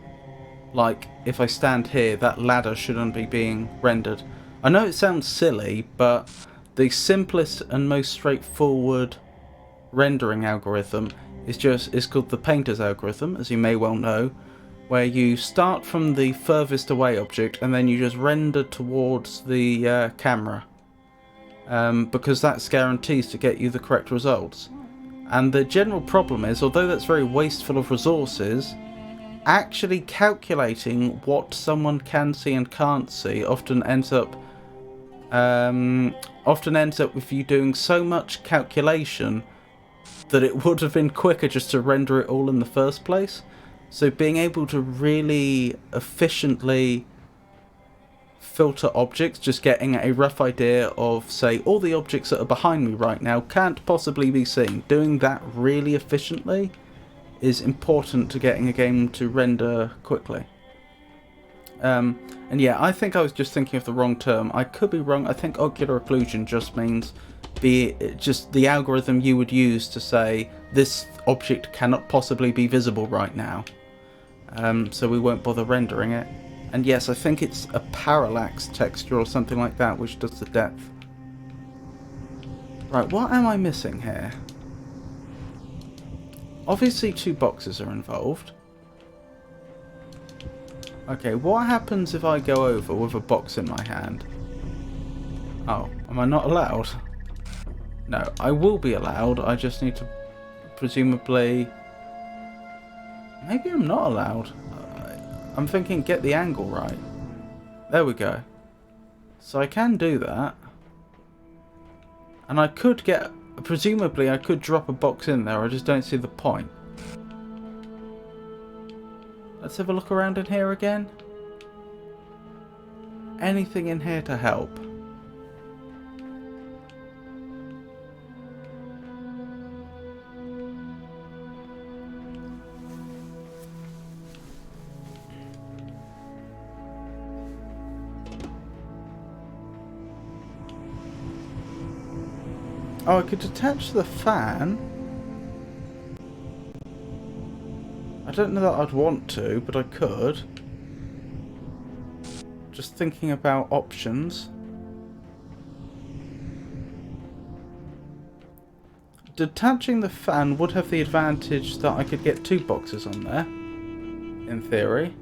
Like, if I stand here, that ladder shouldn't be being rendered. I know it sounds silly, but the simplest and most straightforward rendering algorithm is called the painter's algorithm, as you may well know, where you start from the furthest away object and then you just render towards the camera. Because that's guarantees to get you the correct results. And the general problem is, although that's very wasteful of resources, actually calculating what someone can see and can't see often ends up with you doing so much calculation that it would have been quicker just to render it all in the first place. So being able to really efficiently filter objects, just getting a rough idea of, say, all the objects that are behind me right now can't possibly be seen. Doing that really efficiently is important to getting a game to render quickly. And yeah, I think I was just thinking of the wrong term. I could be wrong. I think ocular occlusion just means just the algorithm you would use to say this object cannot possibly be visible right now. So we won't bother rendering it. And yes, I think it's a parallax texture or something like that which does the depth. Right, what am I missing here? Obviously 2 boxes are involved. Okay, what happens if I go over with a box in my hand? Oh, am I not allowed? No, I will be allowed. I just need to presumably... Maybe I'm not allowed. I'm thinking get the angle right. There we go. So I can do that. And I could get... Presumably I could drop a box in there. I just don't see the point. Let's have a look around in here again. Anything in here to help? Oh, I could attach the fan. I don't know that I'd want to, but I could. Just thinking about options. Detaching the fan would have the advantage that I could get 2 boxes on there, in theory.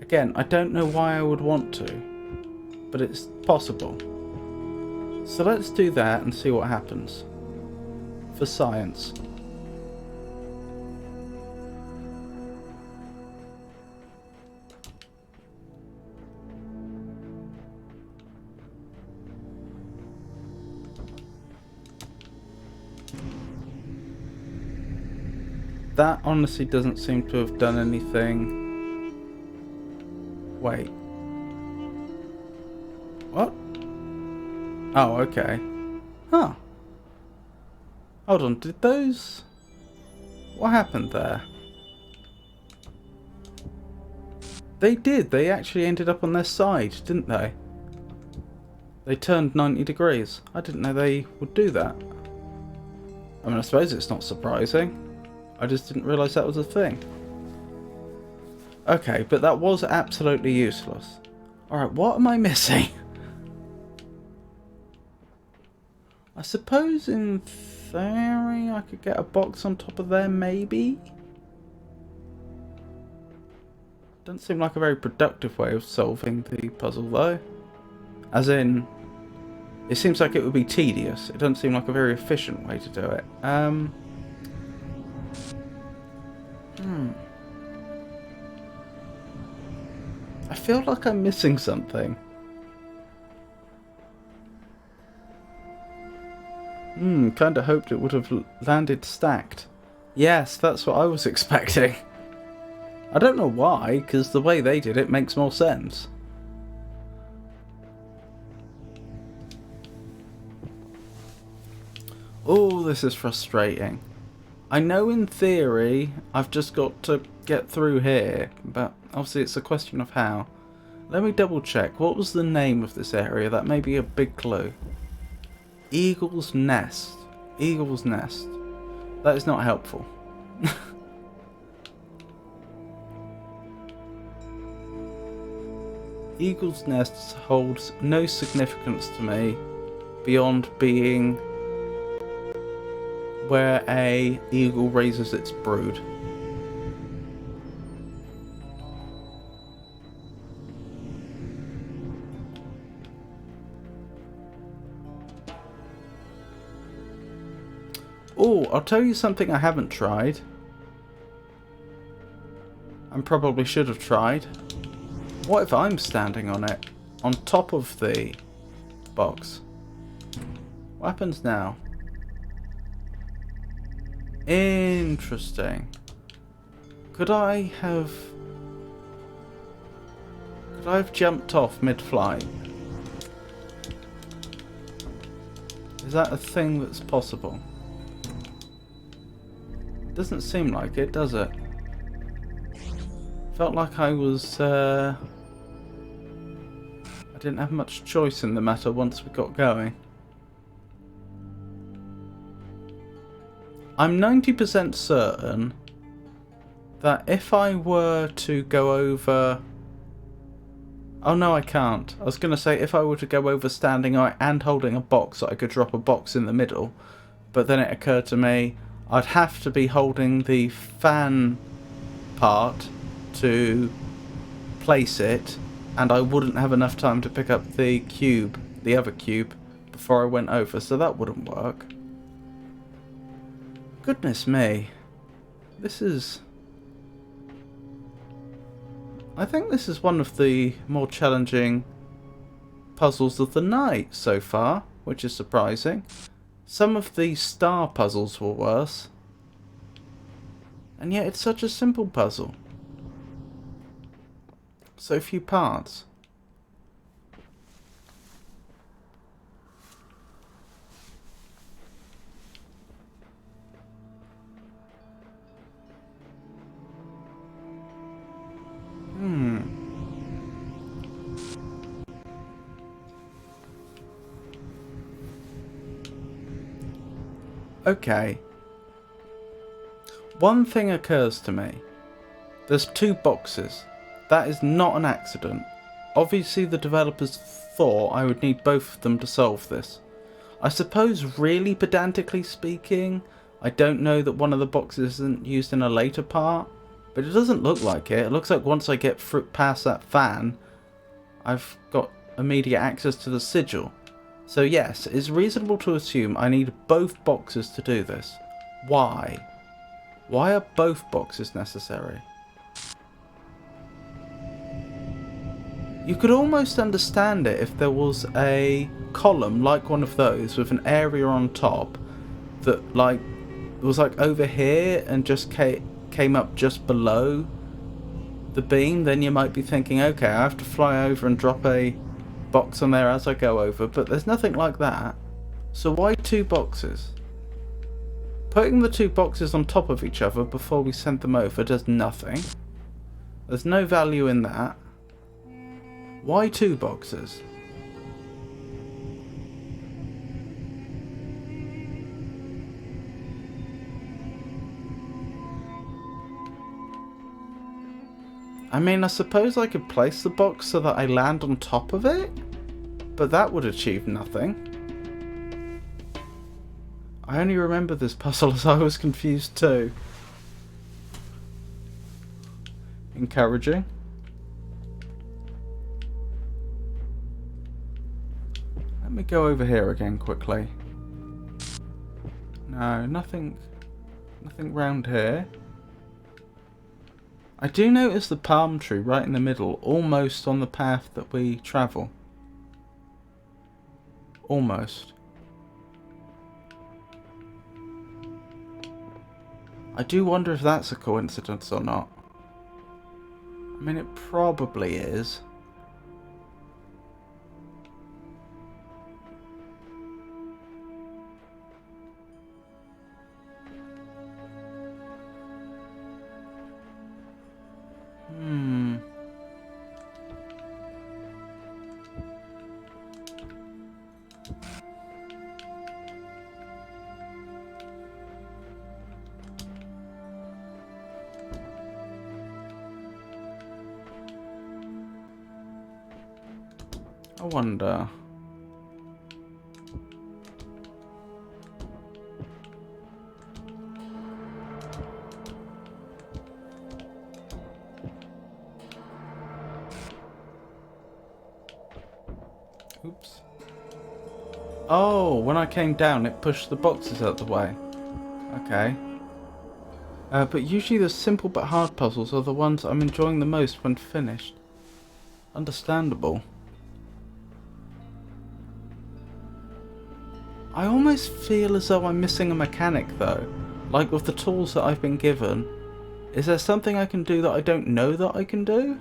Again, I don't know why I would want to, but it's possible. So let's do that and see what happens. For science. That honestly doesn't seem to have done anything. Wait. What? Oh, okay. Huh. Hold on, did those... What happened there? They did, they actually ended up on their side, didn't they? They turned 90 degrees. I didn't know they would do that. I mean, I suppose it's not surprising. I just didn't realise that was a thing. Okay, but that was absolutely useless. Alright, what am I missing? I suppose in theory I could get a box on top of there, maybe? Doesn't seem like a very productive way of solving the puzzle though. As in, it seems like it would be tedious. It doesn't seem like a very efficient way to do it. I feel like I'm missing something. Kinda hoped it would have landed stacked. Yes, that's what I was expecting. I don't know why, because the way they did it makes more sense. Oh, this is frustrating. I know in theory I've just got to get through here, but obviously it's a question of how. Let me double check. What was the name of this area? That may be a big clue. Eagle's Nest. Eagle's Nest. That is not helpful. Eagle's Nest holds no significance to me beyond being where a eagle raises its brood. Oh, I'll tell you something I haven't tried. And probably should have tried. What if I'm standing on it? On top of the box? What happens now? Interesting. Could I have jumped off mid-flight? Is that a thing that's possible? Doesn't seem like it, does it? Felt like I was, I didn't have much choice in the matter once we got going. I'm 90% certain that if I were to go over... Oh no, I can't. I was going to say if I were to go over standing and holding a box, I could drop a box in the middle. But then it occurred to me, I'd have to be holding the fan part to place it, and I wouldn't have enough time to pick up the cube, the other cube, before I went over, so that wouldn't work. Goodness me. I think this is one of the more challenging puzzles of the night so far, which is surprising. Some of the star puzzles were worse. And yet it's such a simple puzzle. So few parts. Okay. One thing occurs to me. There's 2 boxes. That is not an accident. Obviously the developers thought I would need both of them to solve this. I suppose, really pedantically speaking, I don't know that one of the boxes isn't used in a later part, but it doesn't look like it. It looks like once I get past that fan, I've got immediate access to the sigil. So yes, it's reasonable to assume I need both boxes to do this. Why? Why are both boxes necessary? You could almost understand it if there was a column like one of those with an area on top that was like over here and just came up just below the beam. Then you might be thinking, okay, I have to fly over and drop a box on there as I go over, but there's nothing like that. So why 2 boxes? Putting the 2 boxes on top of each other before we send them over does nothing. There's no value in that. Why 2 boxes? I mean, I suppose I could place the box so that I land on top of it, but that would achieve nothing. I only remember this puzzle as I was confused too. Encouraging. Let me go over here again quickly. No, nothing round here. I do notice the palm tree right in the middle, almost on the path that we travel. Almost. I do wonder if that's a coincidence or not. I mean, it probably is. I wonder. Oops. Oh, when I came down it pushed the boxes out the way. Okay. But usually the simple but hard puzzles are the ones I'm enjoying the most when finished. Understandable. I almost feel as though I'm missing a mechanic though. Like with the tools that I've been given. Is there something I can do that I don't know that I can do?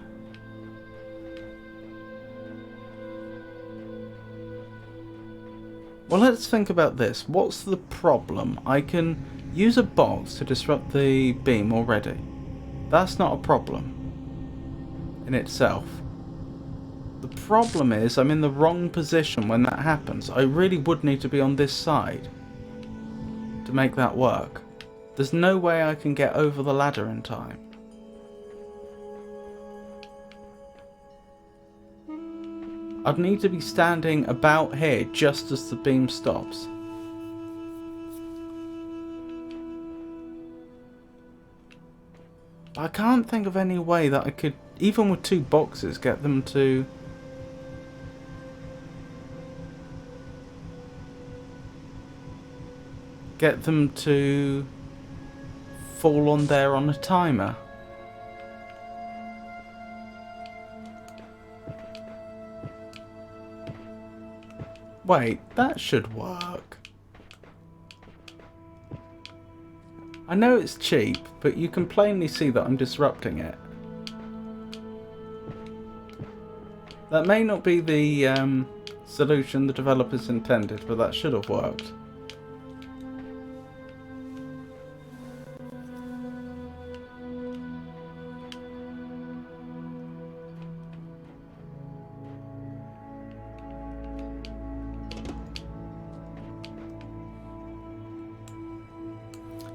Well, let's think about this. What's the problem? I can use a box to disrupt the beam already. That's not a problem in itself. The problem is I'm in the wrong position when that happens. I really would need to be on this side to make that work. There's no way I can get over the ladder in time. I'd need to be standing about here just as the beam stops. I can't think of any way that I could, even with 2 boxes, get them to... fall on there on a timer. Wait, that should work. I know it's cheap, but you can plainly see that I'm disrupting it. That may not be the solution the developers intended, but that should have worked.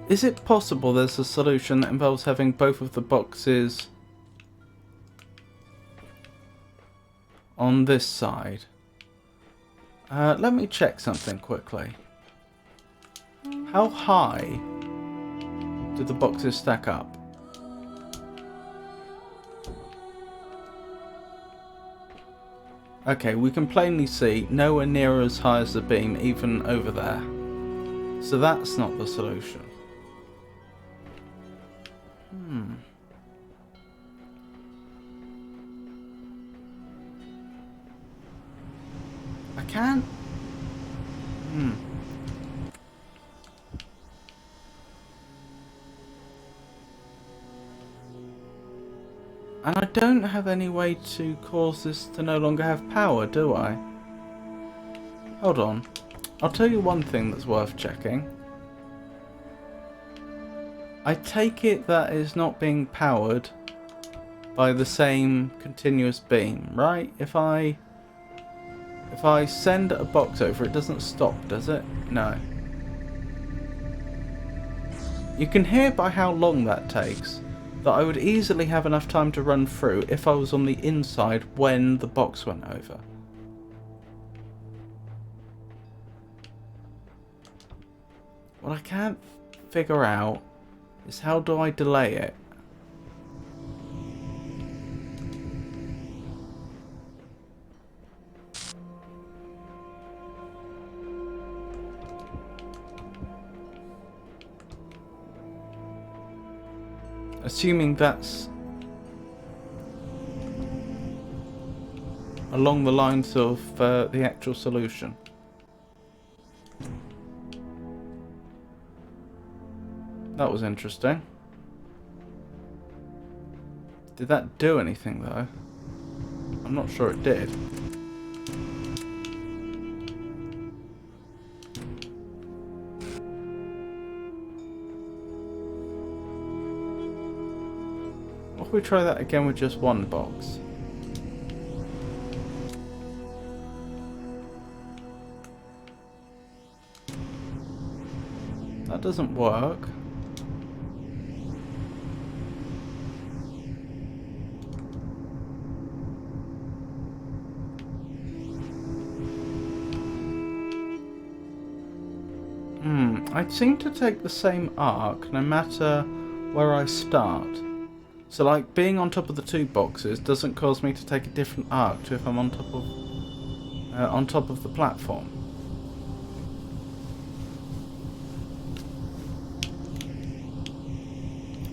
Is it possible there's a solution that involves having both of the boxes on this side? Let me check something quickly. How high do the boxes stack up? Okay, we can plainly see nowhere near as high as the beam, even over there. So that's not the solution. I can't... And I don't have any way to cause this to no longer have power, do I? Hold on. I'll tell you one thing that's worth checking. I take it that is not being powered by the same continuous beam, right? If I send a box over, it doesn't stop, does it? No. You can hear by how long that takes that I would easily have enough time to run through if I was on the inside when the box went over. What I can't figure out is how do I delay it? Assuming that's along the lines of the actual solution. That was interesting. Did that do anything though? I'm not sure it did. What if we try that again with just one box? That doesn't work. I seem to take the same arc no matter where I start. So like being on top of the 2 boxes doesn't cause me to take a different arc to if I'm on top of the platform.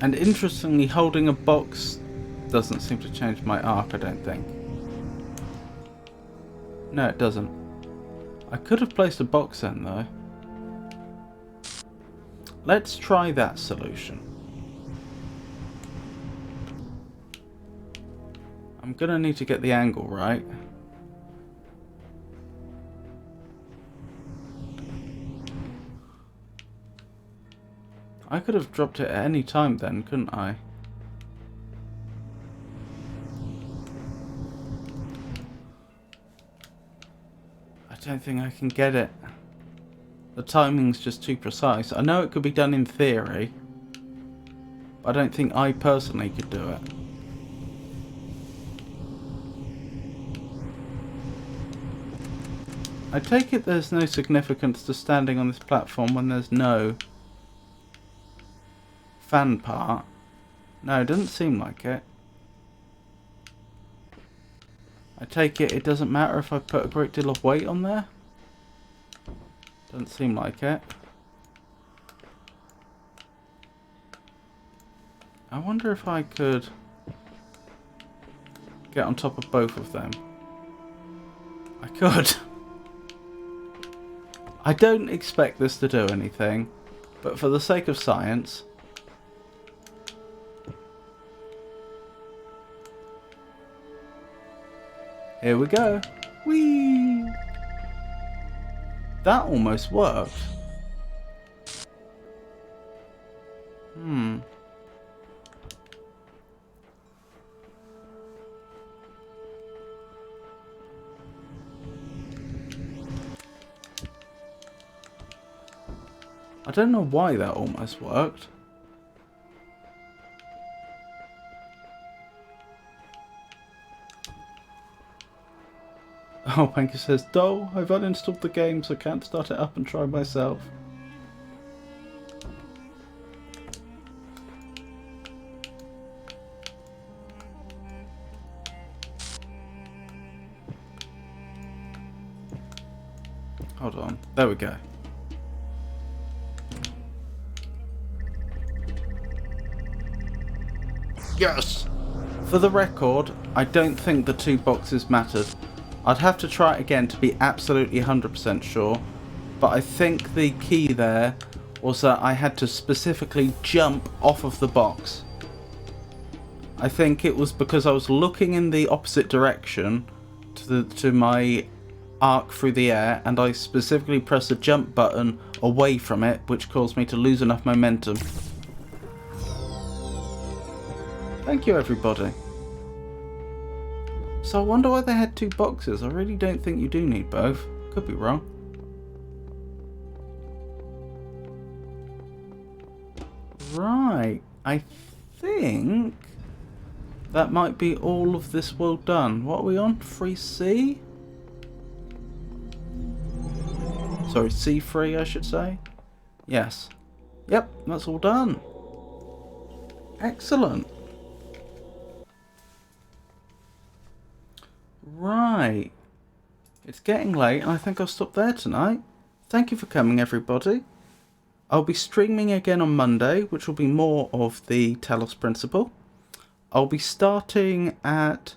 And interestingly, holding a box doesn't seem to change my arc, I don't think. No, it doesn't. I could have placed a box in though. Let's try that solution. I'm gonna need to get the angle right. I could have dropped it at any time then, couldn't I? I don't think I can get it. The timing's just too precise. I know it could be done in theory, but I don't think I personally could do it. I take it there's no significance to standing on this platform when there's no fan part. No, it doesn't seem like it. I take it doesn't matter if I put a great deal of weight on there? Doesn't seem like it. I wonder if I could get on top of both of them. I could. I don't expect this to do anything, but for the sake of science... Here we go. Whee! That almost worked. I don't know why that almost worked. Oh, Panky says, Dole, I've uninstalled the game so I can't start it up and try myself. Hold on. There we go. Yes! For the record, I don't think the 2 boxes mattered. I'd have to try it again to be absolutely 100% sure, but I think the key there was that I had to specifically jump off of the box. I think it was because I was looking in the opposite direction to my arc through the air, and I specifically pressed the jump button away from it, which caused me to lose enough momentum. Thank you, everybody. So I wonder why they had 2 boxes. I really don't think you do need both. Could be wrong. Right. I think that might be all of this world done. What are we on? 3C? Sorry, C3 I should say. Yes. Yep, that's all done. Excellent. Right. It's getting late and I think I'll stop there tonight. Thank you for coming, everybody. I'll be streaming again on Monday, which will be more of the Talos principle. I'll be starting at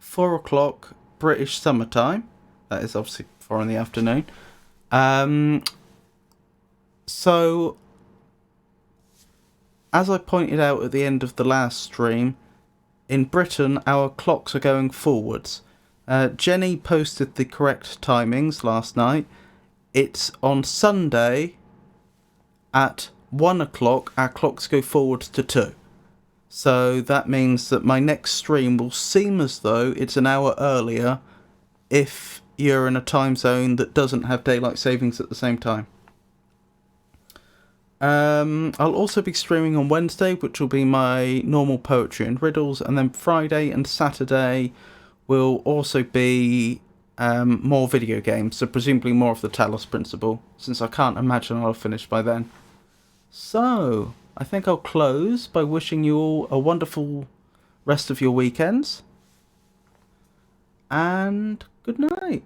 4 o'clock British summertime. That is obviously 4 in the afternoon. So, as I pointed out at the end of the last stream, in Britain our clocks are going forwards. Jenny posted the correct timings last night. It's on Sunday at 1 o'clock our clocks go forwards to 2. So that means that my next stream will seem as though it's an hour earlier if you're in a time zone that doesn't have daylight savings at the same time. I'll also be streaming on Wednesday, which will be my normal poetry and riddles, and then Friday and Saturday will also be more video games, so presumably more of the Talos principle, since I can't imagine I'll finish by then. So, I think I'll close by wishing you all a wonderful rest of your weekends, and good night.